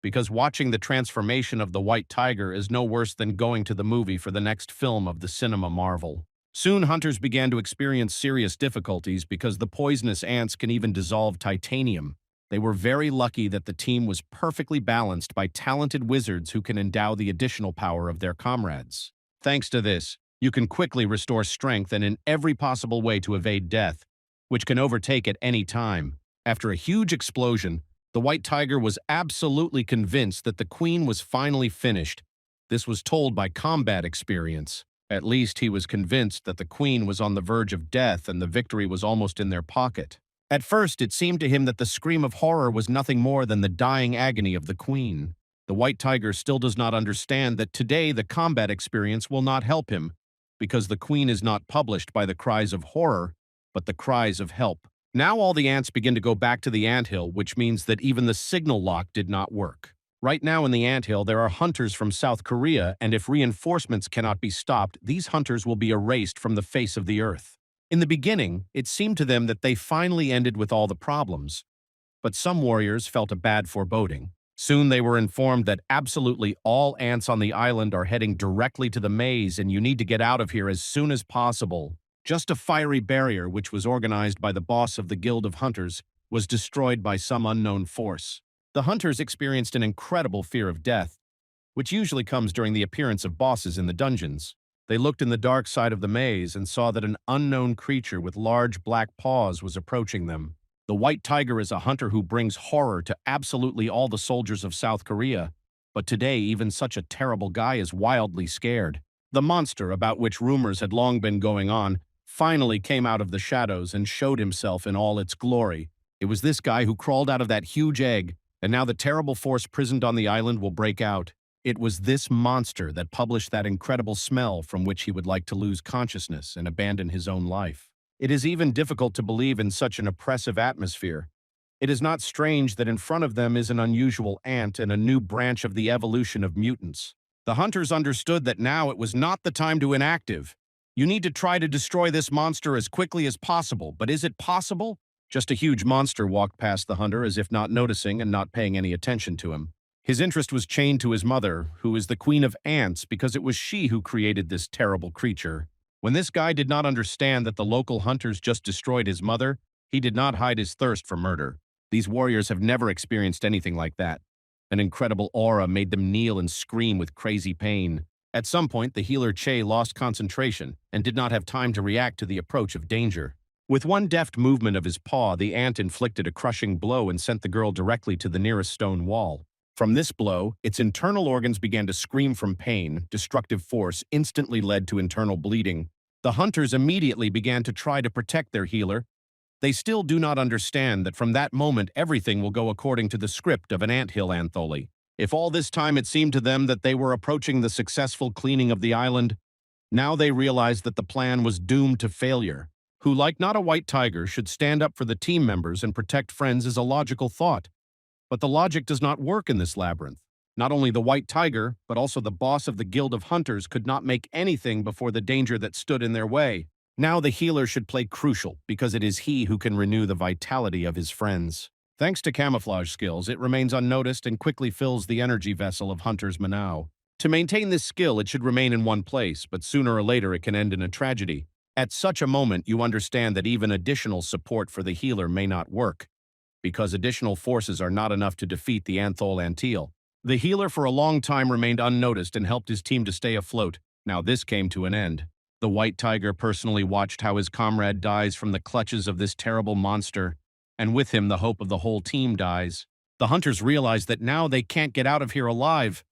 Speaker 1: because watching the transformation of the white tiger is no worse than going to the movie for the next film of the cinema marvel. Soon hunters began to experience serious difficulties because the poisonous ants can even dissolve titanium. They were very lucky that the team was perfectly balanced by talented wizards who can endow the additional power of their comrades. Thanks to this, you can quickly restore strength and in every possible way to evade death, which can overtake at any time. After a huge explosion, the white tiger was absolutely convinced that the queen was finally finished. This was told by combat experience. At least he was convinced that the queen was on the verge of death and the victory was almost in their pocket. At first, it seemed to him that the scream of horror was nothing more than the dying agony of the queen. The white tiger still does not understand that today the combat experience will not help him, because the queen is not published by the cries of horror, but the cries of help. Now all the ants begin to go back to the anthill, which means that even the signal lock did not work. Right now in the anthill, there are hunters from South Korea, and if reinforcements cannot be stopped, these hunters will be erased from the face of the earth. In the beginning, it seemed to them that they finally ended with all the problems, but some warriors felt a bad foreboding. Soon they were informed that absolutely all ants on the island are heading directly to the maze and you need to get out of here as soon as possible. Just a fiery barrier, which was organized by the boss of the Guild of Hunters, was destroyed by some unknown force. The hunters experienced an incredible fear of death, which usually comes during the appearance of bosses in the dungeons. They looked in the dark side of the maze and saw that an unknown creature with large black paws was approaching them. The white tiger is a hunter who brings horror to absolutely all the soldiers of South Korea, but today even such a terrible guy is wildly scared. The monster, about which rumors had long been going on, finally came out of the shadows and showed himself in all its glory. It was this guy who crawled out of that huge egg, and now the terrible force prisoned on the island will break out. It was this monster that published that incredible smell from which he would like to lose consciousness and abandon his own life. It is even difficult to believe in such an oppressive atmosphere. It is not strange that in front of them is an unusual ant and a new branch of the evolution of mutants. The hunters understood that now it was not the time to inactive. You need to try to destroy this monster as quickly as possible, but is it possible? Just a huge monster walked past the hunter as if not noticing and not paying any attention to him. His interest was chained to his mother, who is the queen of ants, because it was she who created this terrible creature. When this guy did not understand that the local hunters just destroyed his mother, he did not hide his thirst for murder. These warriors have never experienced anything like that. An incredible aura made them kneel and scream with crazy pain. At some point, the healer Che lost concentration and did not have time to react to the approach of danger. With one deft movement of his paw, the ant inflicted a crushing blow and sent the girl directly to the nearest stone wall. From this blow, its internal organs began to scream from pain. Destructive force instantly led to internal bleeding. The hunters immediately began to try to protect their healer. They still do not understand that from that moment everything will go according to the script of an anthill anthology. If all this time it seemed to them that they were approaching the successful cleaning of the island, now they realized that the plan was doomed to failure. Who, like not a white tiger, should stand up for the team members and protect friends is a logical thought. But the logic does not work in this labyrinth. Not only the white tiger, but also the boss of the Guild of Hunters could not make anything before the danger that stood in their way. Now the healer should play crucial, because it is he who can renew the vitality of his friends. Thanks to camouflage skills, it remains unnoticed and quickly fills the energy vessel of Hunter's Manhwa. To maintain this skill, it should remain in one place, but sooner or later it can end in a tragedy. At such a moment, you understand that even additional support for the healer may not work, because additional forces are not enough to defeat the Anthol. The healer for a long time remained unnoticed and helped his team to stay afloat. Now this came to an end. The white tiger personally watched how his comrade dies from the clutches of this terrible monster, and with him the hope of the whole team dies. The hunters realize that now they can't get out of here alive.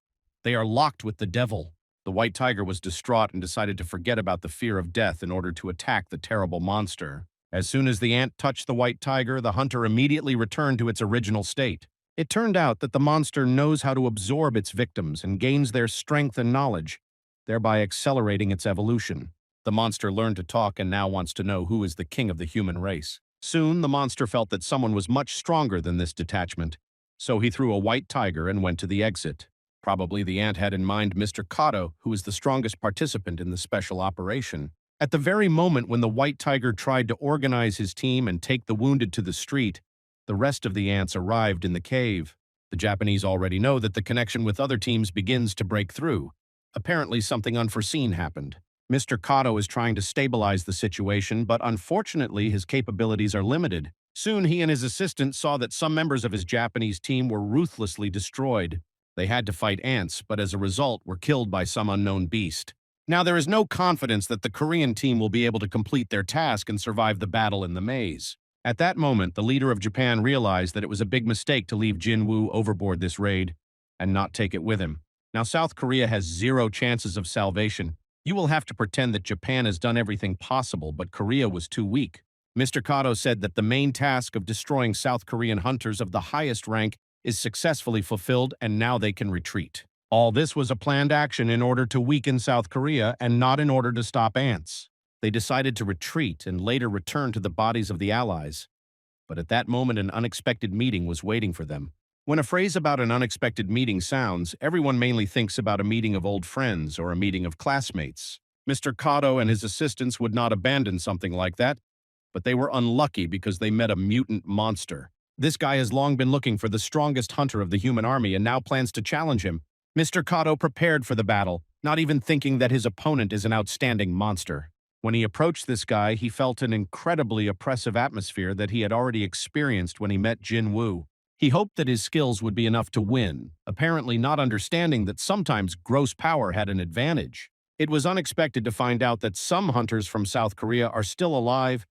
Speaker 1: They are locked with the devil. The white tiger was distraught and decided to forget about the fear of death in order to attack the terrible monster. As soon as the ant touched the white tiger, the hunter immediately returned to its original state. It turned out that the monster knows how to absorb its victims and gains their strength and knowledge, thereby accelerating its evolution. The monster learned to talk and now wants to know who is the king of the human race. Soon, the monster felt that someone was much stronger than this detachment, so he threw a white tiger and went to the exit. Probably the ant had in mind Mr. Kato, who is the strongest participant in the special operation. At the very moment when the white tiger tried to organize his team and take the wounded to the street, the rest of the ants arrived in the cave. The Japanese already know that the connection with other teams begins to break through. Apparently, something unforeseen happened. Mr. Kato is trying to stabilize the situation, but unfortunately, his capabilities are limited. Soon, he and his assistant saw that some members of his Japanese team were ruthlessly destroyed. They had to fight ants, but as a result, were killed by some unknown beast. Now, there is no confidence that the Korean team will be able to complete their task and survive the battle in the maze. At that moment, the leader of Japan realized that it was a big mistake to leave Jinwoo overboard this raid and not take it with him. Now, South Korea has zero chances of salvation. You will have to pretend that Japan has done everything possible, but Korea was too weak. Mr. Kato said that the main task of destroying South Korean hunters of the highest rank is successfully fulfilled, and now they can retreat. All this was a planned action in order to weaken South Korea and not in order to stop ants. They decided to retreat and later return to the bodies of the Allies. But at that moment, an unexpected meeting was waiting for them. When a phrase about an unexpected meeting sounds, everyone mainly thinks about a meeting of old friends or a meeting of classmates. Mr. Kato and his assistants would not abandon something like that, but they were unlucky because they met a mutant monster. This guy has long been looking for the strongest hunter of the human army and now plans to challenge him. Mr. Kato prepared for the battle, not even thinking that his opponent is an outstanding monster. When he approached this guy, he felt an incredibly oppressive atmosphere that he had already experienced when he met Jinwoo. He hoped that his skills would be enough to win, apparently not understanding that sometimes gross power had an advantage. It was unexpected to find out that some hunters from South Korea are still alive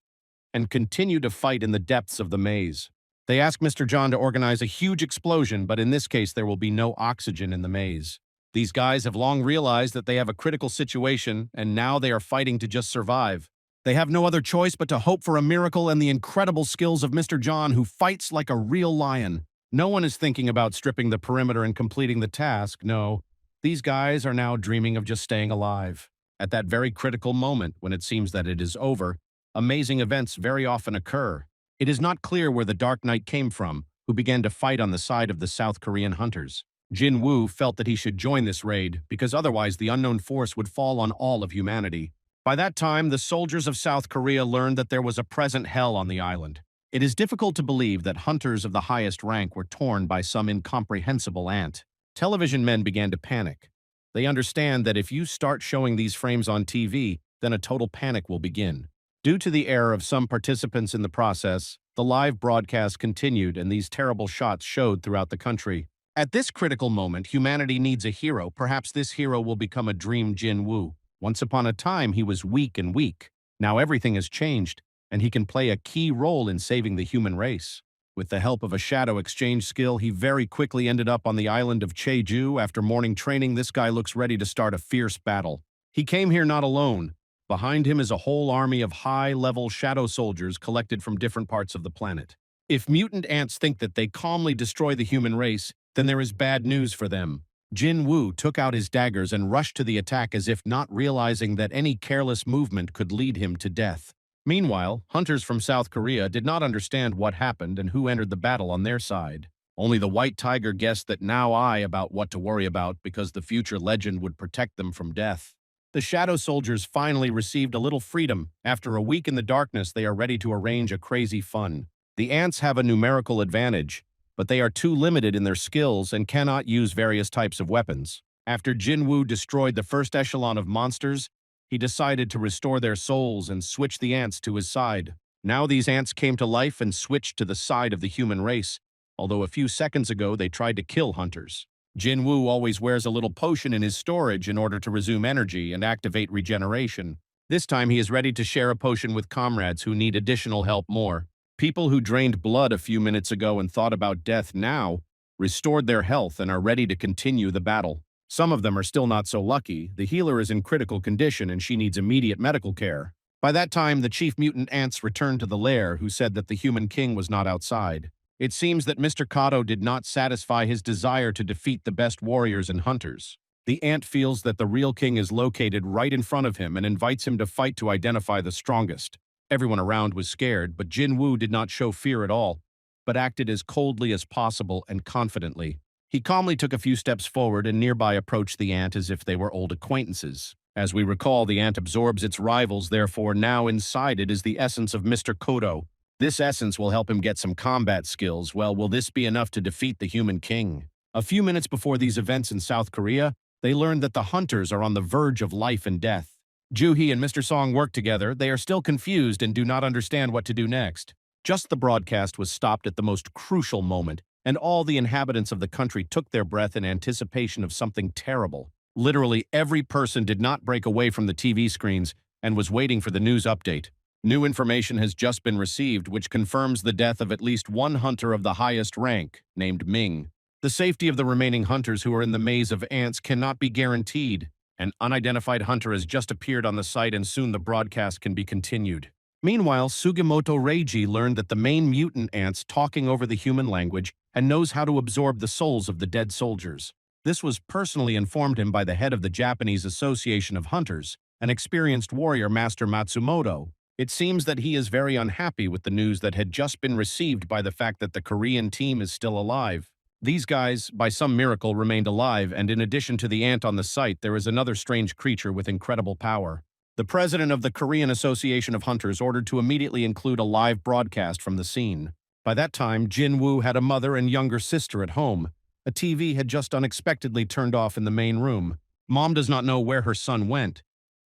Speaker 1: and continue to fight in the depths of the maze. They ask Mr. John to organize a huge explosion, but in this case there will be no oxygen in the maze. These guys have long realized that they have a critical situation, and now they are fighting to just survive. They have no other choice but to hope for a miracle and the incredible skills of Mr. John, who fights like a real lion. No one is thinking about stripping the perimeter and completing the task, no. These guys are now dreaming of just staying alive. At that very critical moment, when it seems that it is over, amazing events very often occur. It is not clear where the Dark Knight came from, who began to fight on the side of the South Korean hunters. Jinwoo felt that he should join this raid, because otherwise the unknown force would fall on all of humanity. By that time, the soldiers of South Korea learned that there was a present hell on the island. It is difficult to believe that hunters of the highest rank were torn by some incomprehensible ant. Television men began to panic. They understand that if you start showing these frames on TV, then a total panic will begin. Due to the error of some participants in the process, the live broadcast continued and these terrible shots showed throughout the country. At this critical moment, humanity needs a hero. Perhaps this hero will become a dream Jinwoo. Once upon a time, he was weak and weak. Now everything has changed, and he can play a key role in saving the human race. With the help of a shadow exchange skill, he very quickly ended up on the island of Jeju. After morning training, this guy looks ready to start a fierce battle. He came here not alone. Behind him is a whole army of high-level shadow soldiers collected from different parts of the planet. If mutant ants think that they calmly destroy the human race, then there is bad news for them. Jinwoo took out his daggers and rushed to the attack as if not realizing that any careless movement could lead him to death. Meanwhile, hunters from South Korea did not understand what happened and who entered the battle on their side. Only the white tiger guessed that now about what to worry about because the future legend would protect them from death. The shadow soldiers finally received a little freedom. After a week in the darkness, they are ready to arrange a crazy fun. The ants have a numerical advantage, but they are too limited in their skills and cannot use various types of weapons. After Jinwoo destroyed the first echelon of monsters, he decided to restore their souls and switch the ants to his side. Now these ants came to life and switched to the side of the human race, although a few seconds ago they tried to kill hunters. Jinwoo always wears a little potion in his storage in order to resume energy and activate regeneration. This time he is ready to share a potion with comrades who need additional help more. People who drained blood a few minutes ago and thought about death now restored their health and are ready to continue the battle. Some of them are still not so lucky. The healer is in critical condition and she needs immediate medical care. By that time, the chief mutant ants returned to the lair, who said that the human king was not outside. It seems that Mr. Kato did not satisfy his desire to defeat the best warriors and hunters. The ant feels that the real king is located right in front of him and invites him to fight to identify the strongest. Everyone around was scared, but Jinwoo did not show fear at all, but acted as coldly as possible and confidently. He calmly took a few steps forward and nearby approached the ant as if they were old acquaintances. As we recall, the ant absorbs its rivals, therefore now inside it is the essence of Mr. Kodo. This essence will help him get some combat skills. Well, will this be enough to defeat the human king? A few minutes before these events in South Korea, they learned that the hunters are on the verge of life and death. Joo-hee and Mr. Song work together. They are still confused and do not understand what to do next. Just the broadcast was stopped at the most crucial moment, and all the inhabitants of the country took their breath in anticipation of something terrible. Literally every person did not break away from the TV screens and was waiting for the news update. New information has just been received which confirms the death of at least one hunter of the highest rank, named Ming. The safety of the remaining hunters who are in the maze of ants cannot be guaranteed. An unidentified hunter has just appeared on the site and soon the broadcast can be continued. Meanwhile, Sugimoto Reiji learned that the main mutant ant's talking over the human language and knows how to absorb the souls of the dead soldiers. This was personally informed him by the head of the Japanese Association of Hunters, an experienced warrior master Matsumoto. It seems that he is very unhappy with the news that had just been received by the fact that the Korean team is still alive. These guys, by some miracle, remained alive, and in addition to the ant on the site, there is another strange creature with incredible power. The president of the Korean Association of Hunters ordered to immediately include a live broadcast from the scene. By that time, Jinwoo had a mother and younger sister at home. A TV had just unexpectedly turned off in the main room. Mom does not know where her son went.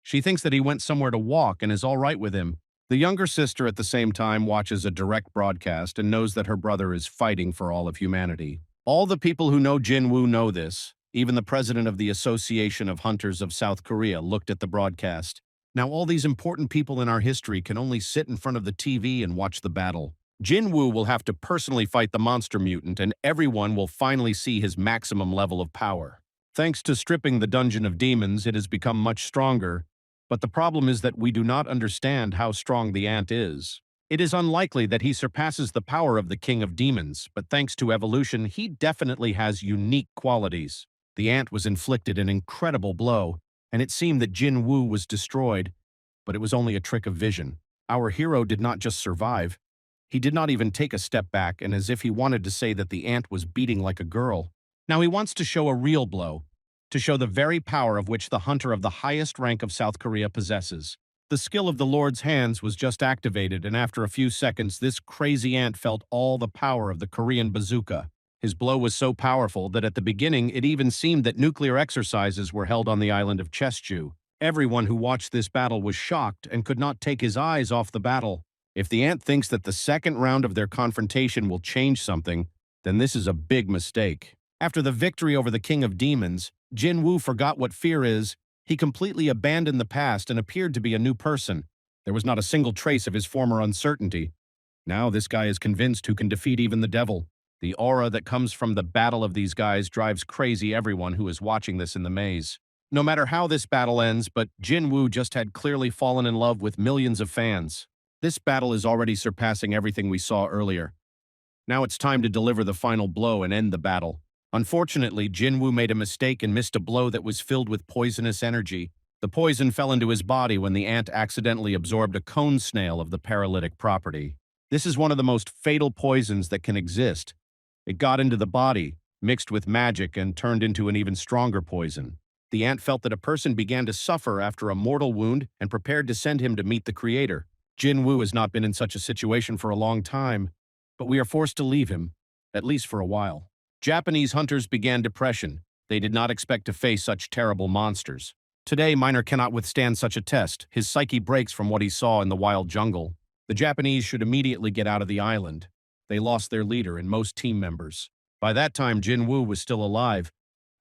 Speaker 1: She thinks that he went somewhere to walk and is all right with him. The younger sister at the same time watches a direct broadcast and knows that her brother is fighting for all of humanity. All the people who know Jinwoo know this. Even the president of the Association of Hunters of South Korea looked at the broadcast. Now all these important people in our history can only sit in front of the TV and watch the battle. Jinwoo will have to personally fight the monster mutant and everyone will finally see his maximum level of power. Thanks to stripping the Dungeon of Demons, it has become much stronger, but the problem is that we do not understand how strong the ant is. It is unlikely that he surpasses the power of the King of Demons, but thanks to evolution, he definitely has unique qualities. The ant was inflicted an incredible blow, and it seemed that Jinwoo was destroyed, but it was only a trick of vision. Our hero did not just survive, he did not even take a step back, and as if he wanted to say that the ant was beating like a girl. Now he wants to show a real blow, to show the very power of which the hunter of the highest rank of South Korea possesses. The skill of the Lord's hands was just activated, and after a few seconds, this crazy ant felt all the power of the Korean bazooka. His blow was so powerful that at the beginning, it even seemed that nuclear exercises were held on the island of Cheju. Everyone who watched this battle was shocked and could not take his eyes off the battle. If the ant thinks that the second round of their confrontation will change something, then this is a big mistake. After the victory over the King of Demons, Jinwoo forgot what fear is. He completely abandoned the past and appeared to be a new person. There was not a single trace of his former uncertainty. Now this guy is convinced who can defeat even the devil. The aura that comes from the battle of these guys drives crazy everyone who is watching this in the maze. No matter how this battle ends, but Jinwoo just had clearly fallen in love with millions of fans. This battle is already surpassing everything we saw earlier. Now it's time to deliver the final blow and end the battle. Unfortunately, Jinwoo made a mistake and missed a blow that was filled with poisonous energy. The poison fell into his body when the ant accidentally absorbed a cone snail of the paralytic property. This is one of the most fatal poisons that can exist. It got into the body, mixed with magic, and turned into an even stronger poison. The ant felt that a person began to suffer after a mortal wound and prepared to send him to meet the Creator. Jinwoo has not been in such a situation for a long time, but we are forced to leave him, at least for a while. Japanese hunters began depression. They did not expect to face such terrible monsters. Today, Miner cannot withstand such a test. His psyche breaks from what he saw in the wild jungle. The Japanese should immediately get out of the island. They lost their leader and most team members. By that time, Jinwoo was still alive.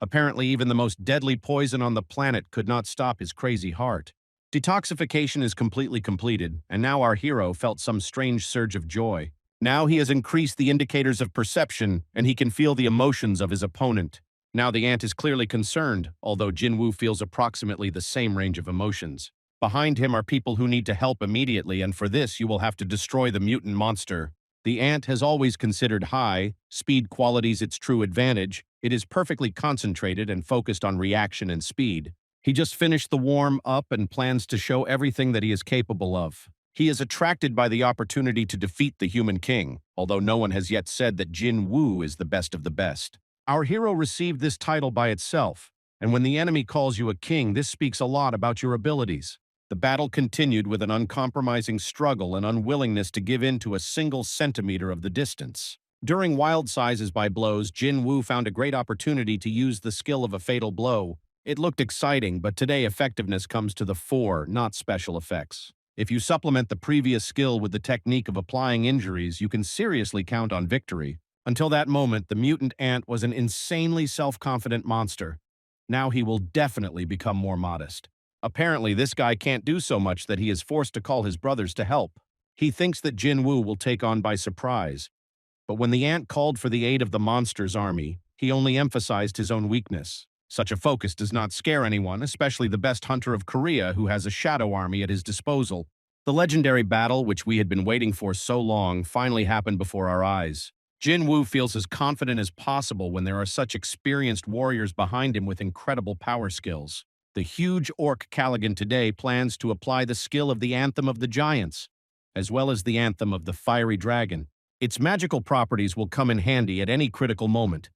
Speaker 1: Apparently, even the most deadly poison on the planet could not stop his crazy heart. Detoxification is completely completed, and now our hero felt some strange surge of joy. Now he has increased the indicators of perception, and he can feel the emotions of his opponent. Now the ant is clearly concerned, although Jinwoo feels approximately the same range of emotions. Behind him are people who need to help immediately, and for this you will have to destroy the mutant monster. The ant has always considered high speed qualities its true advantage, It is perfectly concentrated and focused on reaction and speed. He just finished the warm-up and plans to show everything that he is capable of. He is attracted by the opportunity to defeat the Human King, although no one has yet said that Jinwoo is the best of the best. Our hero received this title by itself, and when the enemy calls you a king, this speaks a lot about your abilities. The battle continued with an uncompromising struggle and unwillingness to give in to a single centimeter of the distance. During wild sizes by blows, Jinwoo found a great opportunity to use the skill of a fatal blow. It looked exciting, but today effectiveness comes to the fore, not special effects. If you supplement the previous skill with the technique of applying injuries, you can seriously count on victory. Until that moment, the mutant ant was an insanely self-confident monster. Now he will definitely become more modest. Apparently, this guy can't do so much that he is forced to call his brothers to help. He thinks that Jinwoo will take on by surprise. But when the ant called for the aid of the monster's army, he only emphasized his own weakness. Such a focus does not scare anyone, especially the best hunter of Korea who has a shadow army at his disposal. The legendary battle, which we had been waiting for so long, finally happened before our eyes. Jinwoo feels as confident as possible when there are such experienced warriors behind him with incredible power skills. The huge orc Caligan today plans to apply the skill of the Anthem of the Giants, as well as the Anthem of the Fiery Dragon. Its magical properties will come in handy at any critical moment,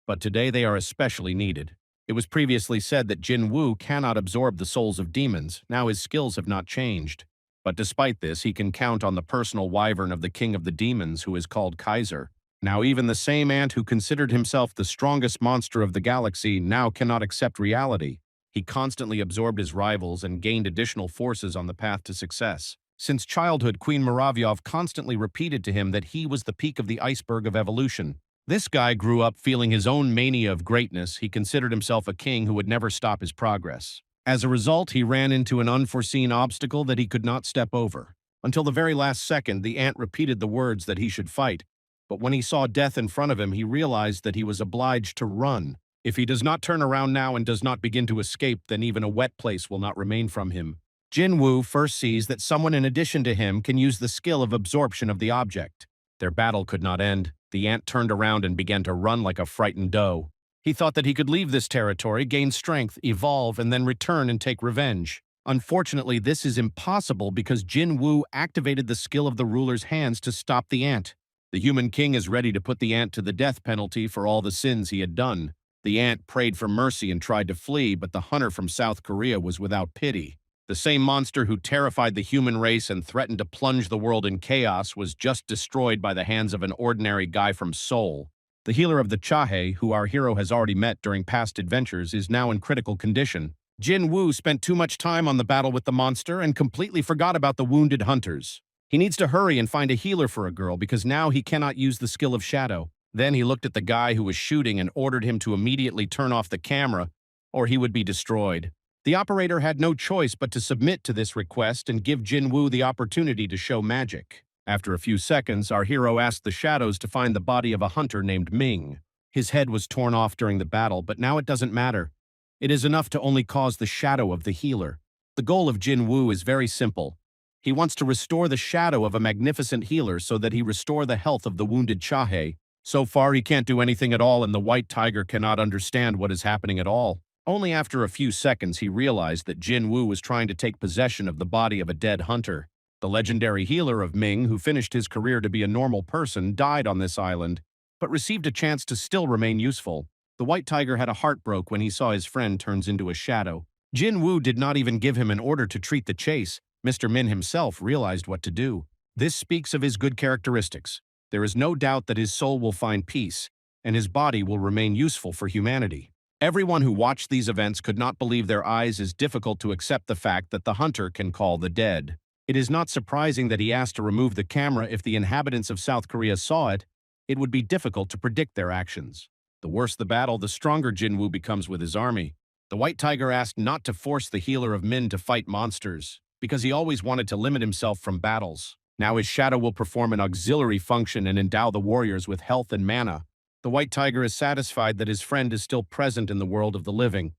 Speaker 1: but today they are especially needed. It was previously said that Jinwoo cannot absorb the souls of demons. Now his skills have not changed. But despite this, he can count on the personal wyvern of the king of the demons, who is called Kaiser. Now even the same ant who considered himself the strongest monster of the galaxy now cannot accept reality. He constantly absorbed his rivals and gained additional forces on the path to success. Since childhood, Queen Muravyov constantly repeated to him that he was the peak of the iceberg of evolution. This guy grew up feeling his own mania of greatness. He considered himself a king who would never stop his progress. As a result, he ran into an unforeseen obstacle that he could not step over. Until the very last second, the ant repeated the words that he should fight. But when he saw death in front of him, he realized that he was obliged to run. If he does not turn around now and does not begin to escape, then even a wet place will not remain from him. Jinwoo first sees that someone in addition to him can use the skill of absorption of the object. Their battle could not end. The ant turned around and began to run like a frightened doe. He thought that he could leave this territory, gain strength, evolve, and then return and take revenge. Unfortunately, this is impossible because Jinwoo activated the skill of the ruler's hands to stop the ant. The Human King is ready to put the ant to the death penalty for all the sins he had done. The ant prayed for mercy and tried to flee, but the hunter from South Korea was without pity. The same monster who terrified the human race and threatened to plunge the world in chaos was just destroyed by the hands of an ordinary guy from Seoul. The healer of the Chahe, who our hero has already met during past adventures, is now in critical condition. Jinwoo spent too much time on the battle with the monster and completely forgot about the wounded hunters. He needs to hurry and find a healer for a girl because now he cannot use the skill of shadow. Then he looked at the guy who was shooting and ordered him to immediately turn off the camera, or he would be destroyed. The operator had no choice but to submit to this request and give Jinwoo the opportunity to show magic. After a few seconds, our hero asked the shadows to find the body of a hunter named Ming. His head was torn off during the battle, but now it doesn't matter. It is enough to only cause the shadow of the healer. The goal of Jinwoo is very simple. He wants to restore the shadow of a magnificent healer so that he restore the health of the wounded Chahe. So far, he can't do anything at all, and the white tiger cannot understand what is happening at all. Only after a few seconds he realized that Jinwoo was trying to take possession of the body of a dead hunter. The legendary healer of Ming, who finished his career to be a normal person, died on this island, but received a chance to still remain useful. The white tiger had a heartbreak when he saw his friend turns into a shadow. Jinwoo did not even give him an order to treat the chase. Mr. Min himself realized what to do. This speaks of his good characteristics. There is no doubt that his soul will find peace, and his body will remain useful for humanity. Everyone who watched these events could not believe their eyes as difficult to accept the fact that the hunter can call the dead. It is not surprising that he asked to remove the camera. If the inhabitants of South Korea saw it, it would be difficult to predict their actions. The worse the battle, the stronger Jinwoo becomes with his army. The white tiger asked not to force the healer of Min to fight monsters, because he always wanted to limit himself from battles. Now his shadow will perform an auxiliary function and endow the warriors with health and mana. The white tiger is satisfied that his friend is still present in the world of the living,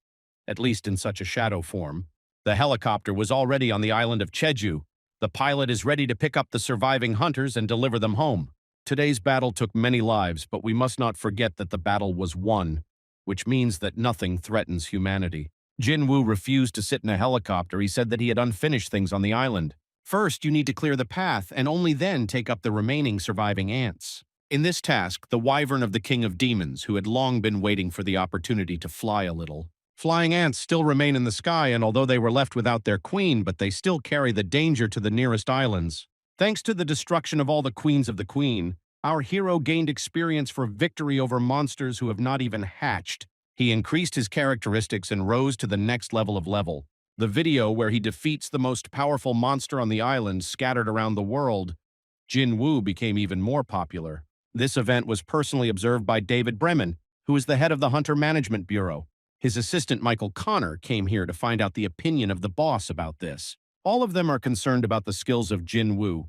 Speaker 1: at least in such a shadow form. The helicopter was already on the island of Jeju. The pilot is ready to pick up the surviving hunters and deliver them home. Today's battle took many lives, but we must not forget that the battle was won. which means that nothing threatens humanity. Jinwoo refused to sit in a helicopter. He said that he had unfinished things on the island. First, you need to clear the path, and only then take up the remaining surviving ants. In this task, the wyvern of the King of Demons, who had long been waiting for the opportunity to fly a little. Flying ants still remain in the sky, and although they were left without their queen, but they still carry the danger to the nearest islands. Thanks to the destruction of all the queens of the queen, our hero gained experience for victory over monsters who have not even hatched. He increased his characteristics and rose to the next level of level. The video where he defeats the most powerful monster on the island scattered around the world, Jinwoo, became even more popular. This event was personally observed by David Bremen, who is the head of the Hunter Management Bureau. His assistant Michael Connor came here to find out the opinion of the boss about this. All of them are concerned about the skills of Jinwoo.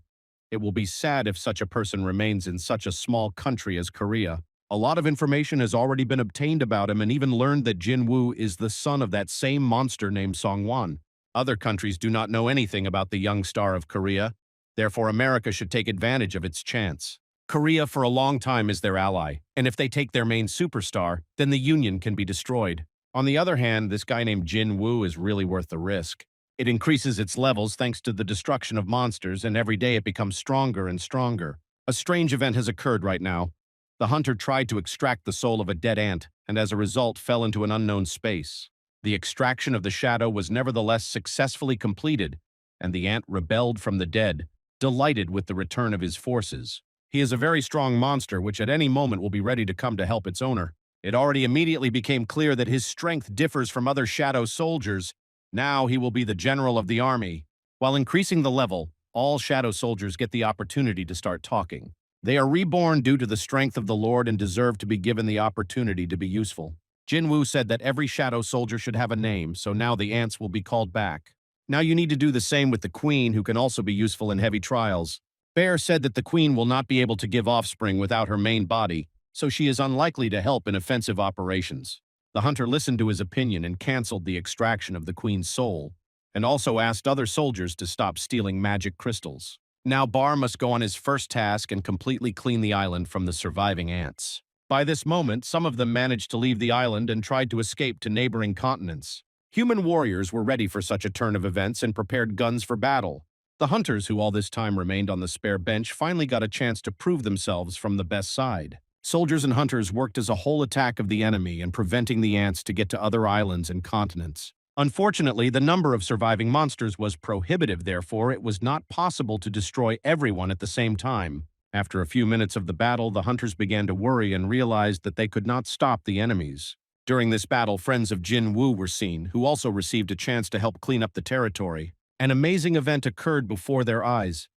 Speaker 1: It will be sad if such a person remains in such a small country as Korea. A lot of information has already been obtained about him, and even learned that Jinwoo is the son of that same monster named Songwon. Other countries do not know anything about the young star of Korea. Therefore, America should take advantage of its chance. Korea for a long time is their ally, and if they take their main superstar, then the Union can be destroyed. On the other hand, this guy named Jinwoo is really worth the risk. It increases its levels thanks to the destruction of monsters, and every day it becomes stronger and stronger. A strange event has occurred right now. The hunter tried to extract the soul of a dead ant, and as a result fell into an unknown space. The extraction of the shadow was nevertheless successfully completed, and the ant rebelled from the dead, delighted with the return of his forces. He is a very strong monster which at any moment will be ready to come to help its owner. It already immediately became clear that his strength differs from other shadow soldiers. Now he will be the general of the army. While increasing the level, all shadow soldiers get the opportunity to start talking. They are reborn due to the strength of the Lord and deserve to be given the opportunity to be useful. Jinwoo said that every shadow soldier should have a name, so now the ants will be called back. Now you need to do the same with the queen, who can also be useful in heavy trials. Bear said that the queen will not be able to give offspring without her main body, so she is unlikely to help in offensive operations. The hunter listened to his opinion and canceled the extraction of the queen's soul, and also asked other soldiers to stop stealing magic crystals. Now Bar must go on his first task and completely clean the island from the surviving ants. By this moment, some of them managed to leave the island and tried to escape to neighboring continents. Human warriors were ready for such a turn of events and prepared guns for battle. The hunters, who all this time remained on the spare bench, finally got a chance to prove themselves from the best side. Soldiers and hunters worked as a whole attack of the enemy and preventing the ants to get to other islands and continents. Unfortunately, the number of surviving monsters was prohibitive, therefore it was not possible to destroy everyone at the same time. After a few minutes of the battle, the hunters began to worry and realized that they could not stop the enemies. During this battle, friends of Jinwoo were seen, who also received a chance to help clean up the territory. An amazing event occurred before their eyes.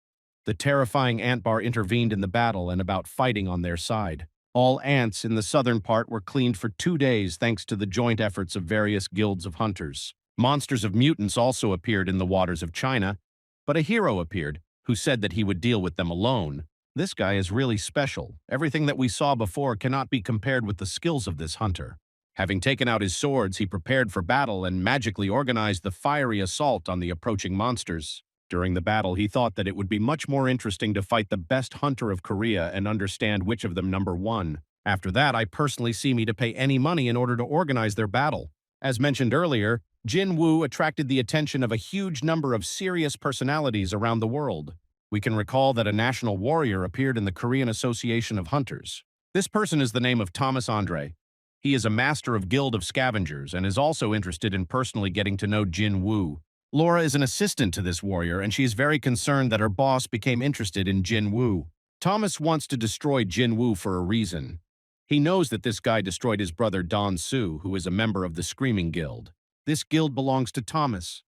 Speaker 1: The terrifying ant bar intervened in the battle and about fighting on their side. All ants in the southern part were cleaned for 2 days thanks to the joint efforts of various guilds of hunters. Monsters of mutants also appeared in the waters of China, but a hero appeared, who said that he would deal with them alone. This guy is really special. Everything that we saw before cannot be compared with the skills of this hunter. Having taken out his swords, he prepared for battle and magically organized the fiery assault on the approaching monsters. During the battle, he thought that it would be much more interesting to fight the best hunter of Korea and understand which of them number one. After that, I personally see me to pay any money in order to organize their battle. As mentioned earlier, Jinwoo attracted the attention of a huge number of serious personalities around the world. We can recall that a national warrior appeared in the Korean Association of Hunters. This person is the name of Thomas Andre. He is a master of Guild of Scavengers and is also interested in personally getting to know Jinwoo. Laura is an assistant to this warrior, and she is very concerned that her boss became interested in Jinwoo. Thomas wants to destroy Jinwoo for a reason. He knows that this guy destroyed his brother Don Soo, who is a member of the Screaming Guild. This guild belongs to Thomas,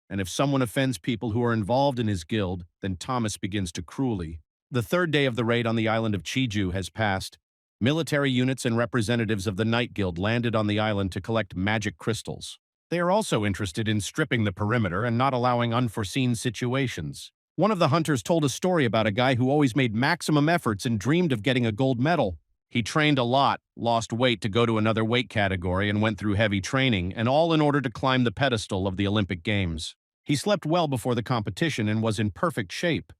Speaker 1: and if someone offends people who are involved in his guild, then Thomas begins to cruelly. The 3rd day of the raid on the island of Jeju has passed. Military units and representatives of the Night Guild landed on the island to collect magic crystals. They are also interested in stripping the perimeter and not allowing unforeseen situations. One of the hunters told a story about a guy who always made maximum efforts and dreamed of getting a gold medal. He trained a lot, lost weight to go to another weight category, and went through heavy training, and all in order to climb the pedestal of the Olympic Games. He slept well before the competition and was in perfect shape.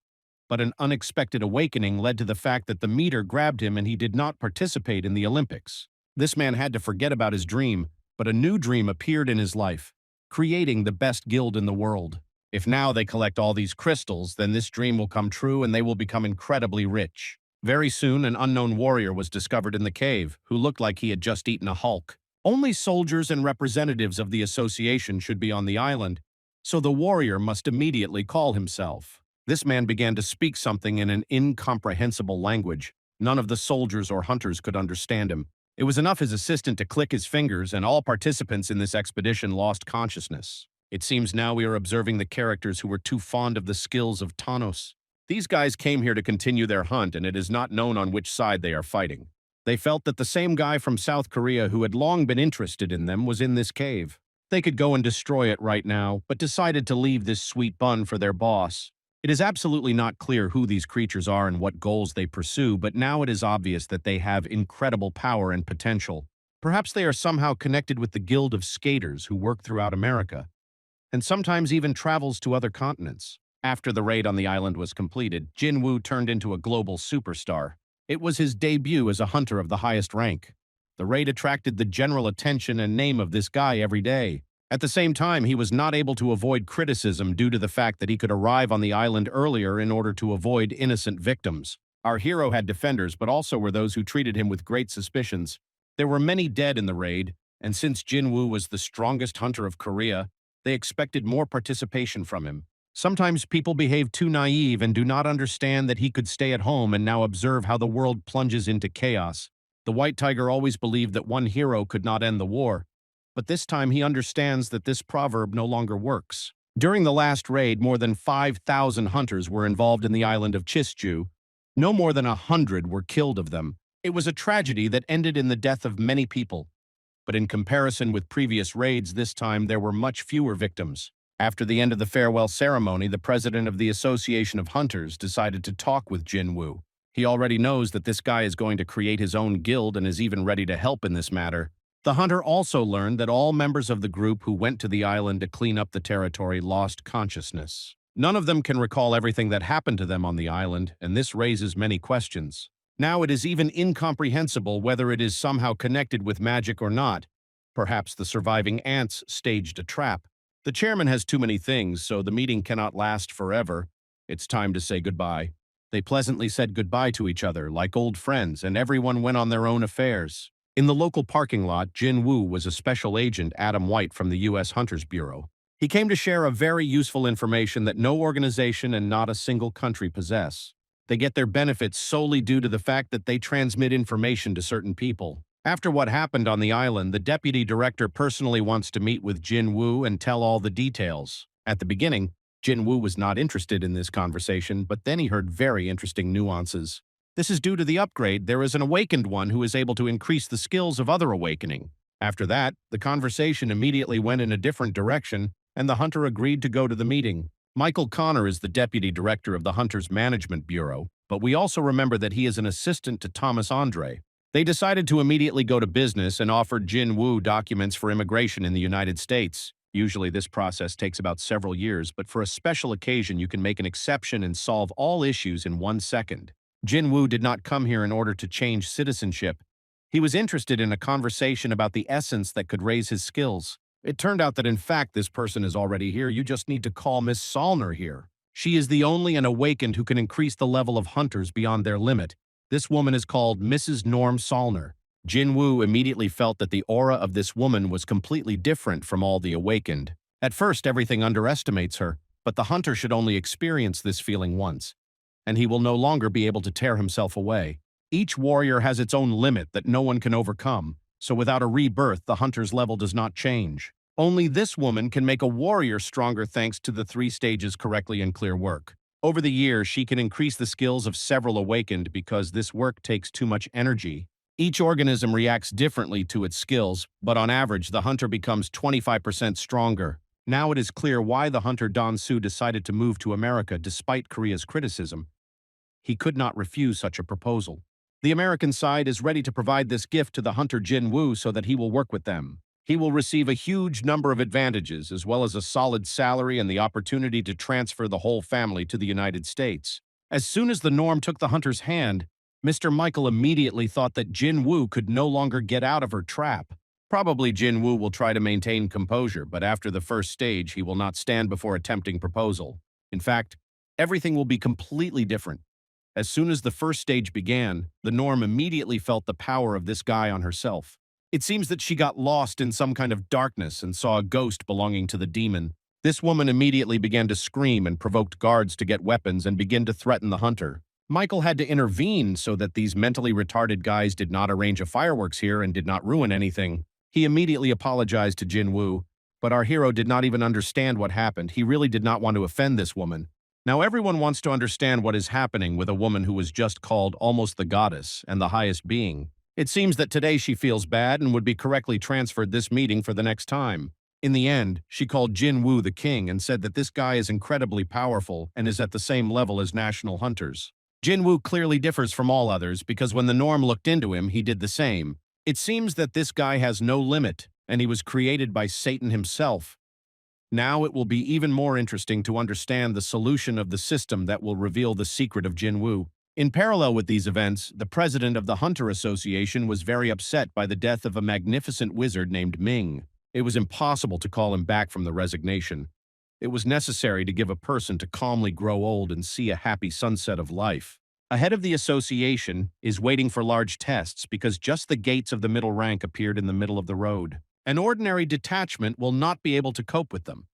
Speaker 1: But an unexpected awakening led to the fact that the meter grabbed him and he did not participate in the Olympics. This man had to forget about his dream, but a new dream appeared in his life, creating the best guild in the world. If now they collect all these crystals, then this dream will come true and they will become incredibly rich. Very soon, an unknown warrior was discovered in the cave, who looked like he had just eaten a Hulk. Only soldiers and representatives of the association should be on the island, so the warrior must immediately call himself. This man began to speak something in an incomprehensible language. None of the soldiers or hunters could understand him. It was enough his assistant to click his fingers, and all participants in this expedition lost consciousness. It seems now we are observing the characters who were too fond of the skills of Thanos. These guys came here to continue their hunt, and it is not known on which side they are fighting. They felt that the same guy from South Korea who had long been interested in them was in this cave. They could go and destroy it right now, but decided to leave this sweet bun for their boss. It is absolutely not clear who these creatures are and what goals they pursue, but now it is obvious that they have incredible power and potential. Perhaps they are somehow connected with the Guild of Skaters who work throughout America, and sometimes even travels to other continents. After the raid on the island was completed, Jinwoo turned into a global superstar. It was his debut as a hunter of the highest rank. The raid attracted the general attention and name of this guy every day. At the same time, he was not able to avoid criticism due to the fact that he could arrive on the island earlier in order to avoid innocent victims. Our hero had defenders, but also were those who treated him with great suspicions. There were many dead in the raid, and since Jinwoo was the strongest hunter of Korea, they expected more participation from him. Sometimes people behave too naive and do not understand that he could stay at home and now observe how the world plunges into chaos. The White Tiger always believed that one hero could not end the war, but this time he understands that this proverb no longer works. During the last raid, more than 5,000 hunters were involved in the island of Chistju. No more than 100 were killed of them. It was a tragedy that ended in the death of many people. But in comparison with previous raids, this time there were much fewer victims. After the end of the farewell ceremony, the president of the Association of Hunters decided to talk with Jinwoo. He already knows that this guy is going to create his own guild and is even ready to help in this matter. The hunter also learned that all members of the group who went to the island to clean up the territory lost consciousness. None of them can recall everything that happened to them on the island, and this raises many questions. Now it is even incomprehensible whether it is somehow connected with magic or not. Perhaps the surviving ants staged a trap. The chairman has too many things, so the meeting cannot last forever. It's time to say goodbye. They pleasantly said goodbye to each other, like old friends, and everyone went on their own affairs. In the local parking lot, Jinwoo was a special agent, Adam White, from the U.S. Hunters Bureau. He came to share a very useful information that no organization and not a single country possess. They get their benefits solely due to the fact that they transmit information to certain people. After what happened on the island, the deputy director personally wants to meet with Jinwoo and tell all the details. At the beginning, Jinwoo was not interested in this conversation, but then he heard very interesting nuances. This is due to the upgrade. There is an awakened one who is able to increase the skills of other awakening. After that, the conversation immediately went in a different direction, and the hunter agreed to go to the meeting. Michael Connor is the deputy director of the Hunters Management Bureau, but we also remember that he is an assistant to Thomas Andre. They decided to immediately go to business and offered Jinwoo documents for immigration in the United States. Usually this process takes about several years, but for a special occasion you can make an exception and solve all issues in 1 second. Jinwoo did not come here in order to change citizenship. He was interested in a conversation about the essence that could raise his skills. It turned out that in fact this person is already here. You just need to call Miss Salner here. She is the only and awakened who can increase the level of hunters beyond their limit. This woman is called Mrs. Norm Salner. Jinwoo immediately felt that the aura of this woman was completely different from all the awakened. At first, everything underestimates her, but the hunter should only experience this feeling once, and he will no longer be able to tear himself away. Each warrior has its own limit that no one can overcome, so without a rebirth, the hunter's level does not change. Only this woman can make a warrior stronger thanks to the 3 stages correctly and clear work. Over the years, she can increase the skills of several awakened because this work takes too much energy. Each organism reacts differently to its skills, but on average, the hunter becomes 25% stronger. Now it is clear why the hunter Don Su decided to move to America despite Korea's criticism. He could not refuse such a proposal. The American side is ready to provide this gift to the hunter Jinwoo so that he will work with them. He will receive a huge number of advantages, as well as a solid salary and the opportunity to transfer the whole family to the United States. As soon as the Norm took the hunter's hand, Mr. Michael immediately thought that Jinwoo could no longer get out of her trap. Probably Jinwoo will try to maintain composure, but after the first stage, he will not stand before a tempting proposal. In fact, everything will be completely different. As soon as the first stage began, the Norm immediately felt the power of this guy on herself. It seems that she got lost in some kind of darkness and saw a ghost belonging to the demon. This woman immediately began to scream and provoked guards to get weapons and begin to threaten the hunter. Michael had to intervene so that these mentally retarded guys did not arrange a fireworks here and did not ruin anything. He immediately apologized to Jinwoo, but our hero did not even understand what happened. He really did not want to offend this woman. Now everyone wants to understand what is happening with a woman who was just called almost the goddess and the highest being. It seems that today she feels bad and would be correctly transferred this meeting for the next time. In the end, she called Jinwoo the king and said that this guy is incredibly powerful and is at the same level as national hunters. Jinwoo clearly differs from all others because when the Norm looked into him, he did the same. It seems that this guy has no limit, and he was created by Satan himself. Now it will be even more interesting to understand the solution of the system that will reveal the secret of Jinwoo. In parallel with these events, the president of the Hunter Association was very upset by the death of a magnificent wizard named Ming. It was impossible to call him back from the resignation. It was necessary to give a person to calmly grow old and see a happy sunset of life. Ahead of the association is waiting for large tests because just the gates of the middle rank appeared in the middle of the road. An ordinary detachment will not be able to cope with them.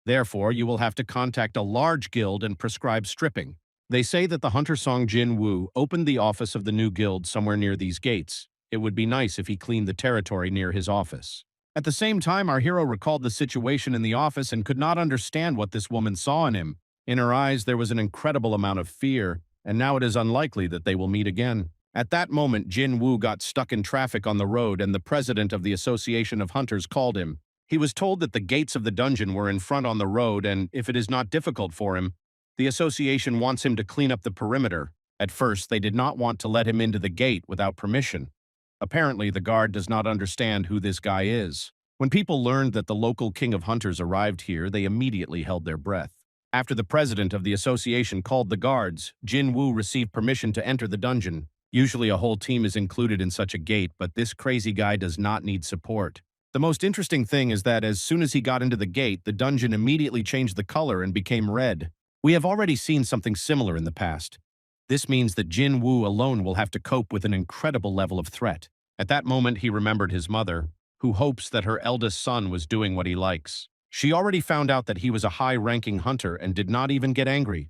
Speaker 1: Therefore, you will have to contact a large guild and prescribe stripping. They say that the hunter Song Jinwoo opened the office of the new guild somewhere near these gates. It would be nice if he cleaned the territory near his office. At the same time, our hero recalled the situation in the office and could not understand what this woman saw in him. In her eyes, there was an incredible amount of fear, and now it is unlikely that they will meet again. At that moment, Jinwoo got stuck in traffic on the road and the president of the Association of Hunters called him. He was told that the gates of the dungeon were in front on the road and, if it is not difficult for him, the association wants him to clean up the perimeter. At first, they did not want to let him into the gate without permission. Apparently, the guard does not understand who this guy is. When people learned that the local king of hunters arrived here, they immediately held their breath. After the president of the association called the guards, Jinwoo received permission to enter the dungeon. Usually a whole team is included in such a gate, but this crazy guy does not need support. The most interesting thing is that as soon as he got into the gate, the dungeon immediately changed the color and became red. We have already seen something similar in the past. This means that Jinwoo alone will have to cope with an incredible level of threat. At that moment, he remembered his mother, who hopes that her eldest son was doing what he likes. She already found out that he was a high-ranking hunter and did not even get angry.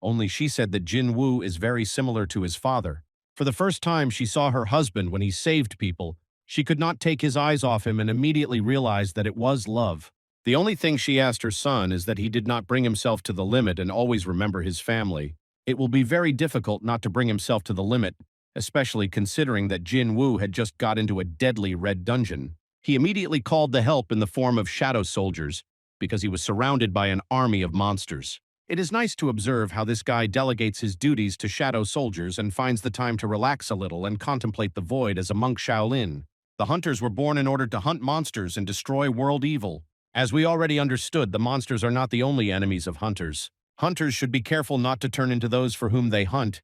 Speaker 1: Only she said that Jinwoo is very similar to his father. For the first time, she saw her husband when he saved people. She could not take his eyes off him and immediately realized that it was love. The only thing she asked her son is that he did not bring himself to the limit and always remember his family. It will be very difficult not to bring himself to the limit, especially considering that Jinwoo had just got into a deadly red dungeon. He immediately called the help in the form of shadow soldiers because he was surrounded by an army of monsters. It is nice to observe how this guy delegates his duties to shadow soldiers and finds the time to relax a little and contemplate the void as a monk Shaolin. The hunters were born in order to hunt monsters and destroy world evil. As we already understood, the monsters are not the only enemies of hunters. Hunters should be careful not to turn into those for whom they hunt,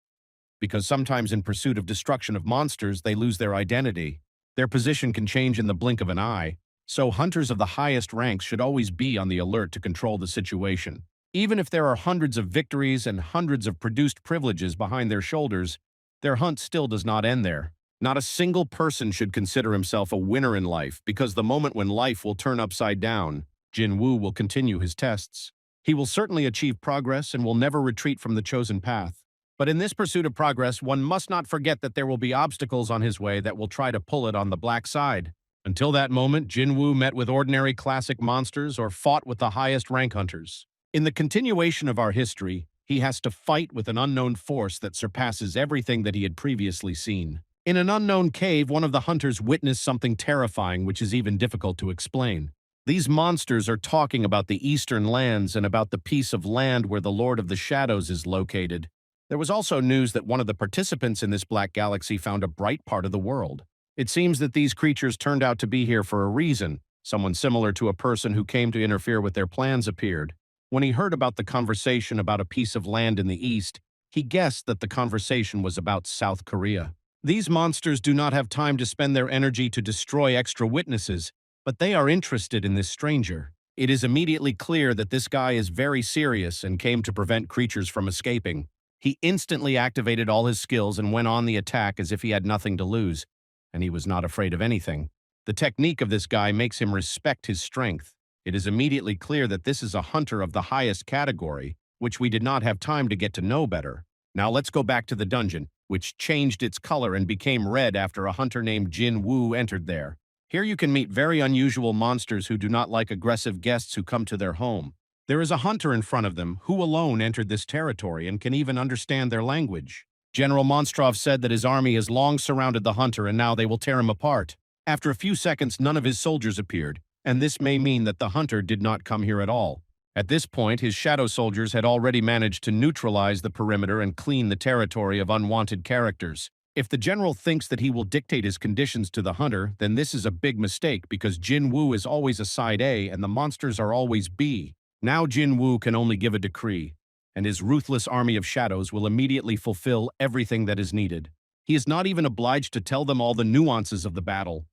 Speaker 1: because sometimes in pursuit of destruction of monsters, they lose their identity. Their position can change in the blink of an eye, so hunters of the highest ranks should always be on the alert to control the situation. Even if there are hundreds of victories and hundreds of produced privileges behind their shoulders, their hunt still does not end there. Not a single person should consider himself a winner in life, because the moment when life will turn upside down, Jinwoo will continue his tests. He will certainly achieve progress and will never retreat from the chosen path. But in this pursuit of progress, one must not forget that there will be obstacles on his way that will try to pull it on the black side. Until that moment, Jinwoo met with ordinary classic monsters or fought with the highest rank hunters. In the continuation of our history, he has to fight with an unknown force that surpasses everything that he had previously seen. In an unknown cave, one of the hunters witnessed something terrifying which is even difficult to explain. These monsters are talking about the eastern lands and about the piece of land where the Lord of the Shadows is located. There was also news that one of the participants in this black galaxy found a bright part of the world. It seems that these creatures turned out to be here for a reason. Someone similar to a person who came to interfere with their plans appeared. When he heard about the conversation about a piece of land in the east, He guessed that the conversation was about South Korea. These monsters do not have time to spend their energy to destroy extra witnesses, but they are interested in this stranger. It is immediately clear that this guy is very serious and came to prevent creatures from escaping. He instantly activated all his skills and went on the attack as if he had nothing to lose, and he was not afraid of anything. The technique of this guy makes him respect his strength. It is immediately clear that this is a hunter of the highest category, which we did not have time to get to know better. Now let's go back to the dungeon, which changed its color and became red after a hunter named Jinwoo entered there. Here you can meet very unusual monsters who do not like aggressive guests who come to their home. There is a hunter in front of them who alone entered this territory and can even understand their language. General Monstrov said that his army has long surrounded the hunter and now they will tear him apart. After a few seconds, none of his soldiers appeared, and this may mean that the hunter did not come here at all. At this point, his shadow soldiers had already managed to neutralize the perimeter and clean the territory of unwanted characters. If the general thinks that he will dictate his conditions to the hunter, then this is a big mistake because Jinwoo is always a side A and the monsters are always B. Now Jinwoo can only give a decree, and his ruthless army of shadows will immediately fulfill everything that is needed. He is not even obliged to tell them all the nuances of the battle.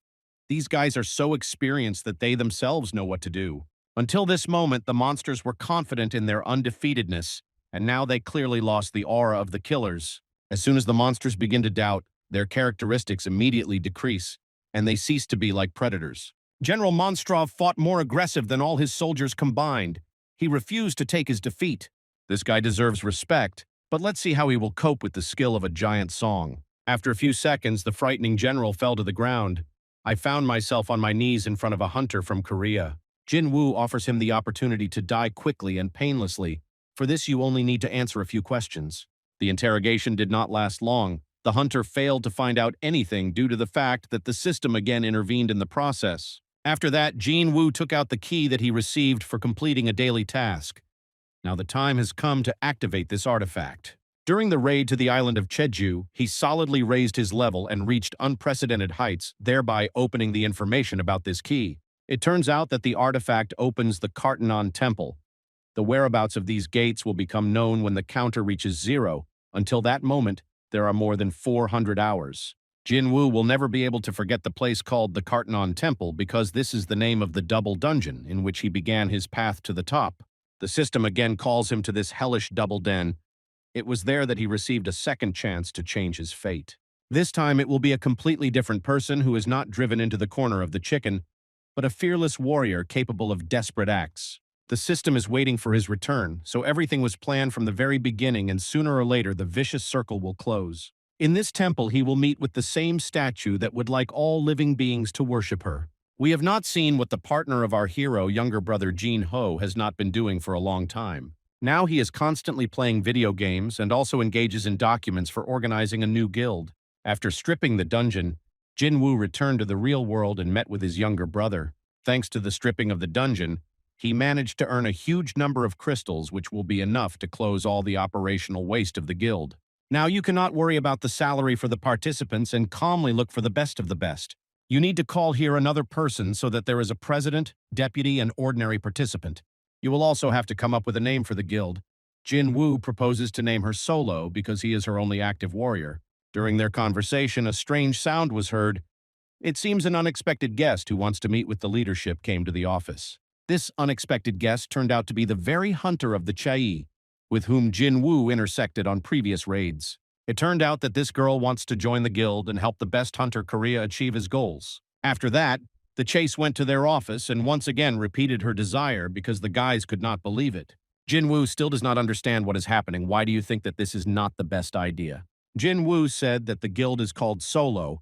Speaker 1: These guys are so experienced that they themselves know what to do. Until this moment, the monsters were confident in their undefeatedness, and now they clearly lost the aura of the killers. As soon as the monsters begin to doubt, their characteristics immediately decrease, and they cease to be like predators. General Monstrov fought more aggressive than all his soldiers combined. He refused to take his defeat. This guy deserves respect, but let's see how he will cope with the skill of a giant song. After a few seconds, the frightening general fell to the ground. I found myself on my knees in front of a hunter from Korea. Jinwoo offers him the opportunity to die quickly and painlessly. For this, you only need to answer a few questions. The interrogation did not last long. The hunter failed to find out anything due to the fact that the system again intervened in the process. After that, Jinwoo took out the key that he received for completing a daily task. Now the time has come to activate this artifact. During the raid to the island of Jeju, he solidly raised his level and reached unprecedented heights, thereby opening the information about this key. It turns out that the artifact opens the Kartanon Temple. The whereabouts of these gates will become known when the counter reaches 0. Until that moment, there are more than 400 hours. Jinwoo will never be able to forget the place called the Kartanon Temple because this is the name of the double dungeon in which he began his path to the top. The system again calls him to this hellish double den. It was there that he received a second chance to change his fate. This time it will be a completely different person who is not driven into the corner of the chicken, but a fearless warrior capable of desperate acts. The system is waiting for his return, so everything was planned from the very beginning and sooner or later the vicious circle will close. In this temple he will meet with the same statue that would like all living beings to worship her. We have not seen what the partner of our hero, younger brother Jinho, has not been doing for a long time. Now he is constantly playing video games and also engages in documents for organizing a new guild. After stripping the dungeon, Jinwoo returned to the real world and met with his younger brother. Thanks to the stripping of the dungeon, he managed to earn a huge number of crystals which will be enough to close all the operational waste of the guild. Now you cannot worry about the salary for the participants and calmly look for the best of the best. You need to call here another person so that there is a president, deputy, and ordinary participant. You will also have to come up with a name for the guild. Jinwoo proposes to name her Solo because he is her only active warrior. During their conversation, a strange sound was heard. It seems an unexpected guest who wants to meet with the leadership came to the office. This unexpected guest turned out to be the very hunter of the Chai, with whom Jinwoo intersected on previous raids. It turned out that this girl wants to join the guild and help the best hunter Korea achieve his goals. After that, the chase went to their office and once again repeated her desire because the guys could not believe it. Jinwoo still does not understand what is happening. Why do you think that this is not the best idea? Jinwoo said that the guild is called Solo,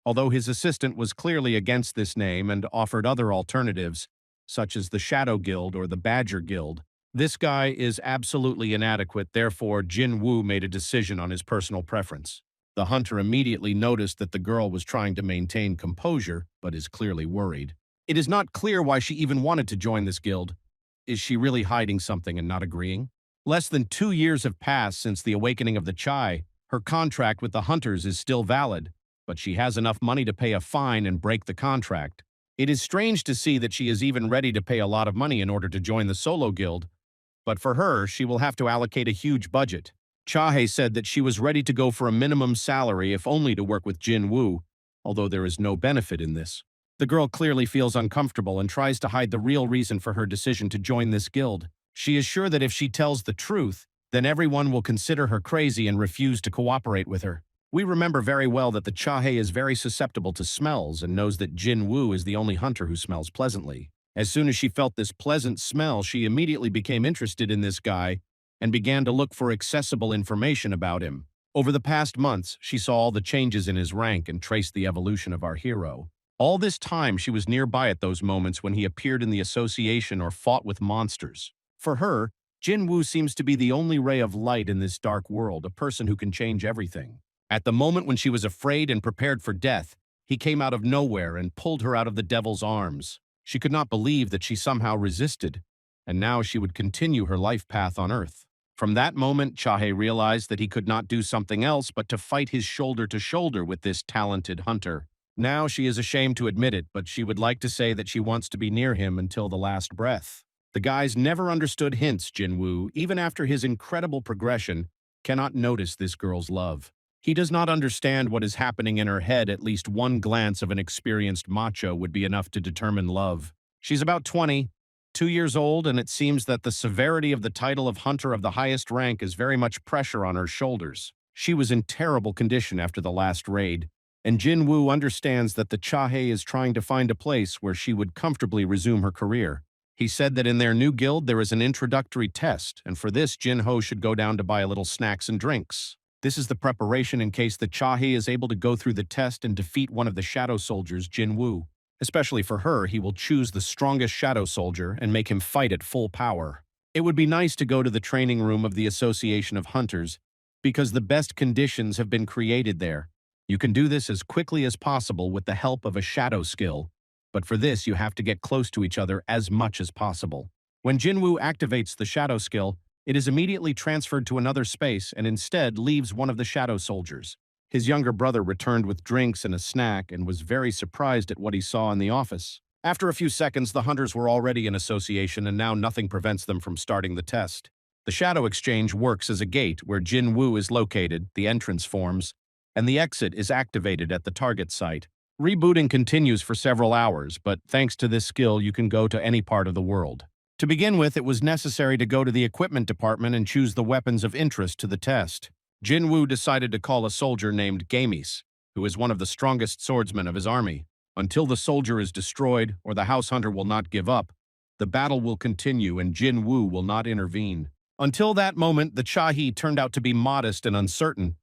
Speaker 1: although his assistant was clearly against this name and offered other alternatives, such as the Shadow Guild or the Badger Guild. This guy is absolutely inadequate, therefore Jinwoo made a decision on his personal preference. The hunter immediately noticed that the girl was trying to maintain composure, but is clearly worried. It is not clear why she even wanted to join this guild. Is she really hiding something and not agreeing? Less than 2 years have passed since the awakening of the Chai. Her contract with the hunters is still valid, but she has enough money to pay a fine and break the contract. It is strange to see that she is even ready to pay a lot of money in order to join the Solo Guild, but for her, she will have to allocate a huge budget. Chahae said that she was ready to go for a minimum salary if only to work with Jinwoo, although there is no benefit in this. The girl clearly feels uncomfortable and tries to hide the real reason for her decision to join this guild. She is sure that if she tells the truth, then everyone will consider her crazy and refuse to cooperate with her. We remember very well that the Chahae is very susceptible to smells and knows that Jinwoo is the only hunter who smells pleasantly. As soon as she felt this pleasant smell, she immediately became interested in this guy and began to look for accessible information about him. Over the past months, she saw all the changes in his rank and traced the evolution of our hero. All this time, she was nearby at those moments when he appeared in the association or fought with monsters. For her, Jinwoo seems to be the only ray of light in this dark world, a person who can change everything. At the moment when she was afraid and prepared for death, he came out of nowhere and pulled her out of the devil's arms. She could not believe that she somehow resisted, and now she would continue her life path on Earth. From that moment, Chahae realized that he could not do something else but to fight his shoulder to shoulder with this talented hunter. Now she is ashamed to admit it, but she would like to say that she wants to be near him until the last breath. The guys never understood hints. Jinwoo, even after his incredible progression, cannot notice this girl's love. He does not understand what is happening in her head. At least one glance of an experienced macho would be enough to determine love. She's about 20, 2 years old, and it seems that the severity of the title of hunter of the highest rank is very much pressure on her shoulders. She was in terrible condition after the last raid, and Jinwoo understands that the Chahae is trying to find a place where she would comfortably resume her career. He said that in their new guild there is an introductory test, and for this Jinho should go down to buy a little snacks and drinks. This is the preparation in case the Chahae is able to go through the test and defeat one of the shadow soldiers, Jinwoo. Especially for her, he will choose the strongest shadow soldier and make him fight at full power. It would be nice to go to the training room of the Association of Hunters, because the best conditions have been created there. You can do this as quickly as possible with the help of a shadow skill, but for this you have to get close to each other as much as possible. When Jinwoo activates the shadow skill, it is immediately transferred to another space and instead leaves one of the shadow soldiers. His younger brother returned with drinks and a snack and was very surprised at what he saw in the office. After a few seconds, the hunters were already in association and now nothing prevents them from starting the test. The shadow exchange works as a gate where Jinwoo is located, the entrance forms, and the exit is activated at the target site. Rebooting continues for several hours, but thanks to this skill you can go to any part of the world. To begin with, it was necessary to go to the equipment department and choose the weapons of interest to the test. Jinwoo decided to call a soldier named Gamis, who is one of the strongest swordsmen of his army. Until the soldier is destroyed or the house hunter will not give up, the battle will continue and Jinwoo will not intervene. Until that moment, the Chahae turned out to be modest and uncertain,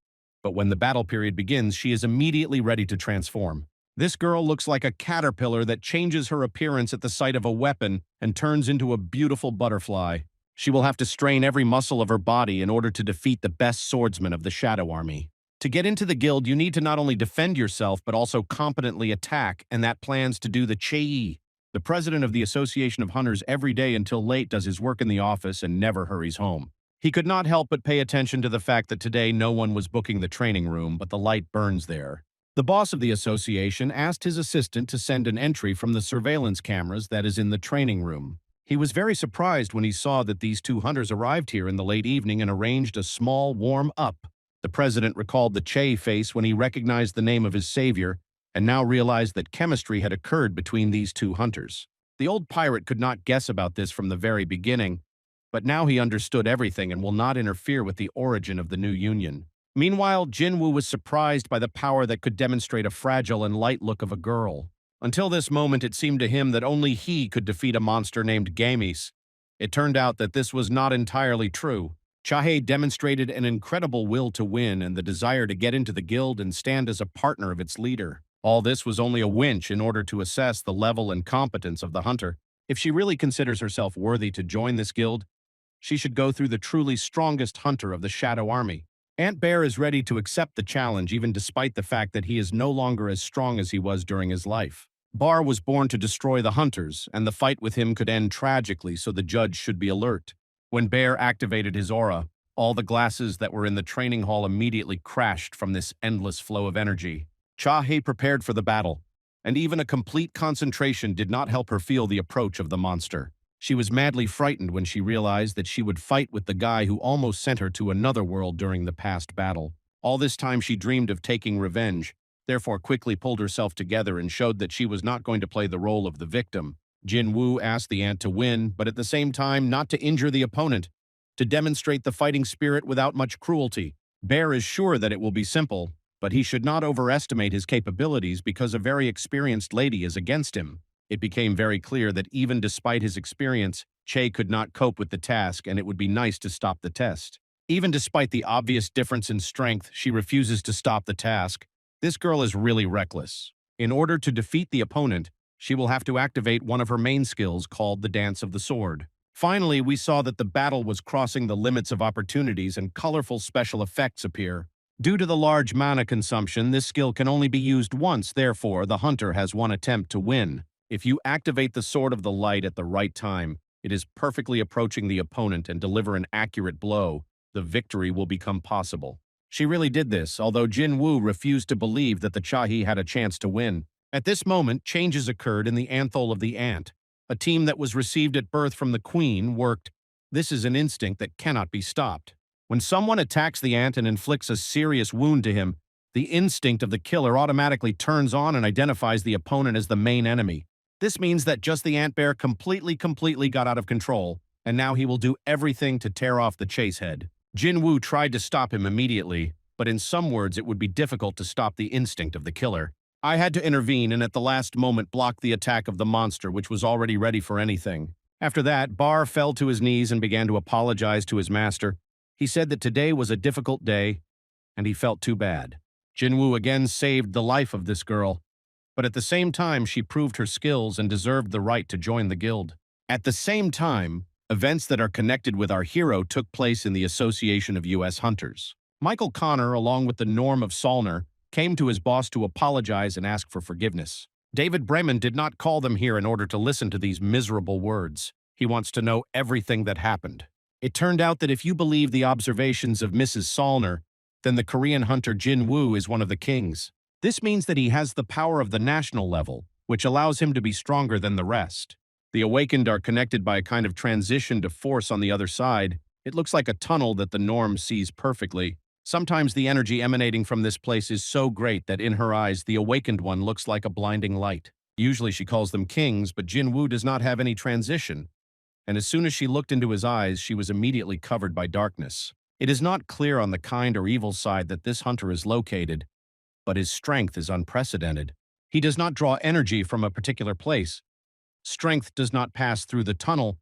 Speaker 1: but when the battle period begins, she is immediately ready to transform. This girl looks like a caterpillar that changes her appearance at the sight of a weapon and turns into a beautiful butterfly. She will have to strain every muscle of her body in order to defeat the best swordsman of the Shadow Army. To get into the guild, you need to not only defend yourself, but also competently attack, and that plans to do the Chei. The president of the Association of Hunters every day until late does his work in the office and never hurries home. He could not help but pay attention to the fact that today no one was booking the training room, but the light burns there. The boss of the association asked his assistant to send an entry from the surveillance cameras that is in the training room. He was very surprised when he saw that these two hunters arrived here in the late evening and arranged a small warm-up. The president recalled the Che face when he recognized the name of his savior and now realized that chemistry had occurred between these two hunters. The old pirate could not guess about this from the very beginning, but now he understood everything and will not interfere with the origin of the new union. Meanwhile, Jinwoo was surprised by the power that could demonstrate a fragile and light look of a girl. Until this moment, it seemed to him that only he could defeat a monster named Gamis. It turned out that this was not entirely true. Chahae demonstrated an incredible will to win and the desire to get into the guild and stand as a partner of its leader. All this was only a winch in order to assess the level and competence of the hunter. If she really considers herself worthy to join this guild, she should go through the truly strongest hunter of the Shadow Army. Ant Bear is ready to accept the challenge even despite the fact that he is no longer as strong as he was during his life. Bar was born to destroy the hunters, and the fight with him could end tragically, so the judge should be alert. When Bear activated his aura, all the glasses that were in the training hall immediately crashed from this endless flow of energy. Chahae prepared for the battle, and even a complete concentration did not help her feel the approach of the monster. She was madly frightened when she realized that she would fight with the guy who almost sent her to another world during the past battle. All this time she dreamed of taking revenge, therefore quickly pulled herself together and showed that she was not going to play the role of the victim. Jinwoo asked the ant to win, but at the same time not to injure the opponent, to demonstrate the fighting spirit without much cruelty. Bear is sure that it will be simple, but he should not overestimate his capabilities because a very experienced lady is against him. It became very clear that even despite his experience, Che could not cope with the task, and it would be nice to stop the test. Even despite the obvious difference in strength, she refuses to stop the task. This girl is really reckless. In order to defeat the opponent, she will have to activate one of her main skills called the Dance of the Sword. Finally, we saw that the battle was crossing the limits of opportunities and colorful special effects appear. Due to the large mana consumption, this skill can only be used once, therefore the hunter has one attempt to win. If you activate the Sword of the Light at the right time, it is perfectly approaching the opponent and deliver an accurate blow, the victory will become possible. She really did this, although Jinwoo refused to believe that the Chahi had a chance to win. At this moment, changes occurred in the Anthole of the Ant. A team that was received at birth from the Queen worked. This is an instinct that cannot be stopped. When someone attacks the ant and inflicts a serious wound to him, the instinct of the killer automatically turns on and identifies the opponent as the main enemy. This means that just the ant bear completely got out of control, and now he will do everything to tear off the chase head. Jinwoo tried to stop him immediately, but in some words it would be difficult to stop the instinct of the killer. I had to intervene and at the last moment block the attack of the monster, which was already ready for anything. After that, Bar fell to his knees and began to apologize to his master. He said that today was a difficult day, and he felt too bad. Jinwoo again saved the life of this girl, but at the same time she proved her skills and deserved the right to join the guild. At the same time, events that are connected with our hero took place in the Association of U.S. Hunters. Michael Connor, along with the Norm of Solner, came to his boss to apologize and ask for forgiveness. David Bremen did not call them here in order to listen to these miserable words. He wants to know everything that happened. It turned out that if you believe the observations of Mrs. Solner, then the Korean hunter Jinwoo is one of the kings. This means that he has the power of the national level, which allows him to be stronger than the rest. The awakened are connected by a kind of transition to force on the other side. It looks like a tunnel that the Norm sees perfectly. Sometimes the energy emanating from this place is so great that in her eyes the awakened one looks like a blinding light. Usually she calls them kings, but Jinwoo does not have any transition, and as soon as she looked into his eyes, she was immediately covered by darkness. It is not clear on the kind or evil side that this hunter is located, but his strength is unprecedented. He does not draw energy from a particular place. Strength does not pass through the tunnel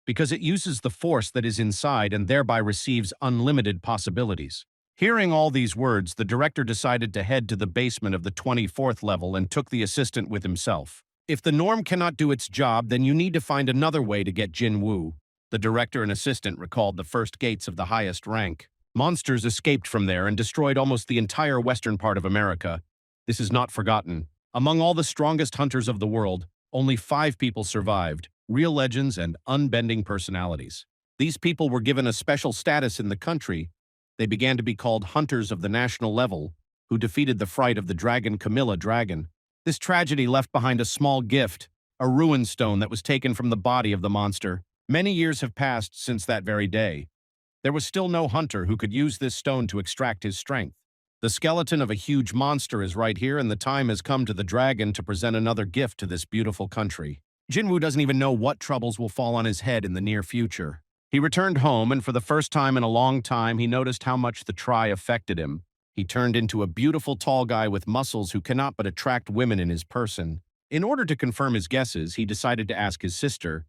Speaker 1: because it uses the force that is inside and thereby receives unlimited possibilities. Hearing all these words, the director decided to head to the basement of the 24th level and took the assistant with himself. If the Norm cannot do its job, then you need to find another way to get Jinwoo. The director and assistant recalled the first gates of the highest rank. Monsters escaped from there and destroyed almost the entire western part of America. This is not forgotten. Among all the strongest hunters of the world, only 5 people survived, real legends and unbending personalities. These people were given a special status in the country. They began to be called hunters of the national level, who defeated the fright of the dragon Camilla Dragon. This tragedy left behind a small gift, a ruin stone that was taken from the body of the monster. Many years have passed since that very day. There was still no hunter who could use this stone to extract his strength. The skeleton of a huge monster is right here, and the time has come to the dragon to present another gift to this beautiful country. Jinwoo doesn't even know what troubles will fall on his head in the near future. He returned home, and for the first time in a long time, he noticed how much the try affected him. He turned into a beautiful tall guy with muscles who cannot but attract women in his person. In order to confirm his guesses, he decided to ask his sister,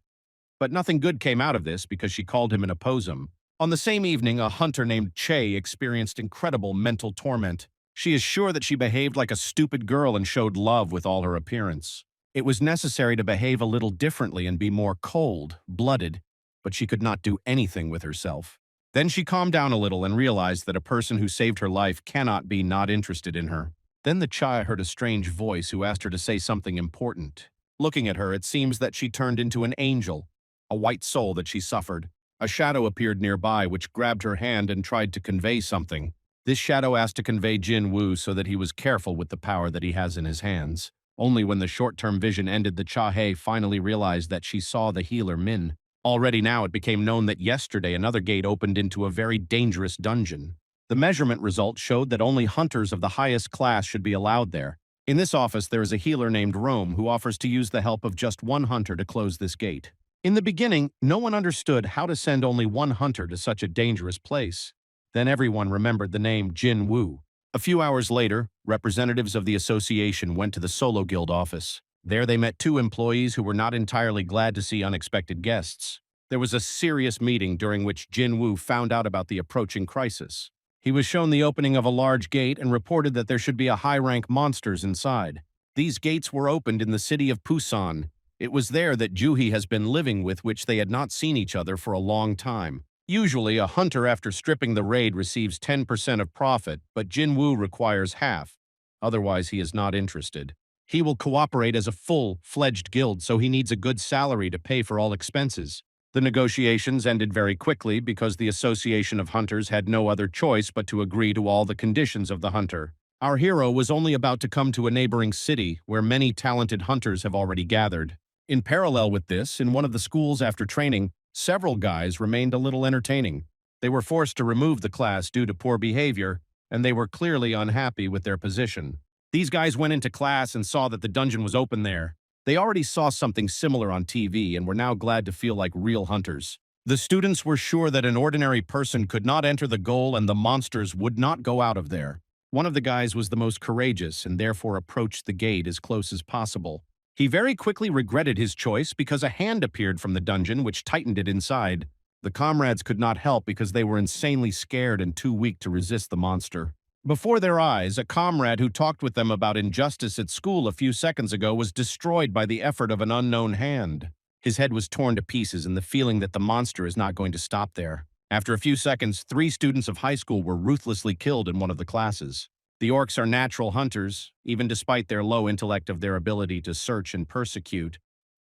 Speaker 1: but nothing good came out of this because she called him an opossum. On the same evening, a hunter named Che experienced incredible mental torment. She is sure that she behaved like a stupid girl and showed love with all her appearance. It was necessary to behave a little differently and be more cold-blooded, but she could not do anything with herself. Then she calmed down a little and realized that a person who saved her life cannot be not interested in her. Then the Chai heard a strange voice who asked her to say something important. Looking at her, it seems that she turned into an angel, a white soul that she suffered. A shadow appeared nearby which grabbed her hand and tried to convey something. This shadow asked to convey Jinwoo so that he was careful with the power that he has in his hands. Only when the short-term vision ended, the Chahe finally realized that she saw the healer Min. Already now it became known that yesterday another gate opened into a very dangerous dungeon. The measurement results showed that only hunters of the highest class should be allowed there. In this office there is a healer named Rome who offers to use the help of just one hunter to close this gate. In the beginning, no one understood how to send only one hunter to such a dangerous place. Then everyone remembered the name Jinwoo. A few hours later, representatives of the association went to the Solo Guild office. There they met two employees who were not entirely glad to see unexpected guests. There was a serious meeting during which Jinwoo found out about the approaching crisis. He was shown the opening of a large gate and reported that there should be a high-rank monsters inside. These gates were opened in the city of Busan. It was there that Juhi has been living with which they had not seen each other for a long time. Usually, a hunter after stripping the raid receives 10% of profit, but Jinwoo requires half. Otherwise, he is not interested. He will cooperate as a full-fledged guild, so he needs a good salary to pay for all expenses. The negotiations ended very quickly because the Association of Hunters had no other choice but to agree to all the conditions of the hunter. Our hero was only about to come to a neighboring city where many talented hunters have already gathered. In parallel with this, in one of the schools after training, several guys remained a little entertaining. They were forced to remove the class due to poor behavior, and they were clearly unhappy with their position. These guys went into class and saw that the dungeon was open there. They already saw something similar on TV and were now glad to feel like real hunters. The students were sure that an ordinary person could not enter the goal and the monsters would not go out of there. One of the guys was the most courageous and therefore approached the gate as close as possible. He very quickly regretted his choice because a hand appeared from the dungeon which tightened it inside. The comrades could not help because they were insanely scared and too weak to resist the monster. Before their eyes, a comrade who talked with them about injustice at school a few seconds ago was destroyed by the effort of an unknown hand. His head was torn to pieces and the feeling that the monster is not going to stop there. After a few seconds, 3 students of high school were ruthlessly killed in one of the classes. The orcs are natural hunters, even despite their low intellect of their ability to search and persecute.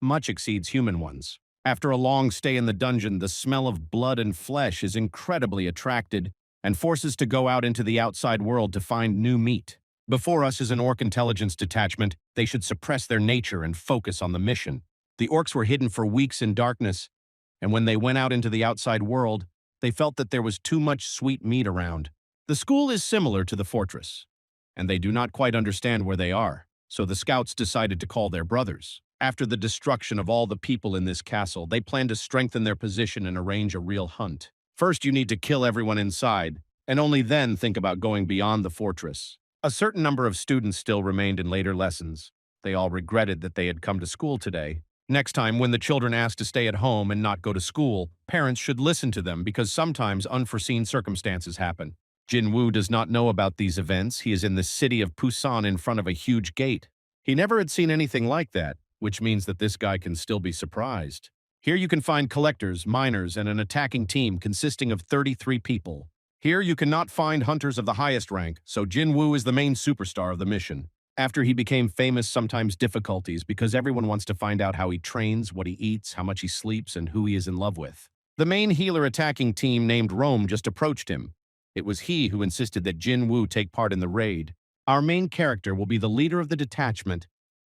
Speaker 1: Much exceeds human ones. After a long stay in the dungeon, the smell of blood and flesh is incredibly attracted and forces to go out into the outside world to find new meat. Before us is an orc intelligence detachment. They should suppress their nature and focus on the mission. The orcs were hidden for weeks in darkness, and when they went out into the outside world, they felt that there was too much sweet meat around. The school is similar to the fortress, and they do not quite understand where they are, so the scouts decided to call their brothers. After the destruction of all the people in this castle, they plan to strengthen their position and arrange a real hunt. First, you need to kill everyone inside, and only then think about going beyond the fortress. A certain number of students still remained in later lessons. They all regretted that they had come to school today. Next time, when the children ask to stay at home and not go to school, parents should listen to them because sometimes unforeseen circumstances happen. Jinwoo does not know about these events. He is in the city of Busan in front of a huge gate. He never had seen anything like that, which means that this guy can still be surprised. Here you can find collectors, miners, and an attacking team consisting of 33 people. Here you cannot find hunters of the highest rank, so Jinwoo is the main superstar of the mission. After he became famous, sometimes difficulties because everyone wants to find out how he trains, what he eats, how much he sleeps, and who he is in love with. The main healer attacking team named Rome just approached him. It was he who insisted that Jinwoo take part in the raid. Our main character will be the leader of the detachment.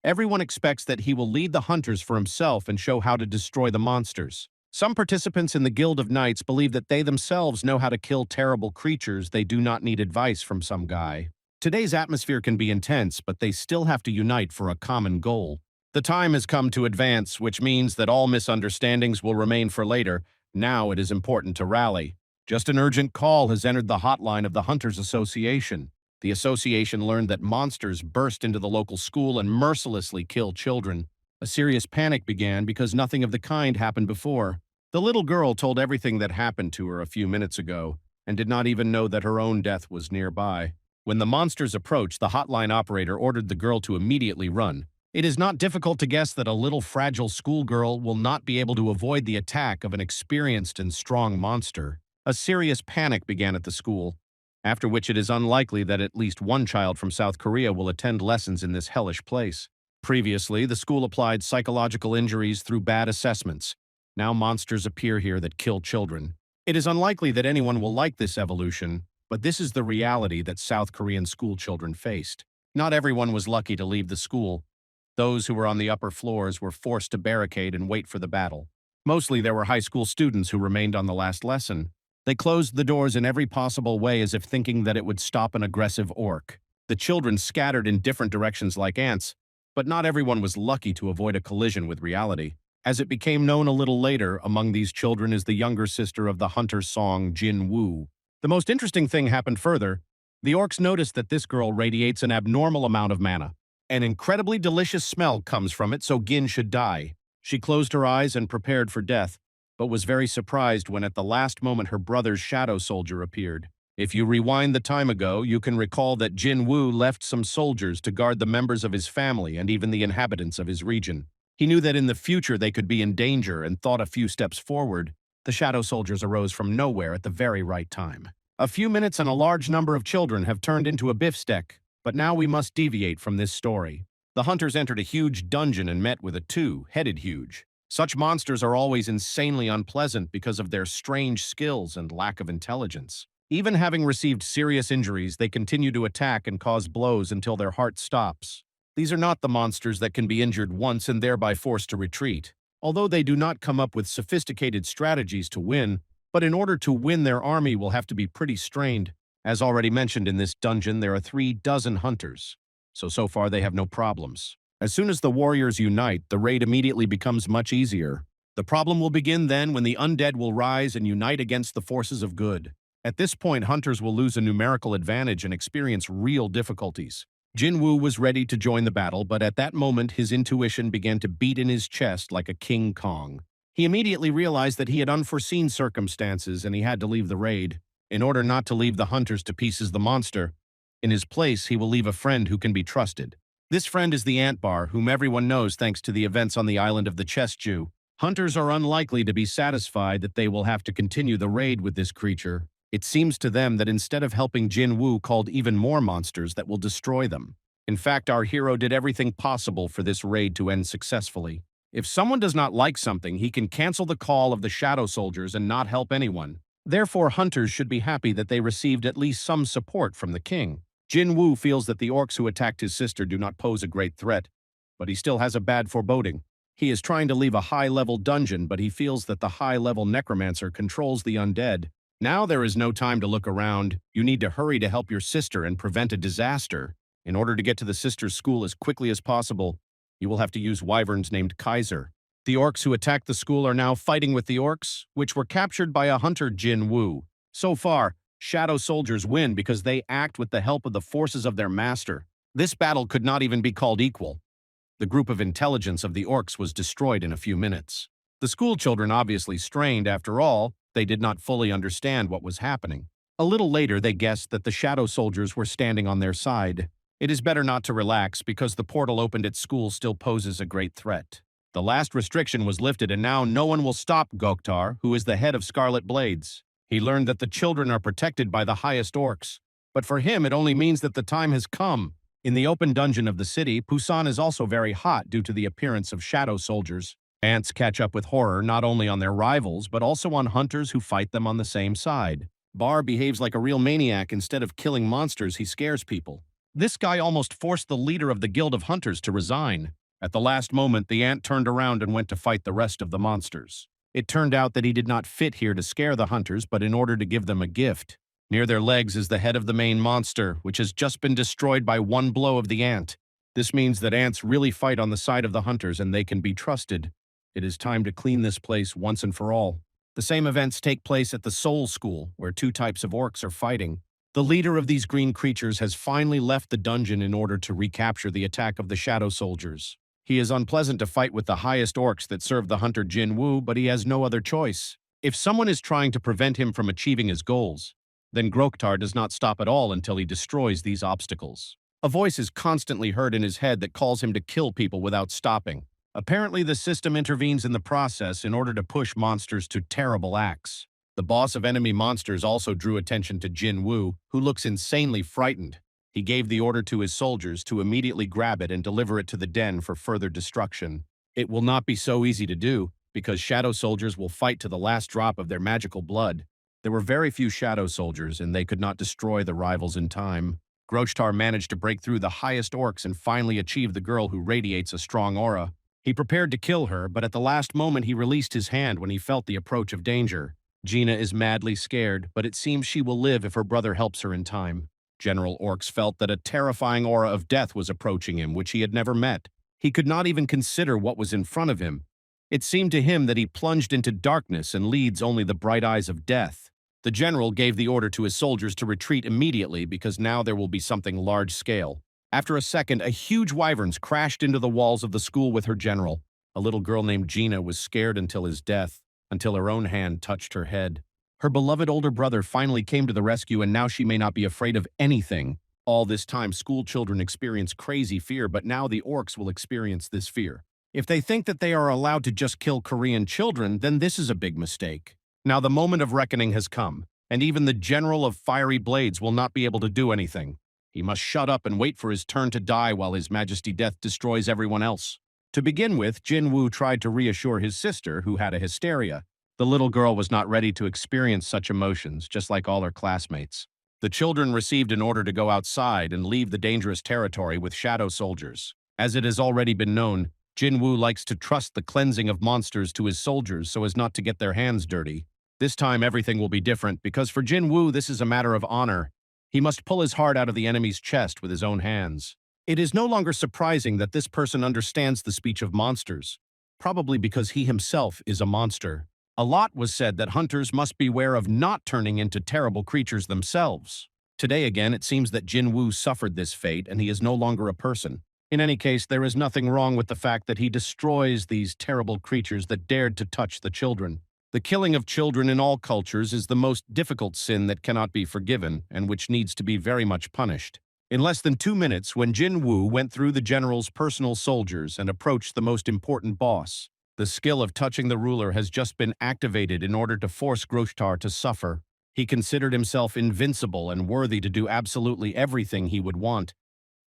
Speaker 1: Everyone expects that he will lead the hunters for himself and show how to destroy the monsters. Some participants in the Guild of Knights believe that they themselves know how to kill terrible creatures. They do not need advice from some guy. Today's atmosphere can be intense, but they still have to unite for a common goal. The time has come to advance, which means that all misunderstandings will remain for later. Now it is important to rally. Just an urgent call has entered the hotline of the Hunters Association. The association learned that monsters burst into the local school and mercilessly kill children. A serious panic began because nothing of the kind happened before. The little girl told everything that happened to her a few minutes ago and did not even know that her own death was nearby. When the monsters approached, the hotline operator ordered the girl to immediately run. It is not difficult to guess that a little fragile schoolgirl will not be able to avoid the attack of an experienced and strong monster. A serious panic began at the school, after which it is unlikely that at least one child from South Korea will attend lessons in this hellish place. Previously, the school applied psychological injuries through bad assessments. Now monsters appear here that kill children. It is unlikely that anyone will like this evolution, but this is the reality that South Korean school children faced. Not everyone was lucky to leave the school. Those who were on the upper floors were forced to barricade and wait for the battle. Mostly there were high school students who remained on the last lesson. They closed the doors in every possible way as if thinking that it would stop an aggressive orc. The children scattered in different directions like ants, but not everyone was lucky to avoid a collision with reality. As it became known a little later, among these children is the younger sister of the hunter song, Jinwoo. The most interesting thing happened further. The orcs noticed that this girl radiates an abnormal amount of mana. An incredibly delicious smell comes from it, so Gin should die. She closed her eyes and prepared for death, but was very surprised when at the last moment her brother's shadow soldier appeared. If you rewind the time ago, you can recall that Jinwoo left some soldiers to guard the members of his family and even the inhabitants of his region. He knew that in the future they could be in danger and thought a few steps forward. The shadow soldiers arose from nowhere at the very right time. A few minutes and a large number of children have turned into a beefsteak, but now we must deviate from this story. The hunters entered a huge dungeon and met with a two-headed huge. Such monsters are always insanely unpleasant because of their strange skills and lack of intelligence. Even having received serious injuries, they continue to attack and cause blows until their heart stops. These are not the monsters that can be injured once and thereby forced to retreat. Although they do not come up with sophisticated strategies to win, but in order to win their army will have to be pretty strained. As already mentioned in this dungeon, there are 36 hunters. So far they have no problems. As soon as the warriors unite, the raid immediately becomes much easier. The problem will begin then when the undead will rise and unite against the forces of good. At this point, hunters will lose a numerical advantage and experience real difficulties. Jinwoo was ready to join the battle, but at that moment his intuition began to beat in his chest like a King Kong. He immediately realized that he had unforeseen circumstances and he had to leave the raid. In order not to leave the hunters to pieces the monster, in his place he will leave a friend who can be trusted. This friend is the Ant Bar, whom everyone knows thanks to the events on the island of the Chest Jew. Hunters are unlikely to be satisfied that they will have to continue the raid with this creature. It seems to them that instead of helping Jinwoo called even more monsters that will destroy them. In fact, our hero did everything possible for this raid to end successfully. If someone does not like something, he can cancel the call of the shadow soldiers and not help anyone. Therefore, hunters should be happy that they received at least some support from the king. Jinwoo feels that the orcs who attacked his sister do not pose a great threat, but he still has a bad foreboding. He is trying to leave a high-level dungeon, but he feels that the high-level necromancer controls the undead. Now there is no time to look around. You need to hurry to help your sister and prevent a disaster. In order to get to the sister's school as quickly as possible, you will have to use wyverns named Kaiser. The orcs who attacked the school are now fighting with the orcs, which were captured by a hunter Jinwoo. So far, shadow soldiers win because they act with the help of the forces of their master. This battle could not even be called equal. The group of intelligence of the orcs was destroyed in a few minutes. The school children obviously strained. After all, they did not fully understand what was happening. A little later, they guessed that the shadow soldiers were standing on their side. It is better not to relax because the portal opened at school still poses a great threat. The last restriction was lifted and now no one will stop Goktar, who is the head of Scarlet Blades. He learned that the children are protected by the highest orcs. But for him, it only means that the time has come. In the open dungeon of the city, Busan is also very hot due to the appearance of shadow soldiers. Ants catch up with horror not only on their rivals, but also on hunters who fight them on the same side. Bar behaves like a real maniac. Instead of killing monsters, he scares people. This guy almost forced the leader of the Guild of Hunters to resign. At the last moment, the ant turned around and went to fight the rest of the monsters. It turned out that he did not fit here to scare the hunters, but in order to give them a gift. Near their legs is the head of the main monster, which has just been destroyed by one blow of the ant. This means that ants really fight on the side of the hunters and they can be trusted. It is time to clean this place once and for all. The same events take place at the Soul School, where two types of orcs are fighting. The leader of these green creatures has finally left the dungeon in order to recapture the attack of the shadow soldiers. He is unpleasant to fight with the highest orcs that serve the hunter Jinwoo, but he has no other choice. If someone is trying to prevent him from achieving his goals, then Groktar does not stop at all until he destroys these obstacles. A voice is constantly heard in his head that calls him to kill people without stopping. Apparently, the system intervenes in the process in order to push monsters to terrible acts. The boss of enemy monsters also drew attention to Jinwoo, who looks insanely frightened. He gave the order to his soldiers to immediately grab it and deliver it to the den for further destruction. It will not be so easy to do, because shadow soldiers will fight to the last drop of their magical blood. There were very few shadow soldiers, and they could not destroy the rivals in time. Groktar managed to break through the highest orcs and finally achieve the girl who radiates a strong aura. He prepared to kill her, but at the last moment he released his hand when he felt the approach of danger. Gina is madly scared, but it seems she will live if her brother helps her in time. General Orcs felt that a terrifying aura of death was approaching him, which he had never met. He could not even consider what was in front of him. It seemed to him that he plunged into darkness and leads only the bright eyes of death. The general gave the order to his soldiers to retreat immediately because now there will be something large-scale. After a second, a huge wyvern crashed into the walls of the school with her general. A little girl named Gina was scared until his death, until her own hand touched her head. Her beloved older brother finally came to the rescue, and now she may not be afraid of anything. All this time, school children experience crazy fear, but now the orcs will experience this fear. If they think that they are allowed to just kill Korean children, then this is a big mistake. Now the moment of reckoning has come, and even the General of Fiery Blades will not be able to do anything. He must shut up and wait for his turn to die while His Majesty Death destroys everyone else. To begin with, Jinwoo tried to reassure his sister, who had a hysteria. The little girl was not ready to experience such emotions, just like all her classmates. The children received an order to go outside and leave the dangerous territory with shadow soldiers. As it has already been known, Jinwoo likes to trust the cleansing of monsters to his soldiers so as not to get their hands dirty. This time everything will be different, because for Jinwoo this is a matter of honor. He must pull his heart out of the enemy's chest with his own hands. It is no longer surprising that this person understands the speech of monsters, probably because he himself is a monster. A lot was said that hunters must beware of not turning into terrible creatures themselves. Today again, it seems that Jinwoo suffered this fate and he is no longer a person. In any case, there is nothing wrong with the fact that he destroys these terrible creatures that dared to touch the children. The killing of children in all cultures is the most difficult sin that cannot be forgiven and which needs to be very much punished. In less than 2 minutes, when Jinwoo went through the general's personal soldiers and approached the most important boss, the skill of touching the ruler has just been activated in order to force Groshtar to suffer. He considered himself invincible and worthy to do absolutely everything he would want,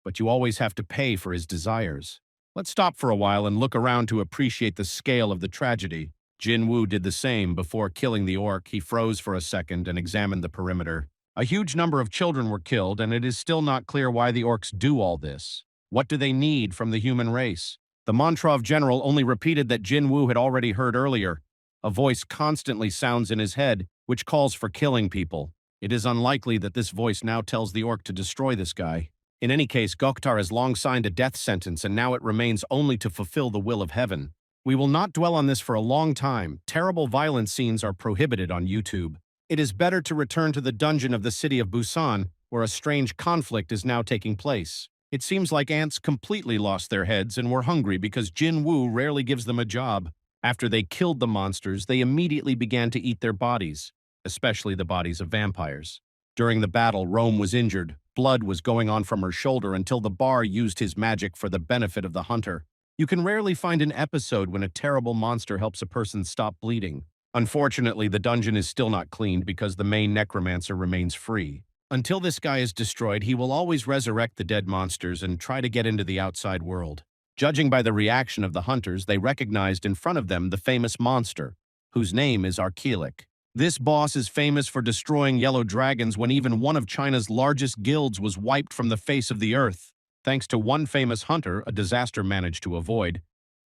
Speaker 1: but you always have to pay for his desires. Let's stop for a while and look around to appreciate the scale of the tragedy. Jinwoo did the same. Before killing the orc, he froze for a second and examined the perimeter. A huge number of children were killed, and it is still not clear why the orcs do all this. What do they need from the human race? The Mantrov general only repeated that Jinwoo had already heard earlier. A voice constantly sounds in his head, which calls for killing people. It is unlikely that this voice now tells the orc to destroy this guy. In any case, Goktar has long signed a death sentence, and now it remains only to fulfill the will of heaven. We will not dwell on this for a long time. Terrible violent scenes are prohibited on YouTube. It is better to return to the dungeon of the city of Busan, where a strange conflict is now taking place. It seems like ants completely lost their heads and were hungry because Jinwoo rarely gives them a job. After they killed the monsters, they immediately began to eat their bodies, especially the bodies of vampires. During the battle, Rome was injured. Blood was going on from her shoulder until the bar used his magic for the benefit of the hunter. You can rarely find an episode when a terrible monster helps a person stop bleeding. Unfortunately, the dungeon is still not cleaned because the main necromancer remains free. Until this guy is destroyed, he will always resurrect the dead monsters and try to get into the outside world. Judging by the reaction of the hunters, they recognized in front of them the famous monster, whose name is Archelic. This boss is famous for destroying yellow dragons when even one of China's largest guilds was wiped from the face of the earth. Thanks to one famous hunter, a disaster managed to avoid.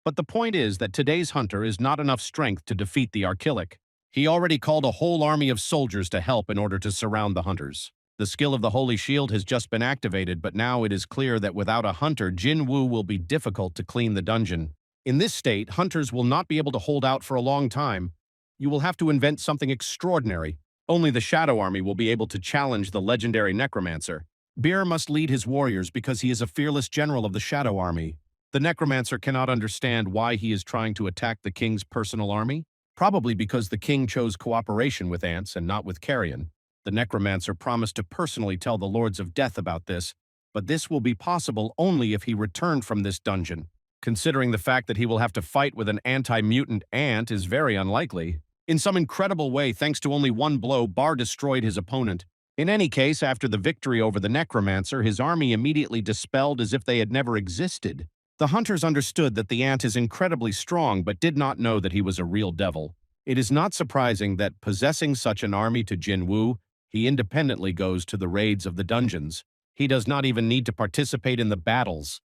Speaker 1: But the point is that today's hunter is not enough strength to defeat the Archelic. He already called a whole army of soldiers to help in order to surround the hunters. The skill of the Holy Shield has just been activated, but now it is clear that without a hunter, Jinwoo will be difficult to clean the dungeon. In this state, hunters will not be able to hold out for a long time. You will have to invent something extraordinary. Only the Shadow Army will be able to challenge the legendary necromancer. Beer must lead his warriors because he is a fearless general of the Shadow Army. The necromancer cannot understand why he is trying to attack the king's personal army, probably because the king chose cooperation with ants and not with carrion. The necromancer promised to personally tell the Lords of Death about this, but this will be possible only if he returned from this dungeon. Considering the fact that he will have to fight with an anti-mutant ant is very unlikely. In some incredible way, thanks to only one blow, Bar destroyed his opponent. In any case, after the victory over the necromancer, his army immediately dispelled as if they had never existed. The hunters understood that the ant is incredibly strong, but did not know that he was a real devil. It is not surprising that, possessing such an army to Jinwoo, he independently goes to the raids of the dungeons. He does not even need to participate in the battles.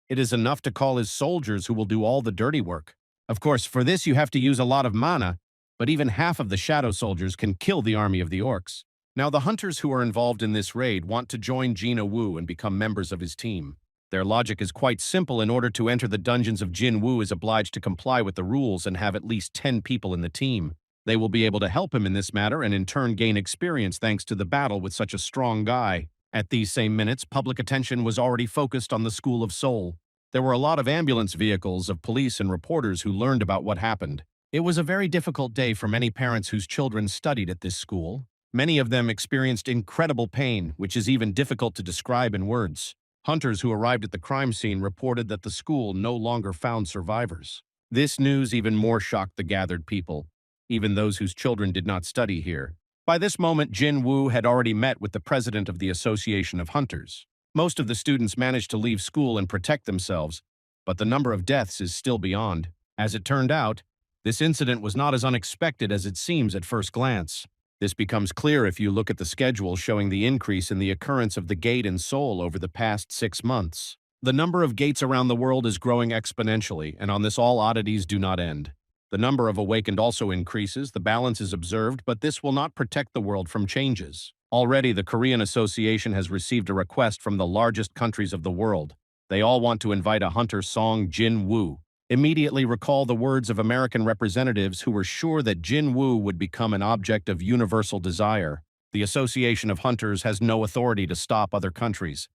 Speaker 1: It is enough to call his soldiers who will do all the dirty work. Of course, for this you have to use a lot of mana, but even half of the shadow soldiers can kill the army of the orcs. Now the hunters who are involved in this raid want to join Jinwoo and become members of his team. Their logic is quite simple. In order to enter the dungeons of Jinwoo is obliged to comply with the rules and have at least 10 people in the team. They will be able to help him in this matter and in turn gain experience thanks to the battle with such a strong guy. At these same minutes, public attention was already focused on the School of Seoul. There were a lot of ambulance vehicles of police and reporters who learned about what happened. It was a very difficult day for many parents whose children studied at this school. Many of them experienced incredible pain, which is even difficult to describe in words. Hunters who arrived at the crime scene reported that the school no longer found survivors. This news even more shocked the gathered people, even those whose children did not study here. By this moment, Jinwoo had already met with the president of the Association of Hunters. Most of the students managed to leave school and protect themselves, but the number of deaths is still beyond. As it turned out, this incident was not as unexpected as it seems at first glance. This becomes clear if you look at the schedule showing the increase in the occurrence of the gate in Seoul over the past 6 months. The number of gates around the world is growing exponentially, and on this all oddities do not end. The number of awakened also increases, the balance is observed, but this will not protect the world from changes. Already, the Korean Association has received a request from the largest countries of the world. They all want to invite a hunter Song Jinwoo. Immediately recall the words of American representatives who were sure that Jinwoo would become an object of universal desire. The Association of Hunters has no authority to stop other countries.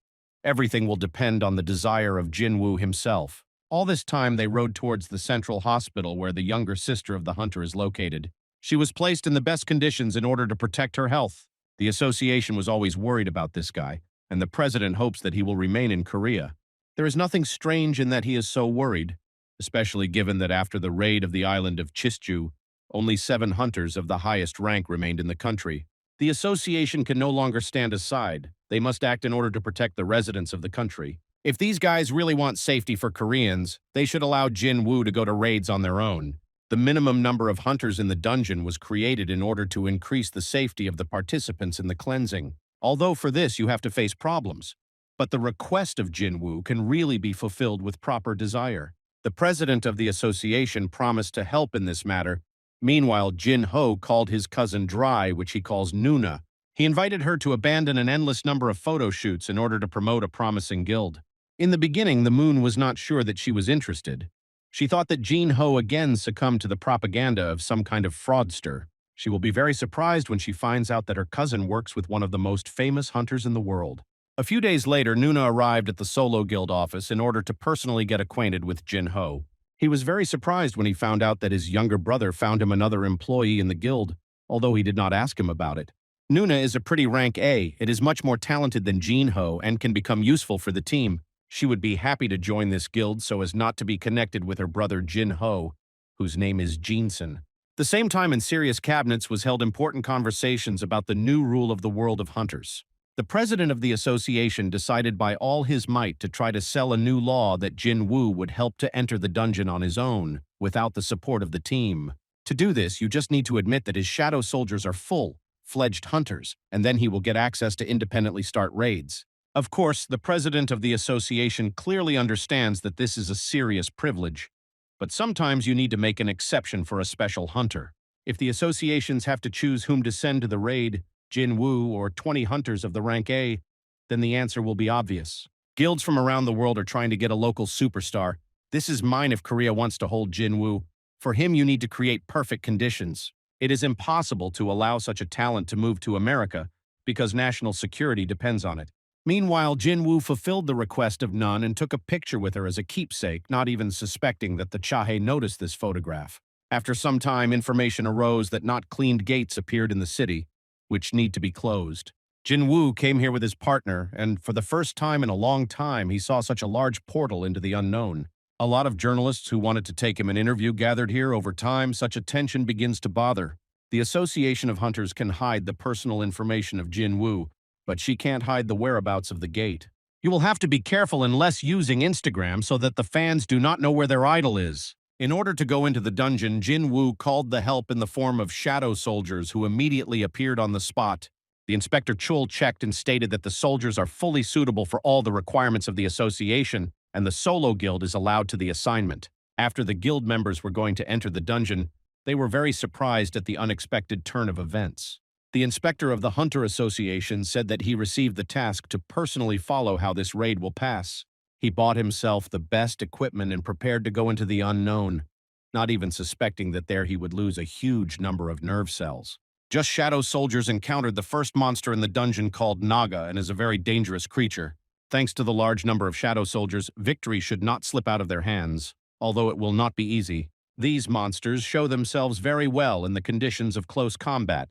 Speaker 1: Everything will depend on the desire of Jinwoo himself. All this time, they rode towards the central hospital where the younger sister of the hunter is located. She was placed in the best conditions in order to protect her health. The association was always worried about this guy, and the president hopes that he will remain in Korea. There is nothing strange in that he is so worried, especially given that after the raid of the island of Chistju, only 7 hunters of the highest rank remained in the country. The association can no longer stand aside. They must act in order to protect the residents of the country. If these guys really want safety for Koreans, they should allow Jinwoo to go to raids on their own. The minimum number of hunters in the dungeon was created in order to increase the safety of the participants in the cleansing. Although for this you have to face problems. But the request of Jinwoo can really be fulfilled with proper desire. The president of the association promised to help in this matter. Meanwhile, Jin-ho called his cousin Dry, which he calls Nuna. He invited her to abandon an endless number of photo shoots in order to promote a promising guild. In the beginning, the Moon was not sure that she was interested. She thought that Jin-ho again succumbed to the propaganda of some kind of fraudster. She will be very surprised when she finds out that her cousin works with one of the most famous hunters in the world. A few days later, Nuna arrived at the Solo Guild office in order to personally get acquainted with Jin-ho. He was very surprised when he found out that his younger brother found him another employee in the guild, although he did not ask him about it. Nuna is a pretty rank A. It is much more talented than Jin-ho and can become useful for the team. She would be happy to join this guild so as not to be connected with her brother Jin-ho, whose name is Jinsun. The same time in serious cabinets was held important conversations about the new rule of the world of hunters. The president of the association decided by all his might to try to sell a new law that Jinwoo would help to enter the dungeon on his own, without the support of the team. To do this, you just need to admit that his shadow soldiers are full-fledged hunters, and then he will get access to independently start raids. Of course, the president of the association clearly understands that this is a serious privilege, but sometimes you need to make an exception for a special hunter. If the associations have to choose whom to send to the raid, Jinwoo or 20 hunters of the rank A, then the answer will be obvious. Guilds from around the world are trying to get a local superstar. This is mine if Korea wants to hold Jinwoo. For him, you need to create perfect conditions. It is impossible to allow such a talent to move to America because national security depends on it. Meanwhile, Jinwoo fulfilled the request of Nun and took a picture with her as a keepsake, not even suspecting that the Chahe noticed this photograph. After some time, information arose that not cleaned gates appeared in the city, which need to be closed. Jinwoo came here with his partner, and for the first time in a long time, he saw such a large portal into the unknown. A lot of journalists who wanted to take him an interview gathered here. Over time, such attention begins to bother. The Association of Hunters can hide the personal information of Jinwoo, but she can't hide the whereabouts of the gate. You will have to be careful unless using Instagram so that the fans do not know where their idol is. In order to go into the dungeon, Jinwoo called the help in the form of shadow soldiers who immediately appeared on the spot. The Inspector Chul checked and stated that the soldiers are fully suitable for all the requirements of the association. and the solo guild is allowed to the assignment. After the guild members were going to enter the dungeon, they were very surprised at the unexpected turn of events. The inspector of the Hunter Association said that he received the task to personally follow how this raid will pass. He bought himself the best equipment and prepared to go into the unknown, not even suspecting that there he would lose a huge number of nerve cells. Just shadow soldiers encountered the first monster in the dungeon called Naga and is a very dangerous creature. Thanks to the large number of shadow soldiers, victory should not slip out of their hands, although it will not be easy. These monsters show themselves very well in the conditions of close combat.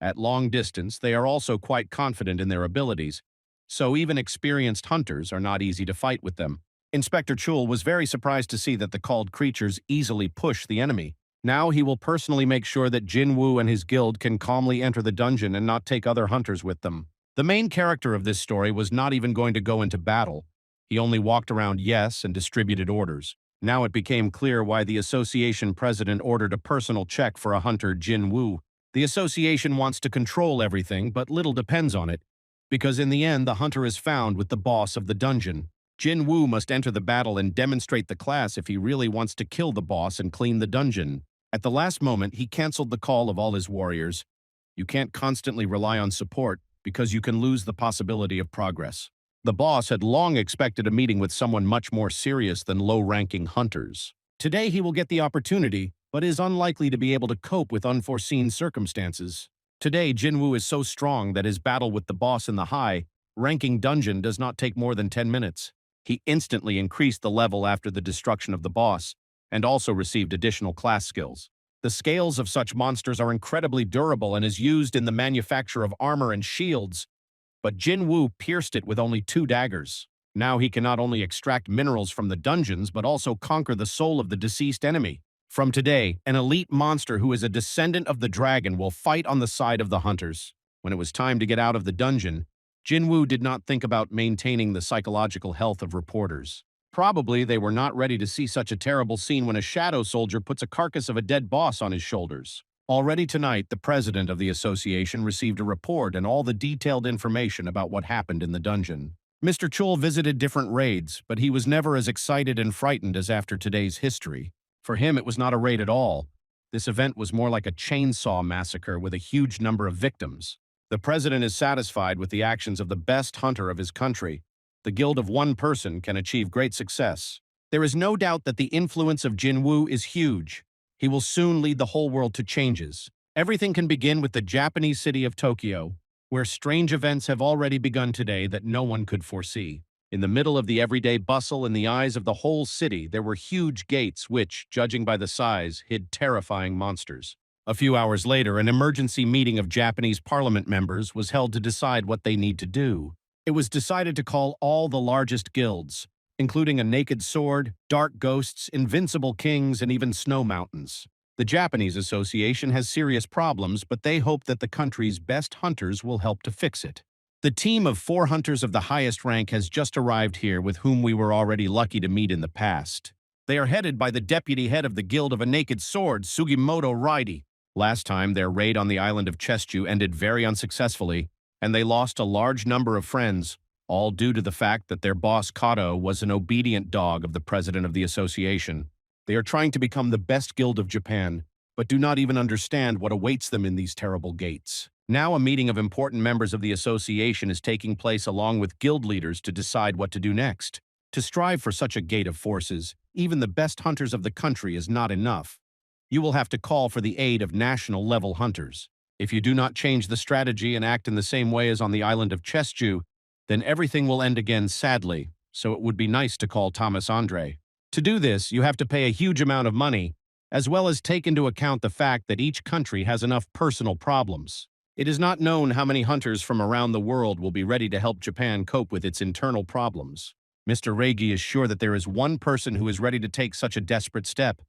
Speaker 1: At long distance, they are also quite confident in their abilities, so even experienced hunters are not easy to fight with them. Inspector Chul was very surprised to see that the called creatures easily push the enemy. Now he will personally make sure that Jinwoo and his guild can calmly enter the dungeon and not take other hunters with them. The main character of this story was not even going to go into battle. He only walked around yes and distributed orders. Now it became clear why the association president ordered a personal check for a hunter, Jinwoo. The association wants to control everything, but little depends on it, because in the end the hunter is found with the boss of the dungeon. Jinwoo must enter the battle and demonstrate the class if he really wants to kill the boss and clean the dungeon. At the last moment, he canceled the call of all his warriors. You can't constantly rely on support, because you can lose the possibility of progress. The boss had long expected a meeting with someone much more serious than low-ranking hunters. Today he will get the opportunity, but is unlikely to be able to cope with unforeseen circumstances. Today Jinwoo is so strong that his battle with the boss in the high-ranking dungeon does not take more than 10 minutes. He instantly increased the level after the destruction of the boss, and also received additional class skills. The scales of such monsters are incredibly durable and is used in the manufacture of armor and shields, but Jinwoo pierced it with only 2 daggers. Now he can not only extract minerals from the dungeons, but also conquer the soul of the deceased enemy. From today, an elite monster who is a descendant of the dragon will fight on the side of the hunters. When it was time to get out of the dungeon, Jinwoo did not think about maintaining the psychological health of reporters. Probably they were not ready to see such a terrible scene when a shadow soldier puts a carcass of a dead boss on his shoulders. Already tonight, the president of the association received a report and all the detailed information about what happened in the dungeon. Mr. Chul visited different raids, but he was never as excited and frightened as after today's history. For him, it was not a raid at all. This event was more like a chainsaw massacre with a huge number of victims. The president is satisfied with the actions of the best hunter of his country. The guild of one person can achieve great success. There is no doubt that the influence of Jinwoo is huge. He will soon lead the whole world to changes. Everything can begin with the Japanese city of Tokyo, where strange events have already begun today that no one could foresee. In the middle of the everyday bustle in the eyes of the whole city, there were huge gates which, judging by the size, hid terrifying monsters. A few hours later, an emergency meeting of Japanese parliament members was held to decide what they need to do. It was decided to call all the largest guilds, including a naked sword, dark ghosts, invincible kings, and even snow mountains. The Japanese Association has serious problems, but they hope that the country's best hunters will help to fix it. The team of 4 hunters of the highest rank has just arrived here with whom we were already lucky to meet in the past. They are headed by the deputy head of the Guild of a Naked Sword, Sugimoto Raidi. Last time, their raid on the island of Chestu ended very unsuccessfully, and they lost a large number of friends, all due to the fact that their boss Kato was an obedient dog of the president of the association. They are trying to become the best guild of Japan, but do not even understand what awaits them in these terrible gates. Now a meeting of important members of the association is taking place along with guild leaders to decide what to do next. To strive for such a gate of forces, even the best hunters of the country is not enough. You will have to call for the aid of national-level hunters. If you do not change the strategy and act in the same way as on the island of Chestu, then everything will end again sadly, so it would be nice to call Thomas Andre. To do this, you have to pay a huge amount of money, as well as take into account the fact that each country has enough personal problems. It is not known how many hunters from around the world will be ready to help Japan cope with its internal problems. Mr. Reigi is sure that there is one person who is ready to take such a desperate step,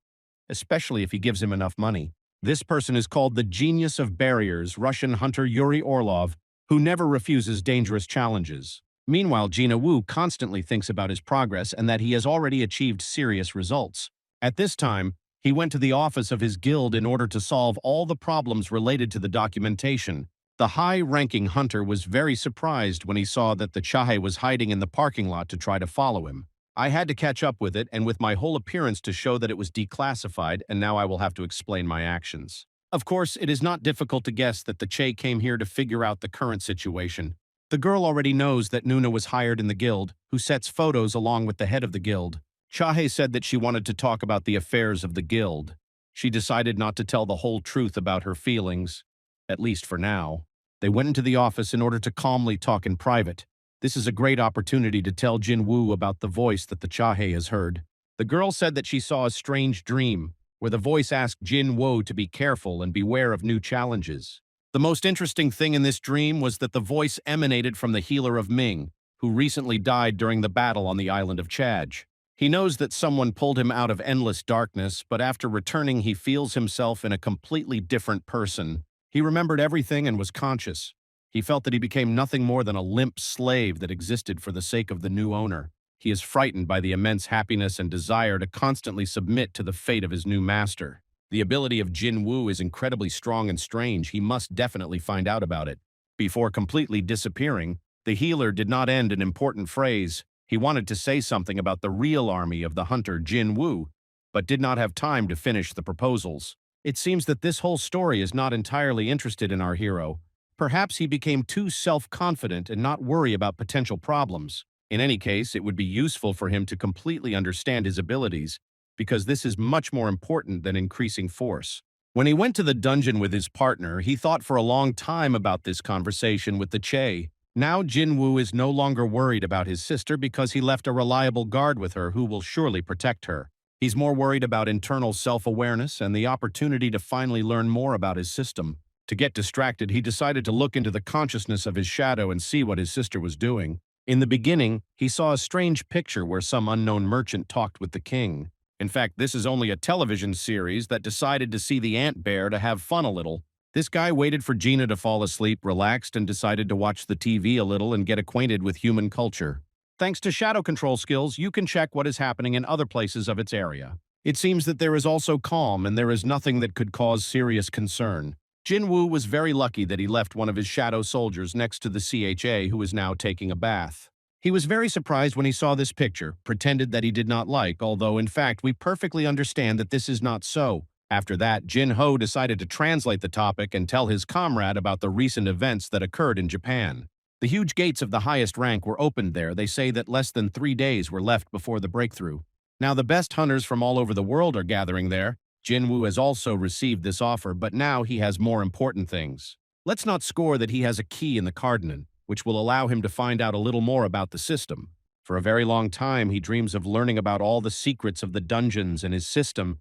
Speaker 1: especially if he gives him enough money. This person is called the Genius of Barriers, Russian hunter Yuri Orlov, who never refuses dangerous challenges. Meanwhile, Jinwoo constantly thinks about his progress and that he has already achieved serious results. At this time, he went to the office of his guild in order to solve all the problems related to the documentation. The high-ranking hunter was very surprised when he saw that the Chahe was hiding in the parking lot to try to follow him. I had to catch up with it and with my whole appearance to show that it was declassified, and now I will have to explain my actions. Of course, it is not difficult to guess that the Che came here to figure out the current situation. The girl already knows that Nuna was hired in the guild, who sets photos along with the head of the guild. Chahe said that she wanted to talk about the affairs of the guild. She decided not to tell the whole truth about her feelings, at least for now. They went into the office in order to calmly talk in private. This is a great opportunity to tell Jinwoo about the voice that the Chahe has heard. The girl said that she saw a strange dream, where the voice asked Jinwoo to be careful and beware of new challenges. The most interesting thing in this dream was that the voice emanated from the healer of Ming, who recently died during the battle on the island of Chaj. He knows that someone pulled him out of endless darkness, but after returning he feels himself in a completely different person. He remembered everything and was conscious. He felt that he became nothing more than a limp slave that existed for the sake of the new owner. He is frightened by the immense happiness and desire to constantly submit to the fate of his new master. The ability of Jinwoo is incredibly strong and strange. He must definitely find out about it. Before completely disappearing, the healer did not end an important phrase. He wanted to say something about the real army of the hunter Jinwoo, but did not have time to finish the proposals. It seems that this whole story is not entirely interested in our hero. Perhaps he became too self-confident and not worry about potential problems. In any case, it would be useful for him to completely understand his abilities, because this is much more important than increasing force. When he went to the dungeon with his partner, he thought for a long time about this conversation with the Che. Now Jinwoo is no longer worried about his sister because he left a reliable guard with her who will surely protect her. He's more worried about internal self-awareness and the opportunity to finally learn more about his system. To get distracted, he decided to look into the consciousness of his shadow and see what his sister was doing. In the beginning, he saw a strange picture where some unknown merchant talked with the king. In fact, this is only a television series that decided to see the ant bear to have fun a little. This guy waited for Gina to fall asleep, relaxed, and decided to watch the TV a little and get acquainted with human culture. Thanks to shadow control skills, you can check what is happening in other places of its area. It seems that there is also calm and there is nothing that could cause serious concern. Jinwoo was very lucky that he left one of his shadow soldiers next to the CHA who is now taking a bath. He was very surprised when he saw this picture, pretended that he did not like, although in fact we perfectly understand that this is not so. After that, Jin-ho decided to translate the topic and tell his comrade about the recent events that occurred in Japan. The huge gates of the highest rank were opened there. They say that less than 3 days were left before the breakthrough. Now the best hunters from all over the world are gathering there. Jinwoo has also received this offer, but now he has more important things. Let's not score that he has a key in the Cardinal, which will allow him to find out a little more about the system. For a very long time, he dreams of learning about all the secrets of the dungeons and his system,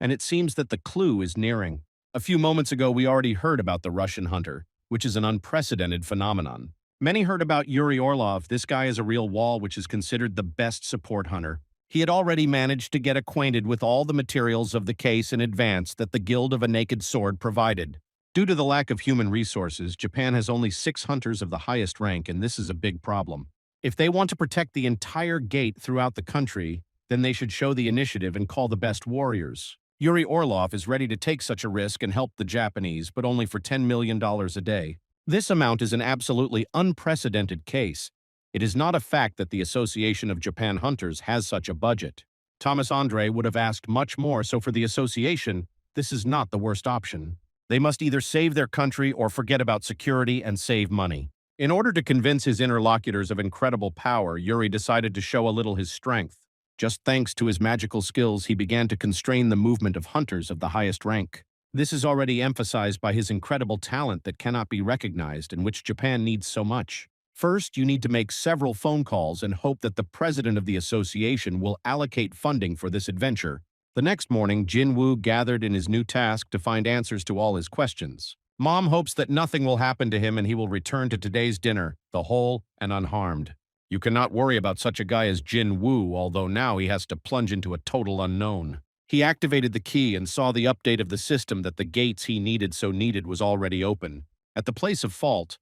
Speaker 1: and it seems that the clue is nearing. A few moments ago, we already heard about the Russian hunter, which is an unprecedented phenomenon. Many heard about Yuri Orlov. This guy is a real wall, which is considered the best support hunter. He had already managed to get acquainted with all the materials of the case in advance that the Guild of a Naked Sword provided. Due to the lack of human resources, Japan has only 6 hunters of the highest rank, and this is a big problem. If they want to protect the entire gate throughout the country, then they should show the initiative and call the best warriors. Yuri Orlov is ready to take such a risk and help the Japanese, but only for $10 million a day. This amount is an absolutely unprecedented case. It is not a fact that the Association of Japan Hunters has such a budget. Thomas Andre would have asked much more, so for the association, this is not the worst option. They must either save their country or forget about security and save money. In order to convince his interlocutors of incredible power, Yuri decided to show a little his strength. Just thanks to his magical skills, he began to constrain the movement of hunters of the highest rank. This is already emphasized by his incredible talent that cannot be recognized and which Japan needs so much. First, you need to make several phone calls and hope that the president of the association will allocate funding for this adventure. The next morning, Jinwoo gathered in his new task to find answers to all his questions. Mom hopes that nothing will happen to him and he will return to today's dinner, the whole and unharmed. You cannot worry about such a guy as Jinwoo, although now he has to plunge into a total unknown. He activated the key and saw the update of the system that the gates he needed was already open. At the place of fault,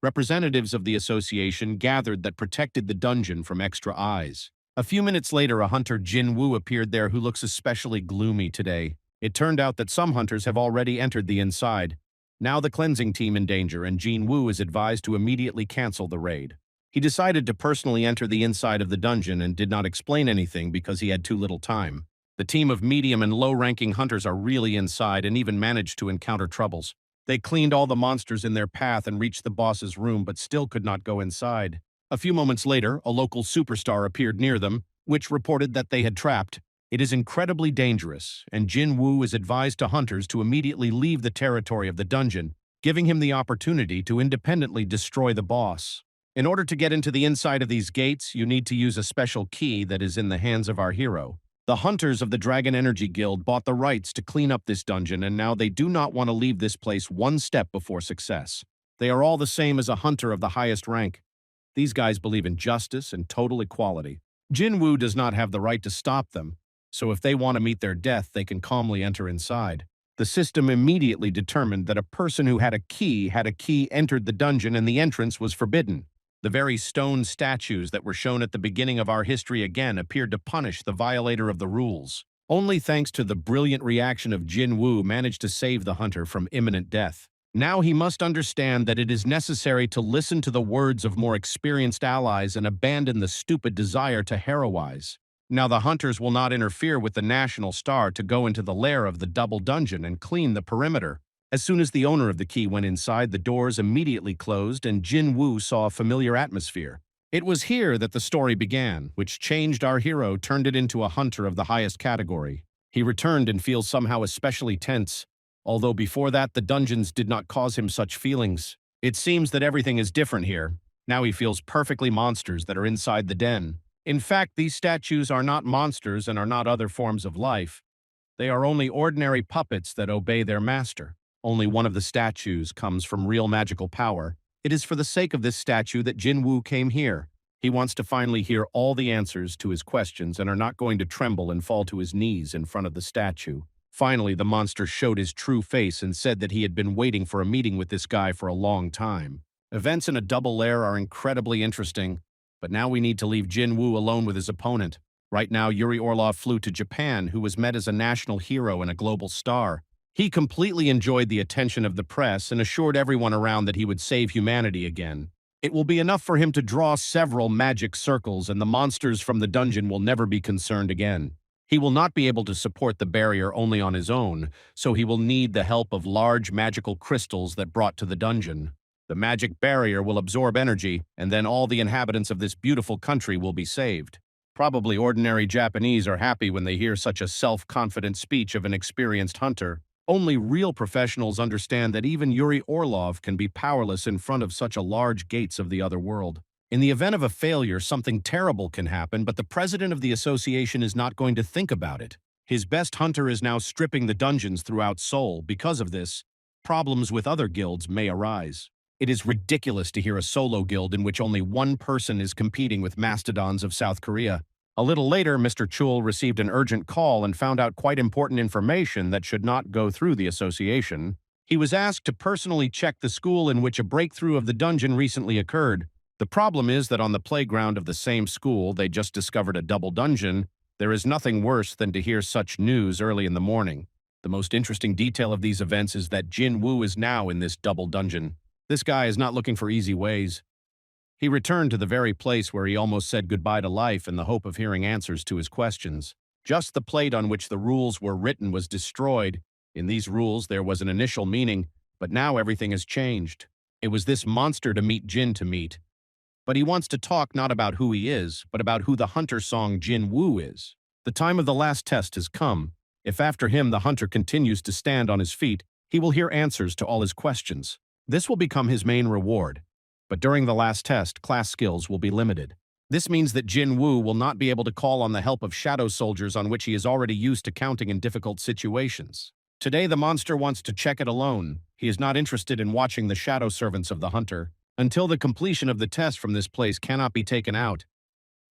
Speaker 1: representatives of the association gathered that protected the dungeon from extra eyes. A few minutes later, a hunter Jinwoo appeared there who looks especially gloomy today. It turned out that some hunters have already entered the inside. Now the cleansing team in danger, and Jinwoo is advised to immediately cancel the raid. He decided to personally enter the inside of the dungeon and did not explain anything because he had too little time. The team of medium and low-ranking hunters are really inside and even managed to encounter troubles. They cleaned all the monsters in their path and reached the boss's room but still could not go inside. A few moments later, a local superstar appeared near them, which reported that they had trapped. It is incredibly dangerous, and Jinwoo is advised to hunters to immediately leave the territory of the dungeon, giving him the opportunity to independently destroy the boss. In order to get into the inside of these gates, you need to use a special key that is in the hands of our hero. The hunters of the Dragon Energy Guild bought the rights to clean up this dungeon, and now they do not want to leave this place one step before success. They are all the same as a hunter of the highest rank. These guys believe in justice and total equality. Jinwoo does not have the right to stop them, so if they want to meet their death, they can calmly enter inside. The system immediately determined that a person who had a key entered the dungeon and the entrance was forbidden. The very stone statues that were shown at the beginning of our history again appeared to punish the violator of the rules. Only thanks to the brilliant reaction of Jinwoo managed to save the hunter from imminent death. Now he must understand that it is necessary to listen to the words of more experienced allies and abandon the stupid desire to heroize. Now the hunters will not interfere with the national star to go into the lair of the double dungeon and clean the perimeter. As soon as the owner of the key went inside, the doors immediately closed and Jinwoo saw a familiar atmosphere. It was here that the story began, which changed our hero, turned it into a hunter of the highest category. He returned and feels somehow especially tense, although before that the dungeons did not cause him such feelings. It seems that everything is different here. Now he feels perfectly monsters that are inside the den. In fact, these statues are not monsters and are not other forms of life. They are only ordinary puppets that obey their master. Only one of the statues comes from real magical power. It is for the sake of this statue that Jinwoo came here. He wants to finally hear all the answers to his questions and are not going to tremble and fall to his knees in front of the statue. Finally, the monster showed his true face and said that he had been waiting for a meeting with this guy for a long time. Events in a double lair are incredibly interesting, but now we need to leave Jinwoo alone with his opponent. Right now, Yuri Orlov flew to Japan, who was met as a national hero and a global star. He completely enjoyed the attention of the press and assured everyone around that he would save humanity again. It will be enough for him to draw several magic circles and the monsters from the dungeon will never be concerned again. He will not be able to support the barrier only on his own, so he will need the help of large magical crystals that brought to the dungeon. The magic barrier will absorb energy, and then all the inhabitants of this beautiful country will be saved. Probably ordinary Japanese are happy when they hear such a self-confident speech of an experienced hunter. Only real professionals understand that even Yuri Orlov can be powerless in front of such a large gates of the other world. In the event of a failure, something terrible can happen, but the president of the association is not going to think about it. His best hunter is now stripping the dungeons throughout Seoul. Because of this, problems with other guilds may arise. It is ridiculous to hear a solo guild in which only one person is competing with mastodons of South Korea. A little later, Mr. Chul received an urgent call and found out quite important information that should not go through the association. He was asked to personally check the school in which a breakthrough of the dungeon recently occurred. The problem is that on the playground of the same school, they just discovered a double dungeon. There is nothing worse than to hear such news early in the morning. The most interesting detail of these events is that Jinwoo is now in this double dungeon. This guy is not looking for easy ways. He returned to the very place where he almost said goodbye to life in the hope of hearing answers to his questions. Just the plate on which the rules were written was destroyed. In these rules there was an initial meaning, but now everything has changed. It was this monster to meet Jin to meet. But he wants to talk not about who he is, but about who the hunter song Jinwoo is. The time of the last test has come. If after him the hunter continues to stand on his feet, he will hear answers to all his questions. This will become his main reward. But during the last test, class skills will be limited. This means that Jinwoo will not be able to call on the help of shadow soldiers on which he is already used to counting in difficult situations. Today the monster wants to check it alone. He is not interested in watching the shadow servants of the hunter. Until the completion of the test from this place cannot be taken out.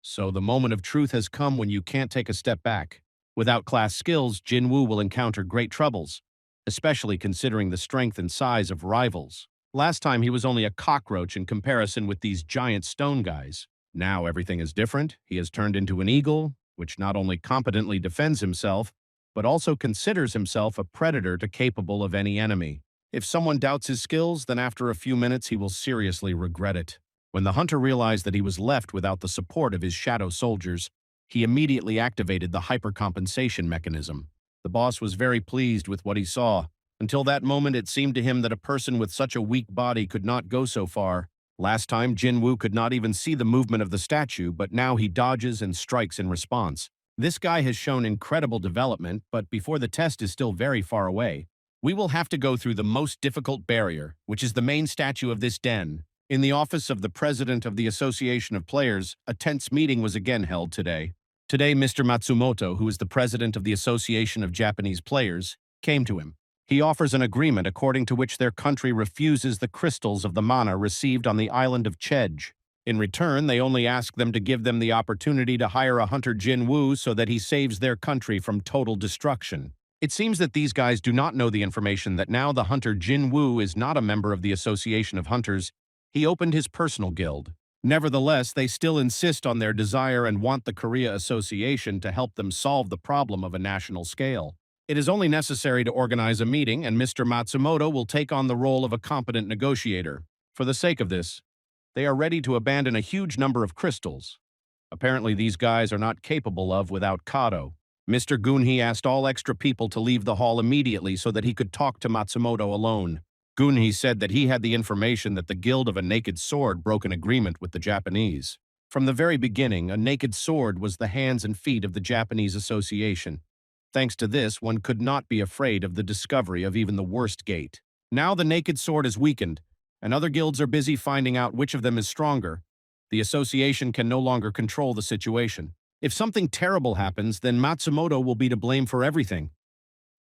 Speaker 1: So the moment of truth has come when you can't take a step back. Without class skills, Jinwoo will encounter great troubles, especially considering the strength and size of rivals. Last time he was only a cockroach in comparison with these giant stone guys. Now everything is different. He has turned into an eagle, which not only competently defends himself, but also considers himself a predator capable of any enemy. If someone doubts his skills, then after a few minutes he will seriously regret it. When the hunter realized that he was left without the support of his shadow soldiers, he immediately activated the hypercompensation mechanism. The boss was very pleased with what he saw. Until that moment, it seemed to him that a person with such a weak body could not go so far. Last time, Jinwoo could not even see the movement of the statue, but now he dodges and strikes in response. This guy has shown incredible development, but before the test is still very far away. We will have to go through the most difficult barrier, which is the main statue of this den. In the office of the president of the Association of Players, a tense meeting was again held today. Today, Mr. Matsumoto, who is the president of the Association of Japanese Players, came to him. He offers an agreement according to which their country refuses the crystals of the mana received on the island of Chej. In return, they only ask them to give them the opportunity to hire a hunter Jinwoo so that he saves their country from total destruction. It seems that these guys do not know the information that now the hunter Jinwoo is not a member of the Association of Hunters. He opened his personal guild. Nevertheless, they still insist on their desire and want the Korea Association to help them solve the problem of a national scale. It is only necessary to organize a meeting, and Mr. Matsumoto will take on the role of a competent negotiator. For the sake of this, they are ready to abandon a huge number of crystals. Apparently, these guys are not capable of without Kato. Mr. Gunhee asked all extra people to leave the hall immediately so that he could talk to Matsumoto alone. Gunhee said that he had the information that the Guild of a Naked Sword broke an agreement with the Japanese. From the very beginning, a naked sword was the hands and feet of the Japanese Association. Thanks to this, one could not be afraid of the discovery of even the worst gate. Now the naked sword is weakened, and other guilds are busy finding out which of them is stronger. The association can no longer control the situation. If something terrible happens, then Matsumoto will be to blame for everything.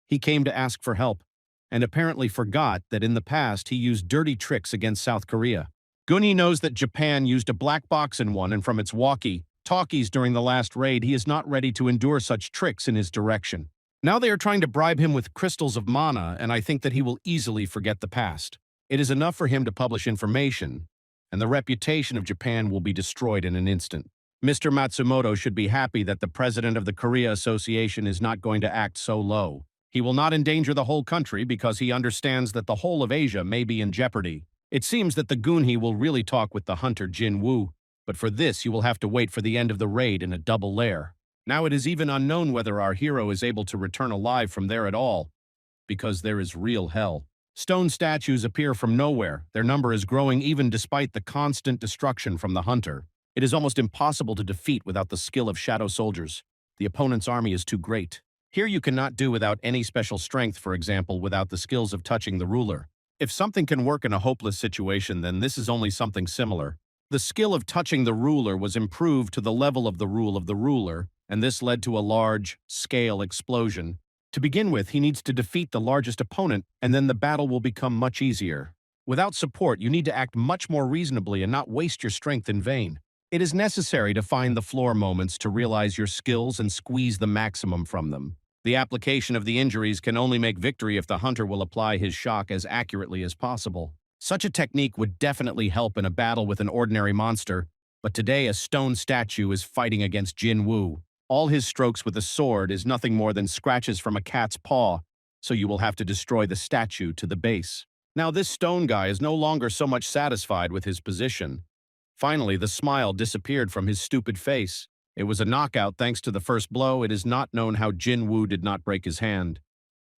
Speaker 1: He came to ask for help, and apparently forgot that in the past he used dirty tricks against South Korea. Gunhee knows that Japan used a black box in one, and from its walkie-talkies during the last raid, he is not ready to endure such tricks in his direction. Now they are trying to bribe him with crystals of mana, and I think that he will easily forget the past. It is enough for him to publish information, and the reputation of Japan will be destroyed in an instant. Mr. Matsumoto should be happy that the president of the Korea Association is not going to act so low. He will not endanger the whole country because he understands that the whole of Asia may be in jeopardy. It seems that the Gunhee will really talk with the hunter Jinwoo, but for this you will have to wait for the end of the raid in a double lair. Now it is even unknown whether our hero is able to return alive from there at all, because there is real hell. Stone statues appear from nowhere. Their number is growing even despite the constant destruction from the hunter. It is almost impossible to defeat without the skill of shadow soldiers. The opponent's army is too great. Here you cannot do without any special strength, for example, without the skills of touching the ruler. If something can work in a hopeless situation, then this is only something similar. The skill of touching the ruler was improved to the level of the rule of the ruler, and this led to a large-scale explosion. To begin with, he needs to defeat the largest opponent, and then the battle will become much easier. Without support, you need to act much more reasonably and not waste your strength in vain. It is necessary to find the floor moments to realize your skills and squeeze the maximum from them. The application of the injuries can only make victory if the hunter will apply his shock as accurately as possible. Such a technique would definitely help in a battle with an ordinary monster, but today a stone statue is fighting against Jinwoo. All his strokes with a sword is nothing more than scratches from a cat's paw, so you will have to destroy the statue to the base. Now this stone guy is no longer so much satisfied with his position. Finally, the smile disappeared from his stupid face. It was a knockout thanks to the first blow. It is not known how Jinwoo did not break his hand.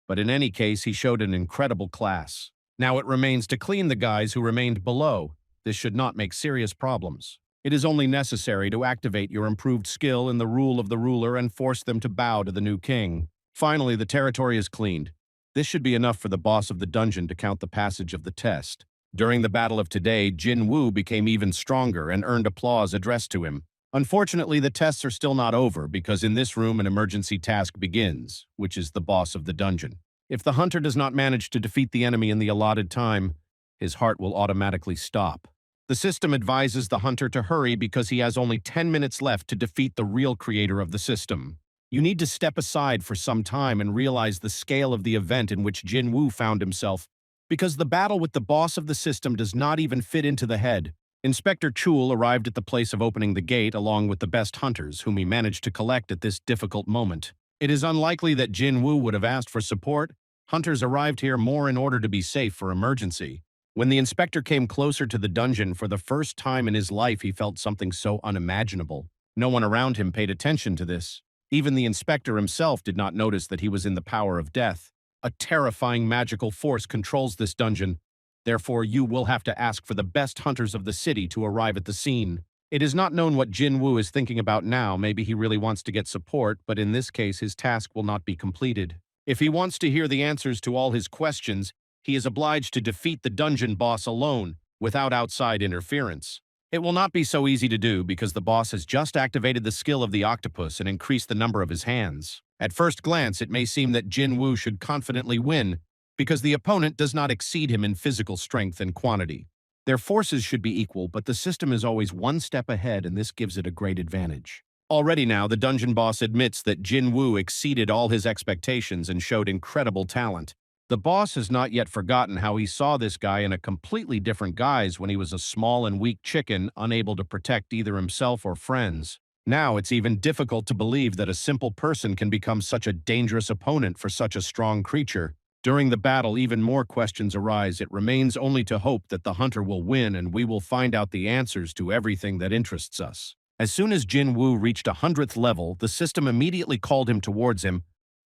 Speaker 1: But in any case, he showed an incredible class. Now it remains to clean the guys who remained below. This should not make serious problems. It is only necessary to activate your improved skill in the rule of the ruler and force them to bow to the new king. Finally, the territory is cleaned. This should be enough for the boss of the dungeon to count the passage of the test. During the battle of today, Jinwoo became even stronger and earned applause addressed to him. Unfortunately, the tests are still not over because in this room an emergency task begins, which is the boss of the dungeon. If the hunter does not manage to defeat the enemy in the allotted time, his heart will automatically stop. The system advises the hunter to hurry because he has only 10 minutes left to defeat the real creator of the system. You need to step aside for some time and realize the scale of the event in which Jinwoo found himself, because the battle with the boss of the system does not even fit into the head. Inspector Chul arrived at the place of opening the gate along with the best hunters, whom he managed to collect at this difficult moment. It is unlikely that Jinwoo would have asked for support. Hunters arrived here more in order to be safe for emergency. When the inspector came closer to the dungeon for the first time in his life, he felt something so unimaginable. No one around him paid attention to this. Even the inspector himself did not notice that he was in the power of death. A terrifying magical force controls this dungeon. Therefore, you will have to ask for the best hunters of the city to arrive at the scene. It is not known what Jinwoo is thinking about now. Maybe he really wants to get support, but in this case, his task will not be completed. If he wants to hear the answers to all his questions, he is obliged to defeat the dungeon boss alone, without outside interference. It will not be so easy to do because the boss has just activated the skill of the octopus and increased the number of his hands. At first glance, it may seem that Jinwoo should confidently win because the opponent does not exceed him in physical strength and quantity. Their forces should be equal, but the system is always one step ahead, and this gives it a great advantage. Already now, the dungeon boss admits that Jinwoo exceeded all his expectations and showed incredible talent. The boss has not yet forgotten how he saw this guy in a completely different guise when he was a small and weak chicken, unable to protect either himself or friends. Now it's even difficult to believe that a simple person can become such a dangerous opponent for such a strong creature. During the battle, even more questions arise. It remains only to hope that the hunter will win, and we will find out the answers to everything that interests us. As soon as Jinwoo reached 100th level, the system immediately called him towards him.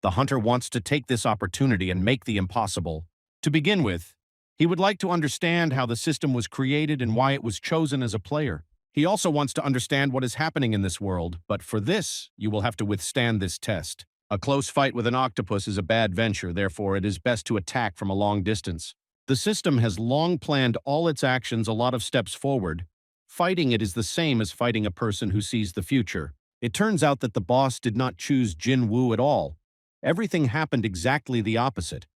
Speaker 1: The hunter wants to take this opportunity and make the impossible. To begin with, he would like to understand how the system was created and why it was chosen as a player. He also wants to understand what is happening in this world, but for this, you will have to withstand this test. A close fight with an octopus is a bad venture, therefore it is best to attack from a long distance. The system has long planned all its actions a lot of steps forward. Fighting it is the same as fighting a person who sees the future. It turns out that the boss did not choose Jinwoo at all. Everything happened exactly the opposite,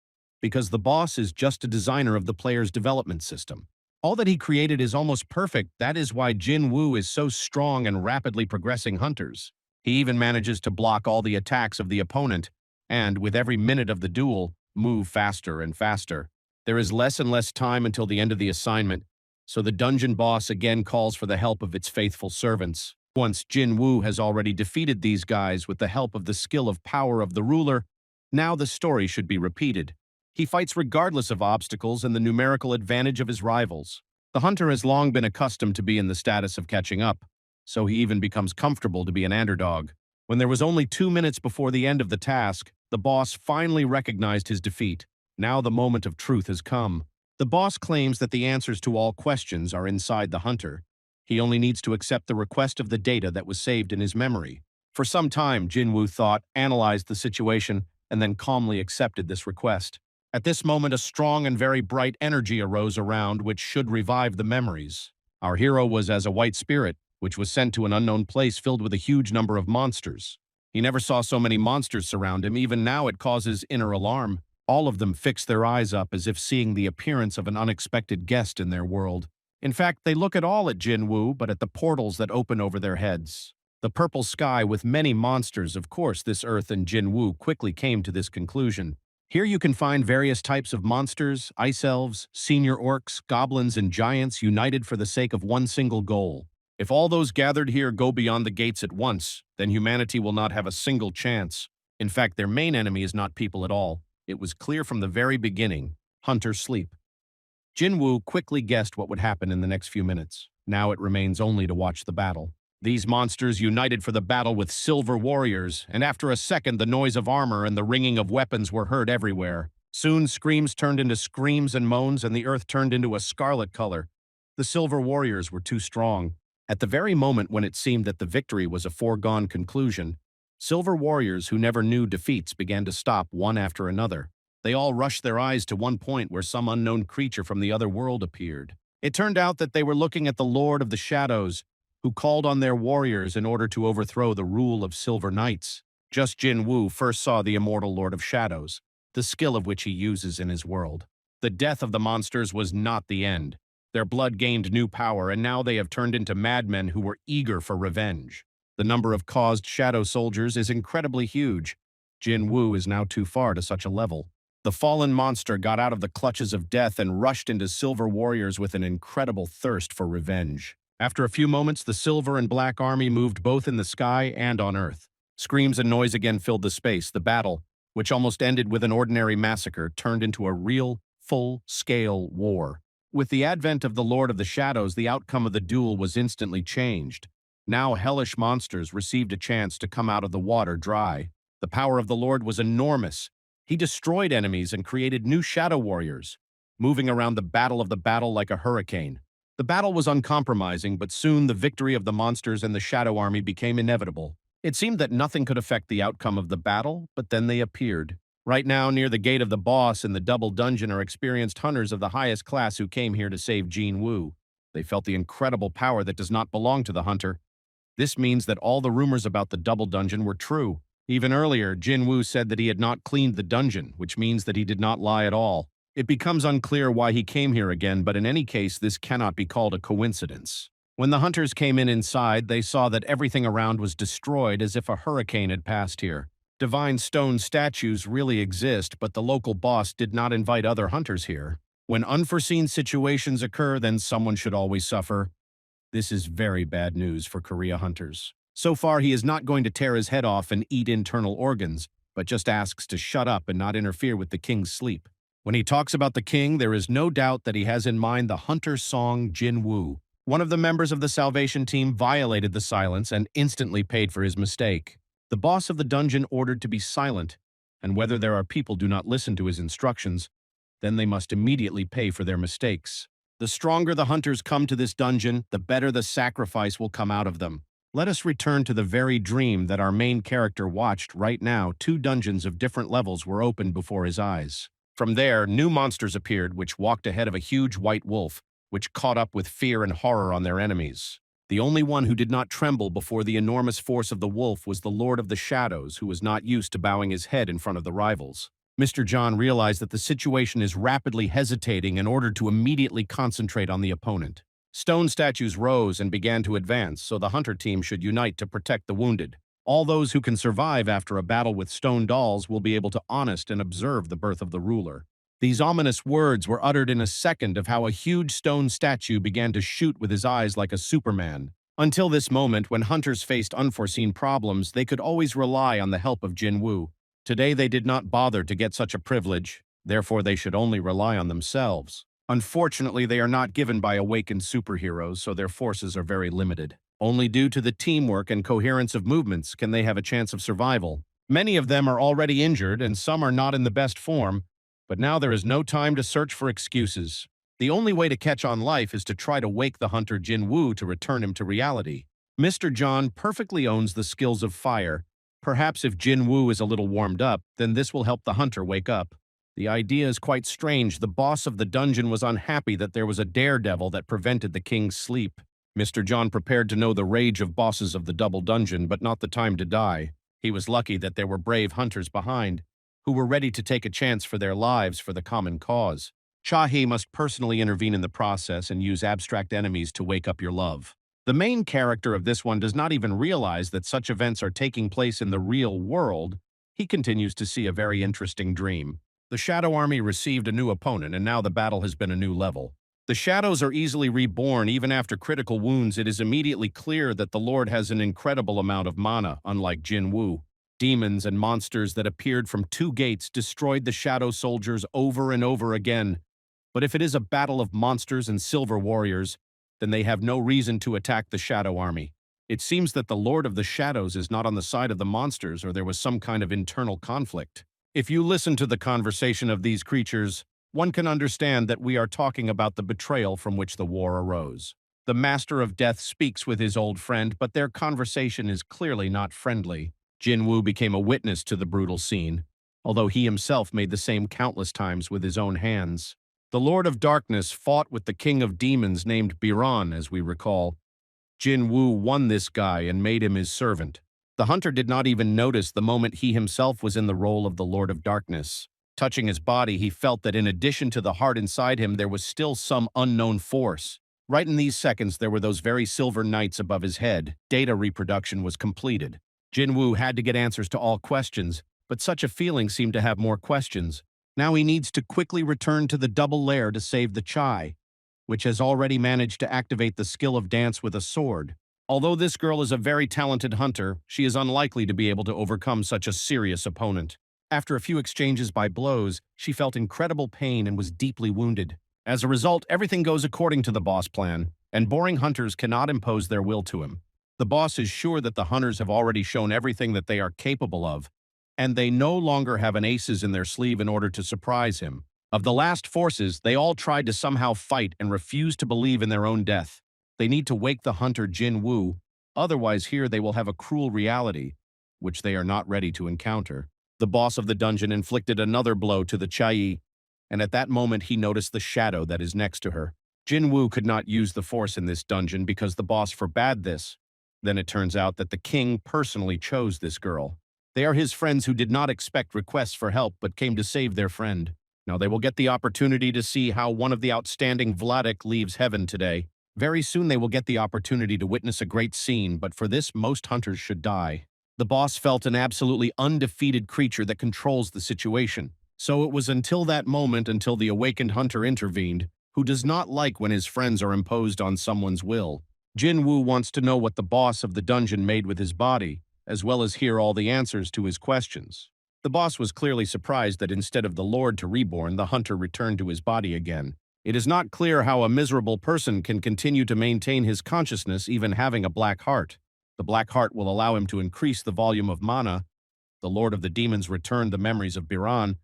Speaker 1: because the boss is just a designer of the player's development system. All that he created is almost perfect. That is why Jinwoo is so strong and rapidly progressing hunters. He even manages to block all the attacks of the opponent, and with every minute of the duel, move faster and faster. There is less and less time until the end of the assignment, so the dungeon boss again calls for the help of its faithful servants. Once Jinwoo has already defeated these guys with the help of the skill of power of the ruler, now the story should be repeated. He fights regardless of obstacles and the numerical advantage of his rivals. The hunter has long been accustomed to be in the status of catching up, so he even becomes comfortable to be an underdog. When there was only 2 minutes before the end of the task, the boss finally recognized his defeat. Now the moment of truth has come. The boss claims that the answers to all questions are inside the hunter. He only needs to accept the request of the data that was saved in his memory. For some time, Jinwoo thought, analyzed the situation, and then calmly accepted this request. At this moment, a strong and very bright energy arose around, which should revive the memories. Our hero was as a white spirit, which was sent to an unknown place filled with a huge number of monsters. He never saw so many monsters surround him. Even now it causes inner alarm. All of them fix their eyes up as if seeing the appearance of an unexpected guest in their world. In fact, they look at all at Jinwoo, but at the portals that open over their heads. The purple sky with many monsters. Of course, this Earth and Jinwoo quickly came to this conclusion. Here you can find various types of monsters, ice elves, senior orcs, goblins, and giants united for the sake of one single goal. If all those gathered here go beyond the gates at once, then humanity will not have a single chance. In fact, their main enemy is not people at all. It was clear from the very beginning. Hunters sleep. Jinwoo quickly guessed what would happen in the next few minutes. Now it remains only to watch the battle. These monsters united for the battle with silver warriors, and after a second the noise of armor and the ringing of weapons were heard everywhere. Soon screams turned into screams and moans, and the earth turned into a scarlet color. The silver warriors were too strong. At the very moment when it seemed that the victory was a foregone conclusion, silver warriors who never knew defeats began to stop one after another. They all rushed their eyes to one point where some unknown creature from the other world appeared. It turned out that they were looking at the Lord of the Shadows, who called on their warriors in order to overthrow the rule of Silver Knights. Just Jinwoo first saw the immortal Lord of Shadows, the skill of which he uses in his world. The death of the monsters was not the end. Their blood gained new power, and now they have turned into madmen who were eager for revenge. The number of caused shadow soldiers is incredibly huge. Jinwoo is now too far to such a level. The fallen monster got out of the clutches of death and rushed into silver warriors with an incredible thirst for revenge. After a few moments, the silver and black army moved both in the sky and on earth. Screams and noise again filled the space. The battle, which almost ended with an ordinary massacre, turned into a real, full-scale war. With the advent of the Lord of the Shadows, the outcome of the duel was instantly changed. Now hellish monsters received a chance to come out of the water dry. The power of the Lord was enormous. He destroyed enemies and created new shadow warriors, moving around the battle like a hurricane. The battle was uncompromising, but soon the victory of the monsters and the shadow army became inevitable. It seemed that nothing could affect the outcome of the battle, but then they appeared. Right now, near the gate of the boss in the double dungeon are experienced hunters of the highest class who came here to save Jinwoo. They felt the incredible power that does not belong to the hunter. This means that all the rumors about the double dungeon were true. Even earlier, Jinwoo said that he had not cleaned the dungeon, which means that he did not lie at all. It becomes unclear why he came here again, but in any case, this cannot be called a coincidence. When the hunters came inside, they saw that everything around was destroyed as if a hurricane had passed here. Divine stone statues really exist, but the local boss did not invite other hunters here. When unforeseen situations occur, then someone should always suffer. This is very bad news for Korea hunters. So far, he is not going to tear his head off and eat internal organs, but just asks to shut up and not interfere with the king's sleep. When he talks about the king, there is no doubt that he has in mind the hunter song Jinwoo. One of the members of the salvation team violated the silence and instantly paid for his mistake. The boss of the dungeon ordered to be silent, and whether there are people do not listen to his instructions, then they must immediately pay for their mistakes. The stronger the hunters come to this dungeon, the better the sacrifice will come out of them. Let us return to the very dream that our main character watched right now. 2 dungeons of different levels were opened before his eyes. From there, new monsters appeared which walked ahead of a huge white wolf, which caught up with fear and horror on their enemies. The only one who did not tremble before the enormous force of the wolf was the Lord of the Shadows, who was not used to bowing his head in front of the rivals. Mr. John realized that the situation is rapidly hesitating in order to immediately concentrate on the opponent. Stone statues rose and began to advance, so the hunter team should unite to protect the wounded. All those who can survive after a battle with stone dolls will be able to honest and observe the birth of the ruler. These ominous words were uttered in a second of how a huge stone statue began to shoot with his eyes like a Superman. Until this moment, when hunters faced unforeseen problems, they could always rely on the help of Jinwoo. Today they did not bother to get such a privilege, therefore they should only rely on themselves. Unfortunately, they are not given by awakened superheroes, so their forces are very limited. Only due to the teamwork and coherence of movements can they have a chance of survival. Many of them are already injured and some are not in the best form, but now there is no time to search for excuses. The only way to catch on life is to try to wake the hunter Jinwoo to return him to reality. Mr. John perfectly owns the skills of fire. Perhaps if Jinwoo is a little warmed up, then this will help the hunter wake up. The idea is quite strange. The boss of the dungeon was unhappy that there was a daredevil that prevented the king's sleep. Mr. John prepared to know the rage of bosses of the double dungeon, but not the time to die. He was lucky that there were brave hunters behind, who were ready to take a chance for their lives for the common cause. Chahe must personally intervene in the process and use abstract enemies to wake up your love. The main character of this one does not even realize that such events are taking place in the real world. He continues to see a very interesting dream. The Shadow Army received a new opponent, and now the battle has been a new level. The shadows are easily reborn even after critical wounds. It is immediately clear that the Lord has an incredible amount of mana, unlike Jinwoo. Demons and monsters that appeared from 2 gates destroyed the shadow soldiers over and over again. But if it is a battle of monsters and silver warriors, then they have no reason to attack the Shadow Army. It seems that the Lord of the Shadows is not on the side of the monsters, or there was some kind of internal conflict. If you listen to the conversation of these creatures, one can understand that we are talking about the betrayal from which the war arose. The Master of Death speaks with his old friend, but their conversation is clearly not friendly. Jinwoo became a witness to the brutal scene, although he himself made the same countless times with his own hands. The Lord of Darkness fought with the King of Demons named Biran, as we recall. Jinwoo won this guy and made him his servant. The hunter did not even notice the moment he himself was in the role of the Lord of Darkness. Touching his body, he felt that in addition to the heart inside him, there was still some unknown force. Right in these seconds, there were those very silver knights above his head. Data reproduction was completed. Jinwoo had to get answers to all questions, but such a feeling seemed to have more questions. Now he needs to quickly return to the double lair to save the Chai, which has already managed to activate the skill of dance with a sword. Although this girl is a very talented hunter, she is unlikely to be able to overcome such a serious opponent. After a few exchanges by blows, she felt incredible pain and was deeply wounded. As a result, everything goes according to the boss plan, and boring hunters cannot impose their will to him. The boss is sure that the hunters have already shown everything that they are capable of, and they no longer have an aces in their sleeve in order to surprise him. Of the last forces, they all tried to somehow fight and refuse to believe in their own death. They need to wake the hunter Jinwoo, otherwise here they will have a cruel reality, which they are not ready to encounter. The boss of the dungeon inflicted another blow to the Chai, and at that moment he noticed the shadow that is next to her. Jinwoo could not use the force in this dungeon because the boss forbade this. Then it turns out that the king personally chose this girl. They are his friends who did not expect requests for help but came to save their friend. Now they will get the opportunity to see how one of the outstanding Vladik leaves heaven today. Very soon they will get the opportunity to witness a great scene, but for this most hunters should die. The boss felt an absolutely undefeated creature that controls the situation. So it was until that moment until the awakened hunter intervened, who does not like when his friends are imposed on someone's will. Jinwoo wants to know what the boss of the dungeon made with his body, as well as hear all the answers to his questions. The boss was clearly surprised that instead of the Lord to reborn, the hunter returned to his body again. It is not clear how a miserable person can continue to maintain his consciousness even having a black heart. The black heart will allow him to increase the volume of mana. The Lord of the Demons returned the memories of Biran,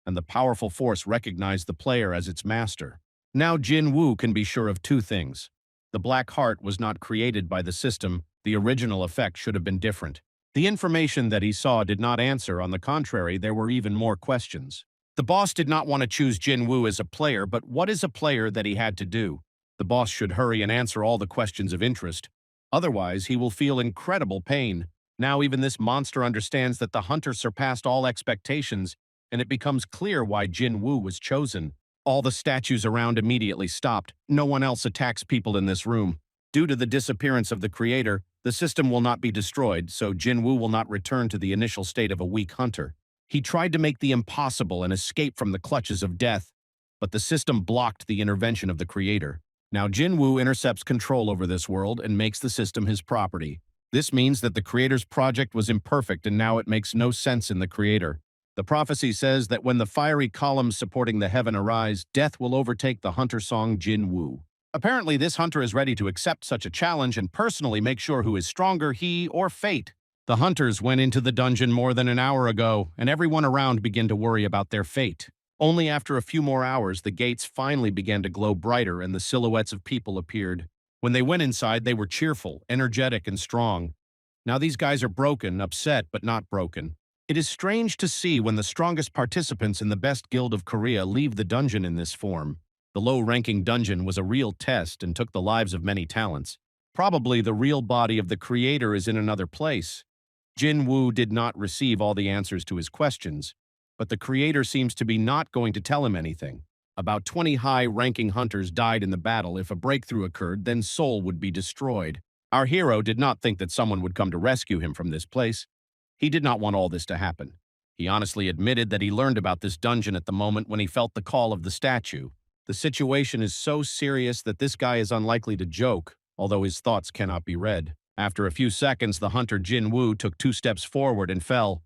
Speaker 1: and the powerful force recognized the player as its master. Now Jinwoo can be sure of two things. The black heart was not created by the system. The original effect should have been different. The information that he saw did not answer. On the contrary, there were even more questions. The boss did not want to choose Jinwoo as a player, but what is a player that he had to do? The boss should hurry and answer all the questions of interest. Otherwise, he will feel incredible pain. Now even this monster understands that the hunter surpassed all expectations, and it becomes clear why Jinwoo was chosen. All the statues around immediately stopped. No one else attacks people in this room. Due to the disappearance of the creator, the system will not be destroyed, so Jinwoo will not return to the initial state of a weak hunter. He tried to make the impossible and escape from the clutches of death, but the system blocked the intervention of the creator. Now Jinwoo intercepts control over this world and makes the system his property. This means that the creator's project was imperfect and now it makes no sense in the creator. The prophecy says that when the fiery columns supporting the heaven arise, death will overtake the hunter song Jinwoo. Apparently, this hunter is ready to accept such a challenge and personally make sure who is stronger, he or fate. The hunters went into the dungeon more than an hour ago, and everyone around began to worry about their fate. Only after a few more hours, the gates finally began to glow brighter and the silhouettes of people appeared. When they went inside, they were cheerful, energetic, and strong. Now these guys are broken, upset, but not broken. It is strange to see when the strongest participants in the best guild of Korea leave the dungeon in this form. The low-ranking dungeon was a real test and took the lives of many talents. Probably the real body of the creator is in another place. Jinwoo did not receive all the answers to his questions, but the creator seems to be not going to tell him anything. About 20 high-ranking hunters died in the battle. If a breakthrough occurred, then Seoul would be destroyed. Our hero did not think that someone would come to rescue him from this place. He did not want all this to happen. He honestly admitted that he learned about this dungeon at the moment when he felt the call of the statue. The situation is so serious that this guy is unlikely to joke, although his thoughts cannot be read. After a few seconds, the hunter Jinwoo took 2 steps forward and fell,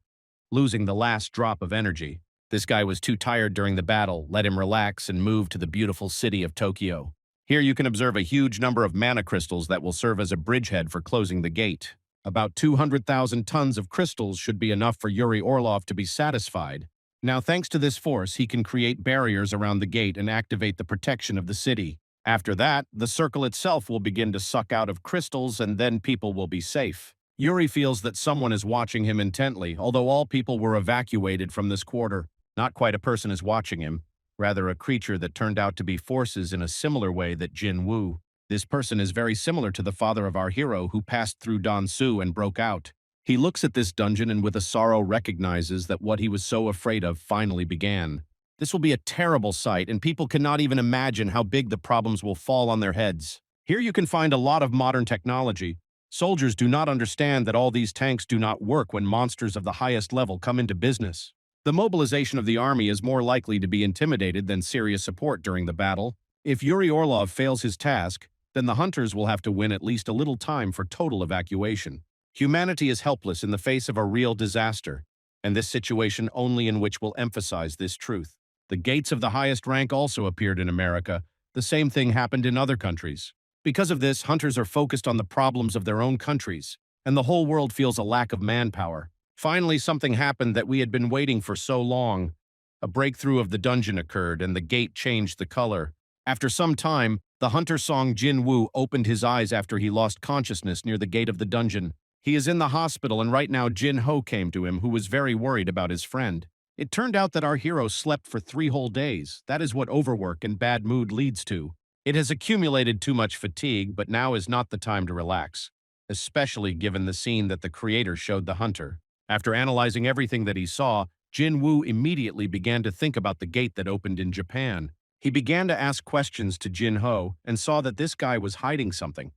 Speaker 1: losing the last drop of energy. This guy was too tired during the battle. Let him relax and move to the beautiful city of Tokyo. Here you can observe a huge number of mana crystals that will serve as a bridgehead for closing the gate. About 200,000 tons of crystals should be enough for Yuri Orlov to be satisfied. Now, thanks to this force, he can create barriers around the gate and activate the protection of the city. After that, the circle itself will begin to suck out of crystals and then people will be safe. Yuri feels that someone is watching him intently, although all people were evacuated from this quarter. Not quite a person is watching him, rather a creature that turned out to be forces in a similar way that Jinwoo. This person is very similar to the father of our hero who passed through Dansu and broke out. He looks at this dungeon and with a sorrow recognizes that what he was so afraid of finally began. This will be a terrible sight, and people cannot even imagine how big the problems will fall on their heads. Here you can find a lot of modern technology. Soldiers do not understand that all these tanks do not work when monsters of the highest level come into business. The mobilization of the army is more likely to be intimidated than serious support during the battle. If Yuri Orlov fails his task, then the hunters will have to win at least a little time for total evacuation. Humanity is helpless in the face of a real disaster, and this situation only in which will emphasize this truth. The gates of the highest rank also appeared in America. The same thing happened in other countries. Because of this, hunters are focused on the problems of their own countries, and the whole world feels a lack of manpower. Finally, something happened that we had been waiting for so long. A breakthrough of the dungeon occurred, and the gate changed the color. After some time, the hunter Song Jinwoo opened his eyes after he lost consciousness near the gate of the dungeon. He is in the hospital, and right now Jinho came to him, who was very worried about his friend. It turned out that our hero slept for 3 whole days. That is what overwork and bad mood leads to. It has accumulated too much fatigue, but now is not the time to relax, especially given the scene that the creator showed the hunter. After analyzing everything that he saw, Jinwoo immediately began to think about the gate that opened in Japan. He began to ask questions to Jinho and saw that this guy was hiding something,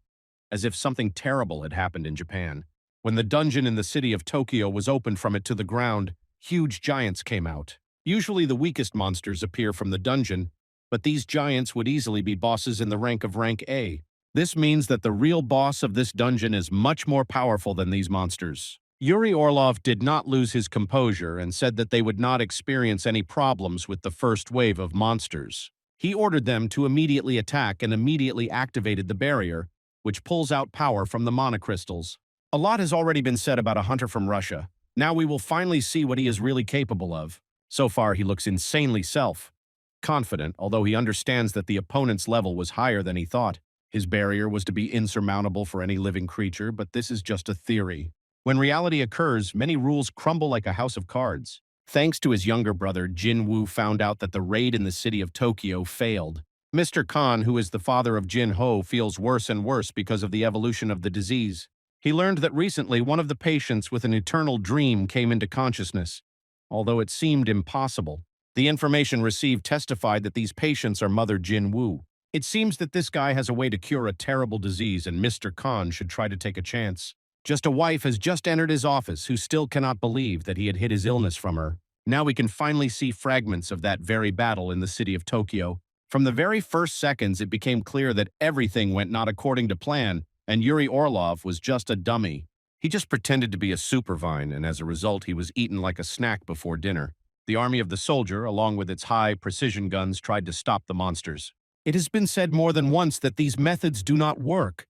Speaker 1: as if something terrible had happened in Japan. When the dungeon in the city of Tokyo was opened from it to the ground, huge giants came out. Usually the weakest monsters appear from the dungeon, but these giants would easily be bosses in the rank of rank A. This means that the real boss of this dungeon is much more powerful than these monsters. Yuri Orlov did not lose his composure and said that they would not experience any problems with the first wave of monsters. He ordered them to immediately attack and immediately activated the barrier, which pulls out power from the monocrystals. A lot has already been said about a hunter from Russia. Now we will finally see what he is really capable of. So far, he looks insanely self-confident, although he understands that the opponent's level was higher than he thought. His barrier was to be insurmountable for any living creature, but this is just a theory. When reality occurs, many rules crumble like a house of cards. Thanks to his younger brother, Jinwoo found out that the raid in the city of Tokyo failed. Mr. Khan, who is the father of Jinho, feels worse and worse because of the evolution of the disease. He learned that recently one of the patients with an eternal dream came into consciousness, although it seemed impossible. The information received testified that these patients are Mother Jinwoo. It seems that this guy has a way to cure a terrible disease, and Mr. Khan should try to take a chance. Just a wife has just entered his office who still cannot believe that he had hid his illness from her. Now we can finally see fragments of that very battle in the city of Tokyo. From the very first seconds, it became clear that everything went not according to plan, and Yuri Orlov was just a dummy. He just pretended to be a supervine, and as a result, he was eaten like a snack before dinner. The army of the soldier, along with its high-precision guns, tried to stop the monsters. It has been said more than once that these methods do not work,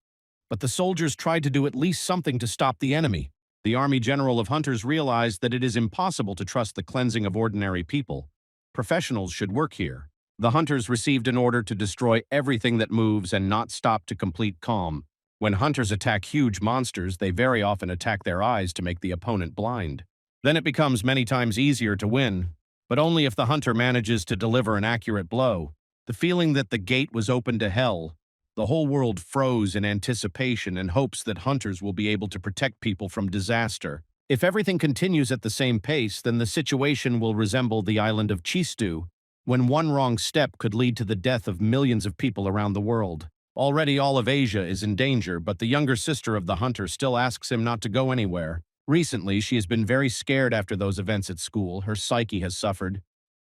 Speaker 1: but the soldiers tried to do at least something to stop the enemy. The army general of hunters realized that it is impossible to trust the cleansing of ordinary people. Professionals should work here. The hunters received an order to destroy everything that moves and not stop to complete calm. When hunters attack huge monsters, they very often attack their eyes to make the opponent blind. Then it becomes many times easier to win, but only if the hunter manages to deliver an accurate blow. The feeling that the gate was open to hell. The whole world froze in anticipation and hopes that hunters will be able to protect people from disaster. If everything continues at the same pace, then the situation will resemble the island of Chistu, when one wrong step could lead to the death of millions of people around the world. Already all of Asia is in danger, but the younger sister of the hunter still asks him not to go anywhere. Recently, she has been very scared after those events at school. Her psyche has suffered,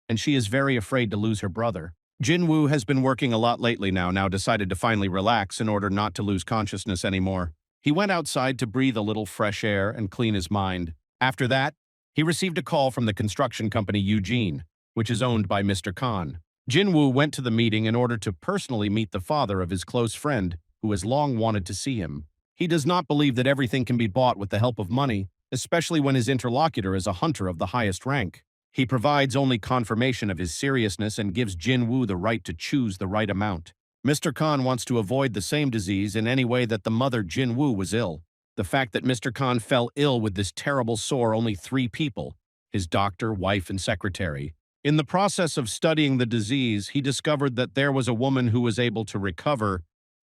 Speaker 1: and she is very afraid to lose her brother. Jinwoo has been working a lot lately now decided to finally relax in order not to lose consciousness anymore. He went outside to breathe a little fresh air and clean his mind. After that, he received a call from the construction company Eugene, which is owned by Mr. Khan. Jinwoo went to the meeting in order to personally meet the father of his close friend, who has long wanted to see him. He does not believe that everything can be bought with the help of money, especially when his interlocutor is a hunter of the highest rank. He provides only confirmation of his seriousness and gives Jinwoo the right to choose the right amount. Mr. Khan wants to avoid the same disease in any way that the mother Jinwoo was ill. The fact that Mr. Khan fell ill with this terrible sore only 3 people, his doctor, wife, and secretary. In the process of studying the disease, he discovered that there was a woman who was able to recover.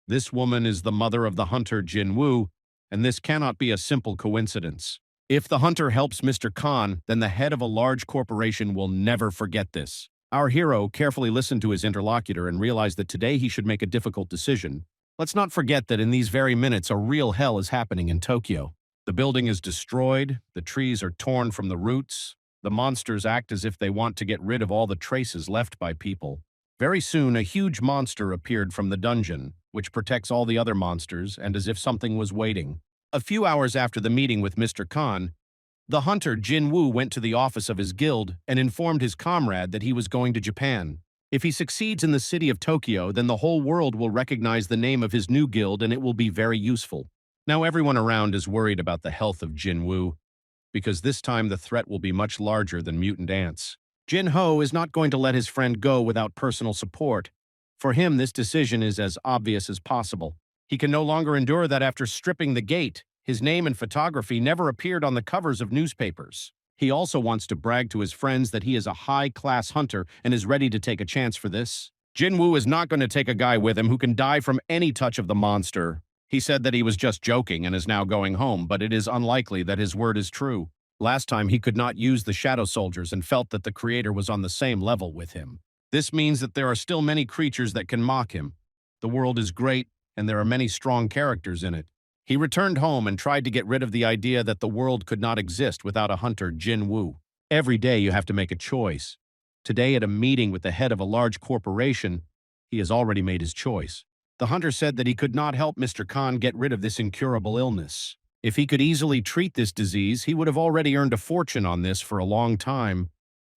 Speaker 1: This woman is the mother of the hunter Jinwoo, and this cannot be a simple coincidence. If the hunter helps Mr. Khan, then the head of a large corporation will never forget this. Our hero carefully listened to his interlocutor and realized that today he should make a difficult decision. Let's not forget that in these very minutes, a real hell is happening in Tokyo. The building is destroyed, the trees are torn from the roots, the monsters act as if they want to get rid of all the traces left by people. Very soon, a huge monster appeared from the dungeon, which protects all the other monsters, and as if something was waiting. A few hours after the meeting with Mr. Khan, The hunter Jinwoo went to the office of his guild and informed his comrade that he was going to Japan. If he succeeds in the city of Tokyo, then the whole world will recognize the name of his new guild and it will be very useful. Now everyone around is worried about the health of Jinwoo, because this time the threat will be much larger than mutant ants. Jinho is not going to let his friend go without personal support. For him, this decision is as obvious as possible. He can no longer endure that after stripping the gate, his name and photography never appeared on the covers of newspapers. He also wants to brag to his friends that he is a high-class hunter and is ready to take a chance for this. Jinwoo is not going to take a guy with him who can die from any touch of the monster. He said that he was just joking and is now going home, but it is unlikely that his word is true. Last time he could not use the shadow soldiers and felt that the creator was on the same level with him. This means that there are still many creatures that can mock him. The world is great, and there are many strong characters in it. He returned home and tried to get rid of the idea that the world could not exist without a hunter, Jinwoo. Every day you have to make a choice. Today at a meeting with the head of a large corporation, he has already made his choice. The hunter said that he could not help Mr. Khan get rid of this incurable illness. If he could easily treat this disease, he would have already earned a fortune on this for a long time.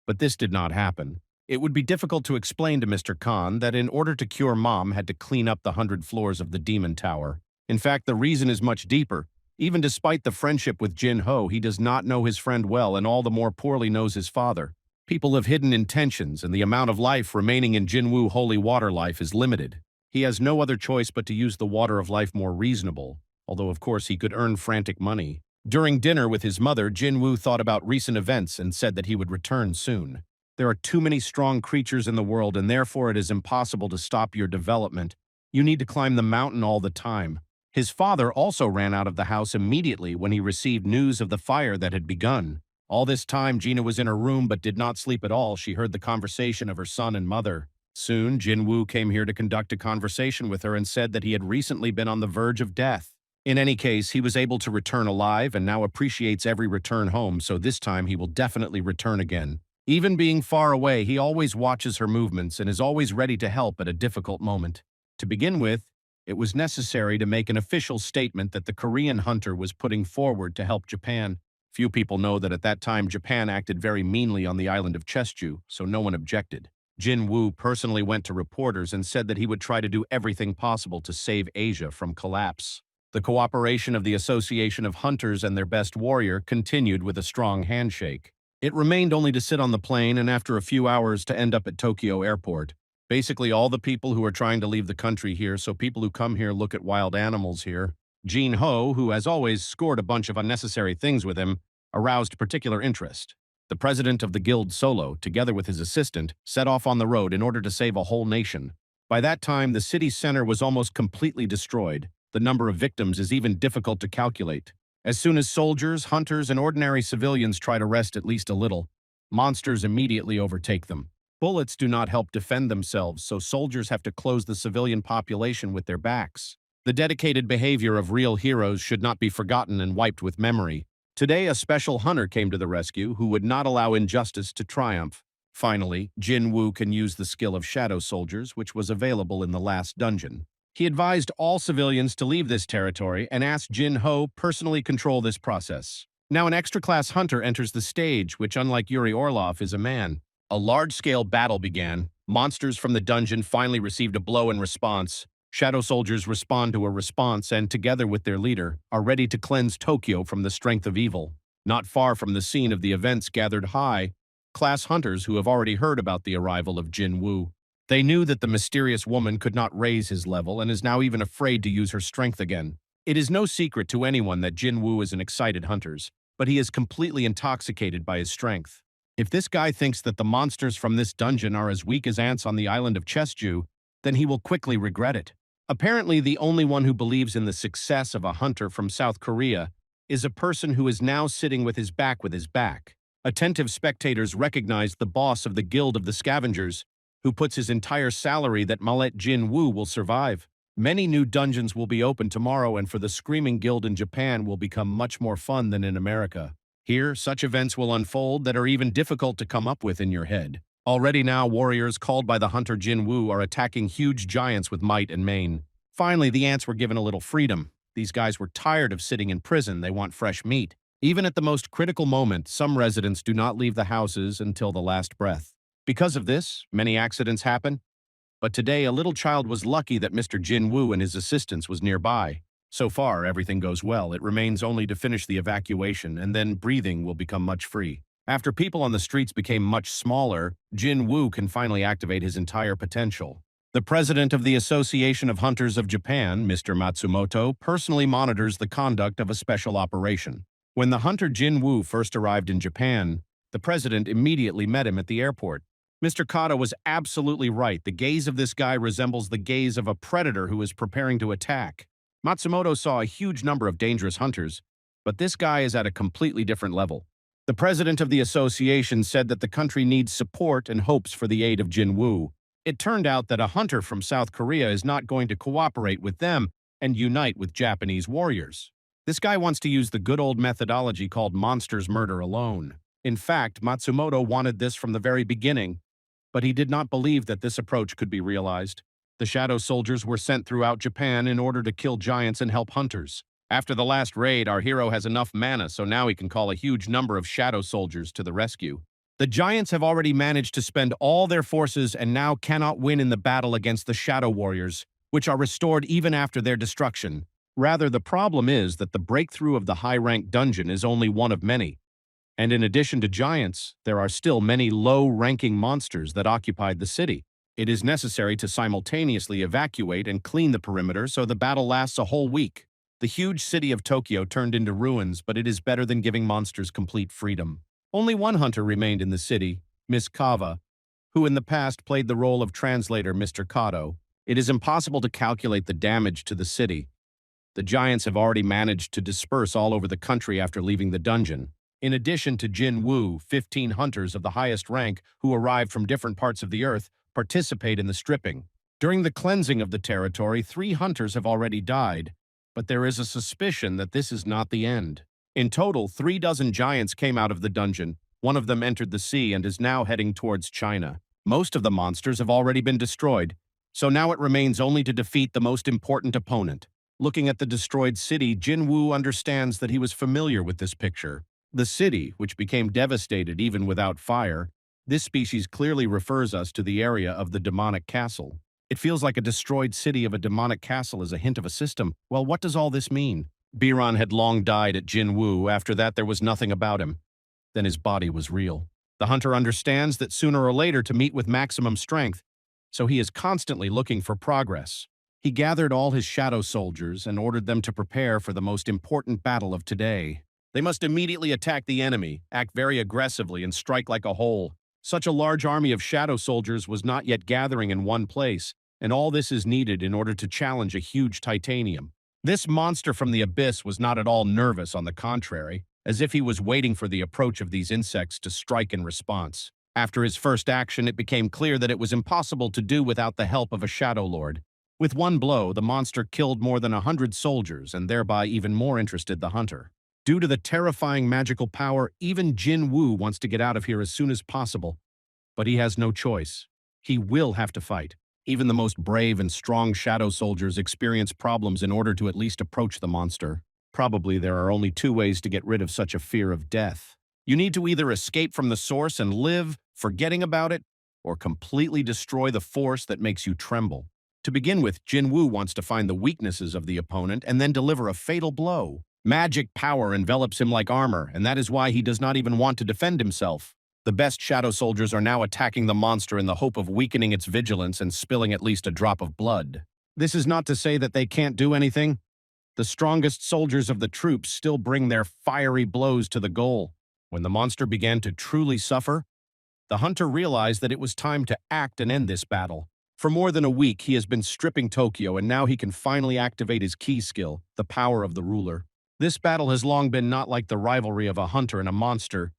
Speaker 1: But this did not happen. It would be difficult to explain to Mr. Khan that in order to cure Mom had to clean up the 100 floors of the Demon Tower. In fact, the reason is much deeper. Even despite the friendship with Jin Ho, he does not know his friend well and all the more poorly knows his father. People have hidden intentions, and the amount of life remaining in Jinwoo holy water life is limited. He has no other choice but to use the water of life more reasonable, although of course he could earn frantic money. During dinner with his mother, Jinwoo thought about recent events and said that he would return soon. There are too many strong creatures in the world, and therefore it is impossible to stop your development. You need to climb the mountain all the time. His father also ran out of the house immediately when he received news of the fire that had begun. All this time, Gina was in her room but did not sleep at all. She heard the conversation of her son and mother. Soon, Jinwoo came here to conduct a conversation with her and said that he had recently been on the verge of death. In any case, he was able to return alive and now appreciates every return home, so this time he will definitely return again. Even being far away, he always watches her movements and is always ready to help at a difficult moment. To begin with, it was necessary to make an official statement that the Korean hunter was putting forward to help Japan. Few people know that at that time Japan acted very meanly on the island of Cheju, so no one objected. Jinwoo personally went to reporters and said that he would try to do everything possible to save Asia from collapse. The cooperation of the Association of Hunters and their best warrior continued with a strong handshake. It remained only to sit on the plane and after a few hours to end up at Tokyo Airport. Basically all the people who are trying to leave the country here, so people who come here look at wild animals here. Jin Ho, who as always scored a bunch of unnecessary things with him, aroused particular interest. The president of the guild Solo, together with his assistant, set off on the road in order to save a whole nation. By that time, the city center was almost completely destroyed. The number of victims is even difficult to calculate. As soon as soldiers, hunters, and ordinary civilians try to rest at least a little, monsters immediately overtake them. Bullets do not help defend themselves, so soldiers have to close the civilian population with their backs. The dedicated behavior of real heroes should not be forgotten and wiped with memory. Today, a special hunter came to the rescue who would not allow injustice to triumph. Finally, Jinwoo can use the skill of shadow soldiers, which was available in the last dungeon. He advised all civilians to leave this territory and asked Jin Ho personally control this process. Now an extra-class hunter enters the stage, which unlike Yuri Orlov is a man. A large-scale battle began. Monsters from the dungeon finally received a blow in response. Shadow soldiers respond to a response and, together with their leader, are ready to cleanse Tokyo from the strength of evil. Not far from the scene of the events gathered high-class hunters who have already heard about the arrival of Jinwoo. They knew that the mysterious woman could not raise his level and is now even afraid to use her strength again. It is no secret to anyone that Jinwoo is an excited hunter, but he is completely intoxicated by his strength. If this guy thinks that the monsters from this dungeon are as weak as ants on the island of Cheju, then he will quickly regret it. Apparently, the only one who believes in the success of a hunter from South Korea is a person who is now sitting with his back. Attentive spectators recognize the boss of the Guild of the Scavengers, who puts his entire salary that Mallet Jinwoo will survive. Many new dungeons will be opened tomorrow, and for the Screaming Guild in Japan will become much more fun than in America. Here, such events will unfold that are even difficult to come up with in your head. Already now, warriors called by the hunter Jinwoo are attacking huge giants with might and main. Finally, the ants were given a little freedom. These guys were tired of sitting in prison. They want fresh meat. Even at the most critical moment, some residents do not leave the houses until the last breath. Because of this, many accidents happen, but today a little child was lucky that Mr. Jinwoo and his assistants was nearby. So far, everything goes well. It remains only to finish the evacuation, and then breathing will become much free. After people on the streets became much smaller, Jinwoo can finally activate his entire potential. The president of the Association of Hunters of Japan, Mr. Matsumoto, personally monitors the conduct of a special operation. When the hunter Jinwoo first arrived in Japan, the president immediately met him at the airport. Mr. Kato was absolutely right. The gaze of this guy resembles the gaze of a predator who is preparing to attack. Matsumoto saw a huge number of dangerous hunters, but this guy is at a completely different level. The president of the association said that the country needs support and hopes for the aid of Jinwoo. It turned out that a hunter from South Korea is not going to cooperate with them and unite with Japanese warriors. This guy wants to use the good old methodology called monsters murder alone. In fact, Matsumoto wanted this from the very beginning, but he did not believe that this approach could be realized. The shadow soldiers were sent throughout Japan in order to kill giants and help hunters. After the last raid, our hero has enough mana, so now he can call a huge number of shadow soldiers to the rescue. The giants have already managed to spend all their forces and now cannot win in the battle against the shadow warriors, which are restored even after their destruction. Rather, the problem is that the breakthrough of the high-rank dungeon is only one of many. And in addition to giants, there are still many low-ranking monsters that occupied the city. It is necessary to simultaneously evacuate and clean the perimeter so the battle lasts a whole week. The huge city of Tokyo turned into ruins, but it is better than giving monsters complete freedom. Only one hunter remained in the city, Miss Kava, who in the past played the role of translator Mr. Kato. It is impossible to calculate the damage to the city. The giants have already managed to disperse all over the country after leaving the dungeon. In addition to Jinwoo, 15 hunters of the highest rank who arrived from different parts of the earth participate in the stripping. During the cleansing of the territory, 3 hunters have already died, but there is a suspicion that this is not the end. In total, 3 dozen giants came out of the dungeon. One of them entered the sea and is now heading towards China. Most of the monsters have already been destroyed, so now it remains only to defeat the most important opponent. Looking at the destroyed city, Jinwoo understands that he was familiar with this picture. The city, which became devastated even without fire, this species clearly refers us to the area of the demonic castle. It feels like a destroyed city of a demonic castle is a hint of a system. Well, what does all this mean? Biran had long died at Jinwoo. After that, there was nothing about him. Then his body was real. The hunter understands that sooner or later to meet with maximum strength, so he is constantly looking for progress. He gathered all his shadow soldiers and ordered them to prepare for the most important battle of today. They must immediately attack the enemy, act very aggressively, and strike like a whole. Such a large army of shadow soldiers was not yet gathering in one place, and all this is needed in order to challenge a huge titanium. This monster from the abyss was not at all nervous, on the contrary, as if he was waiting for the approach of these insects to strike in response. After his first action, it became clear that it was impossible to do without the help of a shadow lord. With one blow, the monster killed more than 100 soldiers and thereby even more interested the hunter. Due to the terrifying magical power, even Jinwoo wants to get out of here as soon as possible. But he has no choice. He will have to fight. Even the most brave and strong shadow soldiers experience problems in order to at least approach the monster. Probably there are only 2 ways to get rid of such a fear of death. You need to either escape from the source and live, forgetting about it, or completely destroy the force that makes you tremble. To begin with, Jinwoo wants to find the weaknesses of the opponent and then deliver a fatal blow. Magic power envelops him like armor, and that is why he does not even want to defend himself. The best shadow soldiers are now attacking the monster in the hope of weakening its vigilance and spilling at least a drop of blood. This is not to say that they can't do anything. The strongest soldiers of the troops still bring their fiery blows to the goal. When the monster began to truly suffer, the hunter realized that it was time to act and end this battle. For more than a week, he has been stripping Tokyo, and now he can finally activate his key skill, the power of the ruler. This battle has long been not like the rivalry of a hunter and a monster.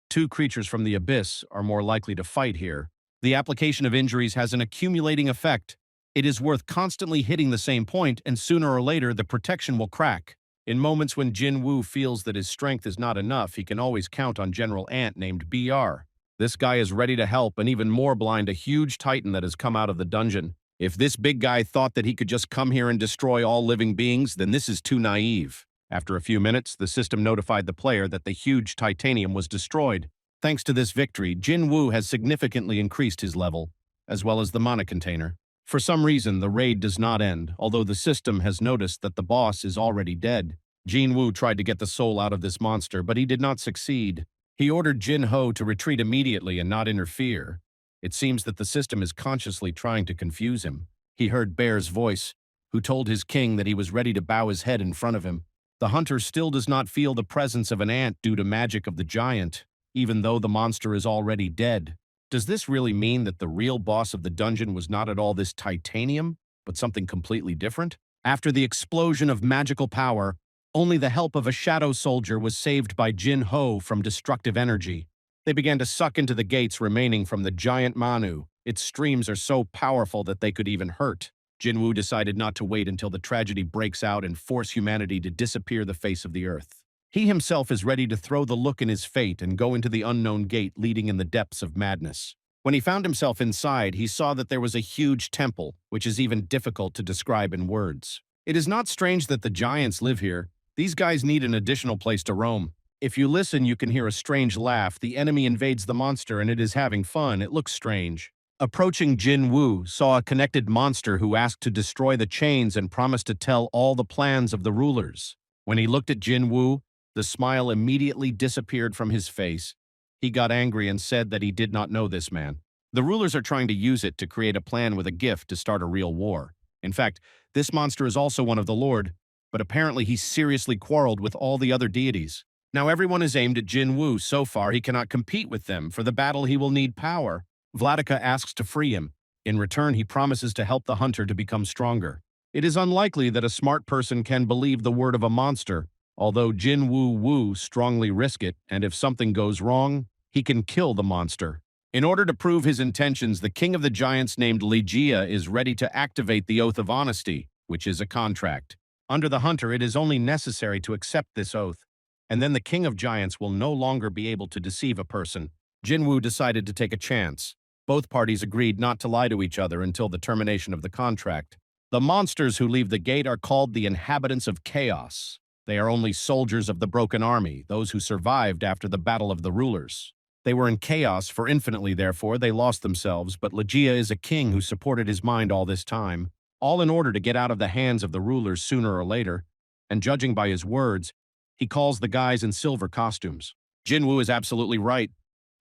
Speaker 1: 2 creatures from the abyss are more likely to fight here. The application of injuries has an accumulating effect. It is worth constantly hitting the same point, and sooner or later the protection will crack. In moments when Jinwoo feels that his strength is not enough, he can always count on General Ant named BR. This guy is ready to help and even more blind a huge titan that has come out of the dungeon. If this big guy thought that he could just come here and destroy all living beings, then this is too naive. After a few minutes, the system notified the player that the huge titanium was destroyed. Thanks to this victory, Jinwoo has significantly increased his level, as well as the mana container. For some reason, the raid does not end, although the system has noticed that the boss is already dead. Jinwoo tried to get the soul out of this monster, but he did not succeed. He ordered Jin Ho to retreat immediately and not interfere. It seems that the system is consciously trying to confuse him. He heard Bear's voice, who told his king that he was ready to bow his head in front of him. The hunter still does not feel the presence of an ant due to magic of the giant, even though the monster is already dead. Does this really mean that the real boss of the dungeon was not at all this titanium, but something completely different? After the explosion of magical power, only the help of a shadow soldier was saved by Jin Ho from destructive energy. They began to suck into the gates remaining from the giant Manu. Its streams are so powerful that they could even hurt. Jinwoo decided not to wait until the tragedy breaks out and force humanity to disappear the face of the earth. He himself is ready to throw the look in his fate and go into the unknown gate leading in the depths of madness. When he found himself inside, he saw that there was a huge temple, which is even difficult to describe in words. It is not strange that the giants live here. These guys need an additional place to roam. If you listen, you can hear a strange laugh. The enemy invades the monster and it is having fun. It looks strange. Approaching Jinwoo saw a connected monster who asked to destroy the chains and promised to tell all the plans of the rulers. When he looked at Jinwoo, the smile immediately disappeared from his face. He got angry and said that he did not know this man. The rulers are trying to use it to create a plan with a gift to start a real war. In fact, this monster is also one of the Lord, but apparently he seriously quarreled with all the other deities. Now everyone is aimed at Jinwoo. So far, he cannot compete with them. For the battle, he will need power. Vladika asks to free him. In return, he promises to help the hunter to become stronger. It is unlikely that a smart person can believe the word of a monster, although Jinwoo strongly risk it, and if something goes wrong, he can kill the monster. In order to prove his intentions, the king of the giants named Ligia is ready to activate the Oath of Honesty, which is a contract. Under the hunter, it is only necessary to accept this oath, and then the king of giants will no longer be able to deceive a person. Jinwoo decided to take a chance. Both parties agreed not to lie to each other until the termination of the contract. The monsters who leave the gate are called the inhabitants of chaos. They are only soldiers of the broken army, those who survived after the battle of the rulers. They were in chaos for infinitely, therefore they lost themselves, but Ligia is a king who supported his mind all this time, all in order to get out of the hands of the rulers sooner or later, and judging by his words, he calls the guys in silver costumes. Jinwoo is absolutely right.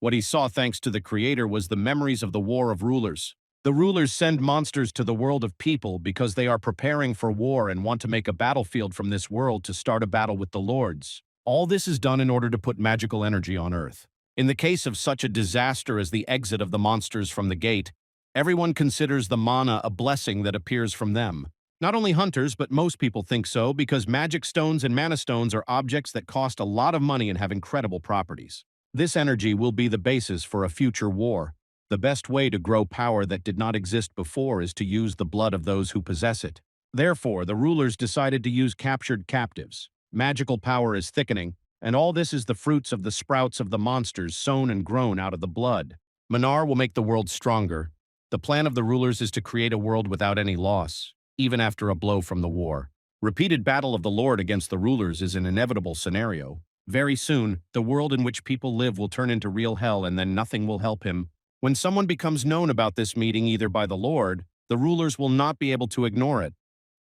Speaker 1: What he saw thanks to the creator was the memories of the War of Rulers. The rulers send monsters to the world of people because they are preparing for war and want to make a battlefield from this world to start a battle with the lords. All this is done in order to put magical energy on Earth. In the case of such a disaster as the exit of the monsters from the gate, everyone considers the mana a blessing that appears from them. Not only hunters, but most people think so because magic stones and mana stones are objects that cost a lot of money and have incredible properties. This energy will be the basis for a future war. The best way to grow power that did not exist before is to use the blood of those who possess it. Therefore, the rulers decided to use captured captives. Magical power is thickening, and all this is the fruits of the sprouts of the monsters sown and grown out of the blood. Manar will make the world stronger. The plan of the rulers is to create a world without any loss, even after a blow from the war. Repeated battle of the Lord against the rulers is an inevitable scenario. Very soon, the world in which people live will turn into real hell and then nothing will help him. When someone becomes known about this meeting either by the Lord, the rulers will not be able to ignore it.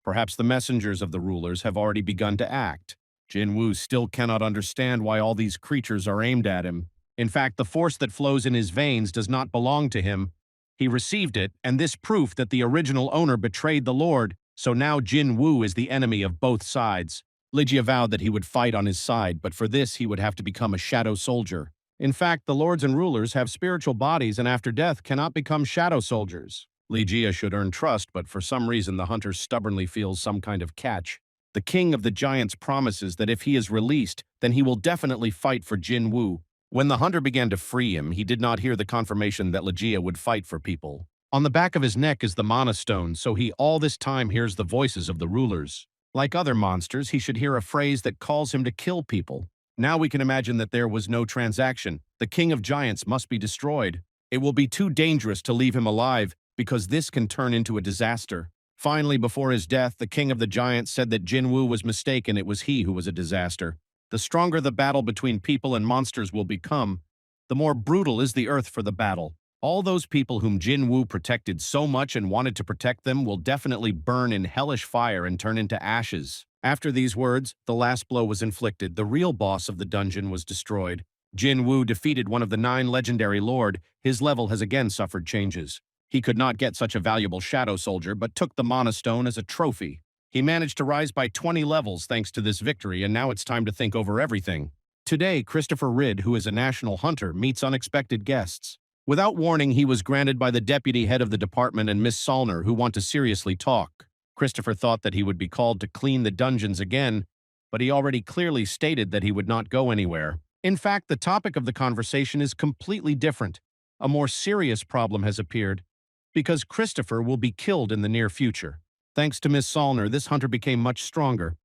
Speaker 1: Perhaps the messengers of the rulers have already begun to act. Jinwoo still cannot understand why all these creatures are aimed at him. In fact, the force that flows in his veins does not belong to him. He received it, and this proof that the original owner betrayed the Lord, so now Jinwoo is the enemy of both sides. Ligia vowed that he would fight on his side, but for this he would have to become a shadow soldier. In fact, the lords and rulers have spiritual bodies and after death cannot become shadow soldiers. Ligia should earn trust, but for some reason the hunter stubbornly feels some kind of catch. The king of the giants promises that if he is released, then he will definitely fight for Jinwoo. When the hunter began to free him, he did not hear the confirmation that Ligia would fight for people. On the back of his neck is the mana stone, so he all this time hears the voices of the rulers. Like other monsters, he should hear a phrase that calls him to kill people. Now we can imagine that there was no transaction. The king of giants must be destroyed. It will be too dangerous to leave him alive, because this can turn into a disaster. Finally, before his death, the king of the giants said that Jinwoo was mistaken. It was he who was a disaster. The stronger the battle between people and monsters will become, the more brutal is the earth for the battle. All those people whom Jinwoo protected so much and wanted to protect them will definitely burn in hellish fire and turn into ashes. After these words, the last blow was inflicted. The real boss of the dungeon was destroyed. Jinwoo defeated one of the 9 legendary lord. His level has again suffered changes. He could not get such a valuable shadow soldier, but took the mana stone as a trophy. He managed to rise by 20 levels thanks to this victory, and now it's time to think over everything. Today, Christopher Ridd, who is a national hunter, meets unexpected guests. Without warning, he was granted by the deputy head of the department and Miss Salner, who want to seriously talk. Christopher thought that he would be called to clean the dungeons again, but he already clearly stated that he would not go anywhere. In fact, the topic of the conversation is completely different. A more serious problem has appeared, because Christopher will be killed in the near future. Thanks to Miss Salner, this hunter became much stronger.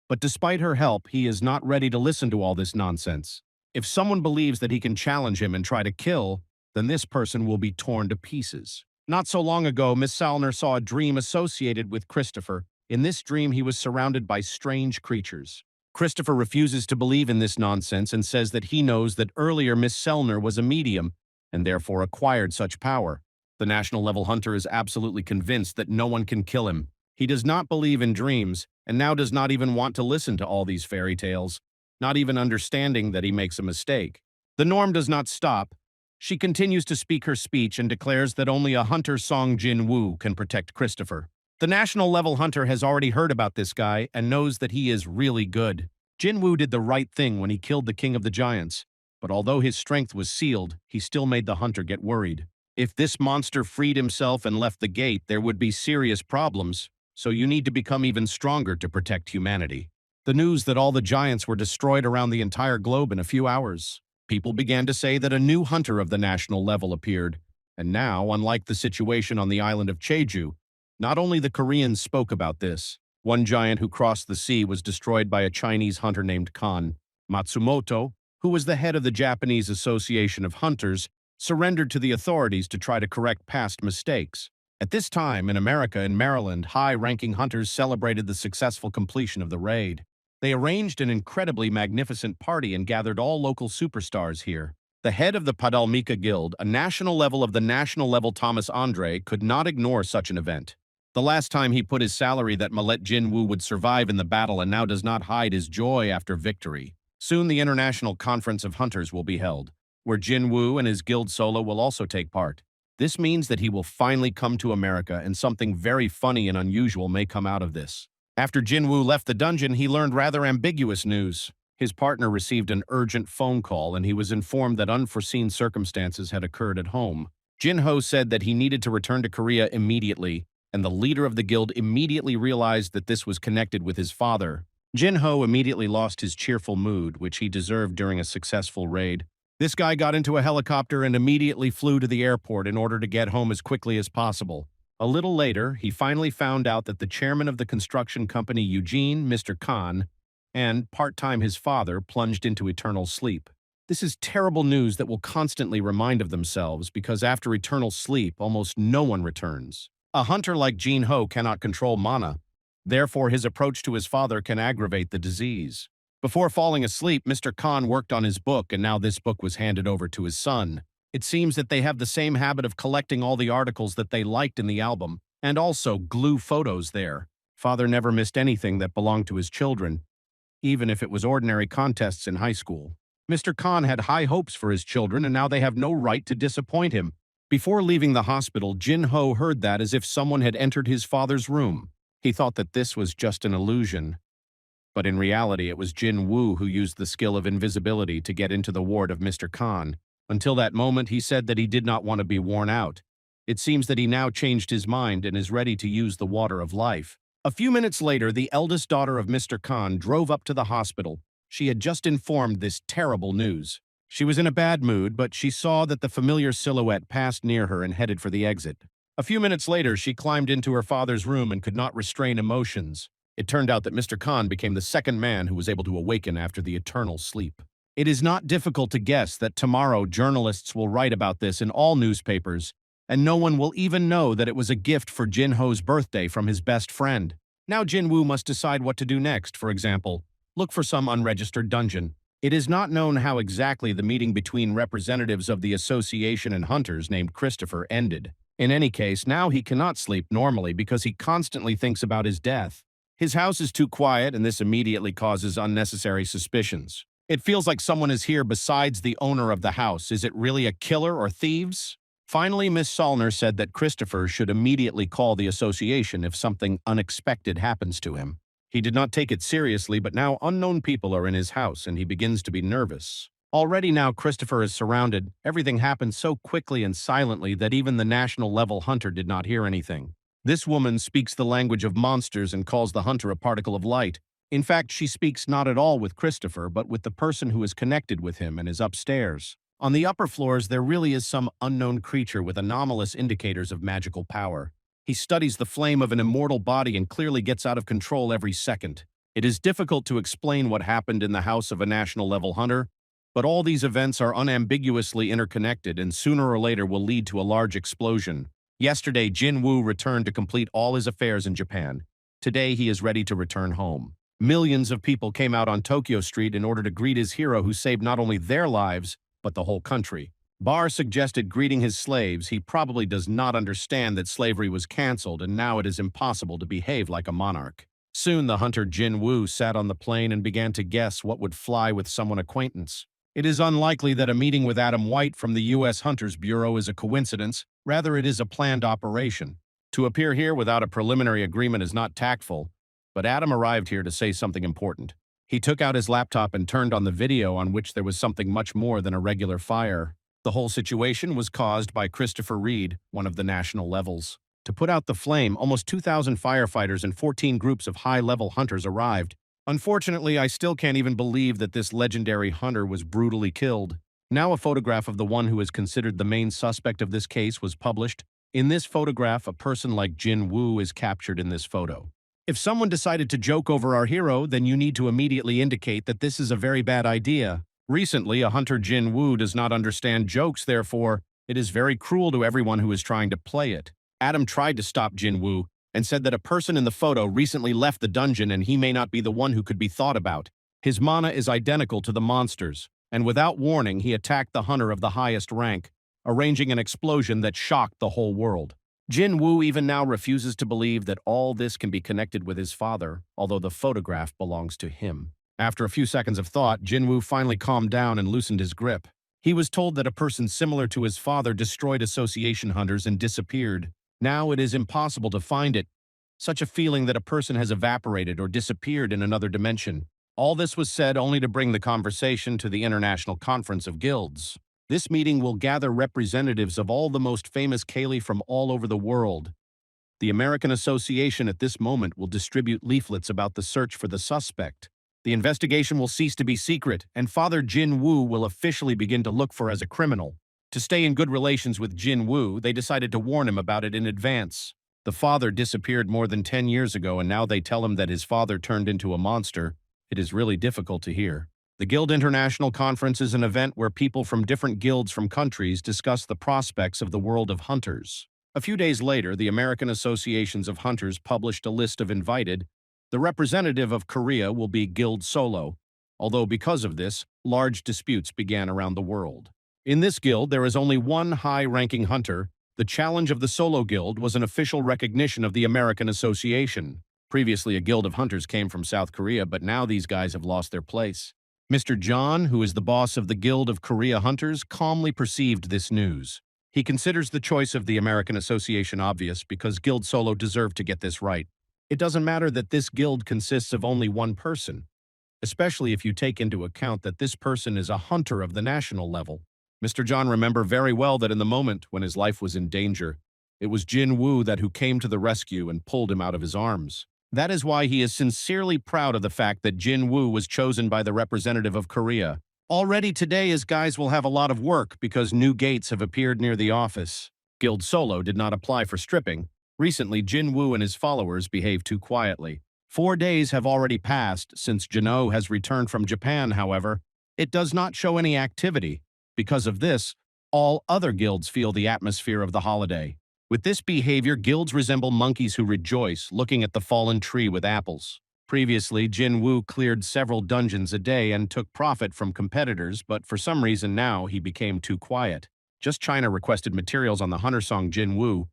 Speaker 1: But despite her help, he is not ready to listen to all this nonsense. If someone believes that he can challenge him and try to kill, then this person will be torn to pieces. Not so long ago, Miss Salner saw a dream associated with Christopher. In this dream, he was surrounded by strange creatures. Christopher refuses to believe in this nonsense and says that he knows that earlier Miss Salner was a medium and therefore acquired such power. The national-level hunter is absolutely convinced that no one can kill him. He does not believe in dreams, and now does not even want to listen to all these fairy tales, not even understanding that he makes a mistake. The norm does not stop. She continues to speak her speech and declares that only a hunter Song Jinwoo can protect Christopher. The national-level hunter has already heard about this guy and knows that he is really good. Jinwoo did the right thing when he killed the king of the giants, but although his strength was sealed, he still made the hunter get worried. If this monster freed himself and left the gate, there would be serious problems, so you need to become even stronger to protect humanity. The news that all the giants were destroyed around the entire globe in a few hours. People began to say that a new hunter of the national level appeared, and now, unlike the situation on the island of Jeju, not only the Koreans spoke about this. One giant who crossed the sea was destroyed by a Chinese hunter named Kan. Matsumoto, who was the head of the Japanese Association of Hunters, surrendered to the authorities to try to correct past mistakes. At this time, in America and Maryland, high-ranking hunters celebrated the successful completion of the raid. They arranged an incredibly magnificent party and gathered all local superstars here. The head of the Padalmika Guild, a national level of the national level Thomas Andre, could not ignore such an event. The last time he put his salary that Millet Jinwoo would survive in the battle and now does not hide his joy after victory. Soon the International Conference of Hunters will be held, where Jinwoo and his guild solo will also take part. This means that he will finally come to America, and something very funny and unusual may come out of this. After Jinwoo left the dungeon, he learned rather ambiguous news. His partner received an urgent phone call, and he was informed that unforeseen circumstances had occurred at home. Jinho said that he needed to return to Korea immediately, and the leader of the guild immediately realized that this was connected with his father. Jinho immediately lost his cheerful mood, which he deserved during a successful raid. This guy got into a helicopter and immediately flew to the airport in order to get home as quickly as possible. A little later, he finally found out that the chairman of the construction company Eugene, Mr. Khan, and part-time his father plunged into eternal sleep. This is terrible news that will constantly remind of themselves, because after eternal sleep, almost no one returns. A hunter like Jinho cannot control mana. Therefore, his approach to his father can aggravate the disease. Before falling asleep, Mr. Khan worked on his book, and now this book was handed over to his son. It seems that they have the same habit of collecting all the articles that they liked in the album, and also glue photos there. Father never missed anything that belonged to his children, even if it was ordinary contests in high school. Mr. Khan had high hopes for his children, and now they have no right to disappoint him. Before leaving the hospital, Jinho heard that as if someone had entered his father's room. He thought that this was just an illusion. But in reality, it was Jinwoo who used the skill of invisibility to get into the ward of Mr. Khan. Until that moment, he said that he did not want to be worn out. It seems that he now changed his mind and is ready to use the water of life. A few minutes later, the eldest daughter of Mr. Khan drove up to the hospital. She had just informed this terrible news. She was in a bad mood, but she saw that the familiar silhouette passed near her and headed for the exit. A few minutes later, she climbed into her father's room and could not restrain emotions. It turned out that Mr. Khan became the second man who was able to awaken after the eternal sleep. It is not difficult to guess that tomorrow journalists will write about this in all newspapers, and no one will even know that it was a gift for Jinho's birthday from his best friend. Now Jinwoo must decide what to do next. For example, look for some unregistered dungeon. It is not known how exactly the meeting between representatives of the association and hunters named Christopher ended. In any case, now he cannot sleep normally because he constantly thinks about his death. His house is too quiet, and this immediately causes unnecessary suspicions. It feels like someone is here besides the owner of the house. Is it really a killer or thieves? Finally, Miss Solner said that Christopher should immediately call the association if something unexpected happens to him. He did not take it seriously, but now unknown people are in his house and he begins to be nervous. Already now Christopher is surrounded. Everything happened so quickly and silently that even the national-level hunter did not hear anything. This woman speaks the language of monsters and calls the hunter a particle of light. In fact, she speaks not at all with Christopher, but with the person who is connected with him and is upstairs. On the upper floors, there really is some unknown creature with anomalous indicators of magical power. He studies the flame of an immortal body and clearly gets out of control every second. It is difficult to explain what happened in the house of a national-level hunter, but all these events are unambiguously interconnected and sooner or later will lead to a large explosion. Yesterday, Jinwoo returned to complete all his affairs in Japan. Today, he is ready to return home. Millions of people came out on Tokyo Street in order to greet his hero who saved not only their lives, but the whole country. Barr suggested greeting his slaves. He probably does not understand that slavery was cancelled and now it is impossible to behave like a monarch. Soon the hunter Jinwoo sat on the plane and began to guess what would fly with someone acquaintance. It is unlikely that a meeting with Adam White from the U.S. Hunters Bureau is a coincidence. Rather, it is a planned operation. To appear here without a preliminary agreement is not tactful, but Adam arrived here to say something important. He took out his laptop and turned on the video on which there was something much more than a regular fire. The whole situation was caused by Christopher Reed, one of the national levels. To put out the flame, almost 2,000 firefighters and 14 groups of high-level hunters arrived. Unfortunately, I still can't even believe that this legendary hunter was brutally killed. Now a photograph of the one who is considered the main suspect of this case was published. In this photograph, a person like Jinwoo is captured in this photo. If someone decided to joke over our hero, then you need to immediately indicate that this is a very bad idea. Recently, a hunter Jinwoo does not understand jokes, therefore, it is very cruel to everyone who is trying to play it. Adam tried to stop Jinwoo and said that a person in the photo recently left the dungeon and he may not be the one who could be thought about. His mana is identical to the monsters, and without warning, he attacked the hunter of the highest rank, arranging an explosion that shocked the whole world. Jinwoo even now refuses to believe that all this can be connected with his father, although the photograph belongs to him. After a few seconds of thought, Jinwoo finally calmed down and loosened his grip. He was told that a person similar to his father destroyed association hunters and disappeared. Now it is impossible to find it. Such a feeling that a person has evaporated or disappeared in another dimension. All this was said only to bring the conversation to the International Conference of Guilds. This meeting will gather representatives of all the most famous Kali from all over the world. The American Association at this moment will distribute leaflets about the search for the suspect. The investigation will cease to be secret, and Father Jinwoo will officially begin to look for as a criminal. To stay in good relations with Jinwoo, they decided to warn him about it in advance. The father disappeared more than 10 years ago, and now they tell him that his father turned into a monster. It is really difficult to hear. The Guild International Conference is an event where people from different guilds from countries discuss the prospects of the world of hunters. A few days later, the American Associations of Hunters published a list of invited. The representative of Korea will be Guild Solo, although because of this, large disputes began around the world. In this guild, there is only one high-ranking hunter. The challenge of the Solo Guild was an official recognition of the American Association. Previously, a guild of hunters came from South Korea, but now these guys have lost their place. Mr. John, who is the boss of the Guild of Korea Hunters, calmly perceived this news. He considers the choice of the American Association obvious because Guild Solo deserved to get this right. It doesn't matter that this guild consists of only one person, especially if you take into account that this person is a hunter of the national level. Mr. John remembered very well that in the moment when his life was in danger, it was Jinwoo who came to the rescue and pulled him out of his arms. That is why he is sincerely proud of the fact that Jinwoo was chosen by the representative of Korea. Already today, his guys will have a lot of work because new gates have appeared near the office. Guild Solo did not apply for stripping. Recently, Jinwoo and his followers behaved too quietly. 4 days have already passed since Jinwoo has returned from Japan, however. It does not show any activity. Because of this, All other guilds feel the atmosphere of the holiday. With this behavior, guilds resemble monkeys who rejoice, looking at the fallen tree with apples. Previously, Jinwoo cleared several dungeons a day and took profit from competitors, but for some reason now he became too quiet. Just China requested materials on the hunter song Jinwoo.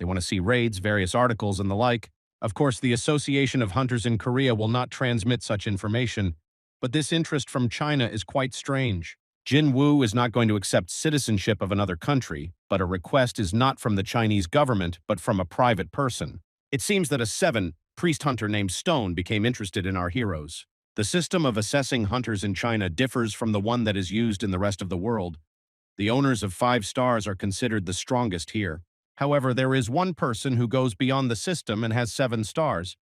Speaker 1: They want to see raids, various articles, and the like. Of course, the Association of Hunters in Korea will not transmit such information, but this interest from China is quite strange. Jinwoo is not going to accept citizenship of another country, but a request is not from the Chinese government, but from a private person. It seems that a priest hunter named Stone became interested in our heroes. The system of assessing hunters in China differs from the one that is used in the rest of the world. The owners of 5 stars are considered the strongest here. However, there is one person who goes beyond the system and has 7 stars.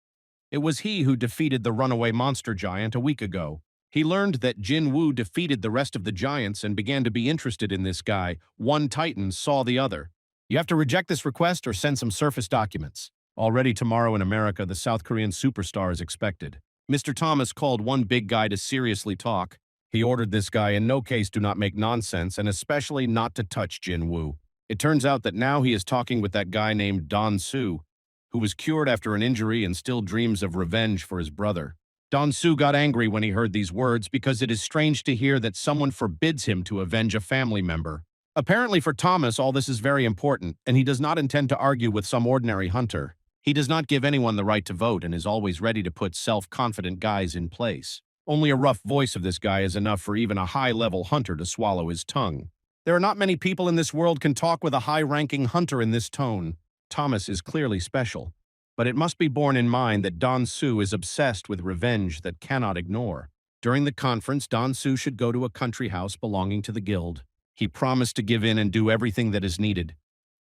Speaker 1: It was he who defeated the runaway monster giant a week ago. He learned that Jinwoo defeated the rest of the giants and began to be interested in this guy. One titan saw the other. You have to reject this request or send some surface documents. Already tomorrow in America, the South Korean superstar is expected. Mr. Thomas called one big guy to seriously talk. He ordered this guy in no case do not make nonsense and especially not to touch Jinwoo. It turns out that now he is talking with that guy named Don Su, who was cured after an injury and still dreams of revenge for his brother. Don Su got angry when he heard these words because it is strange to hear that someone forbids him to avenge a family member. Apparently for Thomas, all this is very important, and he does not intend to argue with some ordinary hunter. He does not give anyone the right to vote and is always ready to put self-confident guys in place. Only a rough voice of this guy is enough for even a high-level hunter to swallow his tongue. There are not many people in this world can talk with a high-ranking hunter in this tone. Thomas is clearly special, but it must be borne in mind that Don Su is obsessed with revenge that cannot ignore. During the conference, Don Su should go to a country house belonging to the guild. He promised to give in and do everything that is needed,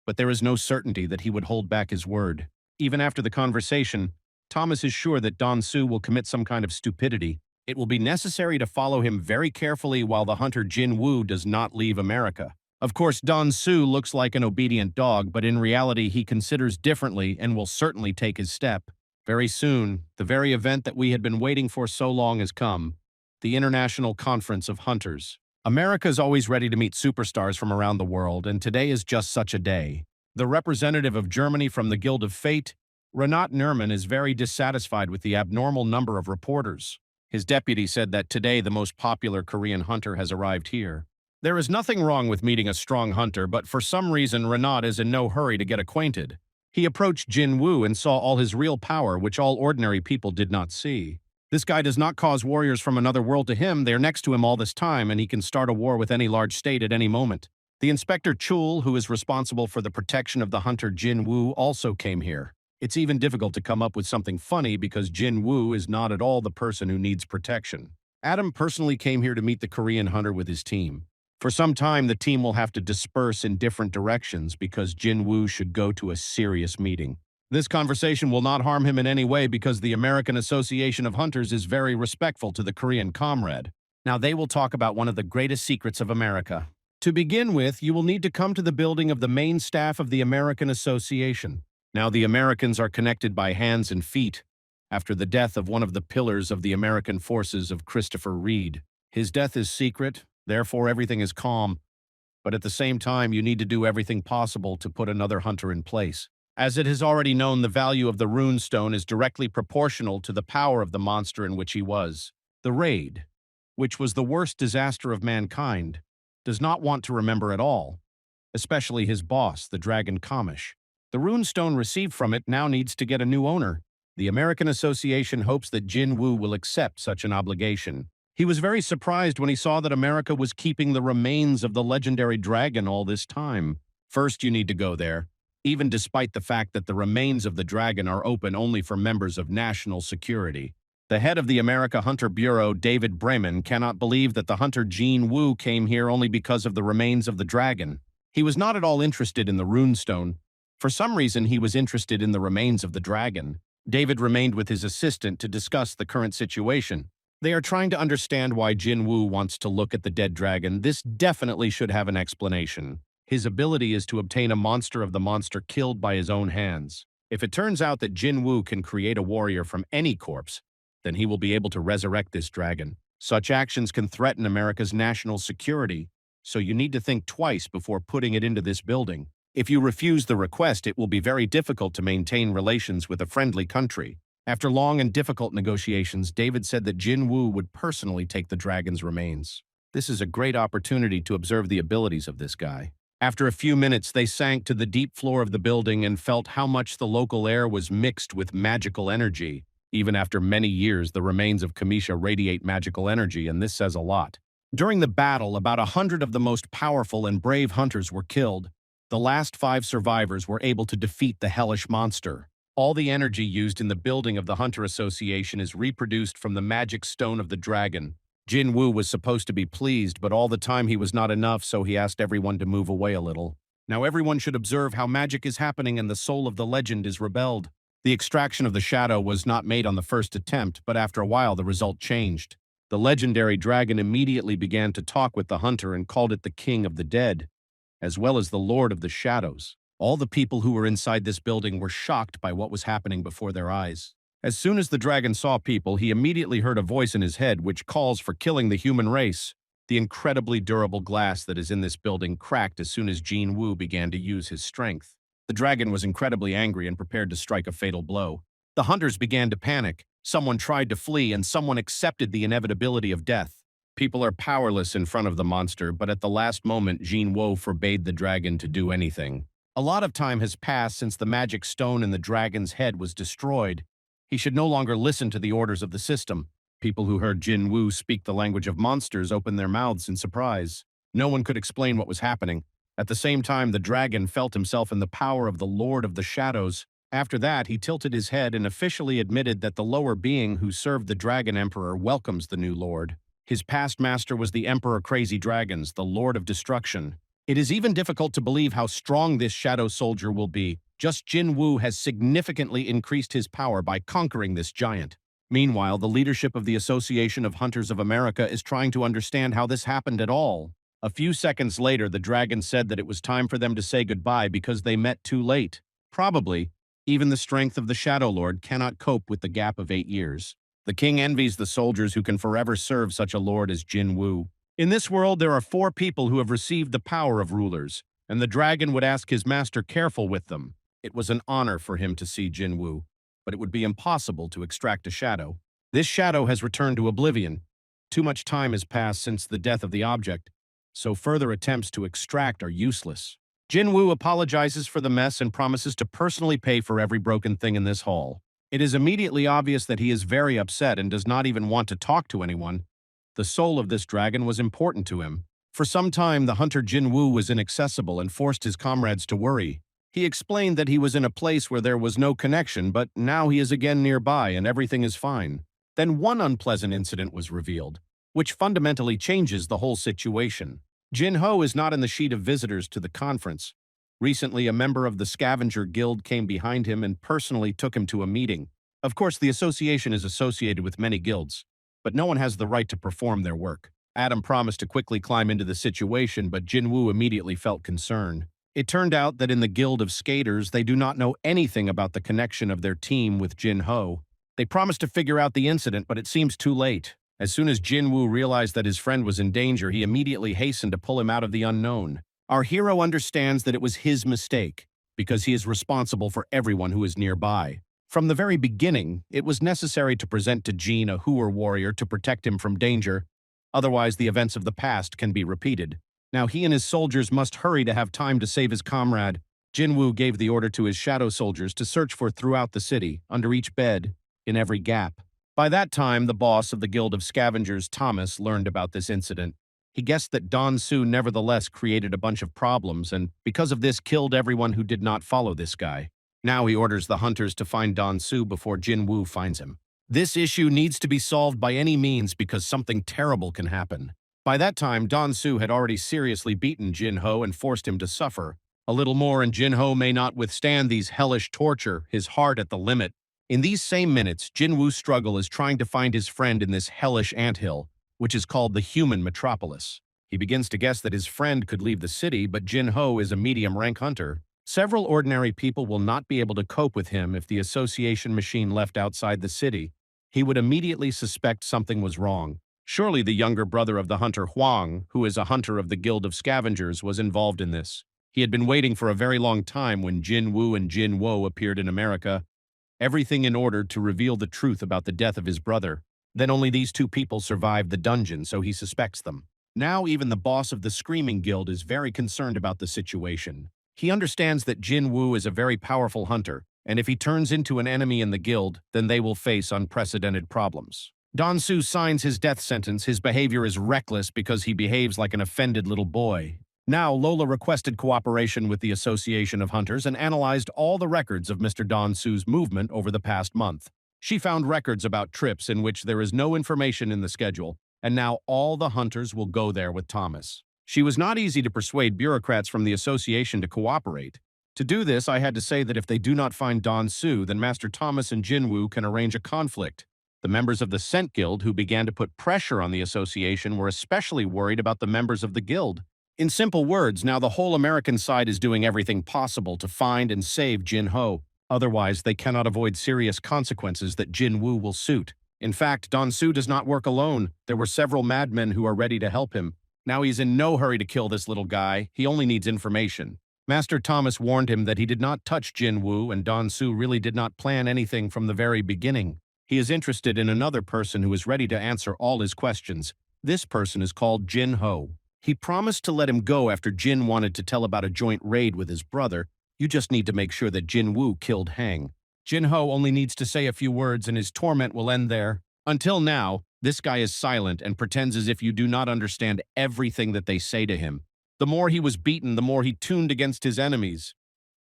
Speaker 1: but there is no certainty that he would hold back his word. Even after the conversation, Thomas is sure that Don Su will commit some kind of stupidity. It will be necessary to follow him very carefully while the hunter Jinwoo does not leave America. Of course, Don Su looks like an obedient dog, but in reality he considers differently and will certainly take his step. Very soon, the very event that we had been waiting for so long has come, the International Conference of Hunters. America is always ready to meet superstars from around the world, and today is just such a day. The representative of Germany from the Guild of Fate, Renat Nerman, is very dissatisfied with the abnormal number of reporters. His deputy said that today the most popular Korean hunter has arrived here. There is nothing wrong with meeting a strong hunter, but for some reason Renat is in no hurry to get acquainted. He approached Jinwoo and saw all his real power, which all ordinary people did not see. This guy does not cause warriors from another world to him. They are next to him all this time, and he can start a war with any large state at any moment. The Inspector Chul, who is responsible for the protection of the hunter Jinwoo, also came here. It's even difficult to come up with something funny because Jinwoo is not at all the person who needs protection. Adam personally came here to meet the Korean hunter with his team. For some time, the team will have to disperse in different directions because Jinwoo should go to a serious meeting. This conversation will not harm him in any way because the American Association of Hunters is very respectful to the Korean comrade. Now they will talk about one of the greatest secrets of America. To begin with, you will need to come to the building of the main staff of the American Association. Now the Americans are connected by hands and feet after the death of one of the pillars of the American forces of Christopher Reed. His death is secret, therefore everything is calm, but at the same time you need to do everything possible to put another hunter in place. As it is already known, the value of the rune stone is directly proportional to the power of the monster in which he was. The raid, which was the worst disaster of mankind, does not want to remember at all, especially his boss, the dragon Kamish. The rune stone received from it now needs to get a new owner. The American Association hopes that Jinwoo will accept such an obligation. He was very surprised when he saw that America was keeping the remains of the legendary dragon all this time. First, you need to go there, even despite the fact that the remains of the dragon are open only for members of national security. The head of the America Hunter Bureau, David Bremen, cannot believe that the hunter Jinwoo came here only because of the remains of the dragon. He was not at all interested in the runestone. For some reason, he was interested in the remains of the dragon. David remained with his assistant to discuss the current situation. They are trying to understand why Jinwoo wants to look at the dead dragon. This definitely should have an explanation. His ability is to obtain a monster of the monster killed by his own hands. If it turns out that Jinwoo can create a warrior from any corpse, then he will be able to resurrect this dragon. Such actions can threaten America's national security, so you need to think twice before putting it into this building. If you refuse the request, it will be very difficult to maintain relations with a friendly country. After long and difficult negotiations, David said that Jinwoo would personally take the dragon's remains. This is a great opportunity to observe the abilities of this guy. After a few minutes, they sank to the deep floor of the building and felt how much the local air was mixed with magical energy. Even after many years, the remains of Kamisha radiate magical energy, and this says a lot. During the battle, about 100 of the most powerful and brave hunters were killed. The last 5 survivors were able to defeat the hellish monster. All the energy used in the building of the Hunter Association is reproduced from the magic stone of the dragon. Jinwoo was supposed to be pleased, but all the time he was not enough, so he asked everyone to move away a little. Now everyone should observe how magic is happening and the soul of the legend is rebelled. The extraction of the shadow was not made on the first attempt, but after a while the result changed. The legendary dragon immediately began to talk with the hunter and called it the King of the Dead, as well as the Lord of the Shadows. All the people who were inside this building were shocked by what was happening before their eyes. As soon as the dragon saw people, he immediately heard a voice in his head which calls for killing the human race. The incredibly durable glass that is in this building cracked as soon as Jinwoo began to use his strength. The dragon was incredibly angry and prepared to strike a fatal blow. The hunters began to panic. Someone tried to flee, and someone accepted the inevitability of death. People are powerless in front of the monster, but at the last moment, Jinwoo forbade the dragon to do anything. A lot of time has passed since the magic stone in the dragon's head was destroyed. He should no longer listen to the orders of the system. People who heard Jinwoo speak the language of monsters opened their mouths in surprise. No one could explain what was happening. At the same time, the dragon felt himself in the power of the Lord of the Shadows. After that, he tilted his head and officially admitted that the lower being who served the Dragon Emperor welcomes the new lord. His past master was the Emperor Crazy Dragons, the Lord of Destruction. It is even difficult to believe how strong this shadow soldier will be. Just Jinwoo has significantly increased his power by conquering this giant. Meanwhile, the leadership of the Association of Hunters of America is trying to understand how this happened at all. A few seconds later, the dragon said that it was time for them to say goodbye because they met too late. Probably, even the strength of the Shadow Lord cannot cope with the gap of 8 years. The king envies the soldiers who can forever serve such a lord as Jinwoo. In this world, there are 4 people who have received the power of rulers, and the dragon would ask his master careful with them. It was an honor for him to see Jinwoo, but it would be impossible to extract a shadow. This shadow has returned to oblivion. Too much time has passed since the death of the object, so further attempts to extract are useless. Jinwoo apologizes for the mess and promises to personally pay for every broken thing in this hall. It is immediately obvious that he is very upset and does not even want to talk to anyone. The soul of this dragon was important to him. For some time, the hunter Jinwoo was inaccessible and forced his comrades to worry. He explained that he was in a place where there was no connection, but now he is again nearby and everything is fine. Then one unpleasant incident was revealed, which fundamentally changes the whole situation. Jinho is not in the sheet of visitors to the conference. Recently, a member of the Scavenger Guild came behind him and personally took him to a meeting. Of course, the association is associated with many guilds, but no one has the right to perform their work. Adam promised to quickly climb into the situation, but Jinwoo immediately felt concerned. It turned out that in the Guild of Skaters, they do not know anything about the connection of their team with Jinho. They promised to figure out the incident, but it seems too late. As soon as Jinwoo realized that his friend was in danger, he immediately hastened to pull him out of the unknown. Our hero understands that it was his mistake, because he is responsible for everyone who is nearby. From the very beginning, it was necessary to present to Jin a Hooer warrior to protect him from danger. Otherwise, the events of the past can be repeated. Now he and his soldiers must hurry to have time to save his comrade. Jinwoo gave the order to his shadow soldiers to search for throughout the city, under each bed, in every gap. By that time, the boss of the Guild of Scavengers, Thomas, learned about this incident. He guessed that Don Su nevertheless created a bunch of problems and, because of this, killed everyone who did not follow this guy. Now he orders the hunters to find Don Su before Jinwoo finds him. This issue needs to be solved by any means because something terrible can happen. By that time, Don Su had already seriously beaten Jinho and forced him to suffer. A little more and Jinho may not withstand these hellish torture, his heart at the limit. In these same minutes, Jinwoo's struggle is trying to find his friend in this hellish anthill, which is called the human metropolis. He begins to guess that his friend could leave the city, but Jinho is a medium-rank hunter. Several ordinary people will not be able to cope with him if the association machine left outside the city. He would immediately suspect something was wrong. Surely the younger brother of the hunter Huang, who is a hunter of the Guild of Scavengers, was involved in this. He had been waiting for a very long time when Jinwoo and Jinwo appeared in America, everything in order to reveal the truth about the death of his brother. Then only these two people survived the dungeon, so he suspects them. Now even the boss of the Screaming Guild is very concerned about the situation. He understands that Jinwoo is a very powerful hunter, and if he turns into an enemy in the guild, then they will face unprecedented problems. Don-soo signs his death sentence. His behavior is reckless because he behaves like an offended little boy. Now, Lola requested cooperation with the Association of Hunters and analyzed all the records of Mr. Don-soo's movement over the past month. She found records about trips in which there is no information in the schedule, and now all the hunters will go there with Thomas. She was not easy to persuade bureaucrats from the association to cooperate. To do this, I had to say that if they do not find Don-soo, then Master Thomas and Jinwoo can arrange a conflict. The members of the Scent Guild who began to put pressure on the association were especially worried about the members of the guild. In simple words, now the whole American side is doing everything possible to find and save Jin-ho. Otherwise, they cannot avoid serious consequences that Jinwoo will suit. In fact, Don-soo does not work alone. There were several madmen who are ready to help him. Now he's in no hurry to kill this little guy. He only needs information. Master Thomas warned him that he did not touch Jinwoo, and Don-soo really did not plan anything from the very beginning. He is interested in another person who is ready to answer all his questions. This person is called Jin-ho. He promised to let him go after Jin wanted to tell about a joint raid with his brother. You just need to make sure that Jinwoo killed Hang. Jin-ho only needs to say a few words and his torment will end there. Until now, this guy is silent and pretends as if you do not understand everything that they say to him. The more he was beaten, the more he tuned against his enemies.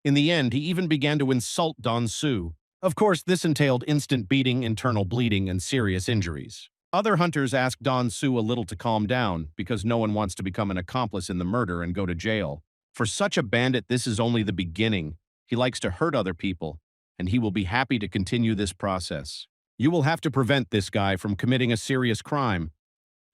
Speaker 1: In the end, he even began to insult Don-soo. Of course, this entailed instant beating, internal bleeding, and serious injuries. Other hunters asked Don-soo a little to calm down because no one wants to become an accomplice in the murder and go to jail. For such a bandit, this is only the beginning. He likes to hurt other people, and he will be happy to continue this process. You will have to prevent this guy from committing a serious crime,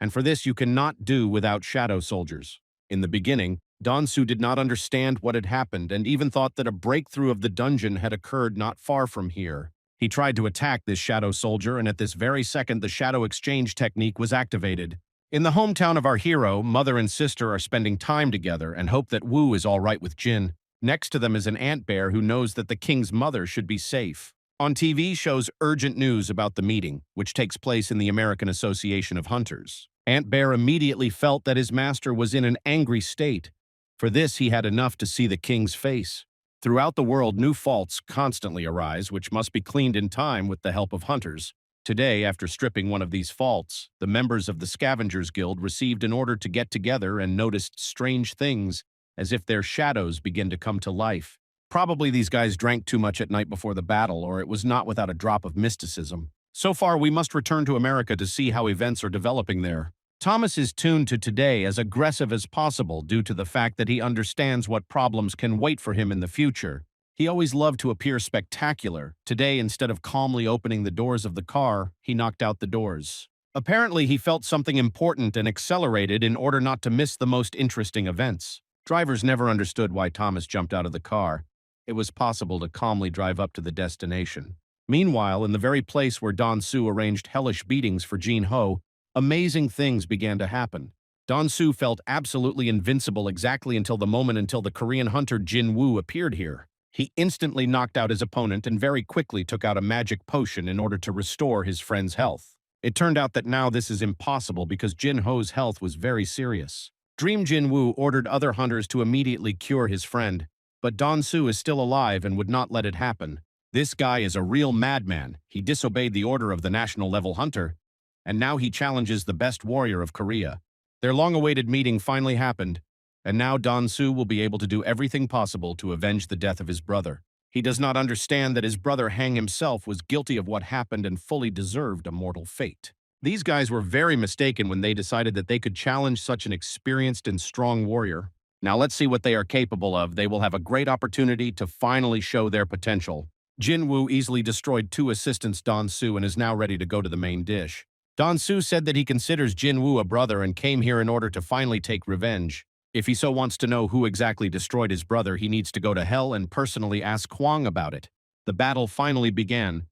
Speaker 1: and for this you cannot do without shadow soldiers. In the beginning, Don-soo did not understand what had happened and even thought that a breakthrough of the dungeon had occurred not far from here. He tried to attack this shadow soldier, and at this very second the shadow exchange technique was activated. In the hometown of our hero, mother and sister are spending time together and hope that Woo is all right with Jin. Next to them is an ant bear who knows that the king's mother should be safe. On TV shows urgent news about the meeting, which takes place in the American Association of Hunters. Ant Bear immediately felt that his master was in an angry state. For this, he had enough to see the king's face. Throughout the world, new faults constantly arise, which must be cleaned in time with the help of hunters. Today, after stripping one of these faults, the members of the Scavengers Guild received an order to get together and noticed strange things, as if their shadows begin to come to life. Probably these guys drank too much at night before the battle, or it was not without a drop of mysticism. So far, we must return to America to see how events are developing there. Thomas is tuned to today as aggressive as possible due to the fact that he understands what problems can wait for him in the future. He always loved to appear spectacular. Today, instead of calmly opening the doors of the car, he knocked out the doors. Apparently, he felt something important and accelerated in order not to miss the most interesting events. Drivers never understood why Thomas jumped out of the car. It was possible to calmly drive up to the destination. Meanwhile, in the very place where Don-soo arranged hellish beatings for Jin-ho, amazing things began to happen. Don-soo felt absolutely invincible exactly until the Korean hunter Jinwoo appeared here. He instantly knocked out his opponent and very quickly took out a magic potion in order to restore his friend's health. It turned out that now this is impossible because Jin-ho's health was very serious. Dream Jinwoo ordered other hunters to immediately cure his friend, but Don-soo is still alive and would not let it happen. This guy is a real madman. He disobeyed the order of the national-level hunter, and now he challenges the best warrior of Korea. Their long-awaited meeting finally happened, and now Don-soo will be able to do everything possible to avenge the death of his brother. He does not understand that his brother Hang himself was guilty of what happened and fully deserved a mortal fate. These guys were very mistaken when they decided that they could challenge such an experienced and strong warrior. Now let's see what they are capable of. They will have a great opportunity to finally show their potential. Jinwoo easily destroyed two assistants Don-soo and is now ready to go to the main dish. Don-soo said that he considers Jinwoo a brother and came here in order to finally take revenge. If he so wants to know who exactly destroyed his brother, he needs to go to hell and personally ask Hwang about it. The battle finally began.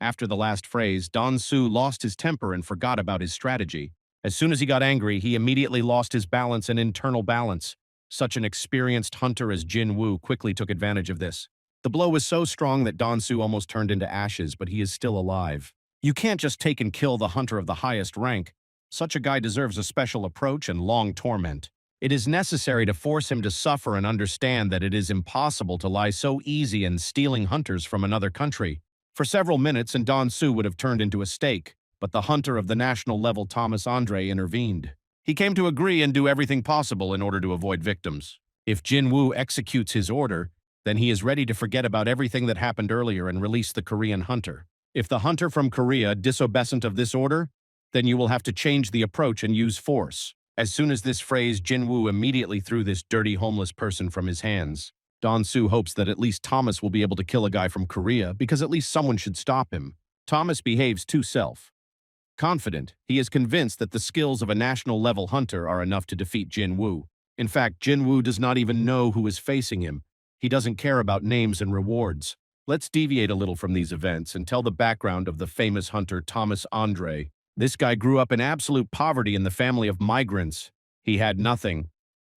Speaker 1: After the last phrase, Don-soo lost his temper and forgot about his strategy. As soon as he got angry, he immediately lost his balance and internal balance. Such an experienced hunter as Jinwoo quickly took advantage of this. The blow was so strong that Dansu almost turned into ashes, but he is still alive. You can't just take and kill the hunter of the highest rank. Such a guy deserves a special approach and long torment. It is necessary to force him to suffer and understand that it is impossible to lie so easy in stealing hunters from another country. For several minutes, and Dansu would have turned into a steak, but the hunter of the national level Thomas Andre intervened. He came to agree and do everything possible in order to avoid victims. If Jinwoo executes his order, then he is ready to forget about everything that happened earlier and release the Korean hunter. If the hunter from Korea disobeysant of this order, then you will have to change the approach and use force. As soon as this phrase, Jinwoo immediately threw this dirty homeless person from his hands. Dansu hopes that at least Thomas will be able to kill a guy from Korea because at least someone should stop him. Thomas behaves too self-confident. He is convinced that the skills of a national-level hunter are enough to defeat Jinwoo. In fact, Jinwoo does not even know who is facing him. He doesn't care about names and rewards. Let's deviate a little from these events and tell the background of the famous hunter Thomas Andre. This guy grew up in absolute poverty in the family of migrants. He had nothing,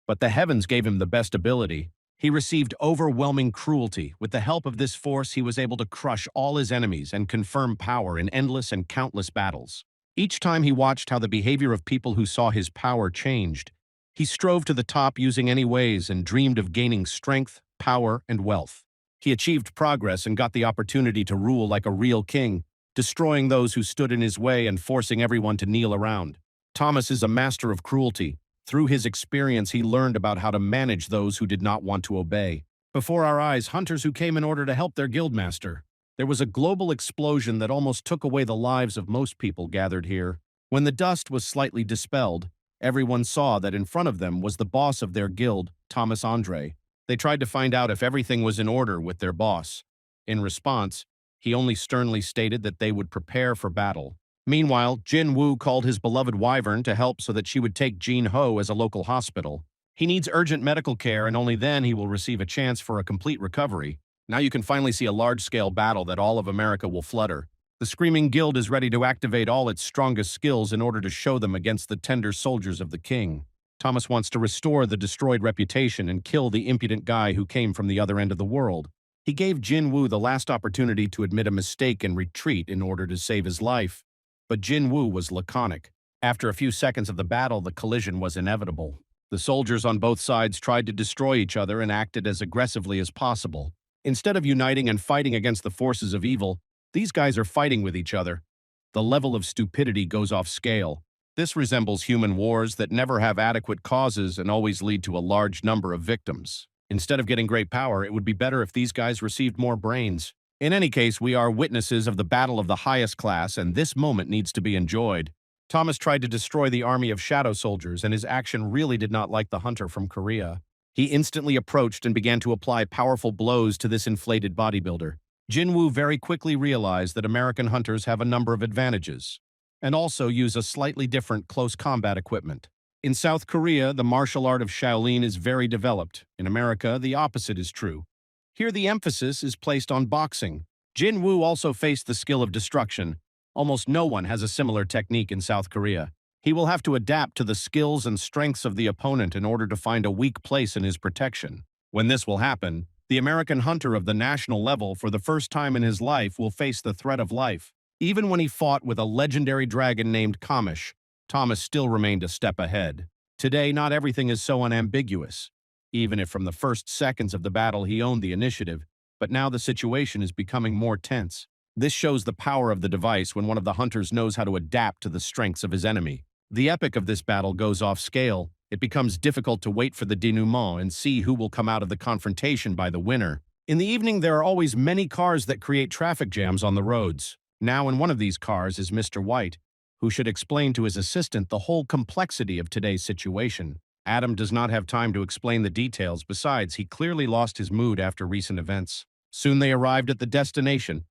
Speaker 1: but the heavens gave him the best ability. He received overwhelming cruelty. With the help of this force, he was able to crush all his enemies and confirm power in endless and countless battles. Each time he watched how the behavior of people who saw his power changed, he strove to the top using any ways and dreamed of gaining strength, power, and wealth. He achieved progress and got the opportunity to rule like a real king, destroying those who stood in his way and forcing everyone to kneel around. Thomas is a master of cruelty. Through his experience, he learned about how to manage those who did not want to obey. Before our eyes, hunters who came in order to help their guildmaster. There was a global explosion that almost took away the lives of most people gathered here. When the dust was slightly dispelled, everyone saw that in front of them was the boss of their guild, Thomas Andre. They tried to find out if everything was in order with their boss. In response, he only sternly stated that they would prepare for battle. Meanwhile, Jinwoo called his beloved wyvern to help so that she would take Jinho as a local hospital. He needs urgent medical care, and only then he will receive a chance for a complete recovery. Now you can finally see a large-scale battle that all of America will flutter. The Screaming Guild is ready to activate all its strongest skills in order to show them against the tender soldiers of the king. Thomas wants to restore the destroyed reputation and kill the impudent guy who came from the other end of the world. He gave Jinwoo the last opportunity to admit a mistake and retreat in order to save his life. But Jinwoo was laconic. After a few seconds of the battle, the collision was inevitable. The soldiers on both sides tried to destroy each other and acted as aggressively as possible. Instead of uniting and fighting against the forces of evil, these guys are fighting with each other. The level of stupidity goes off scale. This resembles human wars that never have adequate causes and always lead to a large number of victims. Instead of getting great power, it would be better if these guys received more brains. In any case, we are witnesses of the battle of the highest class, and this moment needs to be enjoyed. Thomas tried to destroy the army of shadow soldiers, and his action really did not like the hunter from Korea. He instantly approached and began to apply powerful blows to this inflated bodybuilder. Jinwoo very quickly realized that American hunters have a number of advantages, and also use a slightly different close combat equipment. In South Korea, the martial art of Shaolin is very developed. In America, the opposite is true. Here the emphasis is placed on boxing. Jinwoo also faced the skill of destruction. Almost no one has a similar technique in South Korea. He will have to adapt to the skills and strengths of the opponent in order to find a weak place in his protection. When this will happen, the American hunter of the national level for the first time in his life will face the threat of life. Even when he fought with a legendary dragon named Kamish, Thomas still remained a step ahead. Today, not everything is so unambiguous. Even if from the first seconds of the battle he owned the initiative, but now the situation is becoming more tense. This shows the power of the device when one of the hunters knows how to adapt to the strengths of his enemy. The epic of this battle goes off scale. It becomes difficult to wait for the denouement and see who will come out of the confrontation by the winner. In the evening, there are always many cars that create traffic jams on the roads. Now in one of these cars is Mr. White, who should explain to his assistant the whole complexity of today's situation. Adam does not have time to explain the details. Besides, he clearly lost his mood after recent events. Soon they arrived at the destination.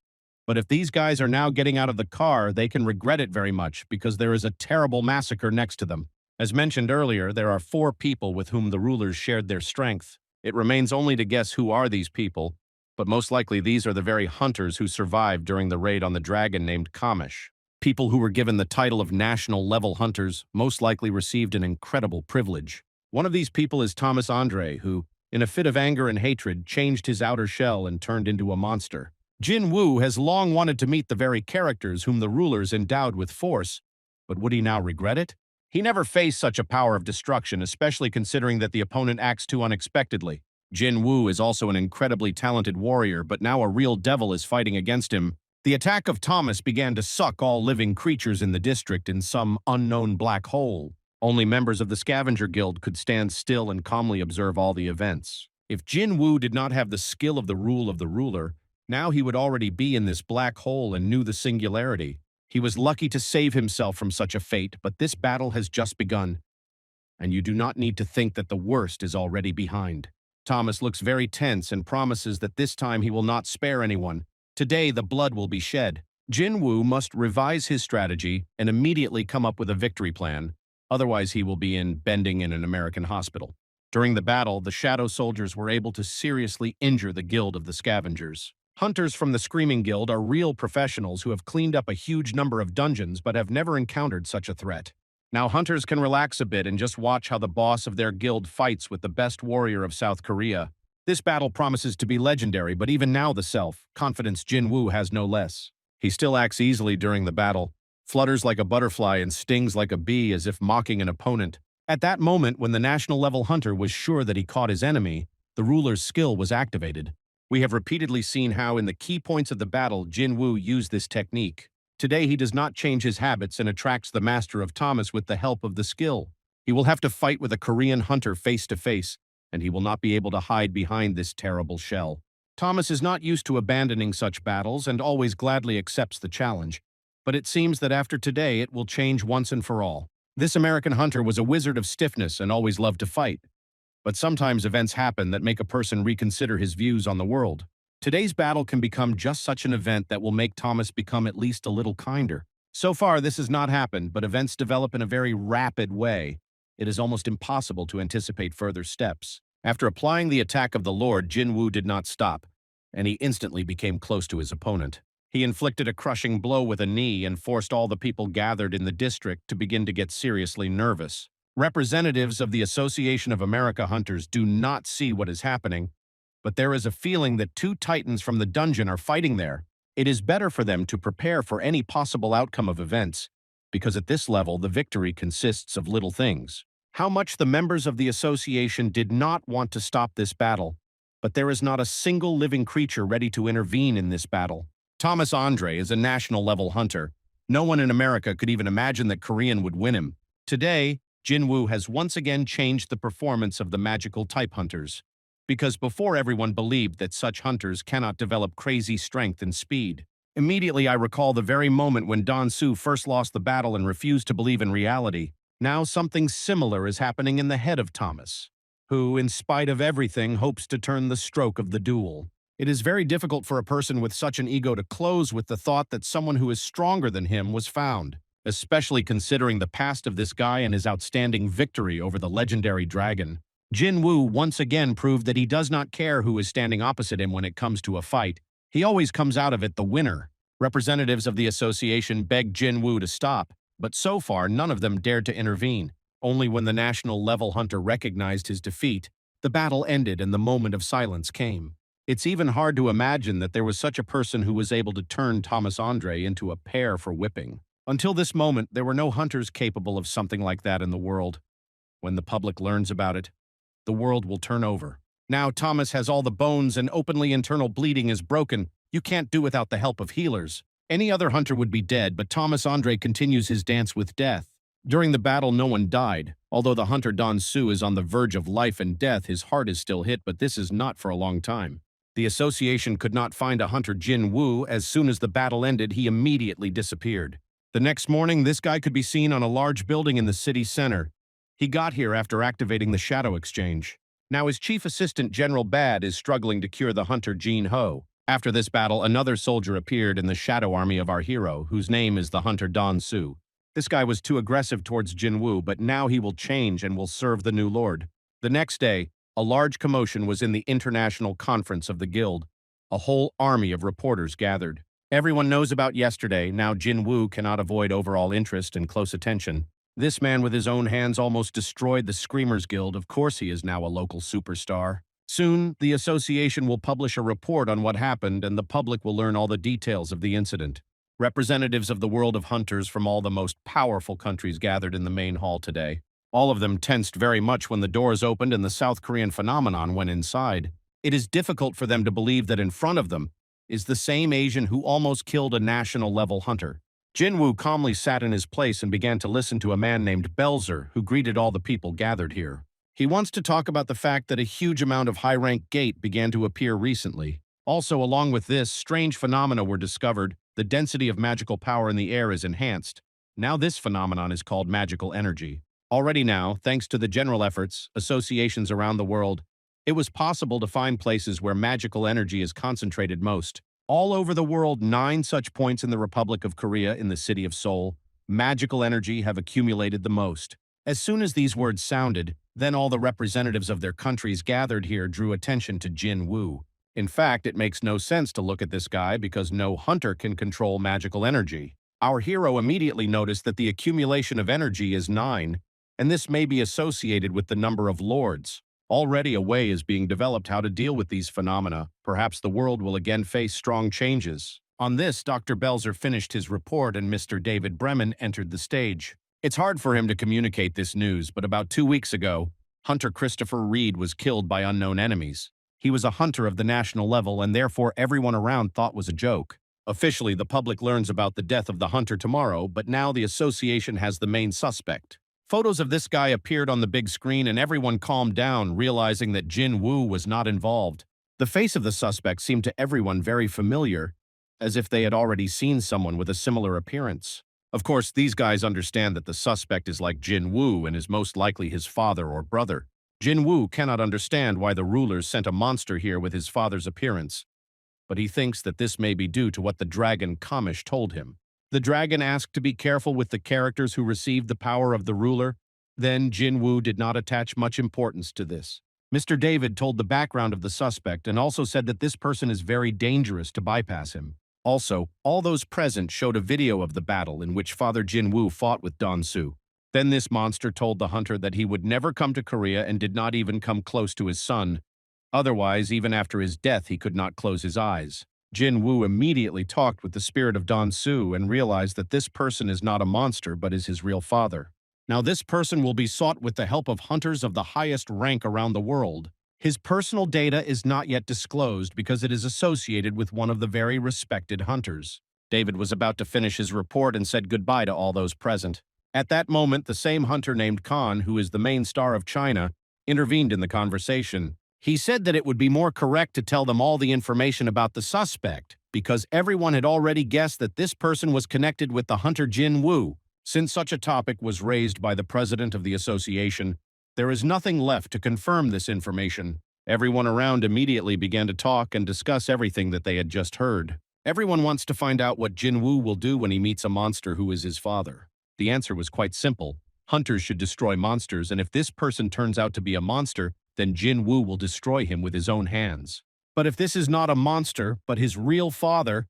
Speaker 1: But if these guys are now getting out of the car, they can regret it very much because there is a terrible massacre next to them. As mentioned earlier, there are 4 people with whom the rulers shared their strength. It remains only to guess who are these people, but most likely these are the very hunters who survived during the raid on the dragon named Kamish. People who were given the title of national-level hunters most likely received an incredible privilege. One of these people is Thomas Andre, who, in a fit of anger and hatred, changed his outer shell and turned into a monster. Jinwoo has long wanted to meet the very characters whom the rulers endowed with force, but would he now regret it? He never faced such a power of destruction, especially considering that the opponent acts too unexpectedly. Jinwoo is also an incredibly talented warrior, but now a real devil is fighting against him. The attack of Thomas began to suck all living creatures in the district in some unknown black hole. Only members of the Scavenger Guild could stand still and calmly observe all the events. If Jinwoo did not have the skill of the rule of the ruler, now he would already be in this black hole and knew the singularity. He was lucky to save himself from such a fate, but this battle has just begun, and you do not need to think that the worst is already behind. Thomas looks very tense and promises that this time he will not spare anyone. Today the blood will be shed. Jinwoo must revise his strategy and immediately come up with a victory plan, otherwise he will be bending in an American hospital. During the battle, the Shadow Soldiers were able to seriously injure the Guild of the Scavengers. Hunters from the Screaming Guild are real professionals who have cleaned up a huge number of dungeons but have never encountered such a threat. Now hunters can relax a bit and just watch how the boss of their guild fights with the best warrior of South Korea. This battle promises to be legendary, but even now the self-confidence Jinwoo has no less. He still acts easily during the battle, flutters like a butterfly and stings like a bee as if mocking an opponent. At that moment, when the national-level hunter was sure that he caught his enemy, the ruler's skill was activated. We have repeatedly seen how in the key points of the battle Jinwoo used this technique. Today he does not change his habits and attracts the master of Thomas with the help of the skill. He will have to fight with a Korean hunter face to face, and he will not be able to hide behind this terrible shell. Thomas is not used to abandoning such battles and always gladly accepts the challenge, but it seems that after today it will change once and for all. This American hunter was a wizard of stiffness and always loved to fight. But sometimes events happen that make a person reconsider his views on the world. Today's battle can become just such an event that will make Thomas become at least a little kinder. So far, this has not happened, but events develop in a very rapid way. It is almost impossible to anticipate further steps. After applying the attack of the Lord, Jinwoo did not stop, and he instantly became close to his opponent. He inflicted a crushing blow with a knee and forced all the people gathered in the district to begin to get seriously nervous. Representatives of the Association of America Hunters do not see what is happening, but there is a feeling that two titans from the dungeon are fighting there. It is better for them to prepare for any possible outcome of events, because at this level the victory consists of little things. How much the members of the association did not want to stop this battle, but there is not a single living creature ready to intervene in this battle. Thomas Andre is a national-level hunter. No one in America could even imagine that Korean would win him. Today, Jinwoo has once again changed the performance of the magical type hunters, because before everyone believed that such hunters cannot develop crazy strength and speed. Immediately I recall the very moment when Don Su first lost the battle and refused to believe in reality. Now something similar is happening in the head of Thomas, who, in spite of everything, hopes to turn the stroke of the duel. It is very difficult for a person with such an ego to close with the thought that someone who is stronger than him was found, especially considering the past of this guy and his outstanding victory over the legendary dragon. Jinwoo once again proved that he does not care who is standing opposite him when it comes to a fight. He always comes out of it the winner. Representatives of the association begged Jinwoo to stop, but so far none of them dared to intervene. Only when the national-level hunter recognized his defeat, the battle ended and the moment of silence came. It's even hard to imagine that there was such a person who was able to turn Thomas Andre into a pear for whipping. Until this moment, there were no hunters capable of something like that in the world. When the public learns about it, the world will turn over. Now Thomas has all the bones and openly internal bleeding is broken. You can't do without the help of healers. Any other hunter would be dead, but Thomas Andre continues his dance with death. During the battle, no one died. Although the hunter Don Su is on the verge of life and death, his heart is still hit, but this is not for a long time. The association could not find a hunter Jinwoo. As soon as the battle ended, he immediately disappeared. The next morning, this guy could be seen on a large building in the city center. He got here after activating the Shadow Exchange. Now his chief assistant, General Bad, is struggling to cure the hunter Jin Ho. After this battle, another soldier appeared in the shadow army of our hero, whose name is the hunter Don Su. This guy was too aggressive towards Jinwoo, but now he will change and will serve the new lord. The next day, a large commotion was in the international conference of the guild. A whole army of reporters gathered. Everyone knows about yesterday. Now Jinwoo cannot avoid overall interest and close attention. This man with his own hands almost destroyed the Screamers Guild. Of course he is now a local superstar. Soon, the association will publish a report on what happened and the public will learn all the details of the incident. Representatives of the world of hunters from all the most powerful countries gathered in the main hall today. All of them tensed very much when the doors opened and the South Korean phenomenon went inside. It is difficult for them to believe that in front of them is the same Asian who almost killed a national-level hunter. Jinwoo calmly sat in his place and began to listen to a man named Belzer who greeted all the people gathered here. He wants to talk about the fact that a huge amount of high-rank gate began to appear recently. Also, along with this, strange phenomena were discovered. The density of magical power in the air is enhanced. Now this phenomenon is called magical energy. Already now, thanks to the general efforts, associations around the world, it was possible to find places where magical energy is concentrated most. All over the world, 9 such points in the Republic of Korea in the city of Seoul, magical energy have accumulated the most. As soon as these words sounded, then all the representatives of their countries gathered here drew attention to Jinwoo. In fact, it makes no sense to look at this guy because no hunter can control magical energy. Our hero immediately noticed that the accumulation of energy is 9, and this may be associated with the number of lords. Already a way is being developed how to deal with these phenomena. Perhaps the world will again face strong changes. On this, Dr. Belzer finished his report and Mr. David Bremen entered the stage. It's hard for him to communicate this news, but about 2 weeks ago, Hunter Christopher Reed was killed by unknown enemies. He was a hunter of the national level and therefore everyone around thought was a joke. Officially, the public learns about the death of the hunter tomorrow, but now the association has the main suspect. Photos of this guy appeared on the big screen and everyone calmed down, realizing that Jinwoo was not involved. The face of the suspect seemed to everyone very familiar, as if they had already seen someone with a similar appearance. Of course, these guys understand that the suspect is like Jinwoo and is most likely his father or brother. Jinwoo cannot understand why the rulers sent a monster here with his father's appearance, but he thinks that this may be due to what the dragon Kamish told him. The dragon asked to be careful with the characters who received the power of the ruler. Then Jinwoo did not attach much importance to this. Mr. David told the background of the suspect and also said that this person is very dangerous to bypass him. Also, all those present showed a video of the battle in which Father Jinwoo fought with Don-soo. Then this monster told the hunter that he would never come to Korea and did not even come close to his son. Otherwise, even after his death, he could not close his eyes. Jinwoo immediately talked with the spirit of Don-soo and realized that this person is not a monster but is his real father. Now this person will be sought with the help of hunters of the highest rank around the world. His personal data is not yet disclosed because it is associated with one of the very respected hunters. David was about to finish his report and said goodbye to all those present. At that moment, the same hunter named Khan, who is the main star of China, intervened in the conversation. He said that it would be more correct to tell them all the information about the suspect, because everyone had already guessed that this person was connected with the hunter Jinwoo. Since such a topic was raised by the president of the association, there is nothing left to confirm this information. Everyone around immediately began to talk and discuss everything that they had just heard. Everyone wants to find out what Jinwoo will do when he meets a monster who is his father. The answer was quite simple. Hunters should destroy monsters, and if this person turns out to be a monster, then Jinwoo will destroy him with his own hands. But if this is not a monster, but his real father,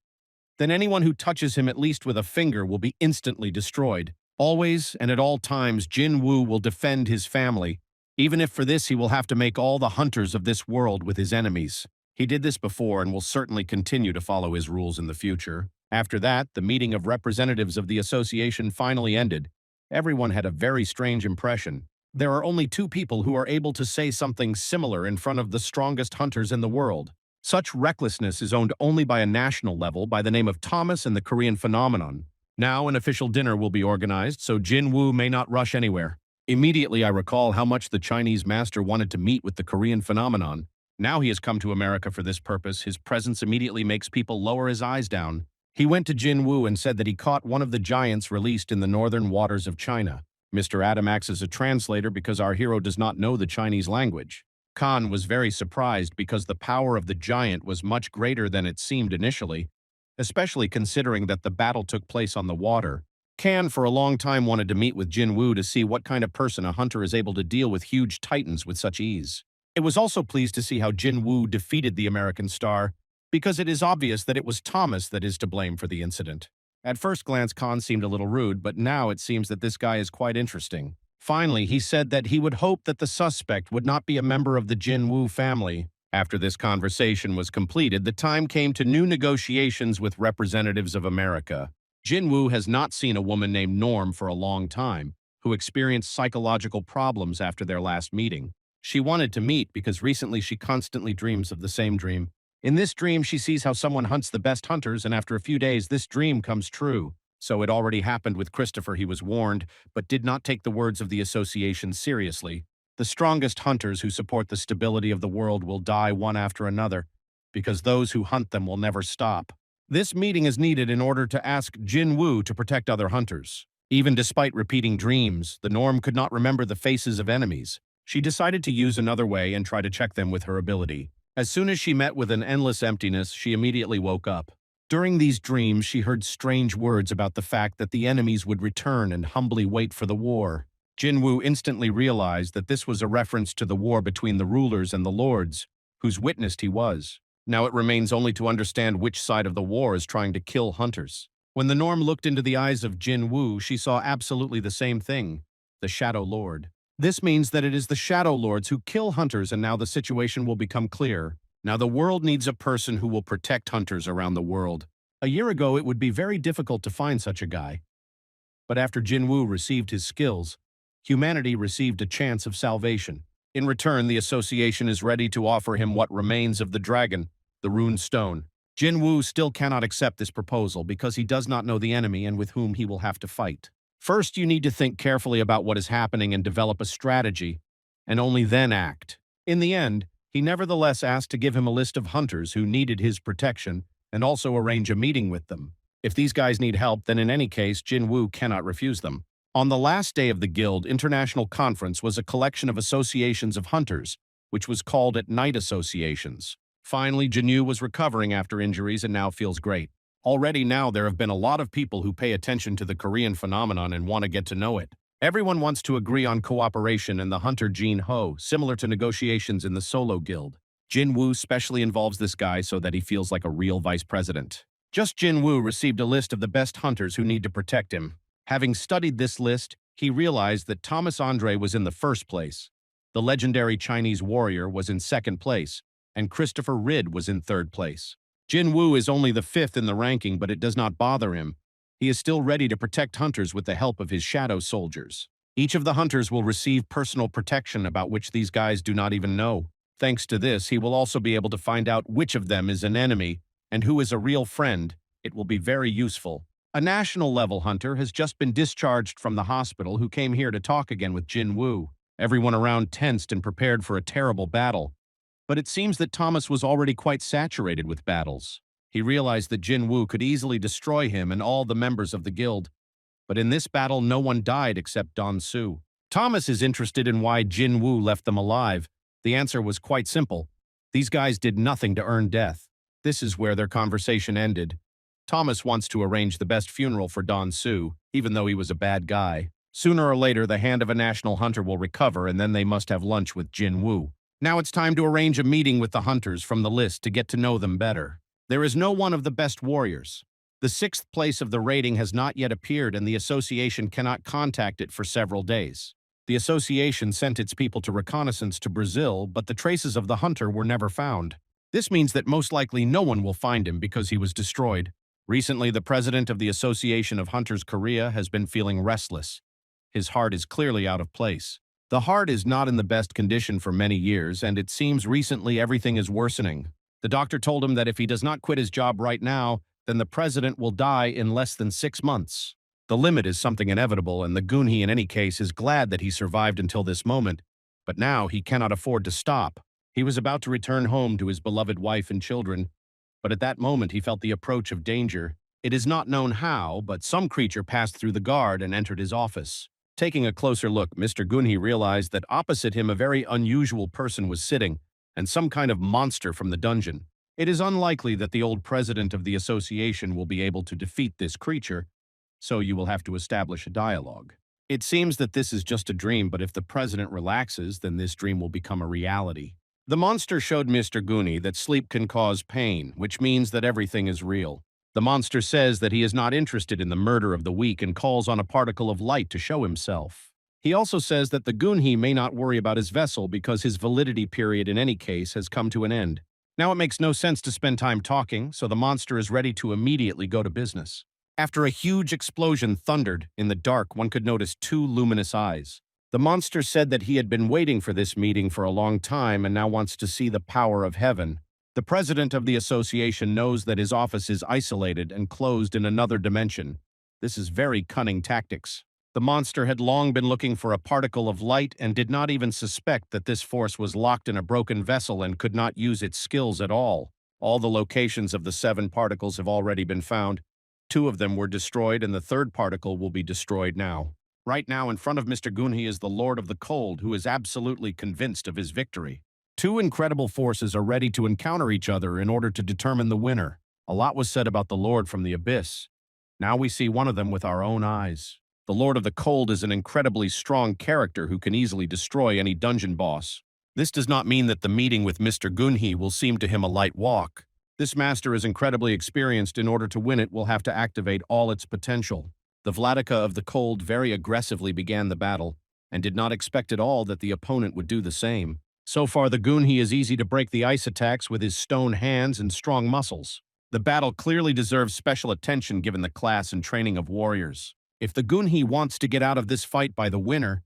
Speaker 1: then anyone who touches him at least with a finger will be instantly destroyed. Always and at all times, Jinwoo will defend his family, even if for this he will have to make all the hunters of this world with his enemies. He did this before and will certainly continue to follow his rules in the future. After that, the meeting of representatives of the association finally ended. Everyone had a very strange impression. There are only 2 people who are able to say something similar in front of the strongest hunters in the world. Such recklessness is owned only by a national level by the name of Thomas and the Korean phenomenon. Now an official dinner will be organized, so Jinwoo may not rush anywhere. Immediately I recall how much the Chinese master wanted to meet with the Korean phenomenon. Now he has come to America for this purpose. His presence immediately makes people lower his eyes down. He went to Jinwoo and said that he caught one of the giants released in the northern waters of China. Mr. Adam acts as a translator because our hero does not know the Chinese language. Khan was very surprised because the power of the giant was much greater than it seemed initially, especially considering that the battle took place on the water. Khan for a long time wanted to meet with Jinwoo to see what kind of person a hunter is able to deal with huge titans with such ease. It was also pleased to see how Jinwoo defeated the American star. because it is obvious that it was Thomas that is to blame for the incident. At first glance, Khan seemed a little rude, but now it seems that this guy is quite interesting. Finally, he said that he would hope that the suspect would not be a member of the Jinwoo family. After this conversation was completed, the time came to new negotiations with representatives of America. Jinwoo has not seen a woman named Norm for a long time, who experienced psychological problems after their last meeting. She wanted to meet because recently she constantly dreams of the same dream. In this dream, she sees how someone hunts the best hunters, and after a few days, this dream comes true. So it already happened with Christopher. He was warned, but did not take the words of the association seriously. The strongest hunters who support the stability of the world will die one after another, because those who hunt them will never stop. This meeting is needed in order to ask Jinwoo to protect other hunters. Even despite repeating dreams, the Norm could not remember the faces of enemies. She decided to use another way and try to check them with her ability. As soon as she met with an endless emptiness, she immediately woke up. During these dreams, she heard strange words about the fact that the enemies would return and humbly wait for the war. Jinwoo instantly realized that this was a reference to the war between the rulers and the lords, whose witness he was. Now it remains only to understand which side of the war is trying to kill hunters. When the Norm looked into the eyes of Jinwoo, she saw absolutely the same thing: the Shadow Lord. This means that it is the Shadow Lords who kill hunters, and now the situation will become clear. Now the world needs a person who will protect hunters around the world. A year ago, it would be very difficult to find such a guy. But after Jinwoo received his skills, humanity received a chance of salvation. In return, the association is ready to offer him what remains of the dragon, the Rune Stone. Jinwoo still cannot accept this proposal because he does not know the enemy and with whom he will have to fight. First, you need to think carefully about what is happening and develop a strategy, and only then act. In the end, he nevertheless asked to give him a list of hunters who needed his protection and also arrange a meeting with them. If these guys need help, then in any case, Jinwoo cannot refuse them. On the last day of the Guild International Conference was a collection of associations of hunters, which was called at night associations. Finally, Jinwoo was recovering after injuries and now feels great. Already now there have been a lot of people who pay attention to the Korean phenomenon and want to get to know it. Everyone wants to agree on cooperation in the hunter Jin Ho, similar to negotiations in the solo guild. Jinwoo specially involves this guy so that he feels like a real vice president. Just Jinwoo received a list of the best hunters who need to protect him. Having studied this list, he realized that Thomas Andre was in the first place. The legendary Chinese warrior was in second place, and Christopher Rid was in third place. Jinwoo is only the fifth in the ranking, but it does not bother him. He is still ready to protect hunters with the help of his shadow soldiers. Each of the hunters will receive personal protection about which these guys do not even know. Thanks to this, he will also be able to find out which of them is an enemy and who is a real friend. It will be very useful. A national-level hunter has just been discharged from the hospital who came here to talk again with Jinwoo. Everyone around tensed and prepared for a terrible battle. But it seems that Thomas was already quite saturated with battles. He realized that Jinwoo could easily destroy him and all the members of the guild. But in this battle, no one died except Don Su. Thomas is interested in why Jinwoo left them alive. The answer was quite simple. These guys did nothing to earn death. This is where their conversation ended. Thomas wants to arrange the best funeral for Don Su, even though he was a bad guy. Sooner or later, the hand of a national hunter will recover, and then they must have lunch with Jinwoo. Now it's time to arrange a meeting with the hunters from the list to get to know them better. There is no one of the best warriors. The sixth place of the rating has not yet appeared, and the association cannot contact it for several days. The association sent its people to reconnaissance to Brazil, but the traces of the hunter were never found. This means that most likely no one will find him because he was destroyed. Recently, the president of the Association of Hunters Korea has been feeling restless. His heart is clearly out of place. The heart is not in the best condition for many years, and it seems recently everything is worsening. The doctor told him that if he does not quit his job right now, then the president will die in less than 6 months. The limit is something inevitable, and the Gunhee in any case is glad that he survived until this moment, but now he cannot afford to stop. He was about to return home to his beloved wife and children, but at that moment he felt the approach of danger. It is not known how, but some creature passed through the guard and entered his office. Taking a closer look, Mr. Gunhee realized that opposite him a very unusual person was sitting, and some kind of monster from the dungeon. It is unlikely that the old president of the association will be able to defeat this creature, so you will have to establish a dialogue. It seems that this is just a dream, but if the president relaxes, then this dream will become a reality. The monster showed Mr. Goonie that sleep can cause pain, which means that everything is real. The monster says that he is not interested in the murder of the weak and calls on a particle of light to show himself. He also says that the Gunhee may not worry about his vessel because his validity period in any case has come to an end. Now it makes no sense to spend time talking, so the monster is ready to immediately go to business. After a huge explosion thundered, in the dark one could notice two luminous eyes. The monster said that he had been waiting for this meeting for a long time and now wants to see the power of heaven. The president of the association knows that his office is isolated and closed in another dimension. This is very cunning tactics. The monster had long been looking for a particle of light and did not even suspect that this force was locked in a broken vessel and could not use its skills at all. All the locations of the 7 particles have already been found. 2 of them were destroyed and the 3rd particle will be destroyed now. Right now, in front of Mr. Gunhee is the Lord of the Cold, who is absolutely convinced of his victory. 2 incredible forces are ready to encounter each other in order to determine the winner. A lot was said about the Lord from the Abyss. Now we see one of them with our own eyes. The Lord of the Cold is an incredibly strong character who can easily destroy any dungeon boss. This does not mean that the meeting with Mr. Gunhee will seem to him a light walk. This master is incredibly experienced. In order to win it, will have to activate all its potential. The Vladika of the Cold very aggressively began the battle, and did not expect at all that the opponent would do the same. So far, the Gunhee is easy to break the ice attacks with his stone hands and strong muscles. The battle clearly deserves special attention given the class and training of warriors. If the Gunhee wants to get out of this fight by the winner,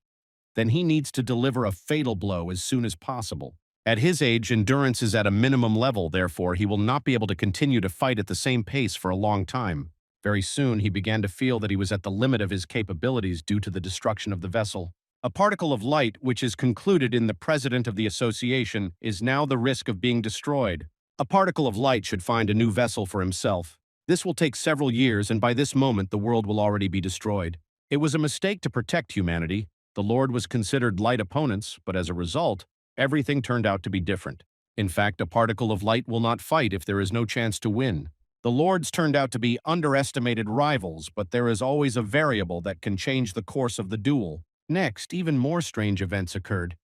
Speaker 1: then he needs to deliver a fatal blow as soon as possible. At his age, endurance is at a minimum level, therefore he will not be able to continue to fight at the same pace for a long time. Very soon, he began to feel that he was at the limit of his capabilities due to the destruction of the vessel. A particle of light, which is concluded in the president of the association, is now the risk of being destroyed. A particle of light should find a new vessel for himself. This will take several years, and by this moment, the world will already be destroyed. It was a mistake to protect humanity. The Lord was considered light opponents, but as a result, everything turned out to be different. In fact, a particle of light will not fight if there is no chance to win. The Lords turned out to be underestimated rivals, but there is always a variable that can change the course of the duel. Next, even more strange events occurred.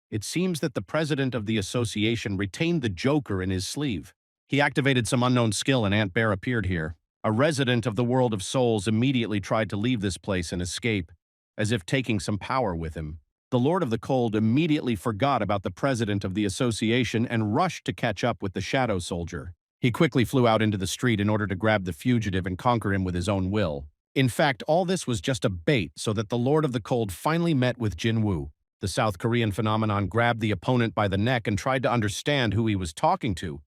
Speaker 1: It seems that the president of the association retained the Joker in his sleeve. He activated some unknown skill and Aunt Bear appeared here. A resident of the world of souls immediately tried to leave this place and escape, as if taking some power with him. The Lord of the Cold immediately forgot about the president of the association and rushed to catch up with the Shadow Soldier. He quickly flew out into the street in order to grab the fugitive and conquer him with his own will. In fact, all this was just a bait so that the Lord of the Cold finally met with Jinwoo. The South Korean phenomenon grabbed the opponent by the neck and tried to understand who he was talking to.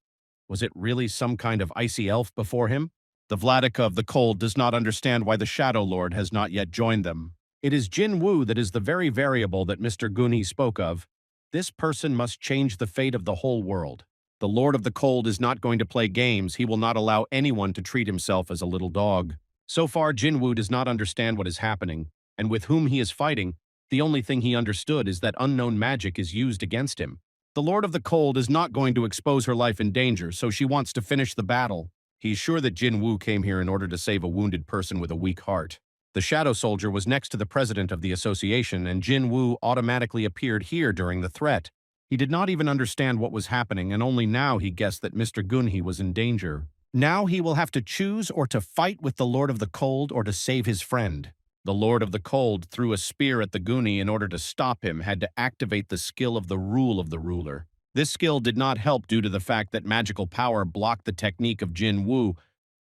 Speaker 1: Was it really some kind of icy elf before him? The Vladika of the Cold does not understand why the Shadow Lord has not yet joined them. It is Jinwoo that is the very variable that Mr. Gunhee spoke of. This person must change the fate of the whole world. The Lord of the Cold is not going to play games. He will not allow anyone to treat himself as a little dog. So far, Jinwoo does not understand what is happening, and with whom he is fighting, the only thing he understood is that unknown magic is used against him. The Lord of the Cold is not going to expose her life in danger, so she wants to finish the battle. He's sure that Jinwoo came here in order to save a wounded person with a weak heart. The Shadow Soldier was next to the president of the association, and Jinwoo automatically appeared here during the threat. He did not even understand what was happening, and only now he guessed that Mr. Gunhee was in danger. Now he will have to choose or to fight with the Lord of the Cold or to save his friend. The Lord of the Cold threw a spear at the Gunhee in order to stop him, had to activate the skill of the Rule of the Ruler. This skill did not help due to the fact that magical power blocked the technique of Jinwoo.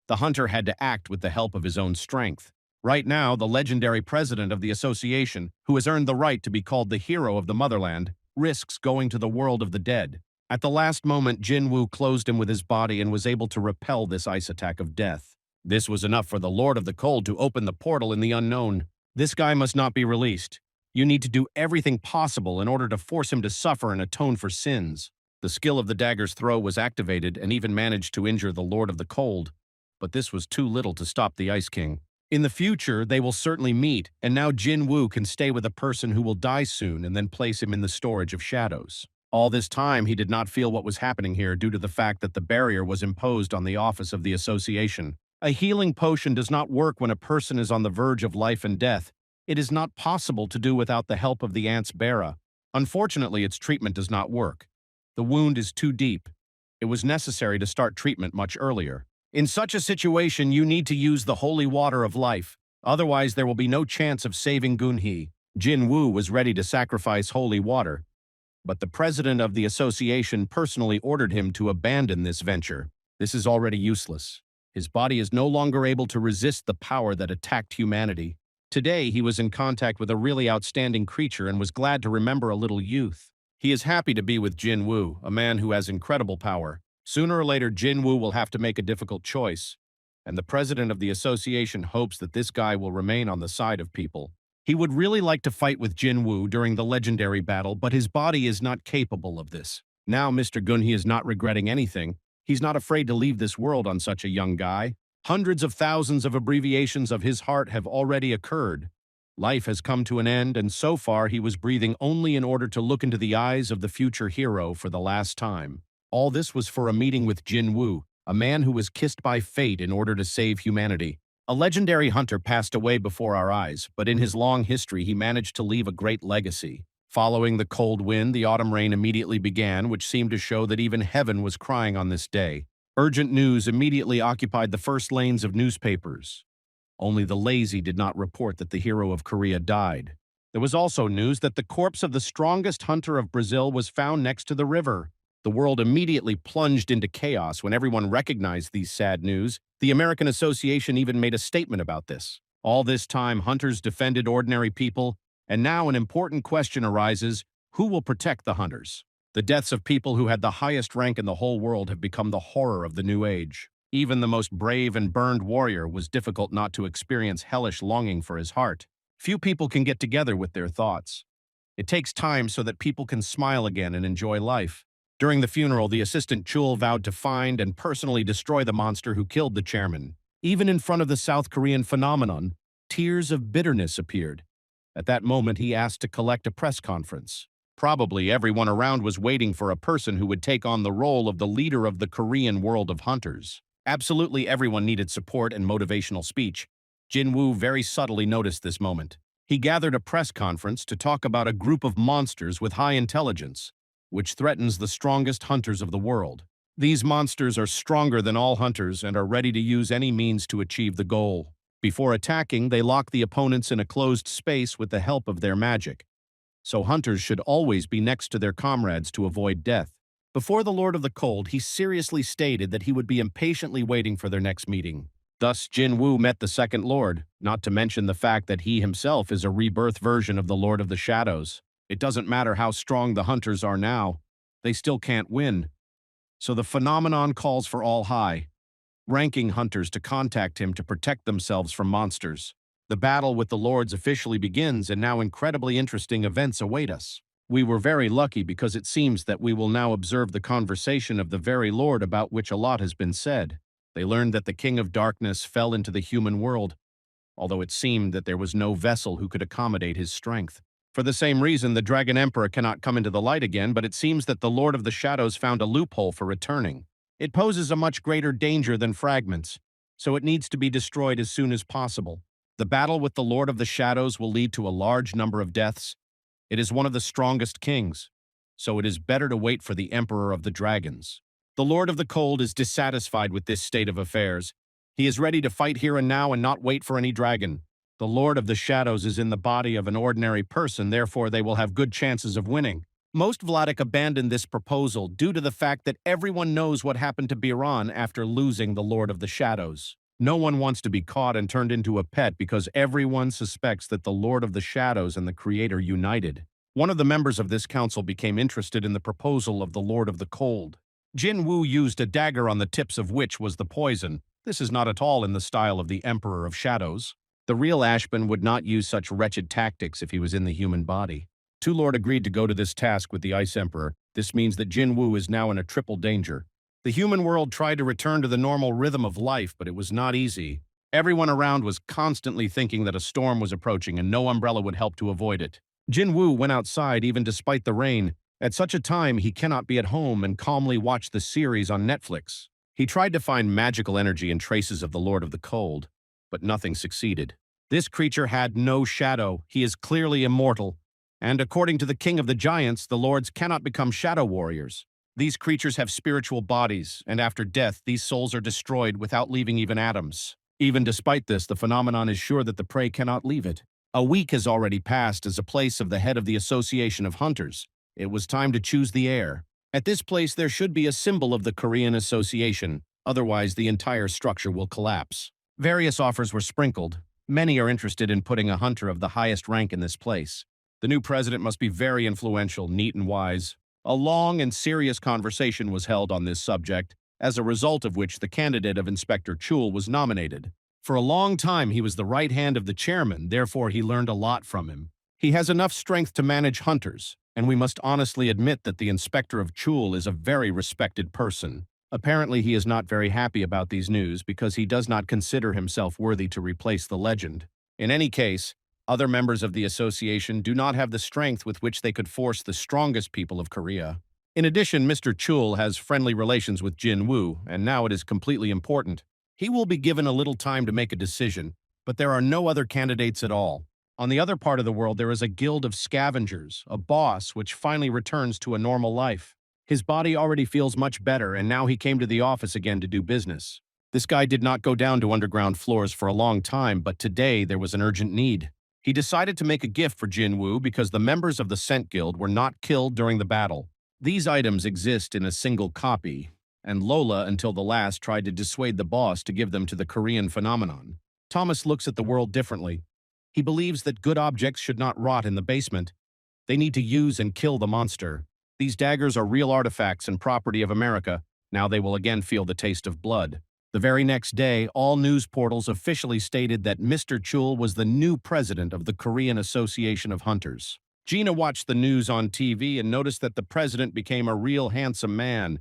Speaker 1: The hunter had to act with the help of his own strength. Right now, the legendary president of the association, who has earned the right to be called the hero of the motherland, risks going to the world of the dead. At the last moment, Jinwoo closed him with his body and was able to repel this ice attack of death. This was enough for the Lord of the Cold to open the portal in the unknown. This guy must not be released. You need to do everything possible in order to force him to suffer and atone for sins. The skill of the dagger's throw was activated and even managed to injure the Lord of the Cold, but this was too little to stop the Ice King. In the future, they will certainly meet, and now Jinwoo can stay with a person who will die soon and then place him in the storage of shadows. All this time, he did not feel what was happening here due to the fact that the barrier was imposed on the office of the association. A healing potion does not work when a person is on the verge of life and death. It is not possible to do without the help of the Ant's Bara. Unfortunately, its treatment does not work. The wound is too deep. It was necessary to start treatment much earlier. In such a situation, you need to use the holy water of life. Otherwise, there will be no chance of saving Gunhee. Jinwoo was ready to sacrifice holy water, but the president of the association personally ordered him to abandon this venture. This is already useless. His body is no longer able to resist the power that attacked humanity. Today, he was in contact with a really outstanding creature and was glad to remember a little youth. He is happy to be with Jinwoo, a man who has incredible power. Sooner or later, Jinwoo will have to make a difficult choice, and the president of the association hopes that this guy will remain on the side of people. He would really like to fight with Jinwoo during the legendary battle, but his body is not capable of this. Now Mr. Gunhee is not regretting anything. He's not afraid to leave this world on such a young guy. Hundreds of thousands of abbreviations of his heart have already occurred. Life has come to an end, and so far he was breathing only in order to look into the eyes of the future hero for the last time. All this was for a meeting with Jinwoo, a man who was kissed by fate in order to save humanity. A legendary hunter passed away before our eyes, but in his long history he managed to leave a great legacy. Following the cold wind, the autumn rain immediately began, which seemed to show that even heaven was crying on this day. Urgent news immediately occupied the first lanes of newspapers. Only the lazy did not report that the hero of Korea died. There was also news that the corpse of the strongest hunter of Brazil was found next to the river. The world immediately plunged into chaos when everyone recognized these sad news. The American Association even made a statement about this. All this time, hunters defended ordinary people, and now an important question arises: who will protect the hunters? The deaths of people who had the highest rank in the whole world have become the horror of the new age. Even the most brave and burned warrior was difficult not to experience hellish longing for his heart. Few people can get together with their thoughts. It takes time so that people can smile again and enjoy life. During the funeral, the assistant Chul vowed to find and personally destroy the monster who killed the chairman. Even in front of the South Korean phenomenon, tears of bitterness appeared. At that moment, he asked to collect a press conference. Probably everyone around was waiting for a person who would take on the role of the leader of the Korean world of hunters. Absolutely everyone needed support and motivational speech. Jinwoo very subtly noticed this moment. He gathered a press conference to talk about a group of monsters with high intelligence, which threatens the strongest hunters of the world. These monsters are stronger than all hunters and are ready to use any means to achieve the goal. Before attacking, they lock the opponents in a closed space with the help of their magic. So hunters should always be next to their comrades to avoid death. Before the Lord of the Cold, he seriously stated that he would be impatiently waiting for their next meeting. Thus, Jinwoo met the second Lord, not to mention the fact that he himself is a rebirth version of the Lord of the Shadows. It doesn't matter how strong the hunters are now, they still can't win. So the phenomenon calls for all high-ranking hunters to contact him to protect themselves from monsters. The battle with the lords officially begins, and now incredibly interesting events await us. We were very lucky because it seems that we will now observe the conversation of the very lord about which a lot has been said. They learned that the King of Darkness fell into the human world, although it seemed that there was no vessel who could accommodate his strength. For the same reason, the Dragon Emperor cannot come into the light again, but it seems that the Lord of the Shadows found a loophole for returning. It poses a much greater danger than fragments, so it needs to be destroyed as soon as possible. The battle with the Lord of the Shadows will lead to a large number of deaths. It is one of the strongest kings, so it is better to wait for the Emperor of the Dragons. The Lord of the Cold is dissatisfied with this state of affairs. He is ready to fight here and now and not wait for any dragon. The Lord of the Shadows is in the body of an ordinary person, therefore they will have good chances of winning. Most Vladik abandoned this proposal due to the fact that everyone knows what happened to Biran after losing the Lord of the Shadows. No one wants to be caught and turned into a pet because everyone suspects that the Lord of the Shadows and the Creator united. One of the members of this council became interested in the proposal of the Lord of the Cold. Jinwoo used a dagger on the tips of which was the poison. This is not at all in the style of the Emperor of Shadows. The real Ashman would not use such wretched tactics if he was in the human body. Two Lord agreed to go to this task with the Ice Emperor. This means that Jinwoo is now in a triple danger. The human world tried to return to the normal rhythm of life, but it was not easy. Everyone around was constantly thinking that a storm was approaching and no umbrella would help to avoid it. Jinwoo went outside even despite the rain. At such a time, he cannot be at home and calmly watch the series on Netflix. He tried to find magical energy and traces of the Lord of the Cold, but nothing succeeded. This creature had no shadow. He is clearly immortal. And according to the King of the Giants, the lords cannot become shadow warriors. These creatures have spiritual bodies, and after death, these souls are destroyed without leaving even atoms. Even despite this, the phenomenon is sure that the prey cannot leave it. A week has already passed as a place of the head of the Association of Hunters. It was time to choose the heir. At this place, there should be a symbol of the Korean Association, otherwise the entire structure will collapse. Various offers were sprinkled. Many are interested in putting a hunter of the highest rank in this place. The new president must be very influential, neat and wise. A long and serious conversation was held on this subject, as a result of which the candidate of Inspector Chul was nominated. For a long time, he was the right hand of the chairman, therefore he learned a lot from him. He has enough strength to manage hunters, and we must honestly admit that the Inspector of Chul is a very respected person. Apparently, he is not very happy about these news because he does not consider himself worthy to replace the legend. In any case, other members of the association do not have the strength with which they could force the strongest people of Korea. In addition, Mr. Chul has friendly relations with Jinwoo, and now it is completely important. He will be given a little time to make a decision, but there are no other candidates at all. On the other part of the world, there is a guild of scavengers, a boss which finally returns to a normal life. His body already feels much better, and now he came to the office again to do business. This guy did not go down to underground floors for a long time, but today there was an urgent need. He decided to make a gift for Jinwoo because the members of the Scent Guild were not killed during the battle. These items exist in a single copy, and Lola, until the last, tried to dissuade the boss to give them to the Korean phenomenon. Thomas looks at the world differently. He believes that good objects should not rot in the basement. They need to use and kill the monster. These daggers are real artifacts and property of America. Now they will again feel the taste of blood. The very next day, all news portals officially stated that Mr. Chul was the new president of the Korean Association of Hunters. Gina watched the news on TV and noticed that the president became a real handsome man.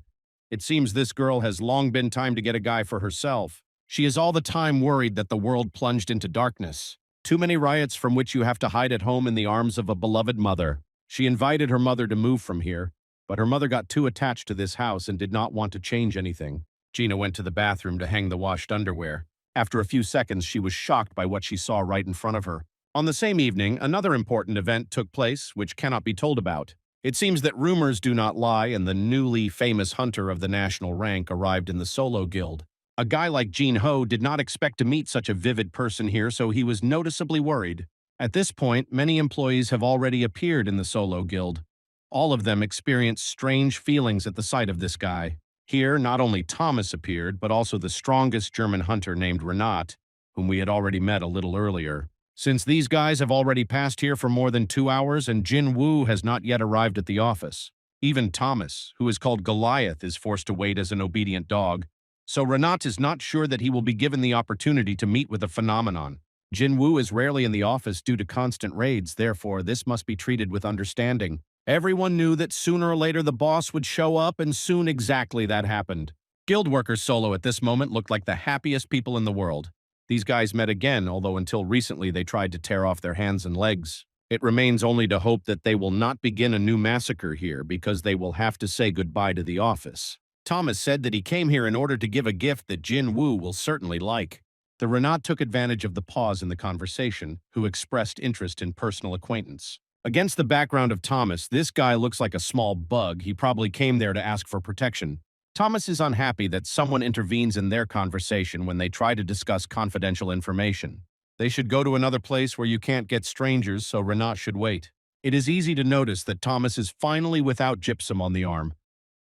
Speaker 1: It seems this girl has long been time to get a guy for herself. She is all the time worried that the world plunged into darkness. Too many riots from which you have to hide at home in the arms of a beloved mother. She invited her mother to move from here, but her mother got too attached to this house and did not want to change anything. Gina went to the bathroom to hang the washed underwear. After a few seconds, she was shocked by what she saw right in front of her. On the same evening, another important event took place which cannot be told about. It seems that rumors do not lie, and the newly famous hunter of the national rank arrived in the solo guild. A guy like Jinho did not expect to meet such a vivid person here, so he was noticeably worried. At this point, many employees have already appeared in the solo guild. All of them experienced strange feelings at the sight of this guy. Here, not only Thomas appeared, but also the strongest German hunter named Renat, whom we had already met a little earlier. Since these guys have already passed here for more than 2 hours and Jinwoo has not yet arrived at the office, even Thomas, who is called Goliath, is forced to wait as an obedient dog, so Renat is not sure that he will be given the opportunity to meet with the phenomenon. Jinwoo is rarely in the office due to constant raids, therefore this must be treated with understanding. Everyone knew that sooner or later the boss would show up, and soon exactly that happened. Guild workers solo at this moment looked like the happiest people in the world. These guys met again, although until recently they tried to tear off their hands and legs. It remains only to hope that they will not begin a new massacre here because they will have to say goodbye to the office. Thomas said that he came here in order to give a gift that Jinwoo will certainly like. The Renat took advantage of the pause in the conversation, who expressed interest in personal acquaintance. Against the background of Thomas, this guy looks like a small bug. He probably came there to ask for protection. Thomas is unhappy that someone intervenes in their conversation when they try to discuss confidential information. They should go to another place where you can't get strangers, so Renat should wait. It is easy to notice that Thomas is finally without gypsum on the arm,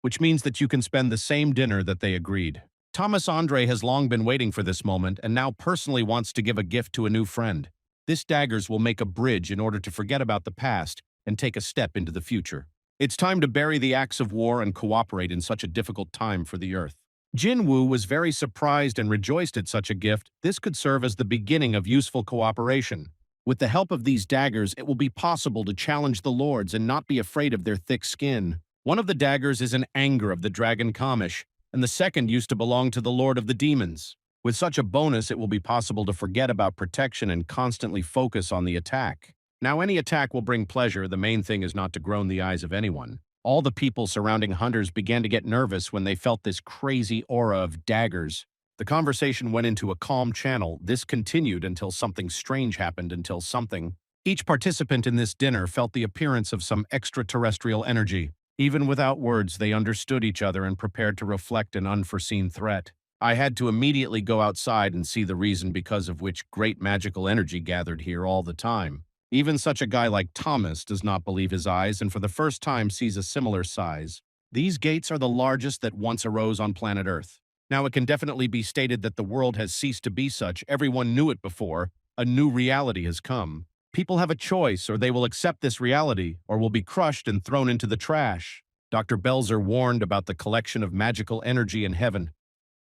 Speaker 1: which means that you can spend the same dinner that they agreed. Thomas Andre has long been waiting for this moment and now personally wants to give a gift to a new friend. This daggers will make a bridge in order to forget about the past and take a step into the future. It's time to bury the axe of war and cooperate in such a difficult time for the Earth. Jinwoo was very surprised and rejoiced at such a gift. This could serve as the beginning of useful cooperation. With the help of these daggers, it will be possible to challenge the lords and not be afraid of their thick skin. One of the daggers is an anger of the dragon Kamish, and the second used to belong to the Lord of the Demons. With such a bonus, it will be possible to forget about protection and constantly focus on the attack. Now, any attack will bring pleasure. The main thing is not to groan the eyes of anyone. All the people surrounding hunters began to get nervous when they felt this crazy aura of daggers. The conversation went into a calm channel. This continued until something strange happened Each participant in this dinner felt the appearance of some extraterrestrial energy. Even without words, they understood each other and prepared to reflect an unforeseen threat. I had to immediately go outside and see the reason because of which great magical energy gathered here all the time. Even such a guy like Thomas does not believe his eyes and for the first time sees a similar size. These gates are the largest that once arose on planet Earth. Now it can definitely be stated that the world has ceased to be such. Everyone knew it before. A new reality has come. People have a choice, or they will accept this reality, or will be crushed and thrown into the trash. Dr. Belzer warned about the collection of magical energy in heaven,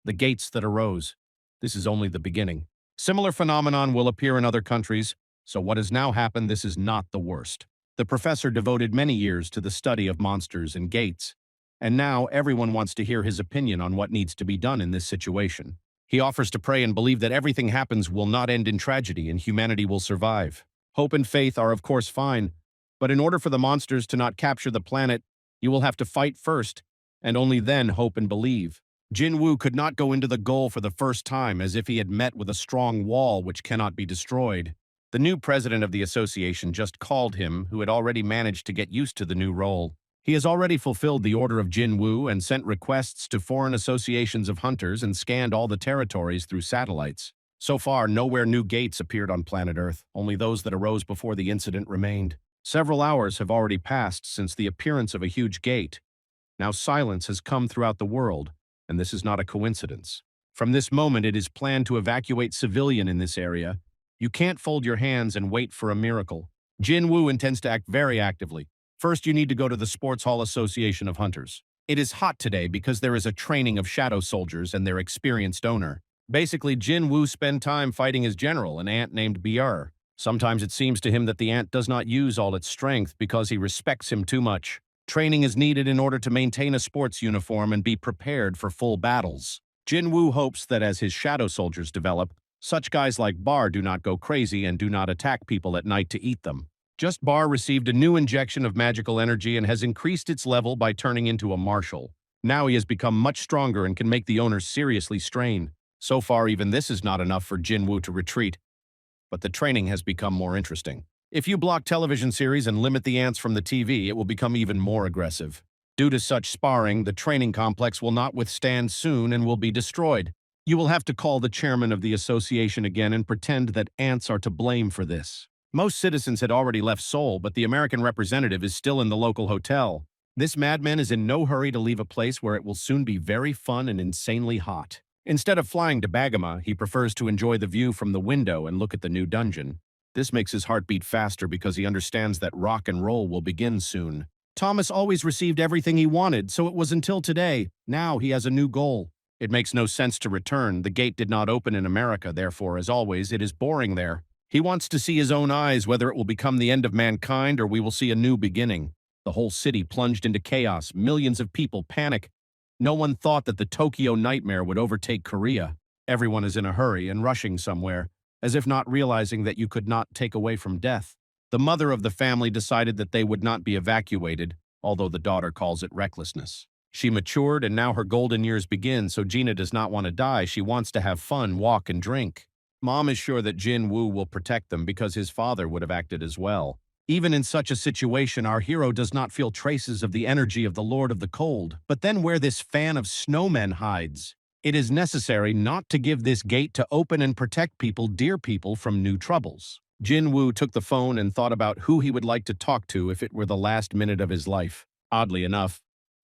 Speaker 1: the gates that arose. This is only the beginning. Similar phenomenon will appear in other countries, so what has now happened, this is not the worst. The professor devoted many years to the study of monsters and gates, and now everyone wants to hear his opinion on what needs to be done in this situation. He offers to pray and believe that everything happens will not end in tragedy and humanity will survive. Hope and faith are of course fine, but in order for the monsters to not capture the planet, you will have to fight first, and only then hope and believe. Jinwoo could not go into the goal for the first time as if he had met with a strong wall which cannot be destroyed. The new president of the association just called him, who had already managed to get used to the new role. He has already fulfilled the order of Jinwoo and sent requests to foreign associations of hunters and scanned all the territories through satellites. So far, nowhere new gates appeared on planet Earth, only those that arose before the incident remained. Several hours have already passed since the appearance of a huge gate. Now silence has come throughout the world, and this is not a coincidence. From this moment, it is planned to evacuate civilian in this area. You can't fold your hands and wait for a miracle. Jinwoo intends to act very actively. First, you need to go to the Sports Hall Association of Hunters. It is hot today because there is a training of shadow soldiers and their experienced owner. Basically, Jinwoo spent time fighting his general, an ant named Bier. Sometimes it seems to him that the ant does not use all its strength because he respects him too much. Training is needed in order to maintain a sports uniform and be prepared for full battles. Jinwoo hopes that as his shadow soldiers develop, such guys like Bar do not go crazy and do not attack people at night to eat them. Just Bar received a new injection of magical energy and has increased its level by turning into a marshal. Now he has become much stronger and can make the owners seriously strain. So far, even this is not enough for Jinwoo to retreat. But the training has become more interesting. If you block television series and limit the ants from the TV, it will become even more aggressive. Due to such sparring, the training complex will not withstand soon and will be destroyed. You will have to call the chairman of the association again and pretend that ants are to blame for this. Most citizens had already left Seoul, but the American representative is still in the local hotel. This madman is in no hurry to leave a place where it will soon be very fun and insanely hot. Instead of flying to Bagama, he prefers to enjoy the view from the window and look at the new dungeon. This makes his heart beat faster because he understands that rock and roll will begin soon. Thomas always received everything he wanted, so it was until today. Now he has a new goal. It makes no sense to return. The gate did not open in America, therefore, as always, it is boring there. He wants to see his own eyes whether it will become the end of mankind or we will see a new beginning. The whole city plunged into chaos. Millions of people panic. No one thought that the Tokyo nightmare would overtake Korea. Everyone is in a hurry and rushing somewhere, as if not realizing that you could not take away from death. The mother of the family decided that they would not be evacuated, although the daughter calls it recklessness. She matured and now her golden years begin, so Gina does not want to die. She wants to have fun, walk, and drink. Mom is sure that Jinwoo will protect them because his father would have acted as well. Even in such a situation, our hero does not feel traces of the energy of the Lord of the Cold. But then where this fan of snowmen hides? It is necessary not to give this gate to open and protect people, dear people, from new troubles. Jinwoo took the phone and thought about who he would like to talk to if it were the last minute of his life. Oddly enough.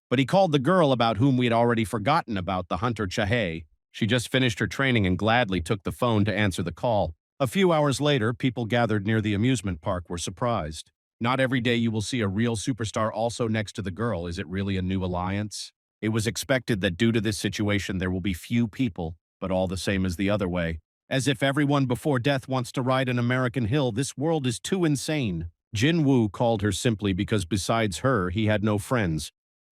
Speaker 1: But he called the girl about whom we had already forgotten about, the hunter Chahae. She just finished her training and gladly took the phone to answer the call. A few hours later, people gathered near the amusement park were surprised. Not every day you will see a real superstar also next to the girl. Is it really a new alliance? It was expected that due to this situation there will be few people, but all the same as the other way. As if everyone before death wants to ride an American hill, this world is too insane. Jinwoo called her simply because besides her, he had no friends.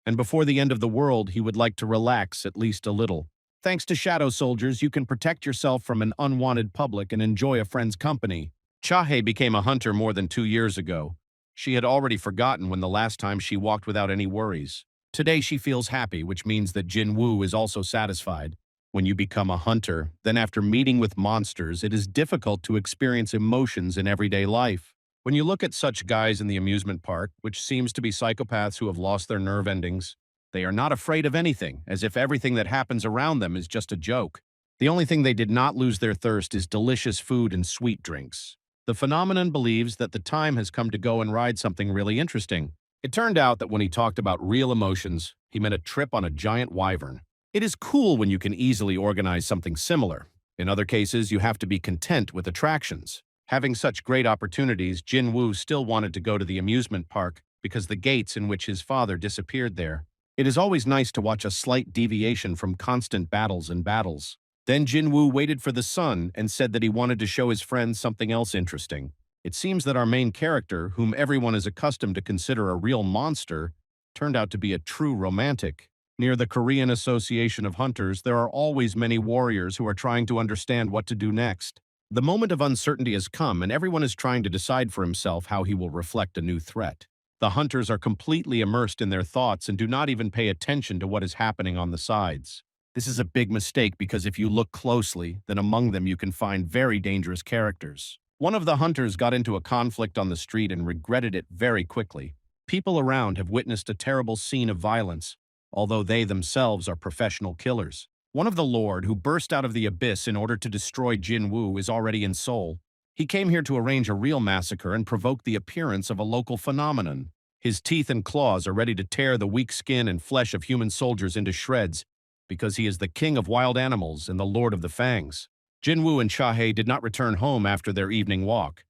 Speaker 1: And before the end of the world, he would like to relax at least a little. Thanks to shadow soldiers, you can protect yourself from an unwanted public and enjoy a friend's company. Chahae became a hunter more than 2 years ago. She had already forgotten when the last time she walked without any worries. Today she feels happy, which means that Jinwoo is also satisfied. When you become a hunter, then after meeting with monsters, it is difficult to experience emotions in everyday life. When you look at such guys in the amusement park, which seems to be psychopaths who have lost their nerve endings, they are not afraid of anything, as if everything that happens around them is just a joke. The only thing they did not lose their thirst is delicious food and sweet drinks. The phenomenon believes that the time has come to go and ride something really interesting. It turned out that when he talked about real emotions, he meant a trip on a giant wyvern. It is cool when you can easily organize something similar. In other cases, you have to be content with attractions. Having such great opportunities, Jinwoo still wanted to go to the amusement park because the gates in which his father disappeared there. It is always nice to watch a slight deviation from constant battles and battles. Then Jinwoo waited for the sun and said that he wanted to show his friends something else interesting. It seems that our main character, whom everyone is accustomed to consider a real monster, turned out to be a true romantic. Near the Korean Association of Hunters, there are always many warriors who are trying to understand what to do next. The moment of uncertainty has come, and everyone is trying to decide for himself how he will reflect a new threat. The hunters are completely immersed in their thoughts and do not even pay attention to what is happening on the sides. This is a big mistake because if you look closely, then among them you can find very dangerous characters. One of the hunters got into a conflict on the street and regretted it very quickly. People around have witnessed a terrible scene of violence, although they themselves are professional killers. One of the Lord who burst out of the abyss in order to destroy Jinwoo is already in Seoul. He came here to arrange a real massacre and provoke the appearance of a local phenomenon. His teeth and claws are ready to tear the weak skin and flesh of human soldiers into shreds, because he is the king of wild animals and the lord of the fangs. Jinwoo and Chahae did not return home after their evening walk.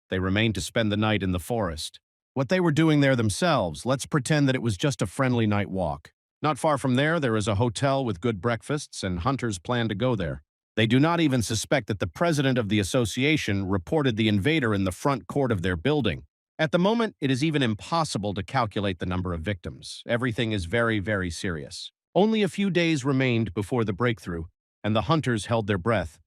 Speaker 1: They remained to spend the night in the forest. What they were doing there themselves, let's pretend that it was just a friendly night walk. Not far from there is a hotel with good breakfasts, and hunters plan to go there. They do not even suspect that the president of the association reported the invader in the front court of their building. At the moment, it is even impossible to calculate the number of victims. Everything is very, very serious. Only a few days remained before the breakthrough, and the hunters held their breath.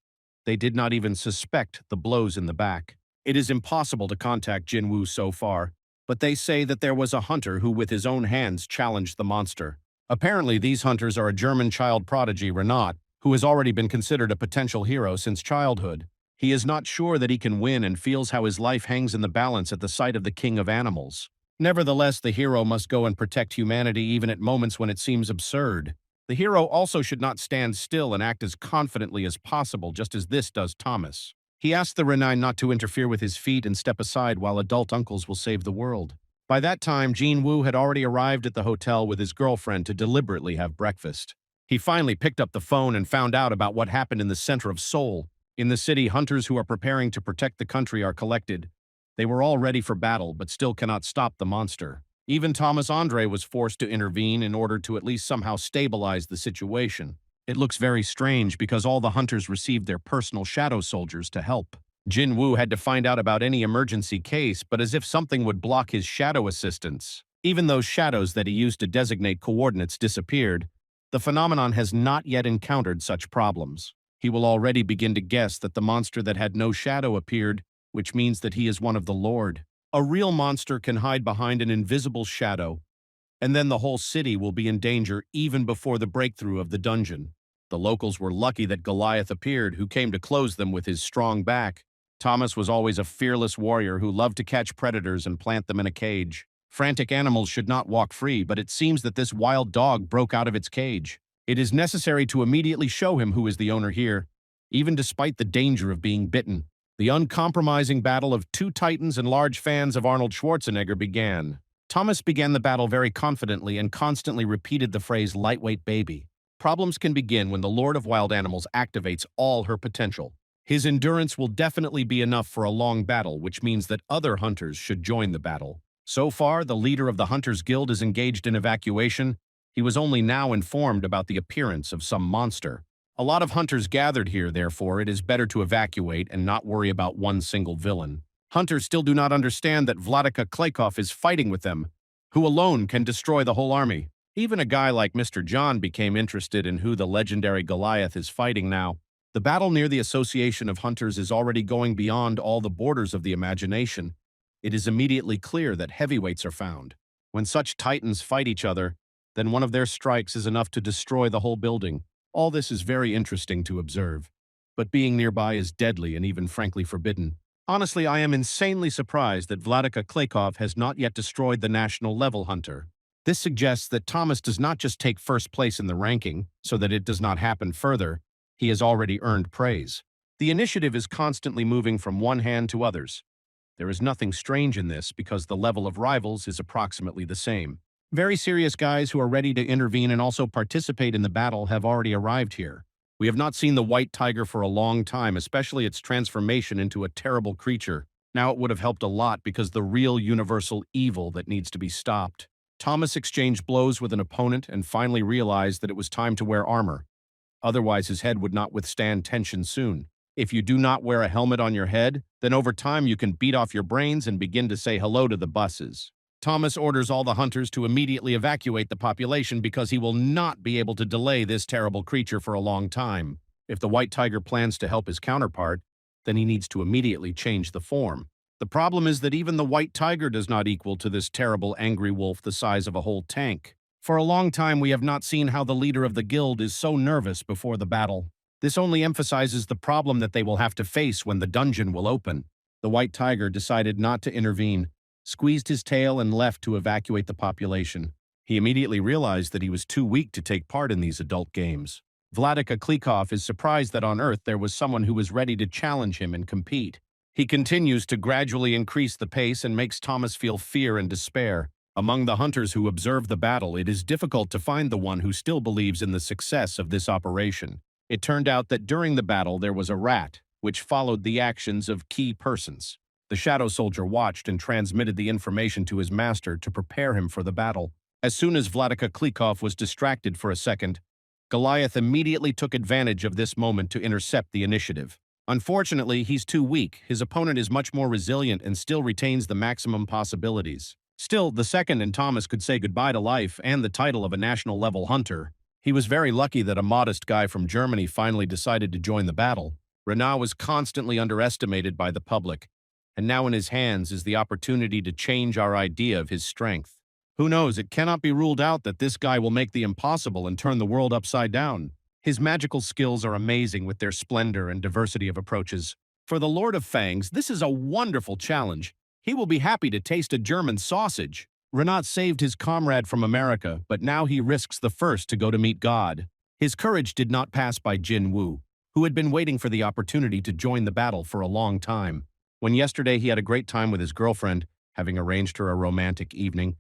Speaker 1: They did not even suspect the blows in the back. It is impossible to contact Jinwoo so far, but they say that there was a hunter who with his own hands challenged the monster. Apparently, these hunters are a German child prodigy, Renat, who has already been considered a potential hero since childhood. He is not sure that he can win and feels how his life hangs in the balance at the sight of the king of animals. Nevertheless, the hero must go and protect humanity even at moments when it seems absurd. The hero also should not stand still and act as confidently as possible, just as this does Thomas. He asks the Renai not to interfere with his feet and step aside while adult uncles will save the world. By that time, Jinwoo had already arrived at the hotel with his girlfriend to deliberately have breakfast. He finally picked up the phone and found out about what happened in the center of Seoul. In the city, hunters who are preparing to protect the country are collected. They were all ready for battle, but still cannot stop the monster. Even Thomas Andre was forced to intervene in order to at least somehow stabilize the situation. It looks very strange because all the hunters received their personal shadow soldiers to help. Jinwoo had to find out about any emergency case, but as if something would block his shadow assistance. Even those shadows that he used to designate coordinates disappeared, the phenomenon has not yet encountered such problems. He will already begin to guess that the monster that had no shadow appeared, which means that he is one of the Lord. A real monster can hide behind an invisible shadow, and then the whole city will be in danger even before the breakthrough of the dungeon. The locals were lucky that Goliath appeared, who came to close them with his strong back. Thomas was always a fearless warrior who loved to catch predators and plant them in a cage. Frantic animals should not walk free, but it seems that this wild dog broke out of its cage. It is necessary to immediately show him who is the owner here, even despite the danger of being bitten. The uncompromising battle of two titans and large fans of Arnold Schwarzenegger began. Thomas began the battle very confidently and constantly repeated the phrase lightweight baby. Problems can begin when the Lord of Wild Animals activates all her potential. His endurance will definitely be enough for a long battle, which means that other hunters should join the battle. So far, the leader of the Hunters Guild is engaged in evacuation. He was only now informed about the appearance of some monster. A lot of hunters gathered here, therefore it is better to evacuate and not worry about one single villain. Hunters still do not understand that Vladika Klykov is fighting with them, who alone can destroy the whole army. Even a guy like Mr. John became interested in who the legendary Goliath is fighting now. The battle near the Association of Hunters is already going beyond all the borders of the imagination. It is immediately clear that heavyweights are found. When such titans fight each other, then one of their strikes is enough to destroy the whole building. All this is very interesting to observe, but being nearby is deadly and even frankly forbidden. Honestly, I am insanely surprised that Vladika Klykov has not yet destroyed the national level hunter. This suggests that Thomas does not just take first place in the ranking, so that it does not happen further. He has already earned praise. The initiative is constantly moving from one hand to others. There is nothing strange in this because the level of rivals is approximately the same. Very serious guys who are ready to intervene and also participate in the battle have already arrived here. We have not seen the white tiger for a long time, especially its transformation into a terrible creature. Now it would have helped a lot because the real universal evil that needs to be stopped. Thomas exchanged blows with an opponent and finally realized that it was time to wear armor. Otherwise, his head would not withstand tension soon. If you do not wear a helmet on your head, then over time you can beat off your brains and begin to say hello to the buses. Thomas orders all the hunters to immediately evacuate the population because he will not be able to delay this terrible creature for a long time. If the white tiger plans to help his counterpart, then he needs to immediately change the form. The problem is that even the white tiger does not equal to this terrible angry wolf the size of a whole tank. For a long time we have not seen how the leader of the guild is so nervous before the battle. This only emphasizes the problem that they will have to face when the dungeon will open. The white tiger decided not to intervene, squeezed his tail and left to evacuate the population. He immediately realized that he was too weak to take part in these adult games. Vladika Klykov is surprised that on Earth there was someone who was ready to challenge him and compete. He continues to gradually increase the pace and makes Thomas feel fear and despair. Among the hunters who observe the battle, it is difficult to find the one who still believes in the success of this operation. It turned out that during the battle there was a rat, which followed the actions of key persons. The shadow soldier watched and transmitted the information to his master to prepare him for the battle. As soon as Vladika Klykov was distracted for a second, Goliath immediately took advantage of this moment to intercept the initiative. Unfortunately, he's too weak. His opponent is much more resilient and still retains the maximum possibilities. Still, the second and Thomas could say goodbye to life and the title of a national-level hunter. He was very lucky that a modest guy from Germany finally decided to join the battle. Renaud was constantly underestimated by the public, and now in his hands is the opportunity to change our idea of his strength. Who knows, it cannot be ruled out that this guy will make the impossible and turn the world upside down. His magical skills are amazing with their splendor and diversity of approaches. For the Lord of Fangs, this is a wonderful challenge. He will be happy to taste a German sausage. Renaud saved his comrade from America, but now he risks the first to go to meet God. His courage did not pass by Jinwoo, who had been waiting for the opportunity to join the battle for a long time. When yesterday he had a great time with his girlfriend, having arranged her a romantic evening,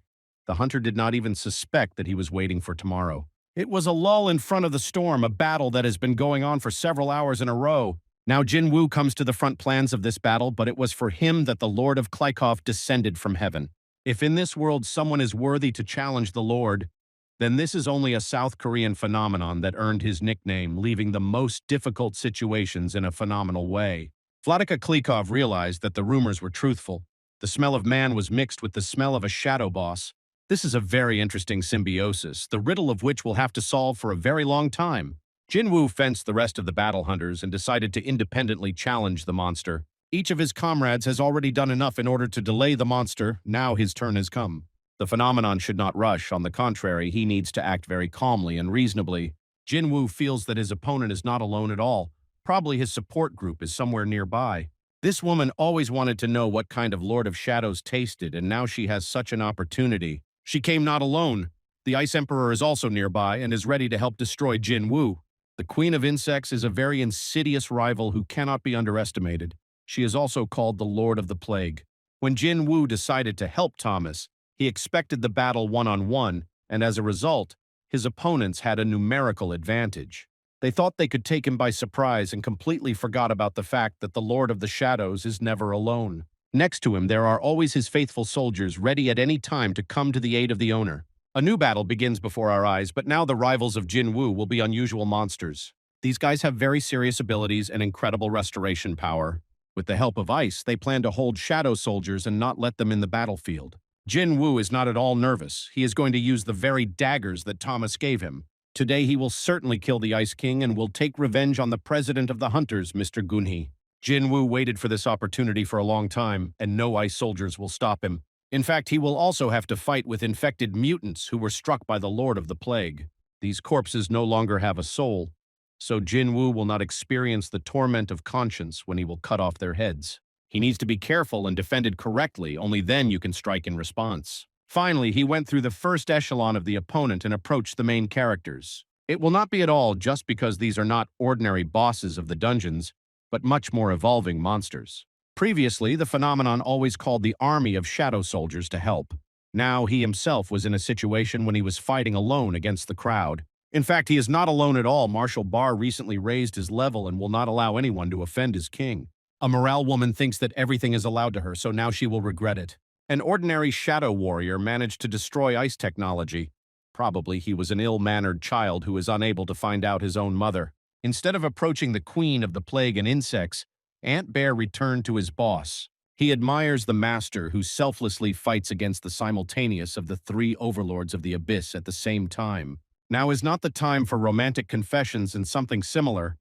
Speaker 1: the hunter did not even suspect that he was waiting for tomorrow. It was a lull in front of the storm, a battle that has been going on for several hours in a row. Now Jinwoo comes to the front plans of this battle, but it was for him that the Lord of Klykov descended from heaven. If in this world someone is worthy to challenge the Lord, then this is only a South Korean phenomenon that earned his nickname, leaving the most difficult situations in a phenomenal way. Vladika Klykov realized that the rumors were truthful. The smell of man was mixed with the smell of a shadow boss. This is a very interesting symbiosis, the riddle of which we'll have to solve for a very long time. Jinwoo fenced the rest of the battle hunters and decided to independently challenge the monster. Each of his comrades has already done enough in order to delay the monster. Now his turn has come. The phenomenon should not rush. On the contrary, he needs to act very calmly and reasonably. Jinwoo feels that his opponent is not alone at all. Probably his support group is somewhere nearby. This woman always wanted to know what kind of Lord of Shadows tasted, and now she has such an opportunity. She came not alone. The Ice Emperor is also nearby and is ready to help destroy Jinwoo. The Queen of Insects is a very insidious rival who cannot be underestimated. She is also called the Lord of the Plague. When Jinwoo decided to help Thomas, he expected the battle one-on-one, and as a result, his opponents had a numerical advantage. They thought they could take him by surprise and completely forgot about the fact that the Lord of the Shadows is never alone. Next to him, there are always his faithful soldiers ready at any time to come to the aid of the owner. A new battle begins before our eyes, but now the rivals of Jinwoo will be unusual monsters. These guys have very serious abilities and incredible restoration power. With the help of ice, they plan to hold shadow soldiers and not let them in the battlefield. Jinwoo is not at all nervous. He is going to use the very daggers that Thomas gave him. Today he will certainly kill the Ice King and will take revenge on the president of the hunters, Mr. Gunhee. Jinwoo waited for this opportunity for a long time, and no ice soldiers will stop him. In fact, he will also have to fight with infected mutants who were struck by the Lord of the Plague. These corpses no longer have a soul, so Jinwoo will not experience the torment of conscience when he will cut off their heads. He needs to be careful and defended correctly, only then you can strike in response. Finally, he went through the first echelon of the opponent and approached the main characters. It will not be at all just because these are not ordinary bosses of the dungeons, but much more evolving monsters. Previously, the phenomenon always called the army of shadow soldiers to help. Now he himself was in a situation when he was fighting alone against the crowd. In fact, he is not alone at all. Marshal Bar recently raised his level and will not allow anyone to offend his king. A morale woman thinks that everything is allowed to her, so now she will regret it. An ordinary shadow warrior managed to destroy ice technology. Probably he was an ill-mannered child who is unable to find out his own mother. Instead of approaching the queen of the plague and insects, Ant Bear returned to his boss. He admires the master who selflessly fights against the simultaneous of the three overlords of the abyss at the same time. Now is not the time for romantic confessions and something similar.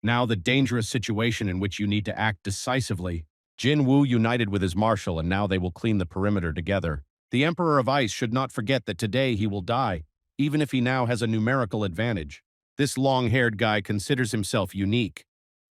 Speaker 1: Now the dangerous situation in which you need to act decisively. Jinwoo united with his marshal, and now they will clean the perimeter together. The Emperor of Ice should not forget that today he will die, even if he now has a numerical advantage. This long-haired guy considers himself unique.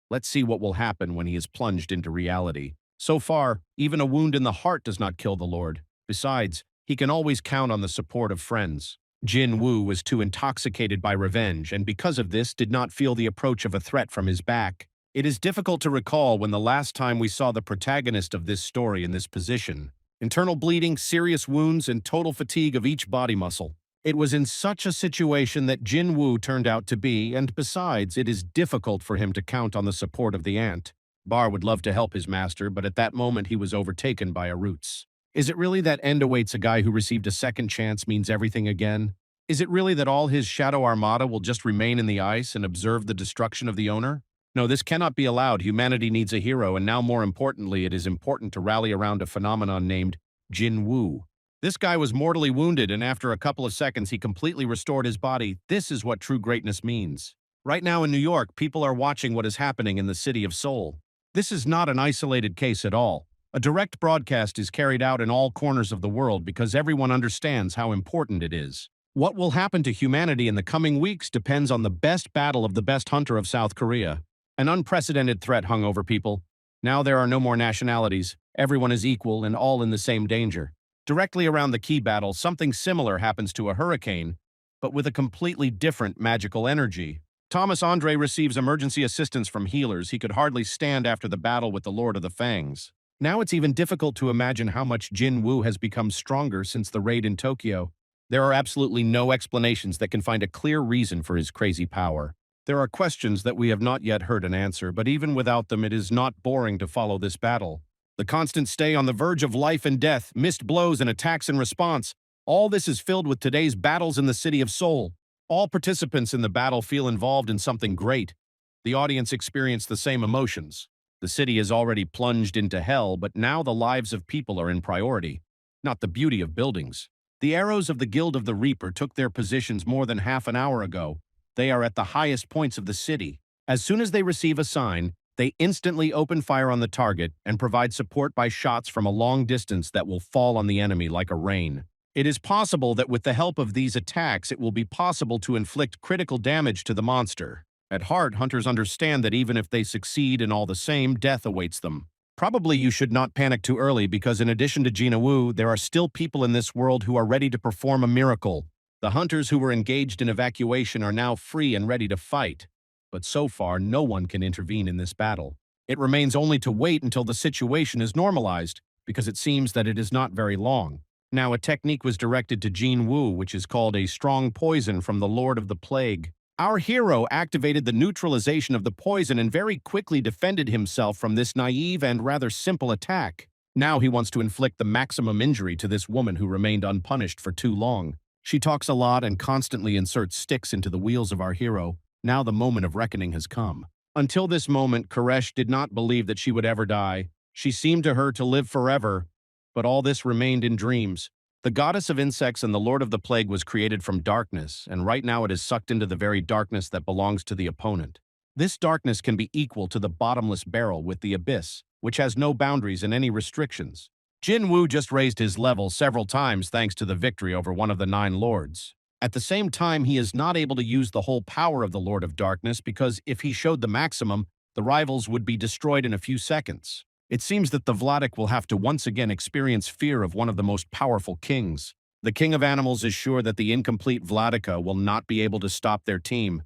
Speaker 1: Let's see what will happen when he is plunged into reality. So far, even a wound in the heart does not kill the Lord. Besides, he can always count on the support of friends. Jinwoo was too intoxicated by revenge, and because of this did not feel the approach of a threat from his back. It is difficult to recall when the last time we saw the protagonist of this story in this position. Internal bleeding, serious wounds, and total fatigue of each body muscle. It was in such a situation that Jinwoo turned out to be, and besides, it is difficult for him to count on the support of the ant. Bar would love to help his master, but at that moment he was overtaken by a roots. Is it really that end awaits a guy who received a second chance means everything again? Is it really that all his shadow armada will just remain in the ice and observe the destruction of the owner? No, this cannot be allowed. Humanity needs a hero, and now more importantly, it is important to rally around a phenomenon named Jinwoo. This guy was mortally wounded, and after a couple of seconds, he completely restored his body. This is what true greatness means. Right now in New York, people are watching what is happening in the city of Seoul. This is not an isolated case at all. A direct broadcast is carried out in all corners of the world because everyone understands how important it is. What will happen to humanity in the coming weeks depends on the best battle of the best hunter of South Korea. An unprecedented threat hung over people. Now there are no more nationalities. Everyone is equal and all in the same danger. Directly around the key battle, something similar happens to a hurricane, but with a completely different magical energy. Thomas Andre receives emergency assistance from healers. He could hardly stand after the battle with the Lord of the Fangs. Now it's even difficult to imagine how much Jinwoo has become stronger since the raid in Tokyo. There are absolutely no explanations that can find a clear reason for his crazy power. There are questions that we have not yet heard an answer, but even without them, it is not boring to follow this battle. The constant stay on the verge of life and death, missed blows and attacks in response, all this is filled with today's battles in the city of Seoul. All participants in the battle feel involved in something great. The audience experience the same emotions. The city is already plunged into hell, but now the lives of people are in priority, not the beauty of buildings. The arrows of the Guild of the Reaper took their positions more than half an hour ago. They are at the highest points of the city. As soon as they receive a sign, they instantly open fire on the target and provide support by shots from a long distance that will fall on the enemy like a rain. It is possible that with the help of these attacks, it will be possible to inflict critical damage to the monster. At heart, hunters understand that even if they succeed in all the same, death awaits them. Probably you should not panic too early because in addition to Jinwoo, there are still people in this world who are ready to perform a miracle. The hunters who were engaged in evacuation are now free and ready to fight. But so far, no one can intervene in this battle. It remains only to wait until the situation is normalized, because it seems that it is not very long. Now, a technique was directed to Jinwoo, which is called a strong poison from the Lord of the Plague. Our hero activated the neutralization of the poison and very quickly defended himself from this naive and rather simple attack. Now he wants to inflict the maximum injury to this woman who remained unpunished for too long. She talks a lot and constantly inserts sticks into the wheels of our hero. Now the moment of reckoning has come. Until this moment, Koresh did not believe that she would ever die. She seemed to her to live forever, but all this remained in dreams. The goddess of insects and the Lord of the Plague was created from darkness, and right now it is sucked into the very darkness that belongs to the opponent. This darkness can be equal to the bottomless barrel with the abyss, which has no boundaries and any restrictions. Jinwoo just raised his level several times thanks to the victory over one of the 9 lords. At the same time, he is not able to use the whole power of the Lord of Darkness because if he showed the maximum, the rivals would be destroyed in a few seconds. It seems that the Vladik will have to once again experience fear of one of the most powerful kings. The king of animals is sure that the incomplete Vladika will not be able to stop their team.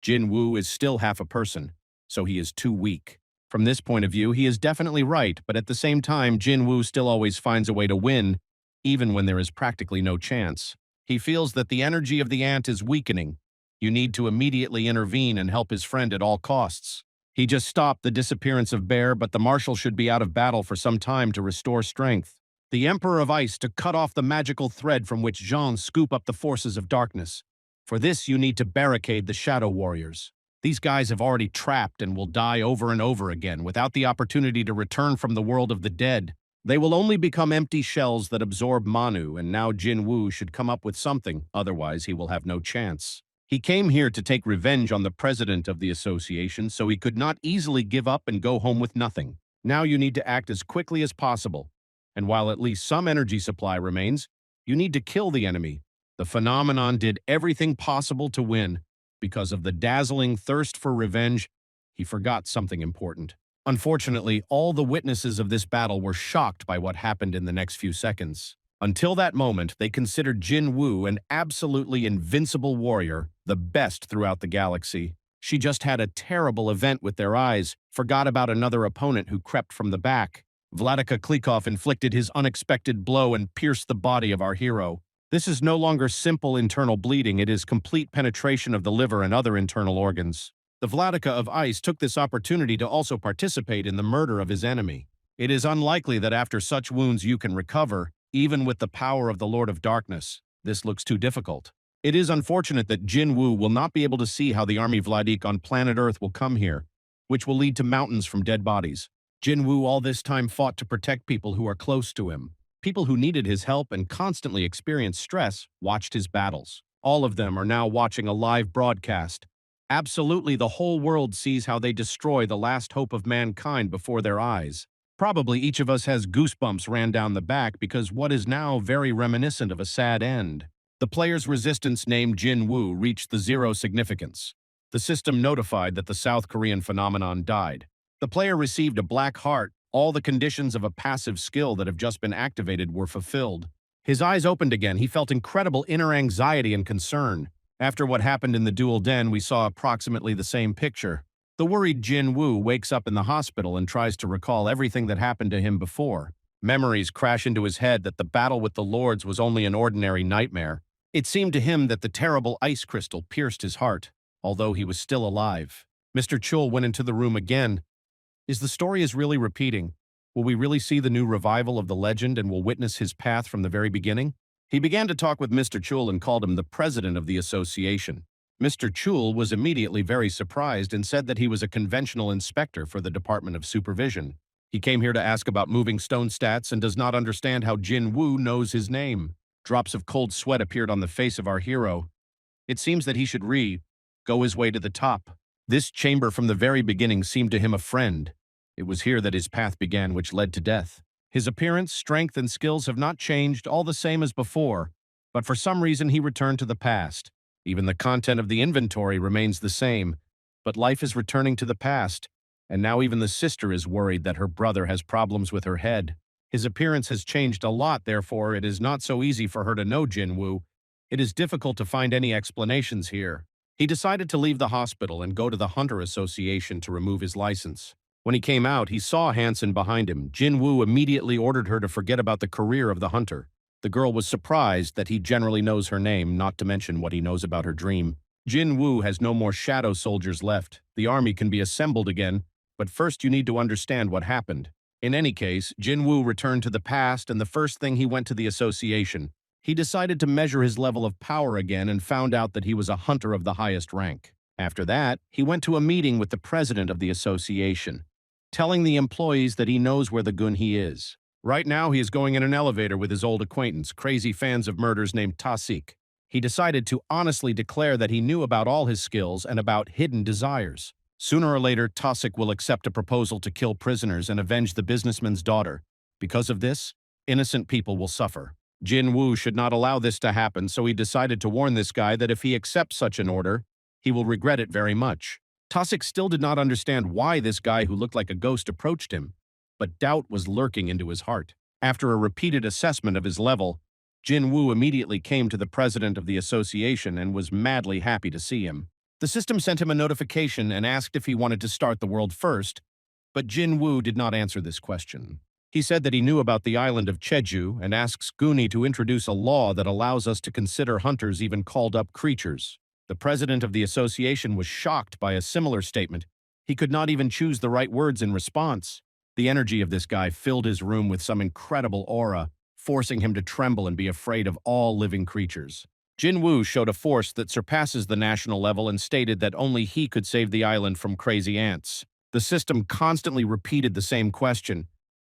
Speaker 1: Jinwoo is still half a person, so he is too weak. From this point of view, he is definitely right, but at the same time, Jinwoo still always finds a way to win, even when there is practically no chance. He feels that the energy of the ant is weakening. You need to immediately intervene and help his friend at all costs. He just stopped the disappearance of Bear, but the marshal should be out of battle for some time to restore strength. The Emperor of Ice to cut off the magical thread from which Jean scoop up the forces of darkness. For this, you need to barricade the Shadow Warriors. These guys have already trapped and will die over and over again without the opportunity to return from the world of the dead. They will only become empty shells that absorb Manu, and now Jinwoo should come up with something, otherwise he will have no chance. He came here to take revenge on the president of the association, so he could not easily give up and go home with nothing. Now you need to act as quickly as possible. And while at least some energy supply remains, you need to kill the enemy. The phenomenon did everything possible to win. Because of the dazzling thirst for revenge, he forgot something important. Unfortunately, all the witnesses of this battle were shocked by what happened in the next few seconds. Until that moment, they considered Jinwoo an absolutely invincible warrior, the best throughout the galaxy. She just had a terrible event with their eyes, forgot about another opponent who crept from the back. Vladika Klikov inflicted his unexpected blow and pierced the body of our hero. This is no longer simple internal bleeding, it is complete penetration of the liver and other internal organs. The Vladika of Ice took this opportunity to also participate in the murder of his enemy. It is unlikely that after such wounds you can recover, even with the power of the Lord of Darkness. This looks too difficult. It is unfortunate that Jinwoo will not be able to see how the army Vladik on planet Earth will come here, which will lead to mountains from dead bodies. Jinwoo all this time fought to protect people who are close to him. People who needed his help and constantly experienced stress watched his battles. All of them are now watching a live broadcast. Absolutely, the whole world sees how they destroy the last hope of mankind before their eyes. Probably each of us has goosebumps ran down the back because what is now very reminiscent of a sad end. The player's resistance named Jinwoo reached the zero significance. The system notified that the South Korean phenomenon died. The player received a black heart. All the conditions of a passive skill that have just been activated were fulfilled. His eyes opened again. He felt incredible inner anxiety and concern. After what happened in the dual den, we saw approximately the same picture. The worried Jinwoo wakes up in the hospital and tries to recall everything that happened to him before. Memories crash into his head that the battle with the Lords was only an ordinary nightmare. It seemed to him that the terrible ice crystal pierced his heart, although he was still alive. Mr. Chul went into the room again. Is the story really repeating? Will we really see the new revival of the legend and will witness his path from the very beginning? He began to talk with Mr. Chul and called him the president of the association. Mr. Chul was immediately very surprised and said that he was a conventional inspector for the Department of Supervision. He came here to ask about moving stone stats and does not understand how Jinwoo knows his name. Drops of cold sweat appeared on the face of our hero. It seems that he should go his way to the top. This chamber from the very beginning seemed to him a friend. It was here that his path began, which led to death. His appearance, strength, and skills have not changed, all the same as before, but for some reason he returned to the past. Even the content of the inventory remains the same, but life is returning to the past, and now even the sister is worried that her brother has problems with her head. His appearance has changed a lot, therefore it is not so easy for her to know Jinwoo. It is difficult to find any explanations here. He decided to leave the hospital and go to the Hunter Association to remove his license. When he came out, he saw Hansen behind him. Jinwoo immediately ordered her to forget about the career of the hunter. The girl was surprised that he generally knows her name, not to mention what he knows about her dream. Jinwoo has no more shadow soldiers left. The army can be assembled again, but first you need to understand what happened. In any case, Jinwoo returned to the past, and the first thing he went to the association. He decided to measure his level of power again and found out that he was a hunter of the highest rank. After that, he went to a meeting with the president of the association, telling the employees that he knows where the Gunhee is. Right now, he is going in an elevator with his old acquaintance, crazy fans of murders named Tasik. He decided to honestly declare that he knew about all his skills and about hidden desires. Sooner or later, Tasik will accept a proposal to kill prisoners and avenge the businessman's daughter. Because of this, innocent people will suffer. Jinwoo should not allow this to happen, so he decided to warn this guy that if he accepts such an order, he will regret it very much. Tasik still did not understand why this guy who looked like a ghost approached him, but doubt was lurking into his heart. After a repeated assessment of his level, Jinwoo immediately came to the president of the association and was madly happy to see him. The system sent him a notification and asked if he wanted to start the world first, but Jinwoo did not answer this question. He said that he knew about the island of Jeju and asks Goonie to introduce a law that allows us to consider hunters even called-up creatures. The president of the association was shocked by a similar statement. He could not even choose the right words in response. The energy of this guy filled his room with some incredible aura, forcing him to tremble and be afraid of all living creatures. Jinwoo showed a force that surpasses the national level and stated that only he could save the island from crazy ants. The system constantly repeated the same question.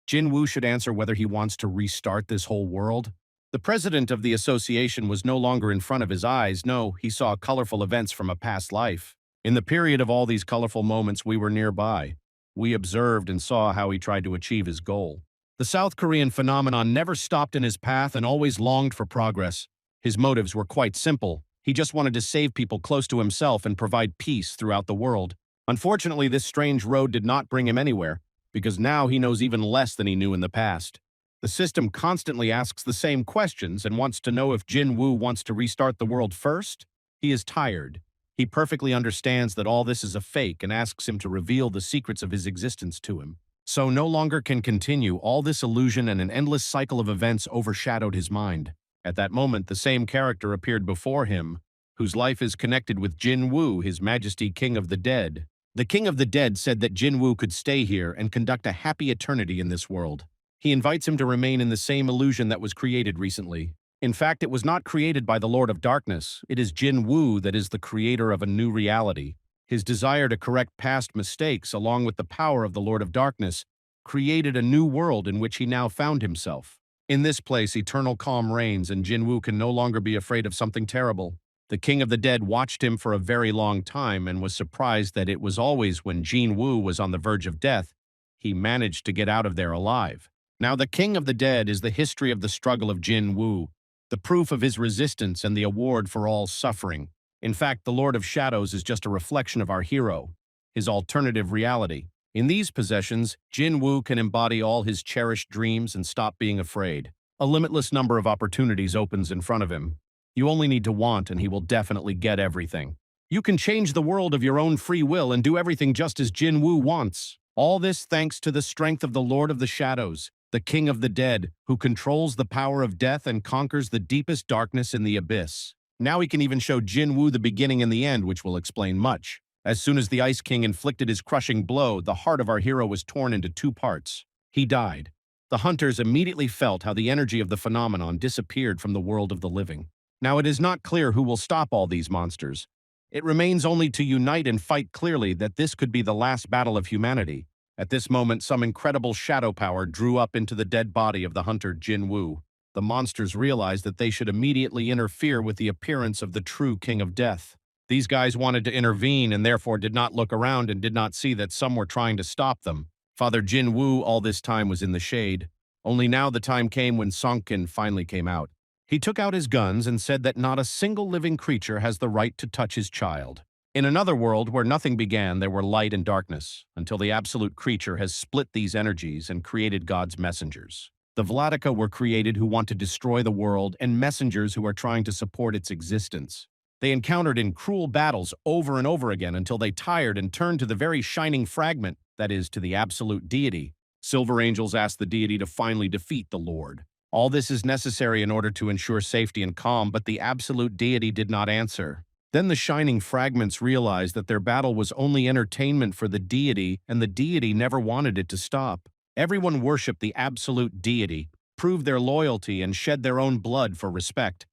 Speaker 1: Jinwoo should answer whether he wants to restart this whole world. The president of the association was no longer in front of his eyes. No, he saw colorful events from a past life. In the period of all these colorful moments, we were nearby. We observed and saw how he tried to achieve his goal. The South Korean phenomenon never stopped in his path and always longed for progress. His motives were quite simple. He just wanted to save people close to himself and provide peace throughout the world. Unfortunately, this strange road did not bring him anywhere, because now he knows even less than he knew in the past. The system constantly asks the same questions and wants to know if Jinwoo wants to restart the world first. He is tired. He perfectly understands that all this is a fake and asks him to reveal the secrets of his existence to him. So no longer can continue. All this illusion and an endless cycle of events overshadowed his mind. At that moment, the same character appeared before him, whose life is connected with Jinwoo, His Majesty King of the Dead. The King of the Dead said that Jinwoo could stay here and conduct a happy eternity in this world. He invites him to remain in the same illusion that was created recently. In fact, it was not created by the Lord of Darkness. It is Jinwoo that is the creator of a new reality. His desire to correct past mistakes, along with the power of the Lord of Darkness, created a new world in which he now found himself. In this place, eternal calm reigns, and Jinwoo can no longer be afraid of something terrible. The King of the Dead watched him for a very long time and was surprised that it was always when Jinwoo was on the verge of death, he managed to get out of there alive. Now, the King of the Dead is the history of the struggle of Jinwoo, the proof of his resistance and the award for all suffering. In fact, the Lord of Shadows is just a reflection of our hero, his alternative reality. In these possessions, Jinwoo can embody all his cherished dreams and stop being afraid. A limitless number of opportunities opens in front of him. You only need to want, and he will definitely get everything. You can change the world of your own free will and do everything just as Jinwoo wants. All this thanks to the strength of the Lord of the Shadows, the King of the Dead, who controls the power of death and conquers the deepest darkness in the abyss. Now he can even show Jinwoo the beginning and the end, which will explain much. As soon as the Ice King inflicted his crushing blow, the heart of our hero was torn into two parts. He died. The hunters immediately felt how the energy of the phenomenon disappeared from the world of the living. Now it is not clear who will stop all these monsters. It remains only to unite and fight clearly that this could be the last battle of humanity. At this moment, some incredible shadow power drew up into the dead body of the hunter Jinwoo. The monsters realized that they should immediately interfere with the appearance of the true King of Death. These guys wanted to intervene and therefore did not look around and did not see that some were trying to stop them. Father Jinwoo all this time was in the shade. Only now the time came when Songkin finally came out. He took out his guns and said that not a single living creature has the right to touch his child. In another world where nothing began, there were light and darkness, until the absolute creature has split these energies and created God's messengers. The Vladika were created who want to destroy the world and messengers who are trying to support its existence. They encountered in cruel battles over and over again until they tired and turned to the very shining fragment, that is, to the absolute deity. Silver angels asked the deity to finally defeat the Lord. All this is necessary in order to ensure safety and calm, but the absolute deity did not answer. Then the shining fragments realized that their battle was only entertainment for the deity, and the deity never wanted it to stop. Everyone worshipped the absolute deity, proved their loyalty, and shed their own blood for respect.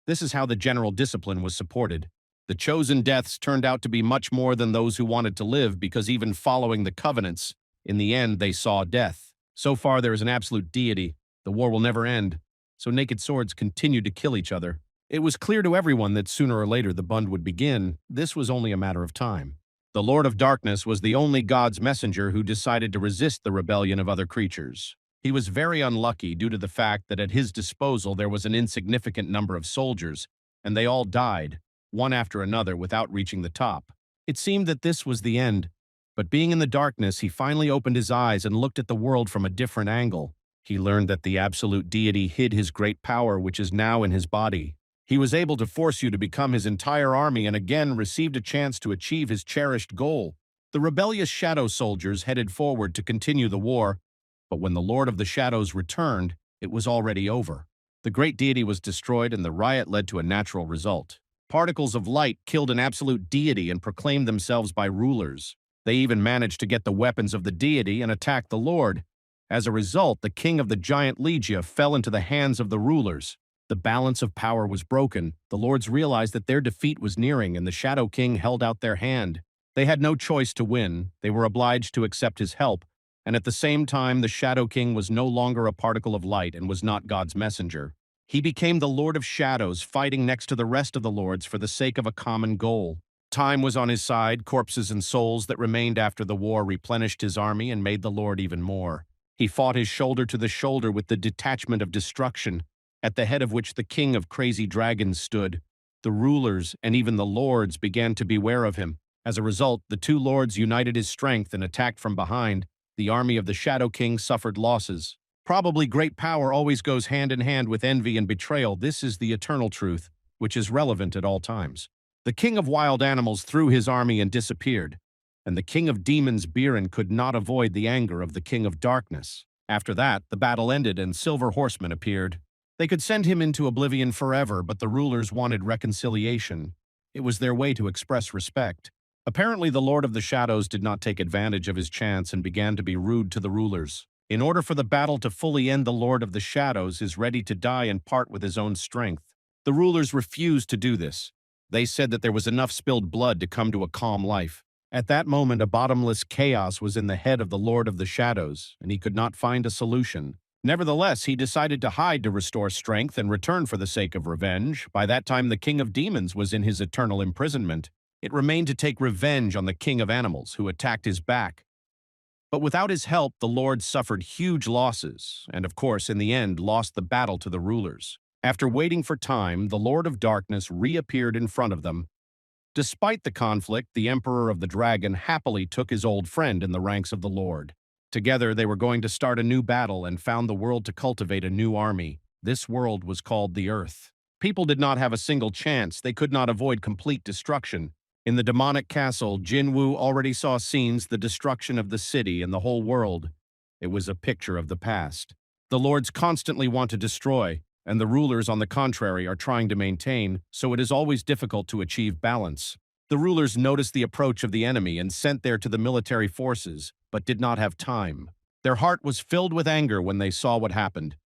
Speaker 1: This is how the general discipline was supported. The chosen deaths turned out to be much more than those who wanted to live, because even following the covenants, in the end they saw death. So far there is an absolute deity. The war will never end. So naked swords continued to kill each other. It was clear to everyone that sooner or later the Bund would begin. This was only a matter of time. The Lord of Darkness was the only God's messenger who decided to resist the rebellion of other creatures. He was very unlucky due to the fact that at his disposal there was an insignificant number of soldiers, and they all died, one after another, without reaching the top. It seemed that this was the end. But being in the darkness, he finally opened his eyes and looked at the world from a different angle. He learned that the absolute deity hid his great power, which is now in his body. He was able to force you to become his entire army and again received a chance to achieve his cherished goal. The rebellious shadow soldiers headed forward to continue the war, but when the Lord of the Shadows returned, it was already over. The great deity was destroyed and the riot led to a natural result. Particles of light killed an absolute deity and proclaimed themselves by rulers. They even managed to get the weapons of the deity and attack the Lord. As a result, the king of the giant Legia fell into the hands of the rulers. The balance of power was broken. The lords realized that their defeat was nearing and the Shadow King held out their hand. They had no choice to win. They were obliged to accept his help. And at the same time, the Shadow King was no longer a particle of light and was not God's messenger. He became the Lord of Shadows, fighting next to the rest of the lords for the sake of a common goal. Time was on his side. Corpses and souls that remained after the war replenished his army and made the Lord even more. He fought his shoulder to the shoulder with the detachment of destruction, at the head of which the king of crazy dragons stood. The rulers and even the lords began to beware of him. As a result, the two lords united his strength and attacked from behind. The army of the Shadow King suffered losses. Probably great power always goes hand in hand with envy and betrayal. This is the eternal truth, which is relevant at all times. The king of wild animals threw his army and disappeared, and the king of demons, Biren, could not avoid the anger of the king of darkness. After that, the battle ended and silver horsemen appeared. They could send him into oblivion forever, but the rulers wanted reconciliation. It was their way to express respect. Apparently, the Lord of the Shadows did not take advantage of his chance and began to be rude to the rulers. In order for the battle to fully end, the Lord of the Shadows is ready to die and part with his own strength. The rulers refused to do this. They said that there was enough spilled blood to come to a calm life. At that moment, a bottomless chaos was in the head of the Lord of the Shadows, and he could not find a solution. Nevertheless, he decided to hide to restore strength and return for the sake of revenge. By that time, the King of Demons was in his eternal imprisonment. It remained to take revenge on the King of Animals, who attacked his back. But without his help, the Lord suffered huge losses, and of course, in the end, lost the battle to the rulers. After waiting for time, the Lord of Darkness reappeared in front of them. Despite the conflict, the Emperor of the Dragon happily took his old friend in the ranks of the Lord. Together, they were going to start a new battle and found the world to cultivate a new army. This world was called the Earth. People did not have a single chance. They could not avoid complete destruction. In the demonic castle, Jinwoo already saw scenes the destruction of the city and the whole world. It was a picture of the past. The lords constantly want to destroy, and the rulers, on the contrary, are trying to maintain, so it is always difficult to achieve balance. The rulers noticed the approach of the enemy and sent there to the military forces, but did not have time. Their heart was filled with anger when they saw what happened.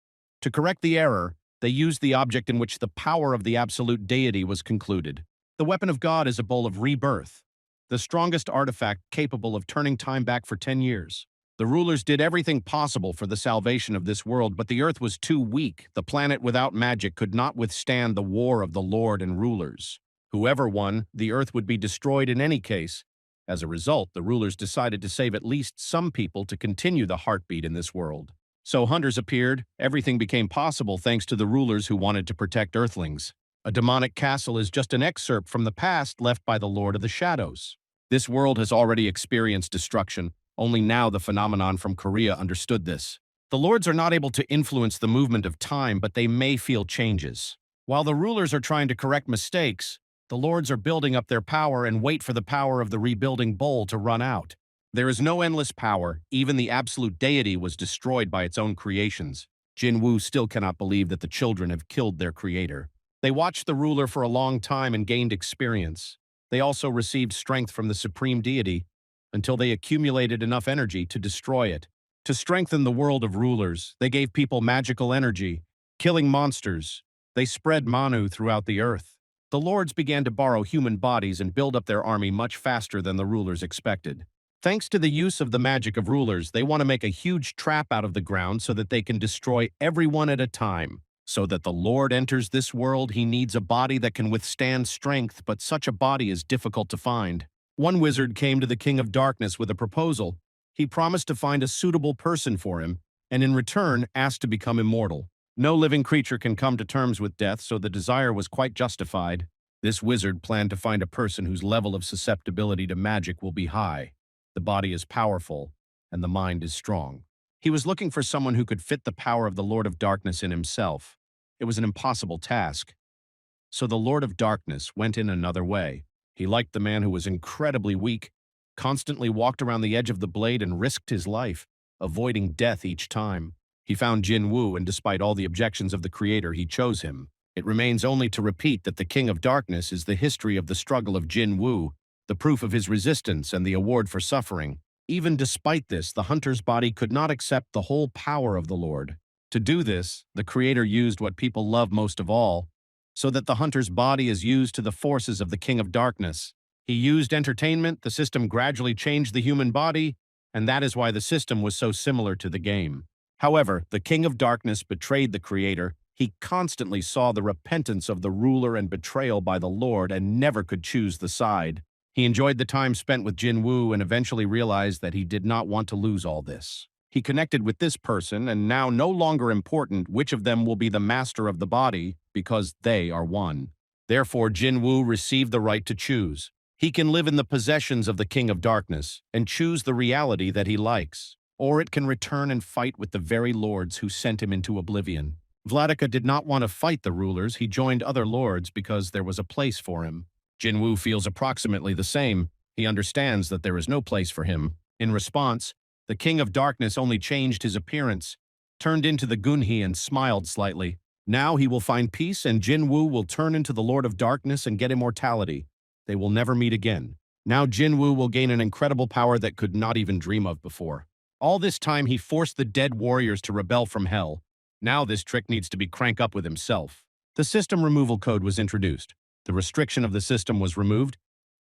Speaker 1: To correct the error, they used the object in which the power of the absolute deity was concluded. The weapon of God is a bowl of rebirth, the strongest artifact capable of turning time back for 10 years. The rulers did everything possible for the salvation of this world, but the earth was too weak. The planet without magic could not withstand the war of the Lord and rulers. Whoever won, the earth would be destroyed in any case. As a result, the rulers decided to save at least some people to continue the heartbeat in this world. So hunters appeared. Everything became possible thanks to the rulers who wanted to protect earthlings. A demonic castle is just an excerpt from the past left by the Lord of the Shadows. This world has already experienced destruction. Only now the phenomenon from Korea understood this. The lords are not able to influence the movement of time, but they may feel changes. While the rulers are trying to correct mistakes, the lords are building up their power and wait for the power of the rebuilding bowl to run out. There is no endless power. Even the absolute deity was destroyed by its own creations. Jinwoo still cannot believe that the children have killed their creator. They watched the ruler for a long time and gained experience. They also received strength from the supreme deity until they accumulated enough energy to destroy it. To strengthen the world of rulers, they gave people magical energy, killing monsters. They spread Manu throughout the earth. The lords began to borrow human bodies and build up their army much faster than the rulers expected. Thanks to the use of the magic of rulers, they want to make a huge trap out of the ground so that they can destroy everyone at a time. So that the Lord enters this world, he needs a body that can withstand strength, but such a body is difficult to find. One wizard came to the King of Darkness with a proposal. He promised to find a suitable person for him, and in return asked to become immortal. No living creature can come to terms with death, so the desire was quite justified. This wizard planned to find a person whose level of susceptibility to magic will be high. The body is powerful, and the mind is strong. He was looking for someone who could fit the power of the Lord of Darkness in himself. It was an impossible task. So the Lord of Darkness went in another way. He liked the man who was incredibly weak, constantly walked around the edge of the blade and risked his life, avoiding death each time. He found Jinwoo, and despite all the objections of the creator, he chose him. It remains only to repeat that the King of Darkness is the history of the struggle of Jinwoo, the proof of his resistance and the award for suffering. Even despite this, the hunter's body could not accept the whole power of the Lord. To do this, the creator used what people love most of all, so that the hunter's body is used to the forces of the King of Darkness. He used entertainment, the system gradually changed the human body, and that is why the system was so similar to the game. However, the King of Darkness betrayed the creator. He constantly saw the repentance of the ruler and betrayal by the Lord and never could choose the side. He enjoyed the time spent with Jinwoo and eventually realized that he did not want to lose all this. He connected with this person, and now no longer important which of them will be the master of the body, because they are one. Therefore, Jinwoo received the right to choose. He can live in the possessions of the King of Darkness and choose the reality that he likes, or it can return and fight with the very lords who sent him into oblivion. Vladika did not want to fight the rulers. He joined other lords because there was a place for him. Jinwoo feels approximately the same. He understands that there is no place for him. In response, the King of Darkness only changed his appearance, turned into the Gunhee and smiled slightly. Now he will find peace, and Jinwoo will turn into the Lord of Darkness and get immortality. They will never meet again. Now Jinwoo will gain an incredible power that could not even dream of before. All this time he forced the dead warriors to rebel from hell. Now this trick needs to be cranked up with himself. The system removal code was introduced. The restriction of the system was removed.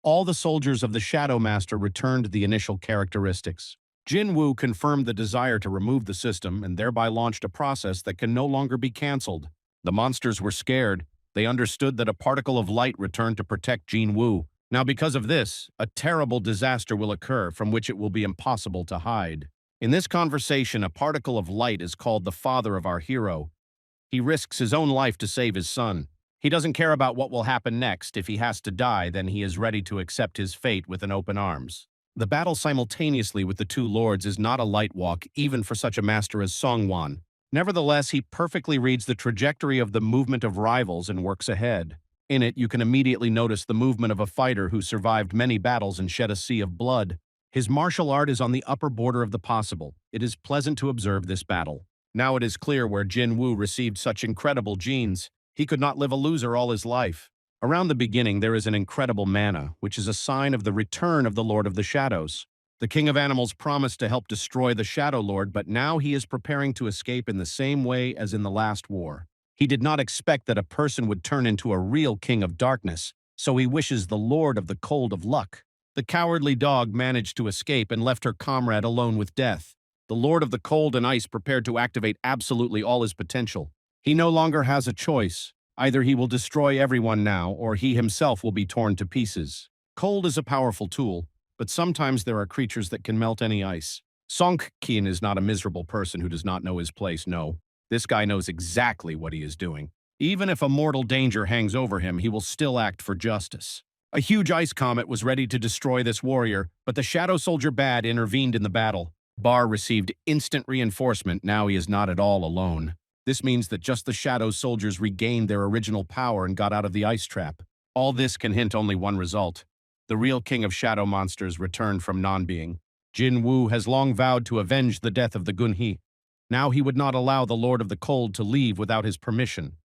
Speaker 1: All the soldiers of the Shadow Master returned the initial characteristics. Jinwoo confirmed the desire to remove the system and thereby launched a process that can no longer be cancelled. The monsters were scared. They understood that a particle of light returned to protect Jinwoo. Now because of this, a terrible disaster will occur from which it will be impossible to hide. In this conversation, a particle of light is called the father of our hero. He risks his own life to save his son. He doesn't care about what will happen next. If he has to die, then he is ready to accept his fate with an open arms. The battle simultaneously with the two lords is not a light walk, even for such a master as Songwon. Nevertheless, he perfectly reads the trajectory of the movement of rivals and works ahead. In it, you can immediately notice the movement of a fighter who survived many battles and shed a sea of blood. His martial art is on the upper border of the possible. It is pleasant to observe this battle. Now it is clear where Jinwoo received such incredible genes. He could not live a loser all his life. Around the beginning, there is an incredible mana, which is a sign of the return of the Lord of the Shadows. The King of Animals promised to help destroy the Shadow Lord, but now he is preparing to escape in the same way as in the last war. He did not expect that a person would turn into a real King of Darkness, so he wishes the Lord of the Cold of Luck. The cowardly dog managed to escape and left her comrade alone with death. The Lord of the Cold and Ice prepared to activate absolutely all his potential. He no longer has a choice. Either he will destroy everyone now, or he himself will be torn to pieces. Cold is a powerful tool, but sometimes there are creatures that can melt any ice. Song Kien is not a miserable person who does not know his place, no. This guy knows exactly what he is doing. Even if a mortal danger hangs over him, he will still act for justice. A huge ice comet was ready to destroy this warrior, but the Shadow Soldier Bad intervened in the battle. Bar received instant reinforcement. Now he is not at all alone. This means that just the Shadow Soldiers regained their original power and got out of the ice trap. All this can hint only one result. The real king of shadow monsters returned from non-being. Jinwoo has long vowed to avenge the death of the Gunhee. Now he would not allow the Lord of the Cold to leave without his permission.